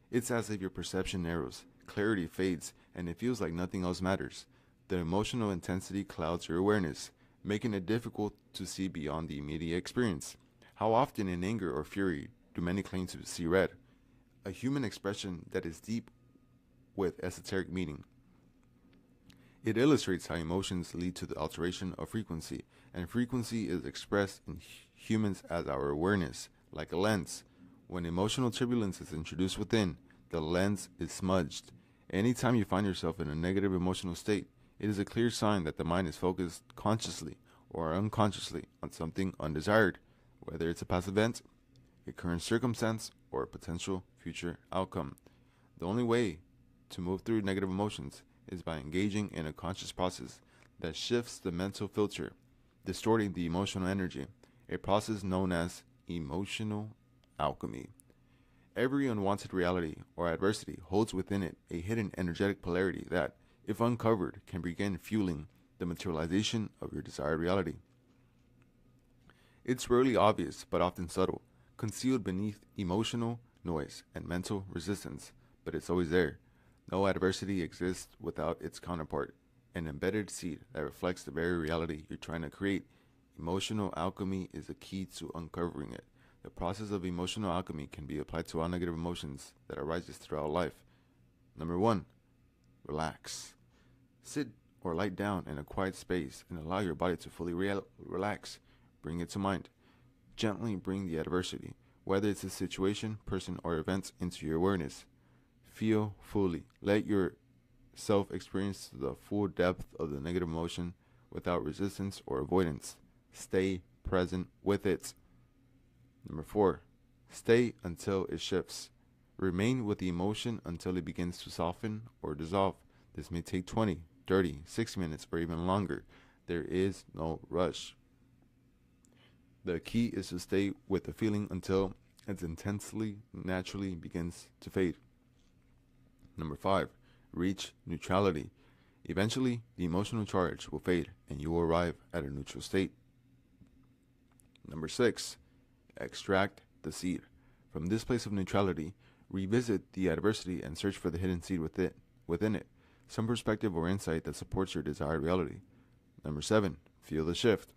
It's as if your perception narrows, clarity fades, and it feels like nothing else matters. The emotional intensity clouds your awareness, making it difficult to see beyond the immediate experience. How often in anger or fury do many claim to see red? A human expression that is deep with esoteric meaning. It illustrates how emotions lead to the alteration of frequency, and frequency is expressed in humans as our awareness, like a lens. When emotional turbulence is introduced within, the lens is smudged. Anytime you find yourself in a negative emotional state, it is a clear sign that the mind is focused consciously or unconsciously on something undesired, whether it's a past event, a current circumstance, or a potential future outcome. The only way to move through negative emotions is by engaging in a conscious process that shifts the mental filter, distorting the emotional energy, a process known as emotional alchemy. Every unwanted reality or adversity holds within it a hidden energetic polarity that, if uncovered, can begin fueling the materialization of your desired reality. It's rarely obvious, but often subtle, concealed beneath emotional noise and mental resistance, but it's always there. No adversity exists without its counterpart, an embedded seed that reflects the very reality you're trying to create. Emotional alchemy is the key to uncovering it. The process of emotional alchemy can be applied to all negative emotions that arises throughout life. Number 1, relax. Sit or lie down in a quiet space and allow your body to fully relax. Bring it to mind. Gently bring the adversity, whether it's a situation, person, or event, into your awareness. Feel fully. Let yourself experience the full depth of the negative emotion without resistance or avoidance. Stay present with it. Number 4, stay until it shifts. Remain with the emotion until it begins to soften or dissolve. This may take 20, 30, 60 minutes, or even longer. There is no rush. The key is to stay with the feeling until it intensely, naturally begins to fade. Number 5, reach neutrality. Eventually, the emotional charge will fade and you will arrive at a neutral state. Number 6, extract the seed. From this place of neutrality, revisit the adversity and search for the hidden seed within it, some perspective or insight that supports your desired reality. Number 7, feel the shift.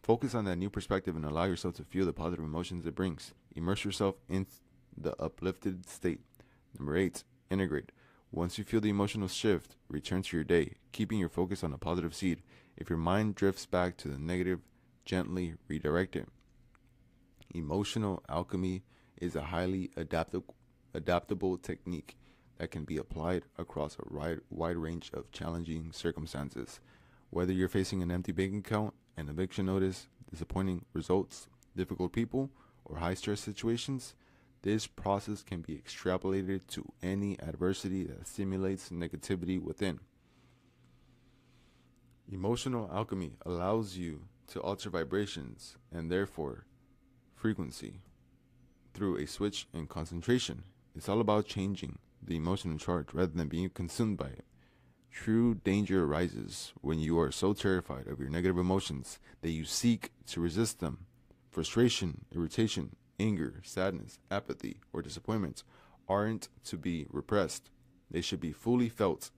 Focus on that new perspective and allow yourself to feel the positive emotions it brings. Immerse yourself in the uplifted state. Number 8, integrate. Once you feel the emotional shift, return to your day, keeping your focus on a positive seed. If your mind drifts back to the negative, gently redirect it. Emotional alchemy is a highly adaptable technique that can be applied across a wide range of challenging circumstances. Whether you're facing an empty bank account, an eviction notice, disappointing results, difficult people, or high-stress situations, this process can be extrapolated to any adversity that stimulates negativity within. Emotional alchemy allows you to alter vibrations and therefore frequency through a switch in concentration. It's all about changing the emotional charge rather than being consumed by it. True danger arises when you are so terrified of your negative emotions that you seek to resist them. Frustration, irritation, anger, sadness, apathy, or disappointment aren't to be repressed. They should be fully felt.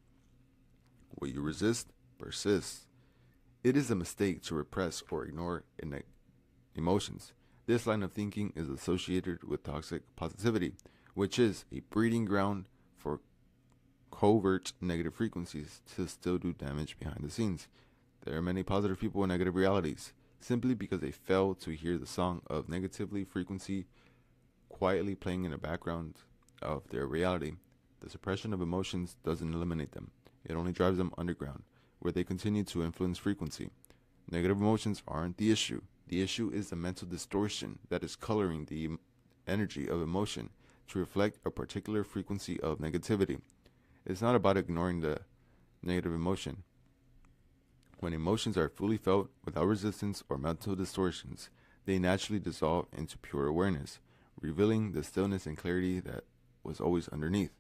What you resist persists. It is a mistake to repress or ignore emotions. This line of thinking is associated with toxic positivity, which is a breeding ground for covert negative frequencies to still do damage behind the scenes. There are many positive people in negative realities, simply because they fail to hear the song of negatively frequency quietly playing in the background of their reality. The suppression of emotions doesn't eliminate them. It only drives them underground, where they continue to influence frequency. Negative emotions aren't the issue. The issue is the mental distortion that is coloring the energy of emotion to reflect a particular frequency of negativity. It's not about ignoring the negative emotion. When emotions are fully felt without resistance or mental distortions, they naturally dissolve into pure awareness, revealing the stillness and clarity that was always underneath.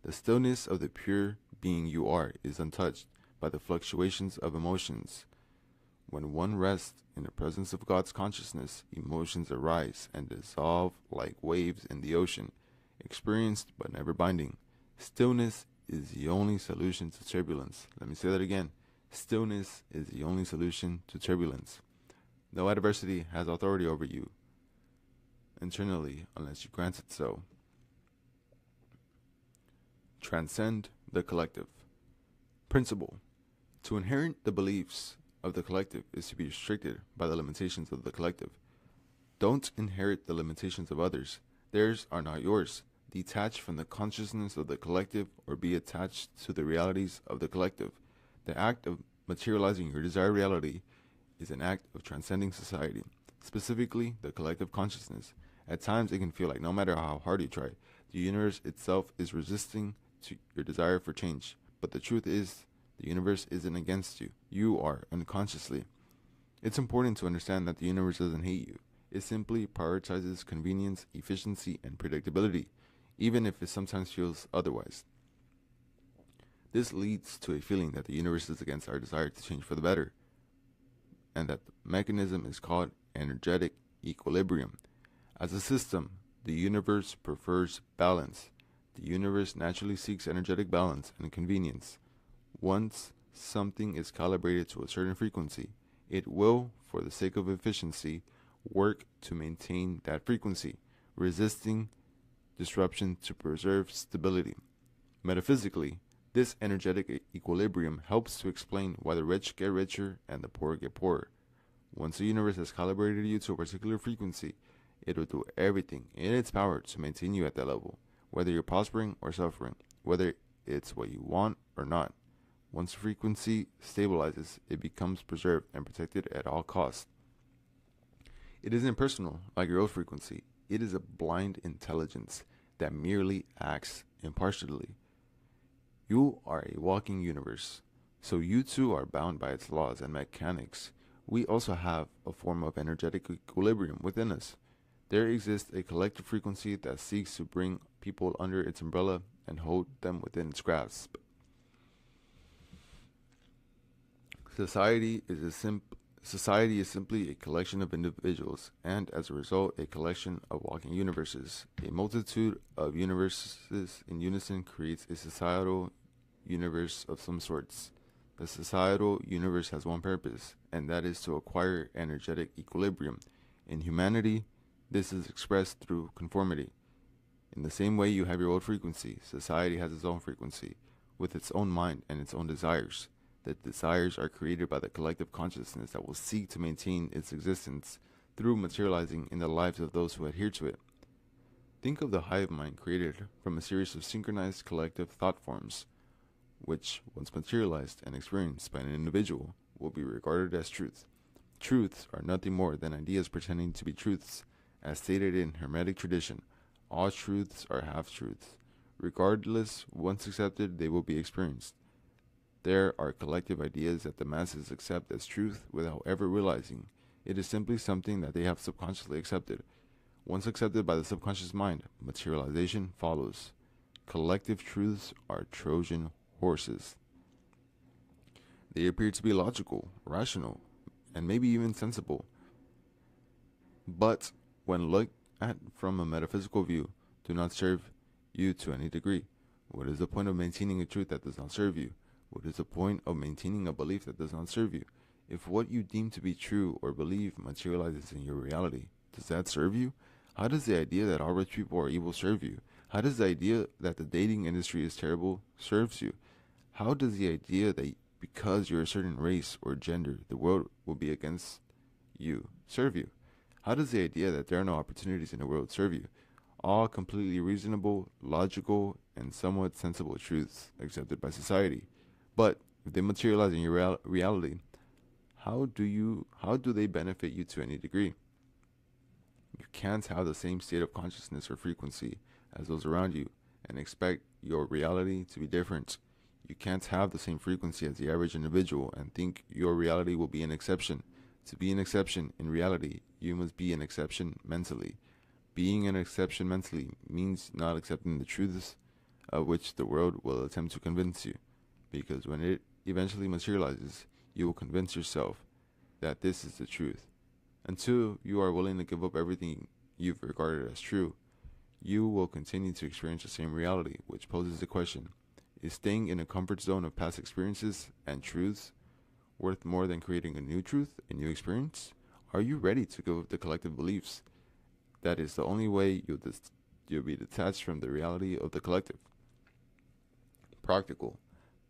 The stillness of the pure being you are is untouched by the fluctuations of emotions. When one rests in the presence of God's consciousness, emotions arise and dissolve like waves in the ocean, experienced but never binding. Stillness is the only solution to turbulence. Let me say that again. Stillness is the only solution to turbulence. No adversity has authority over you internally unless you grant it so. Transcend the collective. Principle. To inherit the beliefs of the collective is to be restricted by the limitations of the collective. Don't inherit the limitations of others. Theirs are not yours. Detach from the consciousness of the collective or be attached to the realities of the collective. The act of materializing your desired reality is an act of transcending society, specifically the collective consciousness. At times it can feel like no matter how hard you try, the universe itself is resisting to your desire for change. But the truth is, the universe isn't against you. You are unconsciously. It's important to understand that the universe doesn't hate you. It simply prioritizes convenience, efficiency, and predictability, even if it sometimes feels otherwise. This leads to a feeling that the universe is against our desire to change for the better, and that the mechanism is called energetic equilibrium. As a system, the universe prefers balance. The universe naturally seeks energetic balance and convenience. Once something is calibrated to a certain frequency, it will, for the sake of efficiency, work to maintain that frequency, resisting disruption to preserve stability. Metaphysically, this energetic equilibrium helps to explain why the rich get richer and the poor get poorer. Once the universe has calibrated you to a particular frequency, it will do everything in its power to maintain you at that level, whether you're prospering or suffering, whether it's what you want or not. Once the frequency stabilizes, it becomes preserved and protected at all costs. It isn't personal like your own frequency. It is a blind intelligence that merely acts impartially. You are a walking universe, so you too are bound by its laws and mechanics. We also have a form of energetic equilibrium within us. There exists a collective frequency that seeks to bring people under its umbrella and hold them within its grasp. Society is simply a collection of individuals, and as a result, a collection of walking universes. A multitude of universes in unison creates a societal universe of some sorts. The societal universe has one purpose, and that is to acquire energetic equilibrium. In humanity, this is expressed through conformity. In the same way you have your own frequency, society has its own frequency, with its own mind and its own desires. The desires are created by the collective consciousness that will seek to maintain its existence through materializing in the lives of those who adhere to it. Think of the hive mind created from a series of synchronized collective thought forms, which, once materialized and experienced by an individual, will be regarded as truth. Truths are nothing more than ideas pretending to be truths. As stated in Hermetic tradition, all truths are half-truths. Regardless, once accepted, they will be experienced. There are collective ideas that the masses accept as truth without ever realizing. It is simply something that they have subconsciously accepted. Once accepted by the subconscious mind, materialization follows. Collective truths are Trojan horses. They appear to be logical, rational, and maybe even sensible. But when looked at from a metaphysical view, do not serve you to any degree. What is the point of maintaining a truth that does not serve you? What is the point of maintaining a belief that does not serve you? If what you deem to be true or believe materializes in your reality, Does that serve you? How does the idea that all rich people are evil serve you? How does the idea that the dating industry is terrible serves you? How does the idea that because you're a certain race or gender, the world will be against you serve you? How does the idea that there are no opportunities in the world serve you? All completely reasonable, logical, and somewhat sensible truths accepted by society. But if they materialize in your reality, how do they benefit you to any degree? You can't have the same state of consciousness or frequency as those around you and expect your reality to be different. You can't have the same frequency as the average individual and think your reality will be an exception. To be an exception in reality, you must be an exception mentally. Being an exception mentally means not accepting the truths of which the world will attempt to convince you, because when it eventually materializes, you will convince yourself that this is the truth. Until you are willing to give up everything you've regarded as true, you will continue to experience the same reality, which poses the question, is staying in a comfort zone of past experiences and truths worth more than creating a new truth, a new experience? Are you ready to give up the collective beliefs? That is the only way you'll be detached from the reality of the collective. Practical.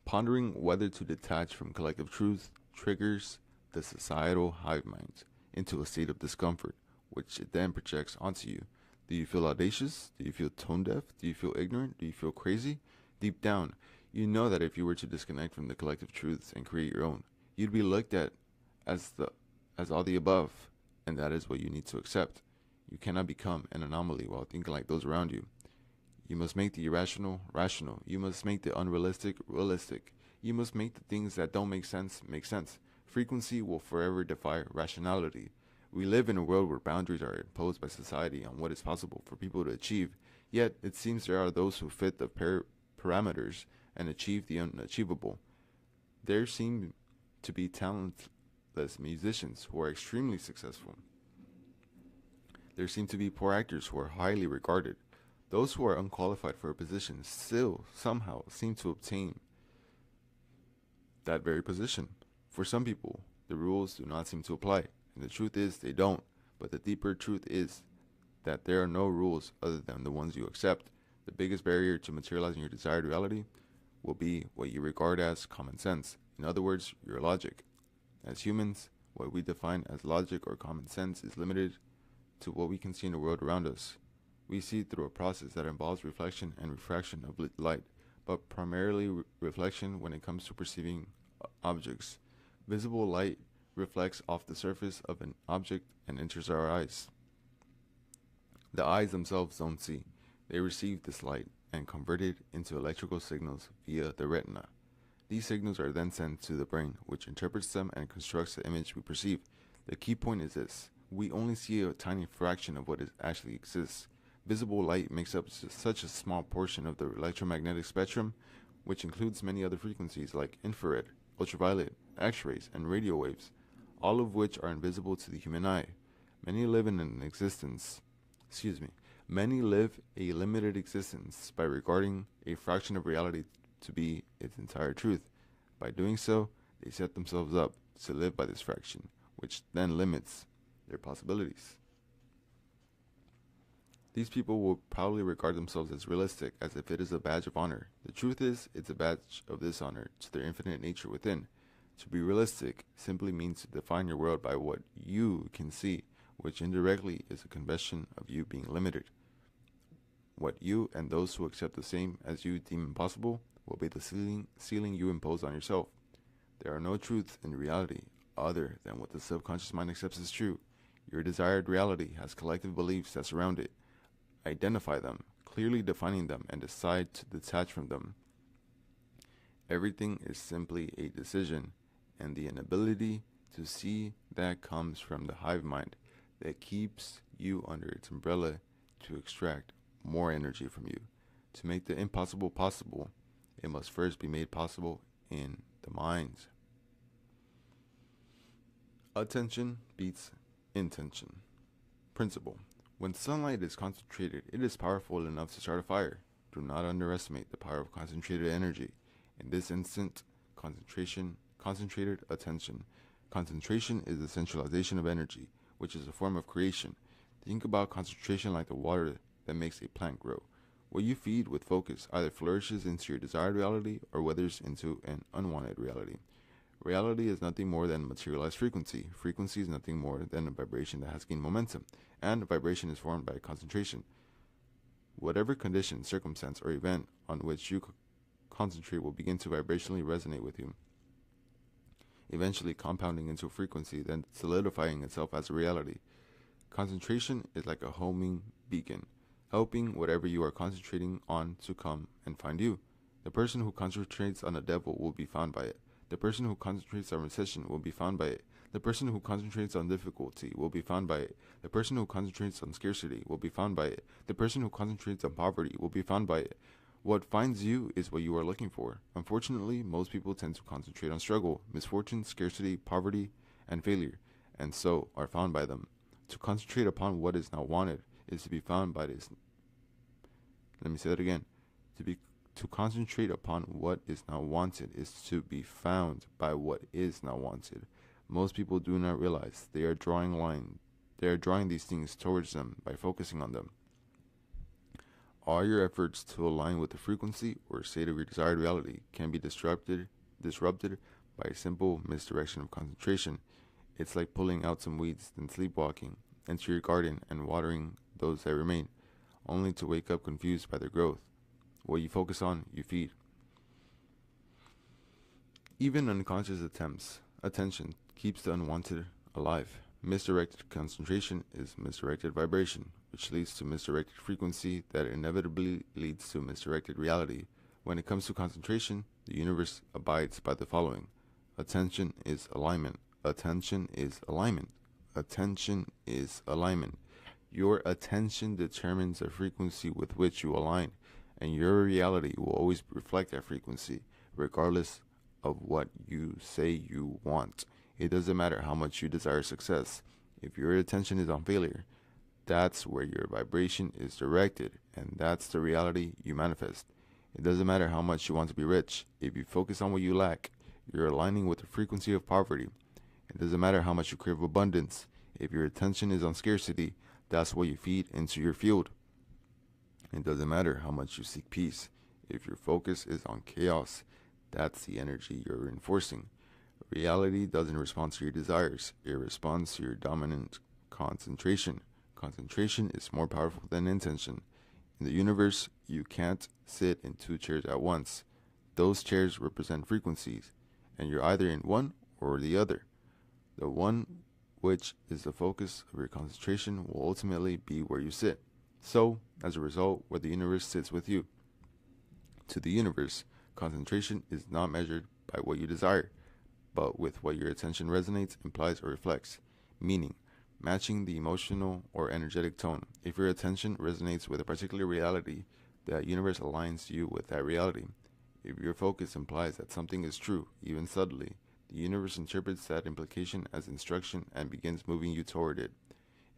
Pondering whether to detach from collective truth triggers the societal hive mind into a state of discomfort, which it then projects onto you. Do you feel audacious? Do you feel tone deaf? Do you feel ignorant? Do you feel crazy? Deep down, you know that if you were to disconnect from the collective truths and create your own, you'd be looked at as all the above, and that is what you need to accept. You cannot become an anomaly while thinking like those around you. You must make the irrational rational. You must make the unrealistic realistic. You must make the things that don't make sense make sense. Frequency will forever defy rationality. We live in a world where boundaries are imposed by society on what is possible for people to achieve, yet it seems there are those who fit the parameters and achieve the unachievable. There seem to be talentless musicians who are extremely successful. There seem to be poor actors who are highly regarded. Those who are unqualified for a position still somehow seem to obtain that very position. For some people, the rules do not seem to apply, and the truth is they don't. But the deeper truth is that there are no rules other than the ones you accept. The biggest barrier to materializing your desired reality will be what you regard as common sense. In other words, your logic. As humans, what we define as logic or common sense is limited to what we can see in the world around us. We see through a process that involves reflection and refraction of light, but primarily reflection when it comes to perceiving objects. Visible light reflects off the surface of an object and enters our eyes. The eyes themselves don't see. They receive this light and convert it into electrical signals via the retina. These signals are then sent to the brain, which interprets them and constructs the image we perceive. The key point is this: we only see a tiny fraction of what actually exists. Visible light makes up such a small portion of the electromagnetic spectrum, which includes many other frequencies like infrared, ultraviolet, X-rays, and radio waves, all of which are invisible to the human eye. Many live a limited existence by regarding a fraction of reality to be its entire truth. By doing so, they set themselves up to live by this fraction, which then limits their possibilities. These people will probably regard themselves as realistic, as if it is a badge of honor. The truth is, it's a badge of dishonor to their infinite nature within. To be realistic simply means to define your world by what you can see, which indirectly is a confession of you being limited. What you and those who accept the same as you deem impossible will be the ceiling you impose on yourself. There are no truths in reality other than what the subconscious mind accepts as true. Your desired reality has collective beliefs that surround it. Identify them, clearly defining them, and decide to detach from them. Everything is simply a decision, and the inability to see that comes from the hive mind that keeps you under its umbrella to extract more energy from you. To make the impossible possible, it must first be made possible in the mind. Attention beats intention. Principle. When sunlight is concentrated, it is powerful enough to start a fire. Do not underestimate the power of concentrated energy. In this instant, concentrated attention. Concentration is the centralization of energy, which is a form of creation. Think about concentration like the water that makes a plant grow. What you feed with focus either flourishes into your desired reality or withers into an unwanted reality. Reality is nothing more than materialized frequency. Frequency is nothing more than a vibration that has gained momentum, and vibration is formed by concentration. Whatever condition, circumstance, or event on which you concentrate will begin to vibrationally resonate with you, eventually compounding into a frequency, then solidifying itself as a reality. Concentration is like a homing beacon, helping whatever you are concentrating on to come and find you. The person who concentrates on the devil will be found by it. The person who concentrates on recession will be found by it. The person who concentrates on difficulty will be found by it. The person who concentrates on scarcity will be found by it. The person who concentrates on poverty will be found by it. What finds you is what you are looking for. Unfortunately, most people tend to concentrate on struggle, misfortune, scarcity, poverty, and failure, and so are found by them. To concentrate upon what is not wanted is to be found by this. Let me say that again. To concentrate upon what is not wanted is to be found by what is not wanted. Most people do not realize they are drawing these things towards them by focusing on them. All your efforts to align with the frequency or state of your desired reality can be disrupted by a simple misdirection of concentration. It's like pulling out some weeds, then sleepwalking into your garden and watering those that remain, only to wake up confused by their growth. What you focus on, you feed. Even unconscious attention keeps the unwanted alive. Misdirected concentration is misdirected vibration, which leads to misdirected frequency that inevitably leads to misdirected reality. When it comes to concentration, the universe abides by the following. Attention is alignment. Attention is alignment. Attention is alignment. Your attention determines the frequency with which you align, and your reality will always reflect that frequency, regardless of what you say you want. It doesn't matter how much you desire success. If your attention is on failure, that's where your vibration is directed, and that's the reality you manifest. It doesn't matter how much you want to be rich. If you focus on what you lack, you're aligning with the frequency of poverty. It doesn't matter how much you crave abundance. If your attention is on scarcity, that's what you feed into your field. It doesn't matter how much you seek peace. If your focus is on chaos, that's the energy you're enforcing. Reality doesn't respond to your desires. It responds to your dominant concentration. Concentration is more powerful than intention. In the universe, you can't sit in two chairs at once. Those chairs represent frequencies, and you're either in one or the other. The one which is the focus of your concentration will ultimately be where you sit. So, as a result, where the universe sits with you. To the universe, concentration is not measured by what you desire, but with what your attention resonates, implies, or reflects, meaning matching the emotional or energetic tone. If your attention resonates with a particular reality, the universe aligns you with that reality. If your focus implies that something is true, even subtly, the universe interprets that implication as instruction and begins moving you toward it.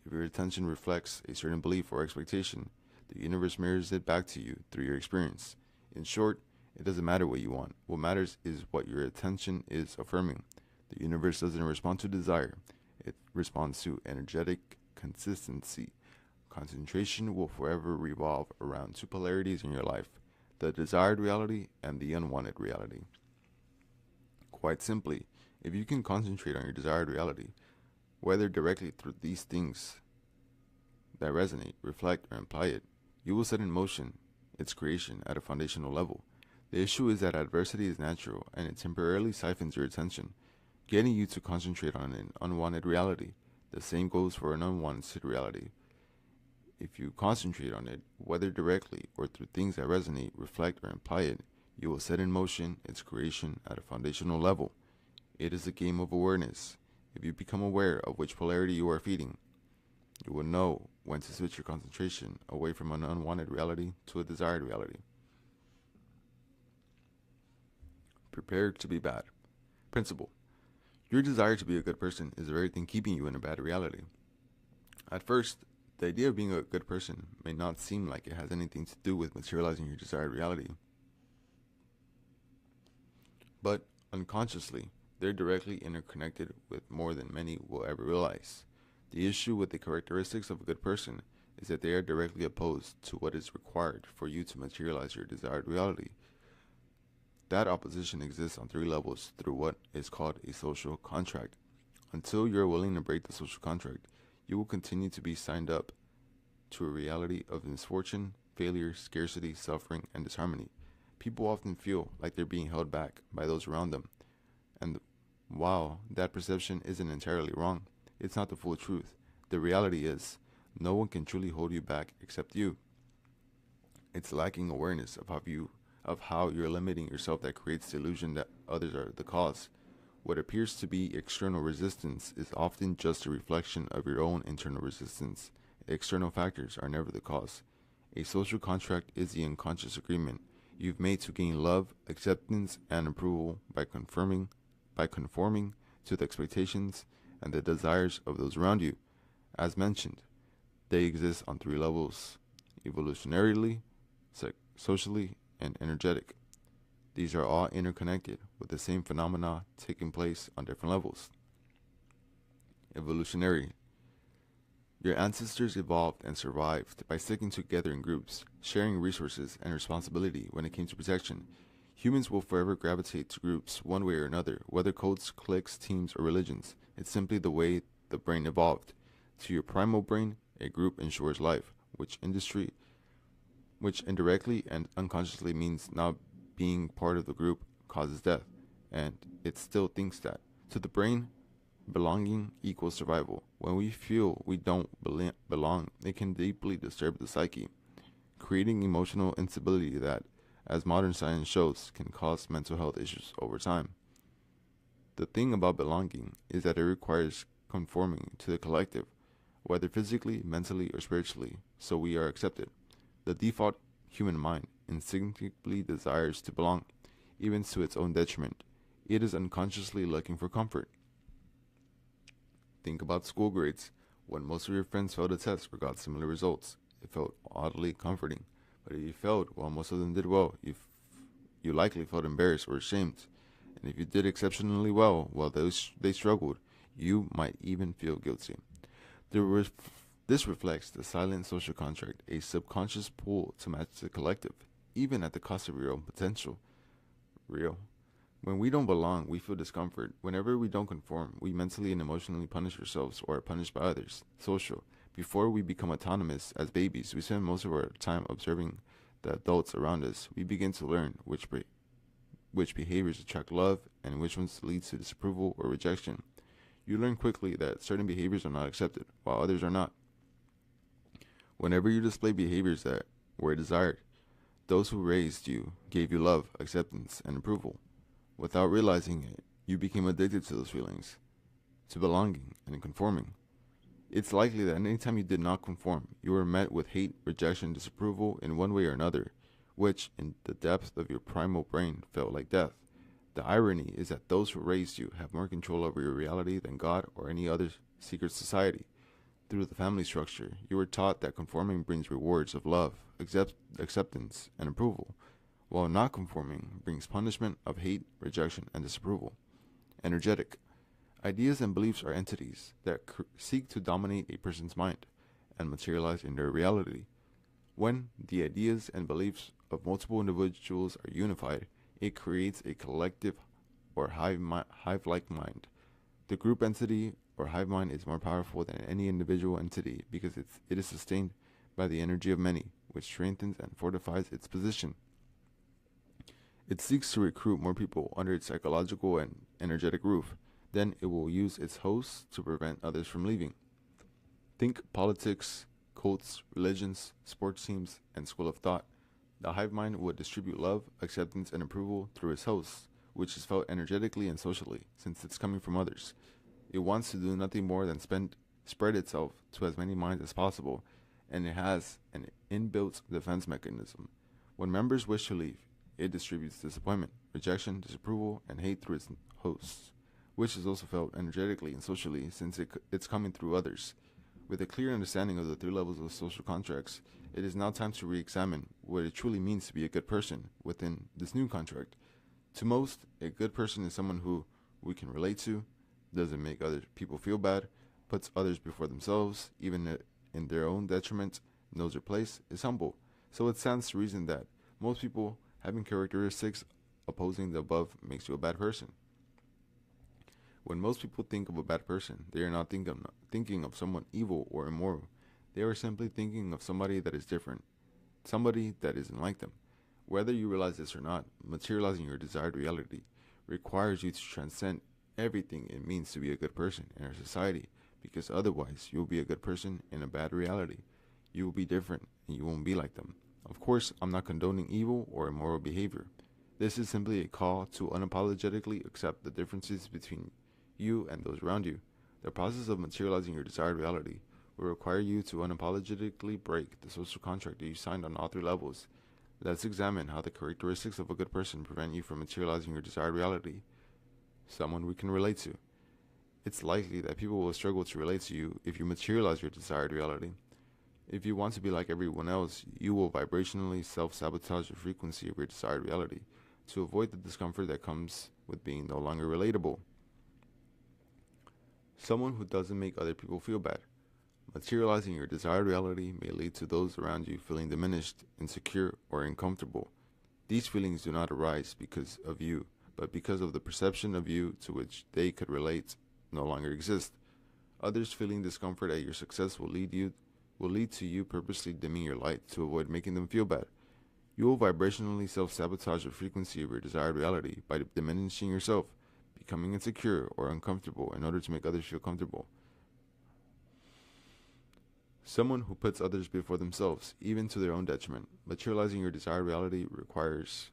If your attention reflects a certain belief or expectation, the universe mirrors it back to you through your experience. In short, it doesn't matter what you want. What matters is what your attention is affirming. The universe doesn't respond to desire. It responds to energetic consistency. Concentration will forever revolve around two polarities in your life, the desired reality and the unwanted reality. Quite simply, if you can concentrate on your desired reality, whether directly through these things that resonate, reflect, or imply it, you will set in motion its creation at a foundational level. The issue is that adversity is natural, and it temporarily siphons your attention, getting you to concentrate on an unwanted reality. The same goes for an unwanted reality. If you concentrate on it, whether directly or through things that resonate, reflect, or imply it, you will set in motion its creation at a foundational level. It is a game of awareness. If you become aware of which polarity you are feeding, you will know when to switch your concentration away from an unwanted reality to a desired reality. Prepare to be bad. Principle. Your desire to be a good person is the very thing keeping you in a bad reality. At first, the idea of being a good person may not seem like it has anything to do with materializing your desired reality. But unconsciously, they're directly interconnected with more than many will ever realize. The issue with the characteristics of a good person is that they are directly opposed to what is required for you to materialize your desired reality. That opposition exists on three levels through what is called a social contract. Until you are willing to break the social contract, you will continue to be signed up to a reality of misfortune, failure, scarcity, suffering, and disharmony. People often feel like they're being held back by those around them. And while that perception isn't entirely wrong, it's not the full truth. The reality is, no one can truly hold you back except you. It's lacking awareness of how you're limiting yourself that creates the illusion that others are the cause. What appears to be external resistance is often just a reflection of your own internal resistance. External factors are never the cause. A social contract is the unconscious agreement you've made to gain love, acceptance, and approval by conforming to the expectations and the desires of those around you. As mentioned, they exist on three levels: evolutionarily, socially, and energetic. These are all interconnected, with the same phenomena taking place on different levels. Evolutionary. Your ancestors evolved and survived by sticking together in groups, sharing resources and responsibility when it came to protection. Humans will forever gravitate to groups one way or another, whether cults, cliques, teams, or religions. It's simply the way the brain evolved. To your primal brain, a group ensures life, which indirectly and unconsciously means not being part of the group causes death, and it still thinks that. To the brain, belonging equals survival. When we feel we don't belong, it can deeply disturb the psyche, creating emotional instability that, as modern science shows, can cause mental health issues over time. The thing about belonging is that it requires conforming to the collective, whether physically, mentally, or spiritually, so we are accepted. The default human mind instinctively desires to belong, even to its own detriment. It is unconsciously looking for comfort. Think about school grades. When most of your friends failed a test or got similar results, it felt oddly comforting. But if you failed while most of them did well, you likely felt embarrassed or ashamed. And if you did exceptionally well while they struggled, you might even feel guilty. This reflects the silent social contract, a subconscious pull to match the collective, even at the cost of your own potential. When we don't belong, we feel discomfort. Whenever we don't conform, we mentally and emotionally punish ourselves or are punished by others. Social. Before we become autonomous as babies, we spend most of our time observing the adults around us. We begin to learn which behaviors attract love and which ones lead to disapproval or rejection. You learn quickly that certain behaviors are not accepted, while others are not. Whenever you display behaviors that were desired, those who raised you gave you love, acceptance, and approval. Without realizing it, you became addicted to those feelings, to belonging and conforming. It's likely that anytime you did not conform, you were met with hate, rejection, disapproval in one way or another, which, in the depth of your primal brain, felt like death. The irony is that those who raised you have more control over your reality than God or any other secret society. Through the family structure, you were taught that conforming brings rewards of love, acceptance, and approval, while not conforming brings punishment of hate, rejection, and disapproval. Energetic. Ideas and beliefs are entities that seek to dominate a person's mind and materialize in their reality. When the ideas and beliefs of multiple individuals are unified, it creates a collective or hive-like mind. The group entity or hive mind is more powerful than any individual entity because it is sustained by the energy of many, which strengthens and fortifies its position. It seeks to recruit more people under its psychological and energetic roof. Then it will use its hosts to prevent others from leaving. Think politics, cults, religions, sports teams, and school of thought. The hive mind would distribute love, acceptance, and approval through its hosts, which is felt energetically and socially, since it's coming from others. It wants to do nothing more than spread itself to as many minds as possible, and it has an inbuilt defense mechanism. When members wish to leave, it distributes disappointment, rejection, disapproval, and hate through its hosts, which is also felt energetically and socially since it's coming through others. With a clear understanding of the three levels of social contracts, it is now time to re-examine what it truly means to be a good person within this new contract. To most, a good person is someone who we can relate to, doesn't make other people feel bad, puts others before themselves, even in their own detriment, knows their place, is humble. So it stands to reason that most people having characteristics opposing the above makes you a bad person. When most people think of a bad person, they are not thinking of someone evil or immoral. They are simply thinking of somebody that is different, somebody that isn't like them. Whether you realize this or not, materializing your desired reality requires you to transcend everything it means to be a good person in our society, because otherwise you will be a good person in a bad reality. You will be different and you won't be like them. Of course, I'm not condoning evil or immoral behavior. This is simply a call to unapologetically accept the differences between you and those around you. The process of materializing your desired reality will require you to unapologetically break the social contract that you signed on all three levels. Let's examine how the characteristics of a good person prevent you from materializing your desired reality. Someone we can relate to. It's likely that people will struggle to relate to you if you materialize your desired reality. If you want to be like everyone else, you will vibrationally self-sabotage the frequency of your desired reality to avoid the discomfort that comes with being no longer relatable. Someone who doesn't make other people feel bad. Materializing your desired reality may lead to those around you feeling diminished, insecure, or uncomfortable. These feelings do not arise because of you, but because of the perception of you to which they could relate no longer exist. Others feeling discomfort at your success will lead to you purposely dimming your light to avoid making them feel bad. You will vibrationally self-sabotage the frequency of your desired reality by diminishing yourself, becoming insecure or uncomfortable in order to make others feel comfortable. Someone who puts others before themselves, even to their own detriment. Materializing your desired reality requires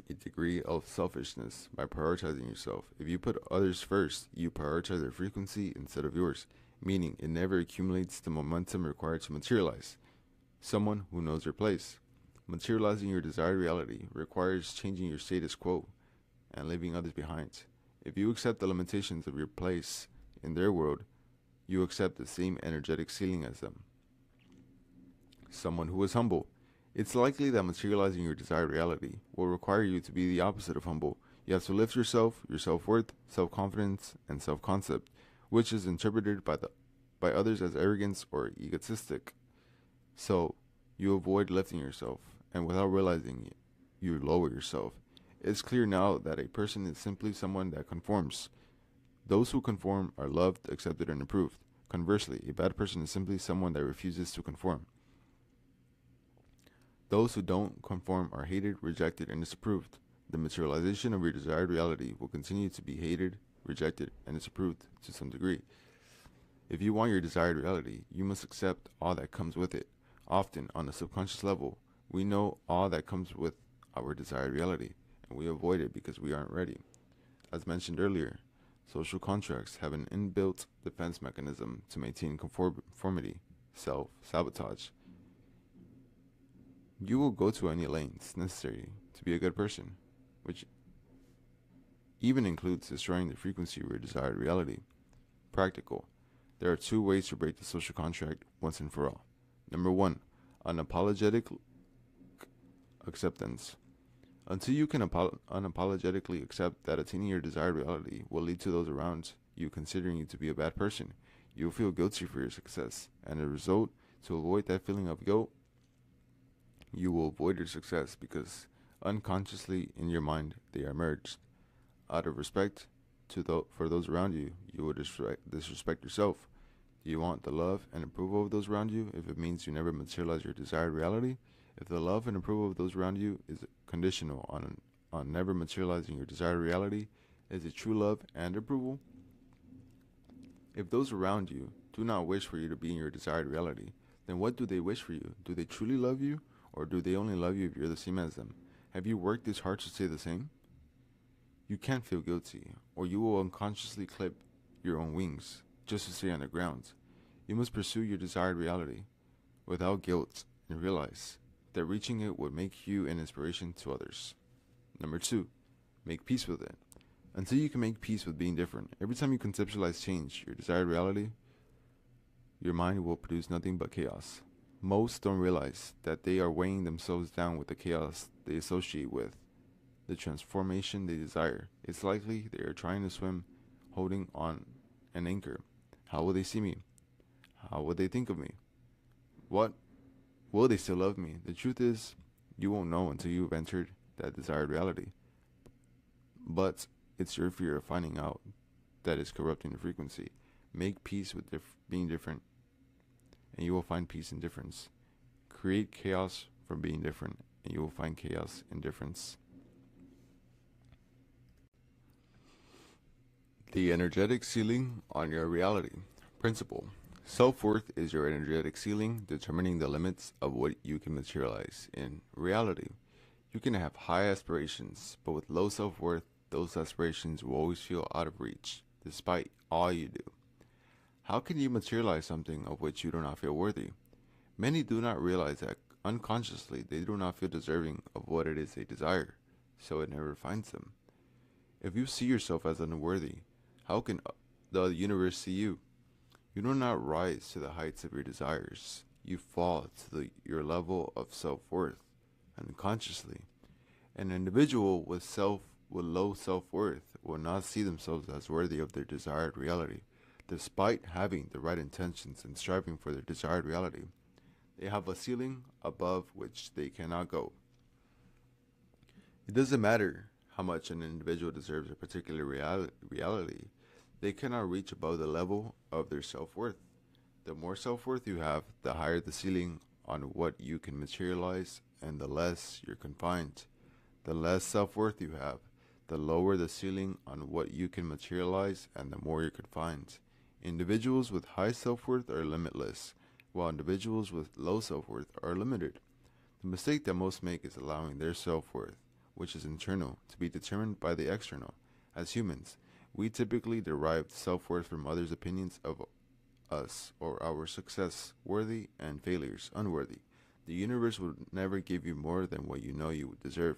a degree of selfishness by prioritizing yourself. If you put others first, you prioritize their frequency instead of yours, meaning it never accumulates the momentum required to materialize. Someone who knows their place. Materializing your desired reality requires changing your status quo and leaving others behind. If you accept the limitations of your place in their world, you accept the same energetic ceiling as them. Someone who is humble. It's likely that materializing your desired reality will require you to be the opposite of humble. You have to lift yourself, your self-worth, self-confidence, and self-concept, which is interpreted by others as arrogance or egotistic. So, you avoid lifting yourself, and without realizing it, you lower yourself. It's clear now that a person is simply someone that conforms. Those who conform are loved, accepted, and approved. Conversely, a bad person is simply someone that refuses to conform. Those who don't conform are hated, rejected, and disapproved. The materialization of your desired reality will continue to be hated, rejected, and disapproved to some degree. If you want your desired reality, you must accept all that comes with it. Often, on a subconscious level, we know all that comes with our desired reality, and we avoid it because we aren't ready. As mentioned earlier, social contracts have an inbuilt defense mechanism to maintain conformity, self-sabotage. You will go to any lengths necessary to be a good person, which even includes destroying the frequency of your desired reality. Practical. There are two ways to break the social contract once and for all. Number 1, unapologetic acceptance. Until you can unapologetically accept that attaining your desired reality will lead to those around you considering you to be a bad person, you will feel guilty for your success, and as a result, to avoid that feeling of guilt, you will avoid your success because unconsciously in your mind they are merged. Out of respect for those around you, you will disrespect yourself. Do you want the love and approval of those around you if it means you never materialize your desired reality? If the love and approval of those around you is conditional on never materializing your desired reality, is it true love and approval? If those around you do not wish for you to be in your desired reality, then what do they wish for you? Do they truly love you, or do they only love you if you're the same as them? Have you worked this hard to stay the same? You can't feel guilty, or you will unconsciously clip your own wings just to stay on the ground. You must pursue your desired reality without guilt and realize that reaching it would make you an inspiration to others. Number 2, make peace with it. Until you can make peace with being different, every time you conceptualize change, your desired reality, your mind will produce nothing but chaos. Most don't realize that they are weighing themselves down with the chaos they associate with the transformation they desire. It's likely they are trying to swim holding on an anchor. How will they see me? How will they think of me? What will they still love me? The truth is, you won't know until you've entered that desired reality. But it's your fear of finding out that is corrupting the frequency. Make peace with being different, and you will find peace in difference. Create chaos from being different, and you will find chaos in difference. The energetic ceiling on your reality. Principle. Self-worth is your energetic ceiling, determining the limits of what you can materialize in reality. You can have high aspirations, but with low self-worth, those aspirations will always feel out of reach, despite all you do. How can you materialize something of which you do not feel worthy? Many do not realize that unconsciously they do not feel deserving of what it is they desire, so it never finds them. If you see yourself as unworthy, how can the universe see you? You do not rise to the heights of your desires. You fall to your level of self-worth unconsciously. An individual with low self-worth will not see themselves as worthy of their desired reality, despite having the right intentions and striving for their desired reality. They have a ceiling above which they cannot go. It doesn't matter how much an individual deserves a particular reality. They cannot reach above the level of their self-worth. The more self-worth you have, the higher the ceiling on what you can materialize, and the less you're confined. The less self-worth you have, the lower the ceiling on what you can materialize, and the more you're confined. Individuals with high self-worth are limitless, while individuals with low self-worth are limited. The mistake that most make is allowing their self-worth, which is internal, to be determined by the external. As humans, we typically derive self-worth from others' opinions of us or our success, worthy, and failures, unworthy. The universe will never give you more than what you know you deserve.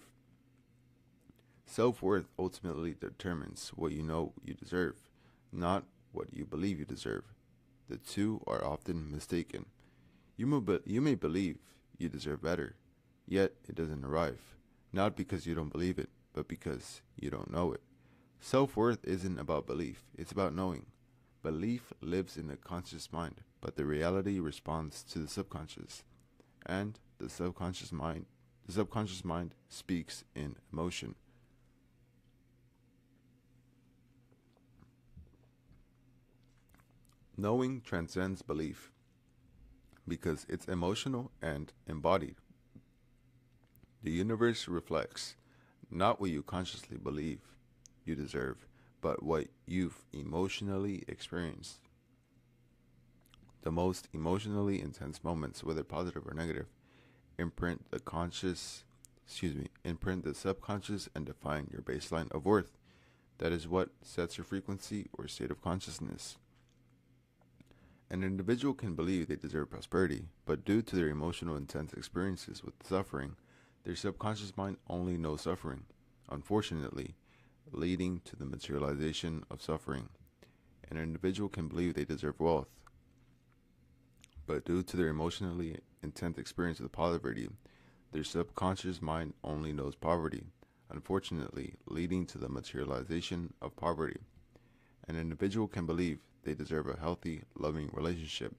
Self-worth ultimately determines what you know you deserve, not what you believe you deserve. The two are often mistaken. You may believe you deserve better, yet it doesn't arrive, not because you don't believe it, but because you don't know it. Self-worth isn't about belief, it's about knowing. Belief lives in the conscious mind, but the reality responds to the subconscious. And the subconscious mind speaks in emotion. Knowing transcends belief because it's emotional and embodied. The universe reflects not what you consciously believe you deserve, but what you've emotionally experienced. The most emotionally intense moments, whether positive or negative, imprint the subconscious and define your baseline of worth. That is what sets your frequency or state of consciousness. An individual can believe they deserve prosperity, but due to their emotional intense experiences with suffering, their subconscious mind only knows suffering, unfortunately, leading to the materialization of suffering. An individual can believe they deserve wealth, but due to their emotionally intense experience with poverty, their subconscious mind only knows poverty, unfortunately, leading to the materialization of poverty. An individual can believe they deserve a healthy, loving relationship,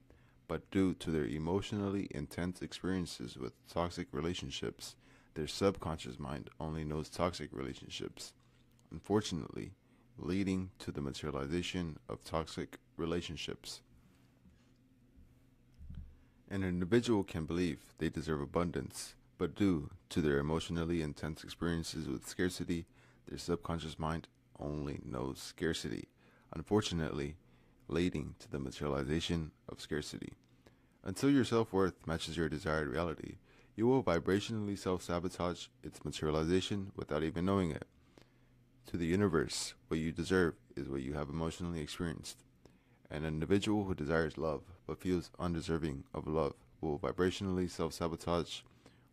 but due to their emotionally intense experiences with toxic relationships, their subconscious mind only knows toxic relationships, unfortunately, leading to the materialization of toxic relationships. An individual can believe they deserve abundance, but due to their emotionally intense experiences with scarcity, their subconscious mind only knows scarcity, unfortunately, leading to the materialization of scarcity. Until your self-worth matches your desired reality, you will vibrationally self-sabotage its materialization without even knowing it. To the universe, what you deserve is what you have emotionally experienced. An individual who desires love but feels undeserving of love will vibrationally self-sabotage,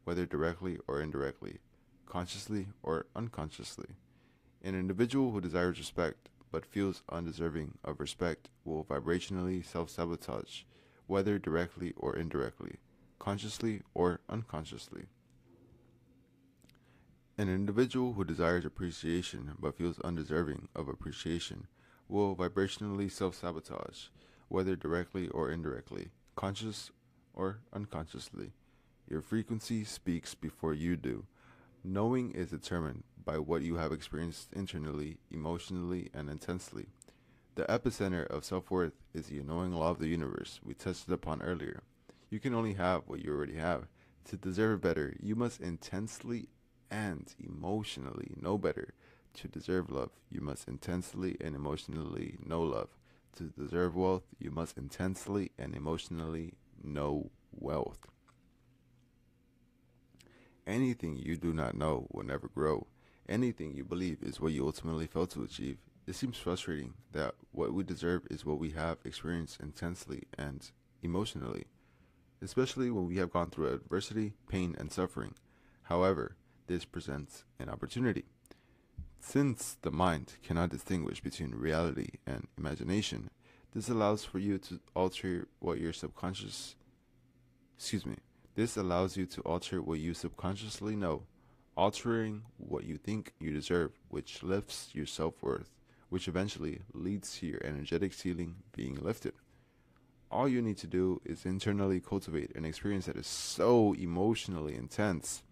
whether directly or indirectly, consciously or unconsciously. An individual who desires respect but feels undeserving of respect will vibrationally self-sabotage, whether directly or indirectly, consciously or unconsciously. An individual who desires appreciation but feels undeserving of appreciation will vibrationally self-sabotage, whether directly or indirectly, conscious or unconsciously. Your frequency speaks before you do. Knowing is determined by what you have experienced internally, emotionally, and intensely. The epicenter of self-worth is the unknowing law of the universe we touched upon earlier. You can only have what you already have. To deserve better, you must intensely and emotionally know better. To deserve love, you must intensely and emotionally know love. To deserve wealth, you must intensely and emotionally know wealth. Anything you do not know will never grow. Anything you believe is what you ultimately fail to achieve. It seems frustrating that what we deserve is what we have experienced intensely and emotionally, especially when we have gone through adversity, pain, and suffering. However, this presents an opportunity. Since the mind cannot distinguish between reality and imagination, this allows for you to alter what your subconscious this allows you to alter what you subconsciously know, altering what you think you deserve, which lifts your self-worth, which eventually leads to your energetic ceiling being lifted. All you need to do is internally cultivate an experience that is so emotionally intense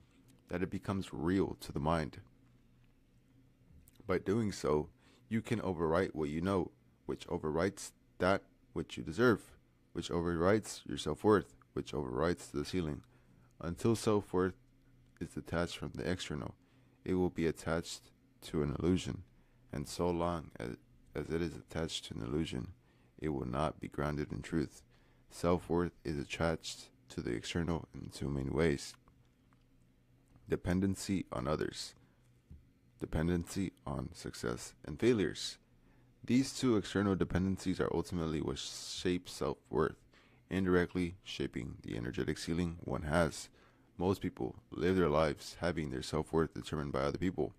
that it becomes real to the mind. By doing so, you can overwrite what you know, which overwrites that which you deserve, which overwrites your self-worth, which overwrites the ceiling. Until self-worth is detached from the external, it will be attached to an illusion, and so long as it is attached to an illusion, it will not be grounded in truth. Self-worth is attached to the external in two main ways: dependency on others, dependency on success and failures. These two external dependencies are ultimately what shape self-worth, indirectly shaping the energetic ceiling one has. Most people live their lives having their self-worth determined by other people.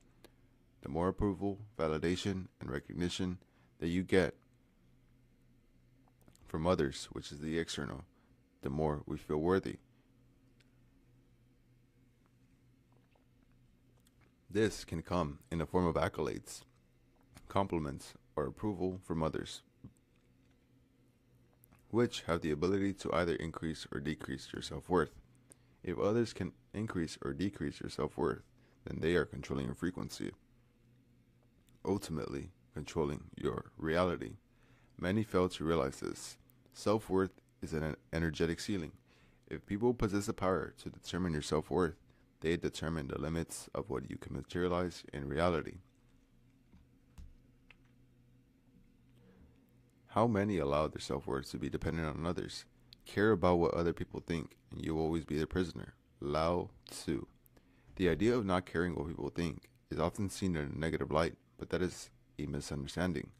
The more approval, validation, and recognition that you get from others, which is the external, the more we feel worthy. This can come in the form of accolades, compliments, or approval from others, which have the ability to either increase or decrease your self-worth. If others can increase or decrease your self-worth, then they are controlling your frequency, ultimately controlling your reality. Many fail to realize this. Self-worth is an energetic ceiling. If people possess the power to determine your self-worth, they determine the limits of what you can materialize in reality. How many allow their self-worth to be dependent on others? Care about what other people think, and you will always be their prisoner. Lao Tzu. The idea of not caring what people think is often seen in a negative light, but that is a misunderstanding.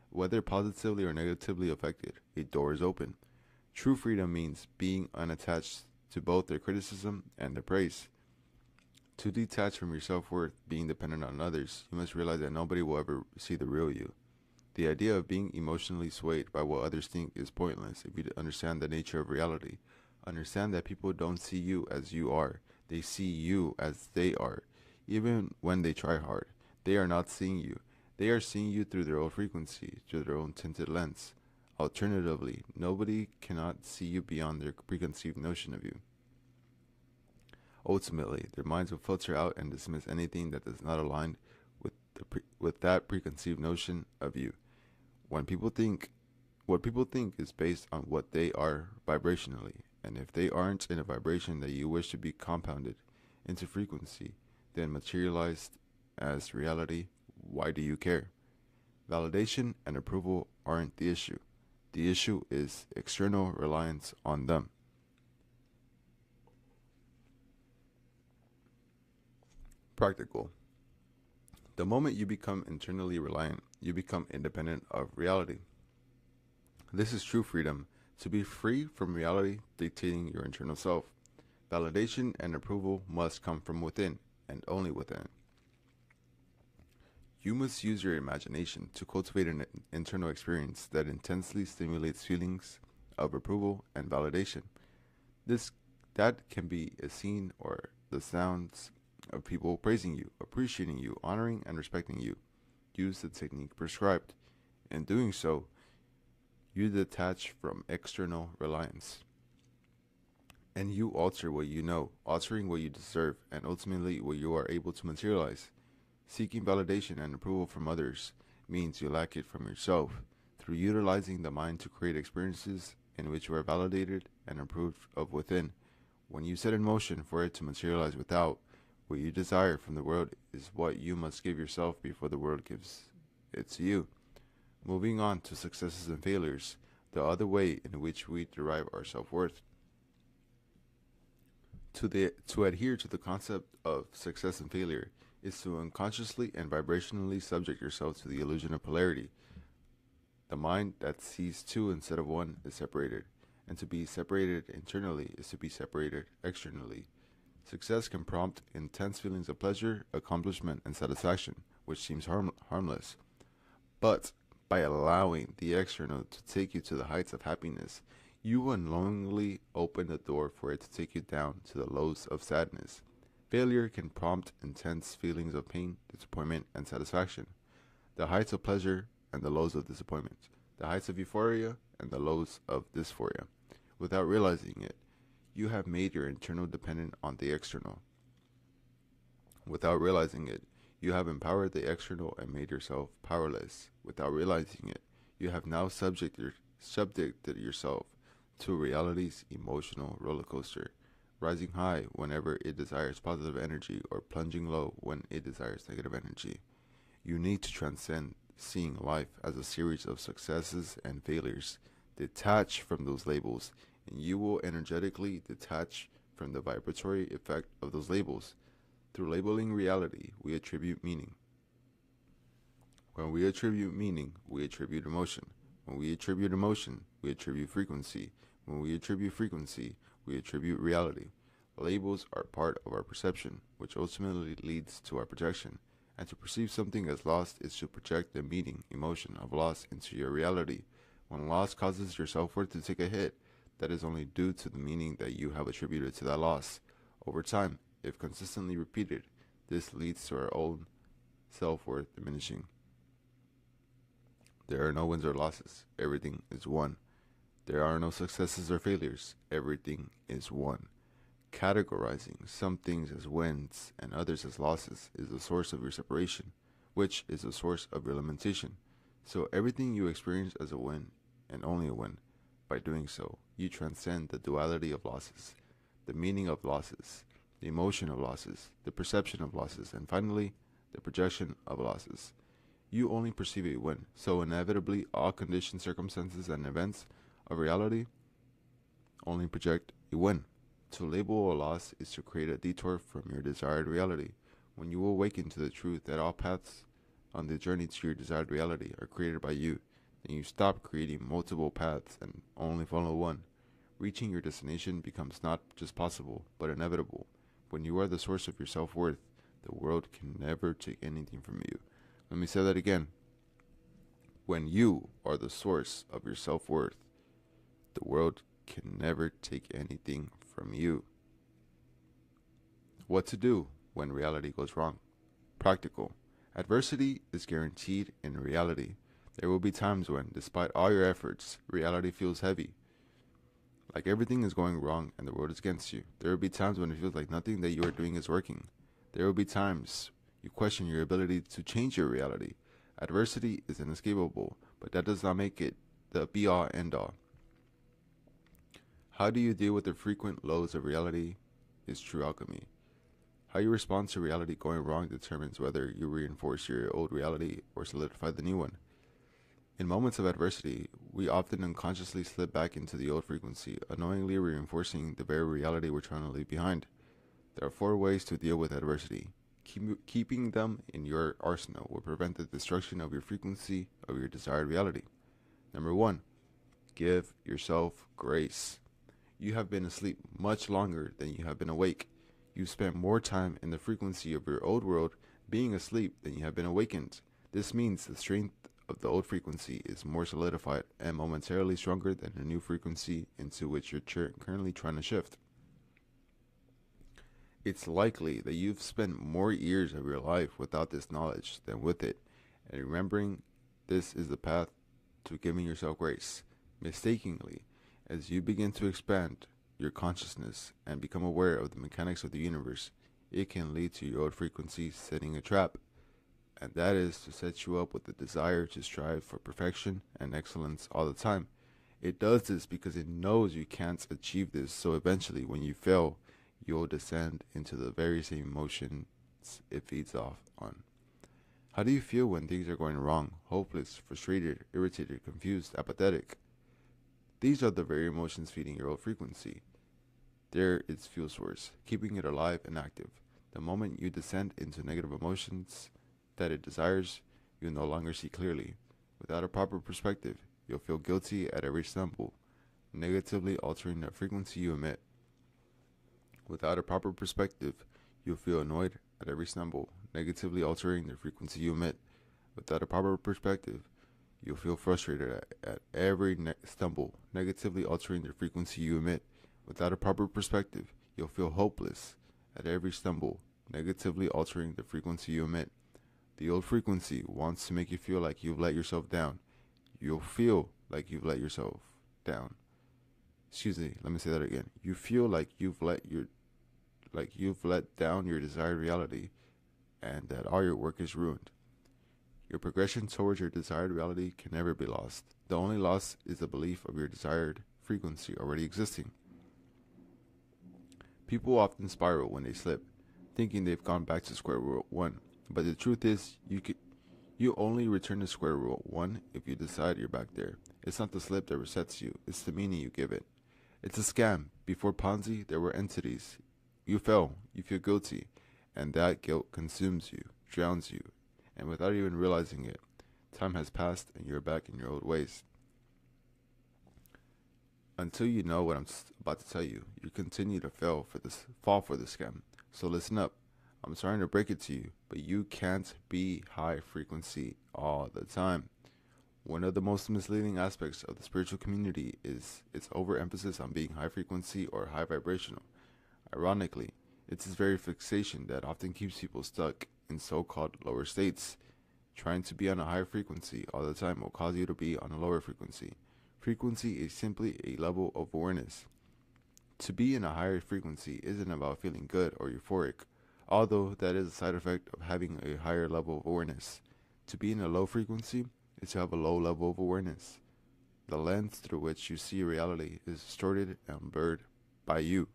Whether positively or negatively affected, a door is open. True freedom means being unattached to both their criticism and their praise. To detach from your self-worth being dependent on others, you must realize that nobody will ever see the real you. The idea of being emotionally swayed by what others think is pointless if you understand the nature of reality. Understand that people don't see you as you are. They see you as they are. Even when they try hard, they are not seeing you. They are seeing you through their own frequency, through their own tinted lens. Alternatively, nobody cannot see you beyond their preconceived notion of you. Ultimately, their minds will filter out and dismiss anything that does not align with that preconceived notion of you. What people think is based on what they are vibrationally, and if they aren't in a vibration that you wish to be compounded into frequency, then materialized as reality, why do you care? Validation and approval aren't the issue. The issue is external reliance on them. Practical. The moment you become internally reliant, you become independent of reality. This is true freedom, to be free from reality dictating your internal self. Validation and approval must come from within, and only within. You must use your imagination to cultivate an internal experience that intensely stimulates feelings of approval and validation. That can be a scene or the sounds of people praising you, appreciating you, honoring and respecting you. Use the technique prescribed. In doing so, You detach from external reliance. And you alter what you know, altering what you deserve, and ultimately what you are able to materialize. Seeking validation and approval from others means you lack it from yourself. Through utilizing the mind to create experiences in which you are validated and approved of within, when you set in motion for it to materialize without, what you desire from the world is what you must give yourself before the world gives it to you. Moving on to successes and failures, the other way in which we derive our self-worth. To adhere to the concept of success and failure is to unconsciously and vibrationally subject yourself to the illusion of polarity. The mind that sees two instead of one is separated, and to be separated internally is to be separated externally. Success can prompt intense feelings of pleasure, accomplishment, and satisfaction, which seems harmless. But by allowing the external to take you to the heights of happiness, you unknowingly open the door for it to take you down to the lows of sadness. Failure can prompt intense feelings of pain, disappointment, and satisfaction. The heights of pleasure and the lows of disappointment. The heights of euphoria and the lows of dysphoria. Without realizing it, you have made your internal dependent on the external. Without realizing it, you have empowered the external and made yourself powerless. Without realizing it, you have now subjected yourself to reality's emotional roller coaster, rising high whenever it desires positive energy or plunging low when it desires negative energy. You need to transcend seeing life as a series of successes and failures. Detach from those labels, and you will energetically detach from the vibratory effect of those labels. Through labeling reality, we attribute meaning. When we attribute meaning, we attribute emotion. When we attribute emotion, we attribute frequency. When we attribute frequency, we attribute reality. Labels are part of our perception, which ultimately leads to our projection. And to perceive something as lost is to project the meaning, emotion of loss into your reality. When loss causes your self-worth to take a hit, that is only due to the meaning that you have attributed to that loss. Over time, if consistently repeated, this leads to our own self-worth diminishing. There are no wins or losses. Everything is one. There are no successes or failures. Everything is one. Categorizing some things as wins and others as losses is the source of your separation, which is the source of your limitation. So everything you experience as a win and only a win. By doing so, you transcend the duality of losses, the meaning of losses, the emotion of losses, the perception of losses, and finally, the projection of losses. You only perceive a win, so inevitably all conditions, circumstances, and events of reality only project a win. To label a loss is to create a detour from your desired reality. When you awaken to the truth that all paths on the journey to your desired reality are created by you, then you stop creating multiple paths and only follow one. Reaching your destination becomes not just possible, but inevitable. When you are the source of your self-worth, the world can never take anything from you. Let me say that again. When you are the source of your self-worth, the world can never take anything from you. What to do when reality goes wrong? Practical. Adversity is guaranteed in reality. There will be times when, despite all your efforts, reality feels heavy. Like everything is going wrong and the world is against you. There will be times when it feels like nothing that you are doing is working. There will be times you question your ability to change your reality. Adversity is inescapable, but that does not make it the be-all, end-all. How do you deal with the frequent lows of reality is true alchemy. How you respond to reality going wrong determines whether you reinforce your old reality or solidify the new one. In moments of adversity, we often unconsciously slip back into the old frequency, unknowingly reinforcing the very reality we're trying to leave behind. There are 4 ways to deal with adversity. Keeping them in your arsenal will prevent the destruction of your frequency of your desired reality. Number 1, give yourself grace. You have been asleep much longer than you have been awake. You've spent more time in the frequency of your old world being asleep than you have been awakened. This means the strength of the old frequency is more solidified and momentarily stronger than the new frequency into which you're currently trying to shift. It's likely that you've spent more years of your life without this knowledge than with it, and remembering this is the path to giving yourself grace. Mistakenly, as you begin to expand your consciousness and become aware of the mechanics of the universe, it can lead to your own frequency setting a trap, and that is to set you up with the desire to strive for perfection and excellence all the time. It does this because it knows you can't achieve this, so eventually, when you fail, you'll descend into the very same emotions it feeds off on. How do you feel when things are going wrong? Hopeless, frustrated, irritated, confused, apathetic. These are the very emotions feeding your old frequency. They're its fuel source, keeping it alive and active. The moment you descend into negative emotions that it desires, you'll no longer see clearly. Without a proper perspective, you'll feel guilty at every stumble, negatively altering the frequency you emit. Without a proper perspective, you'll feel annoyed at every stumble, negatively altering the frequency you emit. Without a proper perspective, you'll feel frustrated at every stumble, negatively altering the frequency you emit. Without a proper perspective, you'll feel hopeless at every stumble, negatively altering the frequency you emit. The old frequency wants to make you feel like you've let yourself down. You'll feel like you've let yourself down. Excuse me, let me say that again. You feel like you've let down your desired reality, and that all your work is ruined. Your progression towards your desired reality can never be lost. The only loss is the belief of your desired frequency already existing. People often spiral when they slip, thinking they've gone back to square root one. But the truth is, you only return to square root one if you decide you're back there. It's not the slip that resets you, it's the meaning you give it. It's a scam. Before Ponzi, there were entities. You fell, you feel guilty, and that guilt consumes you, drowns you, and without even realizing it, time has passed and you're back in your old ways. Until you know what I'm about to tell you, you continue to fall for the scam. So listen up. I'm sorry to break it to you, but you can't be high frequency all the time. One of the most misleading aspects of the spiritual community is its overemphasis on being high frequency or high vibrational. Ironically, it's this very fixation that often keeps people stuck in so-called lower states. Trying to be on a higher frequency all the time will cause you to be on a lower frequency. Frequency is simply a level of awareness. To be in a higher frequency isn't about feeling good or euphoric, although that is a side effect of having a higher level of awareness. To be in a low frequency is to have a low level of awareness. The lens through which you see reality is distorted and blurred by you.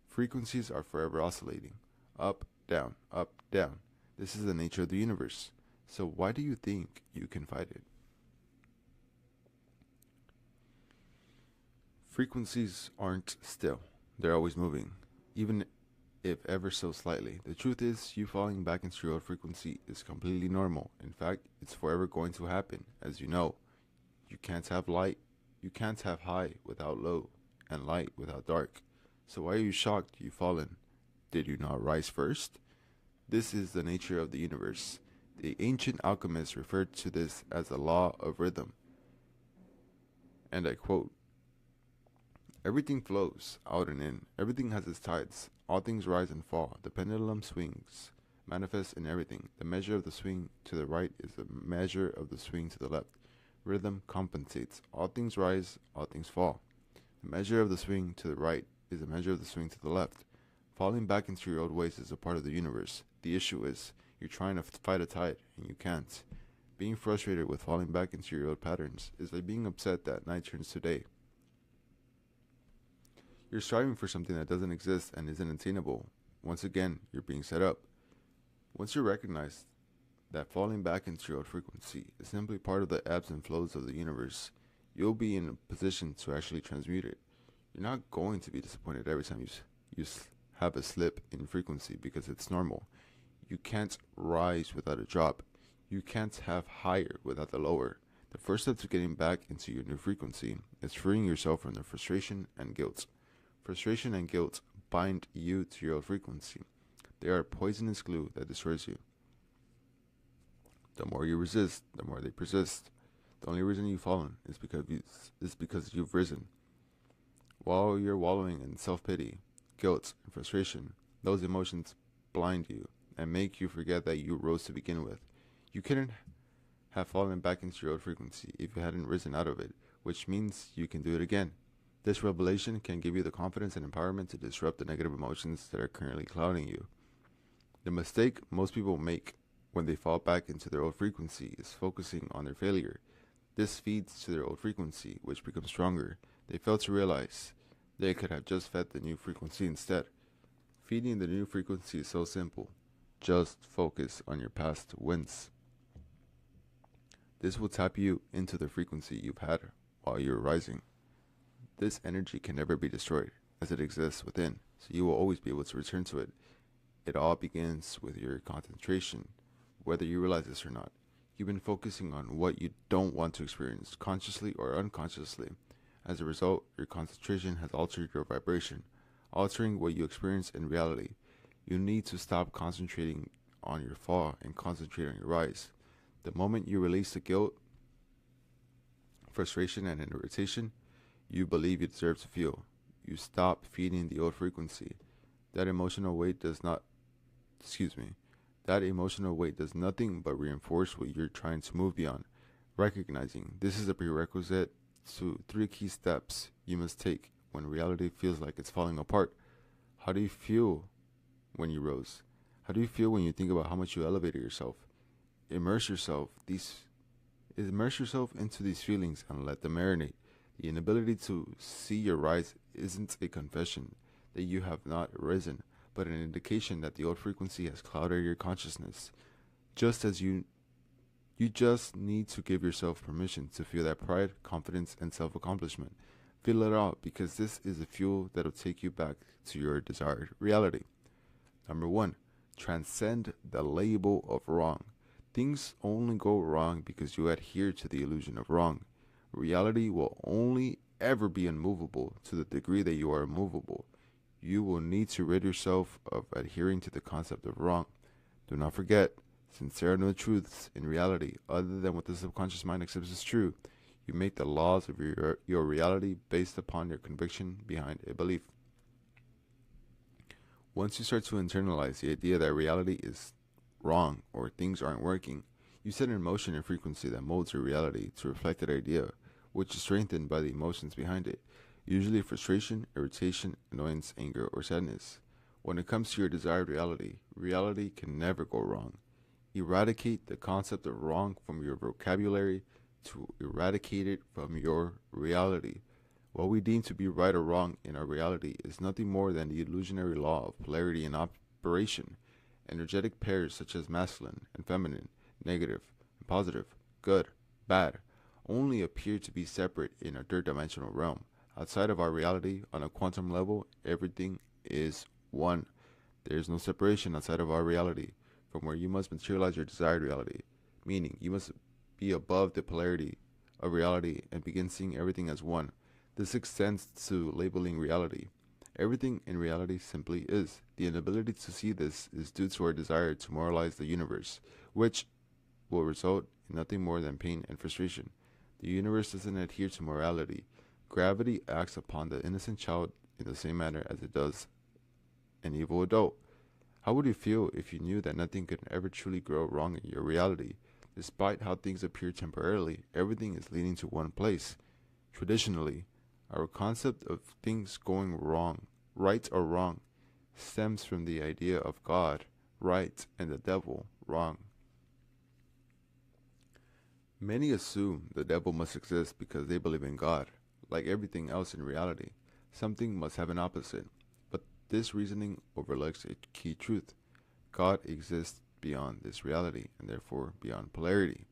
Frequencies are forever oscillating. Up, down, up, down. This is the nature of the universe. So why do you think you can fight it? Frequencies aren't still. They're always moving, even if ever so slightly. The truth is, you falling back into your old frequency is completely normal. In fact, it's forever going to happen. As you know, you can't have high without low, and light without dark. So why are you shocked you've fallen? Did you not rise first? This is the nature of the universe. The ancient alchemists referred to this as the law of rhythm. And I quote, "Everything flows out and in. Everything has its tides. All things rise and fall. The pendulum swings, manifests in everything. The measure of the swing to the right is the measure of the swing to the left. Rhythm compensates. All things rise, all things fall. The measure of the swing to the right is the measure of the swing to the left. Falling back into your old ways is a part of the universe. The issue is, you're trying to fight a tide, and you can't. Being frustrated with falling back into your old patterns is like being upset that night turns to day. You're striving for something that doesn't exist and isn't attainable. Once again, you're being set up. Once you recognize that falling back into your old frequency is simply part of the ebbs and flows of the universe, you'll be in a position to actually transmute it. You're not going to be disappointed every time you have a slip in frequency because it's normal. You can't rise without a drop. You can't have higher without the lower. The first step to getting back into your new frequency is freeing yourself from the frustration and guilt. Frustration and guilt bind you to your old frequency. They are a poisonous glue that destroys you. The more you resist, the more they persist. The only reason you've fallen is because you've risen. While you're wallowing in self-pity, guilt, and frustration, those emotions blind you and make you forget that you rose to begin with. You couldn't have fallen back into your old frequency if you hadn't risen out of it. which means you can do it again. This revelation can give you the confidence and empowerment to disrupt the negative emotions that are currently clouding you. The mistake most people make when they fall back into their old frequency is focusing on their failure. This feeds to their old frequency, which becomes stronger. They fail to realize they could have just fed the new frequency instead. Feeding the new frequency is so simple. Just focus on your past wins. This will tap you into the frequency you've had while you're rising. This energy can never be destroyed, as it exists within, so you will always be able to return to it. It all begins with your concentration, whether you realize this or not. You've been focusing on what you don't want to experience, consciously or unconsciously. As a result, your concentration has altered your vibration, altering what you experience in reality. You need to stop concentrating on your fall and concentrate on your rise. The moment you release the guilt, frustration, and irritation you believe you deserve to feel, you stop feeding the old frequency. That emotional weight does nothing but reinforce what you're trying to move beyond. Recognizing this is a prerequisite to 3 key steps you must take when reality feels like it's falling apart. How do you feel when you rose? How do you feel when you think about how much you elevated yourself? Immerse yourself into these feelings and let them marinate. The inability to see your rise isn't a confession that you have not risen, but an indication that the old frequency has clouded your consciousness. Just as you just need to give yourself permission to feel that pride, confidence, and self-accomplishment. Feel it out, because this is the fuel that will take you back to your desired reality. Number 1, transcend the label of wrong. Things only go wrong because you adhere to the illusion of wrong. Reality will only ever be unmovable to the degree that you are immovable. You will need to rid yourself of adhering to the concept of wrong. Do not forget, since there are no truths in reality other than what the subconscious mind accepts as true, you make the laws of your reality based upon your conviction behind a belief. Once you start to internalize the idea that reality is wrong or things aren't working, you set in motion a frequency that molds your reality to reflect that idea, which is strengthened by the emotions behind it, usually frustration, irritation, annoyance, anger, or sadness. When it comes to your desired reality, reality can never go wrong. Eradicate the concept of wrong from your vocabulary to eradicate it from your reality. What we deem to be right or wrong in our reality is nothing more than the illusionary law of polarity in operation. Energetic pairs such as masculine and feminine, negative and positive, good, bad, only appear to be separate in our third dimensional realm. Outside of our reality, on a quantum level, everything is one. There is no separation outside of our reality, from where you must materialize your desired reality, meaning you must be above the polarity of reality and begin seeing everything as one. This extends to labeling reality. Everything in reality simply is. The inability to see this is due to our desire to moralize the universe, which will result in nothing more than pain and frustration. The universe doesn't adhere to morality. Gravity acts upon the innocent child in the same manner as it does an evil adult. How would you feel if you knew that nothing could ever truly go wrong in your reality? Despite how things appear temporarily, everything is leading to one place. Traditionally, our concept of things going wrong, right or wrong, stems from the idea of God, right, and the devil, wrong. Many assume the devil must exist because they believe in God. Like everything else in reality, something must have an opposite. But this reasoning overlooks a key truth. God exists beyond this reality, and therefore beyond polarity.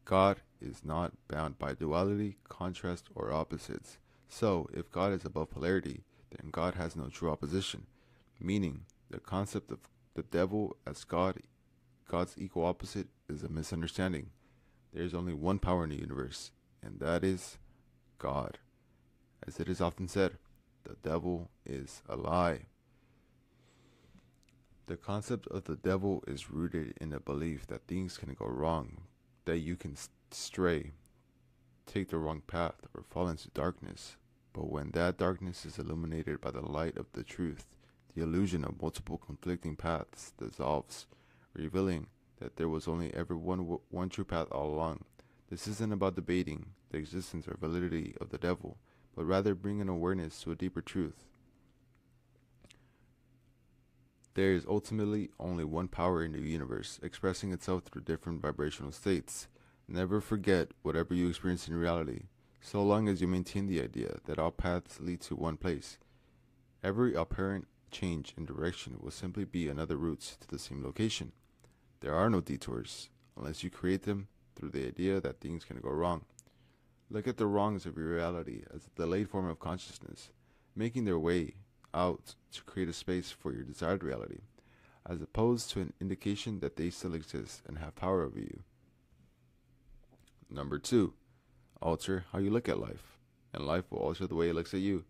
God is not bound by duality, contrast, or opposites. So, if God is above polarity, then God has no true opposition, meaning the concept of the devil as God's equal opposite, is a misunderstanding. There is only one power in the universe, and that is God. As it is often said, the devil is a lie. The concept of the devil is rooted in the belief that things can go wrong, that you can stray, take the wrong path, or fall into darkness. But when that darkness is illuminated by the light of the truth, the illusion of multiple conflicting paths dissolves, revealing that there was only ever one true path all along. This isn't about debating the existence or validity of the devil, but rather bringing awareness to a deeper truth. There is ultimately only one power in the universe, expressing itself through different vibrational states. Never forget whatever you experience in reality, so long as you maintain the idea that all paths lead to one place. Every apparent change in direction will simply be another route to the same location. There are no detours, unless you create them through the idea that things can go wrong. Look at the wrongs of your reality as a delayed form of consciousness, making their way out to create a space for your desired reality, as opposed to an indication that they still exist and have power over you. Number 2, alter how you look at life, and life will alter the way it looks at you.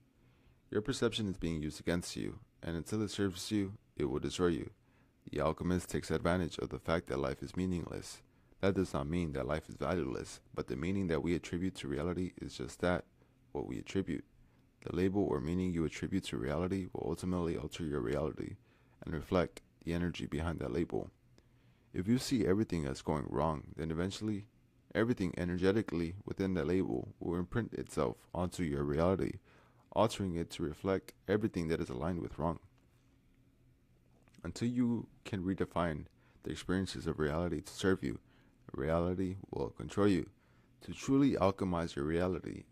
Your perception is being used against you, and until it serves you, it will destroy you. The alchemist takes advantage of the fact that life is meaningless. That does not mean that life is valueless, but the meaning that we attribute to reality is just that, what we attribute. The label or meaning you attribute to reality will ultimately alter your reality and reflect the energy behind that label. If you see everything as going wrong, then eventually everything energetically within that label will imprint itself onto your reality, altering it to reflect everything that is aligned with wrong. Until you can redefine the experiences of reality to serve you, reality will control you. To truly alchemize your reality,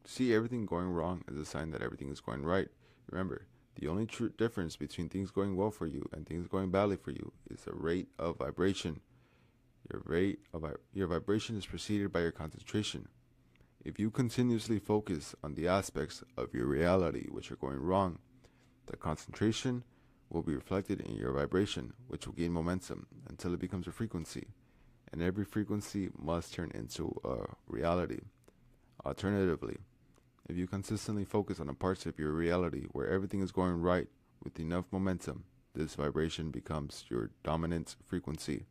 see everything going wrong as a sign that everything is going right. Remember, the only true difference between things going well for you and things going badly for you is the rate of vibration. Your vibration is preceded by your concentration. If you continuously focus on the aspects of your reality which are going wrong, the concentration will be reflected in your vibration, which will gain momentum until it becomes a frequency, and every frequency must turn into a reality. Alternatively, if you consistently focus on the parts of your reality where everything is going right with enough momentum, this vibration becomes your dominant frequency.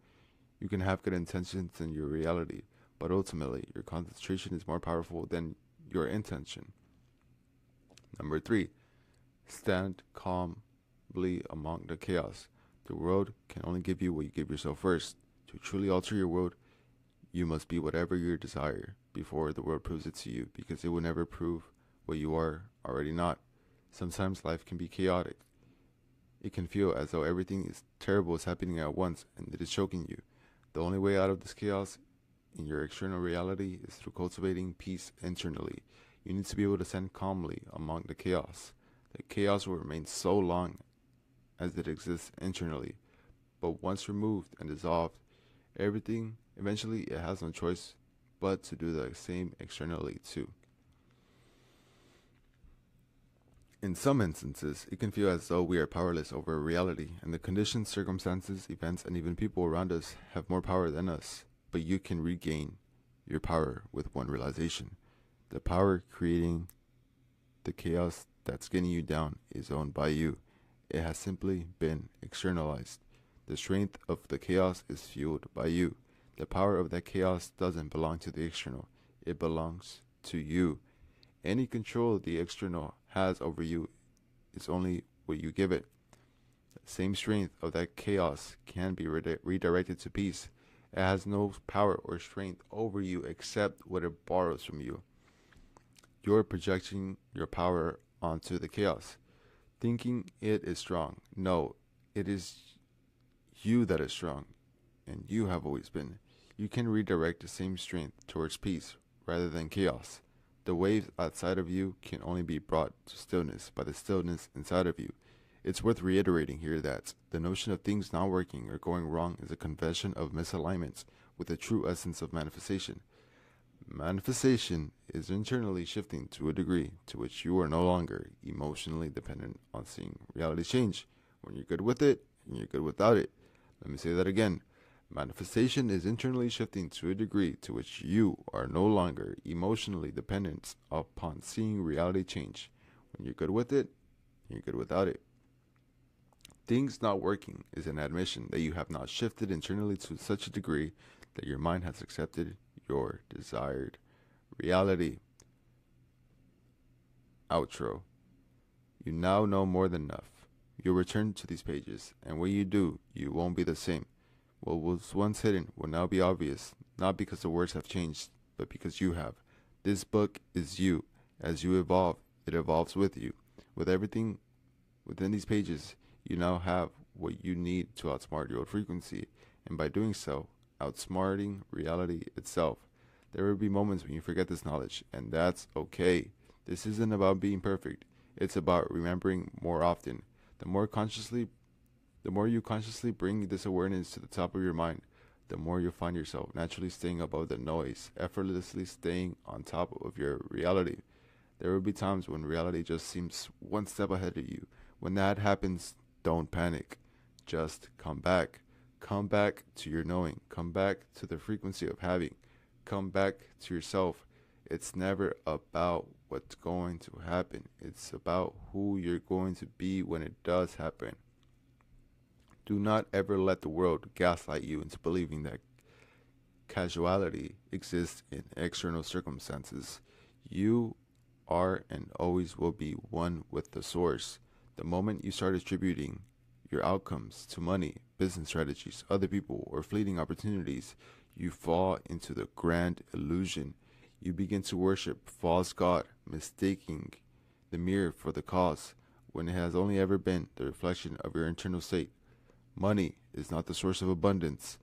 You can have good intentions in your reality, but ultimately your concentration is more powerful than your intention. Number 3, stand calmly among the chaos. The world can only give you what you give yourself first. To truly alter your world, you must be whatever you desire before the world proves it to you, because it will never prove what you are already not. Sometimes life can be chaotic. It can feel as though everything is terrible is happening at once and it is choking you. The only way out of this chaos in your external reality is through cultivating peace internally. You need to be able to stand calmly among the chaos. The chaos will remain so long as it exists internally, but once removed and dissolved, everything, eventually it has no choice but to do the same externally too. In some instances, it can feel as though we are powerless over reality, and the conditions, circumstances, events, and even people around us have more power than us. But you can regain your power with one realization. The power creating the chaos that's skinning you down is owned by you. It has simply been externalized. The strength of the chaos is fueled by you. The power of that chaos doesn't belong to the external. It belongs to you. Any control the external has over you is only what you give it. The same strength of that chaos can be redirected to peace. It has no power or strength over you except what it borrows from you. You're projecting your power onto the chaos, thinking it is strong. No, it is you that is strong, and you have always been. You can redirect the same strength towards peace rather than chaos. The waves outside of you can only be brought to stillness by the stillness inside of you. It's worth reiterating here that the notion of things not working or going wrong is a confession of misalignments with the true essence of manifestation. Manifestation is internally shifting to a degree to which you are no longer emotionally dependent on seeing reality change. When you're good with it, and you're good without it. Let me say that again. Manifestation is internally shifting to a degree to which you are no longer emotionally dependent upon seeing reality change. When you're good with it, you're good without it. Things not working is an admission that you have not shifted internally to such a degree that your mind has accepted your desired reality. Outro. You now know more than enough. You'll return to these pages, and when you do, you won't be the same. What was once hidden will now be obvious. not because the words have changed, but because you have. This book is you. As you evolve, it evolves with you. With everything within these pages, you now have what you need to outsmart your old frequency, and by doing so, outsmarting reality itself. There will be moments when you forget this knowledge, and that's okay. This isn't about being perfect. It's about remembering more often. The more you consciously bring this awareness to the top of your mind, the more you'll find yourself naturally staying above the noise, effortlessly staying on top of your reality. There will be times when reality just seems one step ahead of you. When that happens, don't panic. Just come back. Come back to your knowing. Come back to the frequency of having. Come back to yourself. It's never about what's going to happen. It's about who you're going to be when it does happen. Do not ever let the world gaslight you into believing that causality exists in external circumstances. You are and always will be one with the source. The moment you start attributing your outcomes to money, business strategies, other people, or fleeting opportunities, you fall into the grand illusion. You begin to worship false God, mistaking the mirror for the cause, when it has only ever been the reflection of your internal state. Money is not the source of abundance.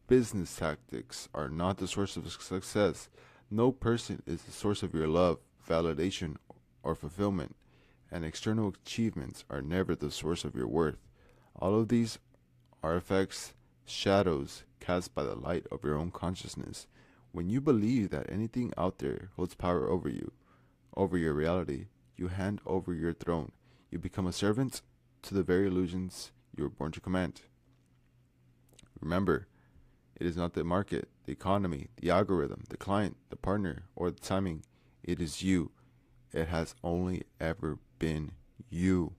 Business tactics are not the source of success. No person is the source of your love, validation, or fulfillment, and external achievements are never the source of your worth. All of these are effects, shadows cast by the light of your own consciousness. When you believe that anything out there holds power over you, over your reality, you hand over your throne. You become a servant to the very illusions you were born to command. Remember, it is not the market, the economy, the algorithm, the client, the partner, or the timing. It is you. It has only ever been you.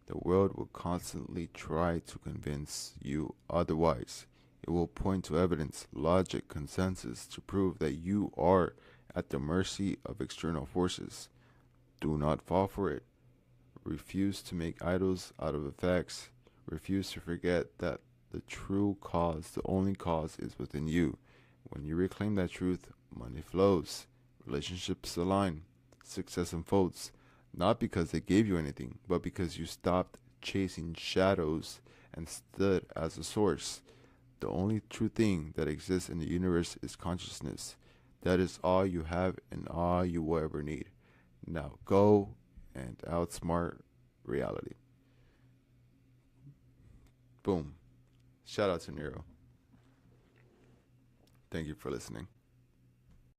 The world will constantly try to convince you otherwise. It will point to evidence, logic, consensus to prove that you are at the mercy of external forces. Do not fall for it. Refuse to make idols out of the facts. Refuse to forget that the true cause, the only cause, is within you. When you reclaim that truth, money flows, relationships align, success unfolds, not because they gave you anything, but because you stopped chasing shadows and stood as a source. The only true thing that exists in the universe is consciousness. That is all you have and all you will ever need. Now go and outsmart reality. Boom. Shout out to Nero. Thank you for listening.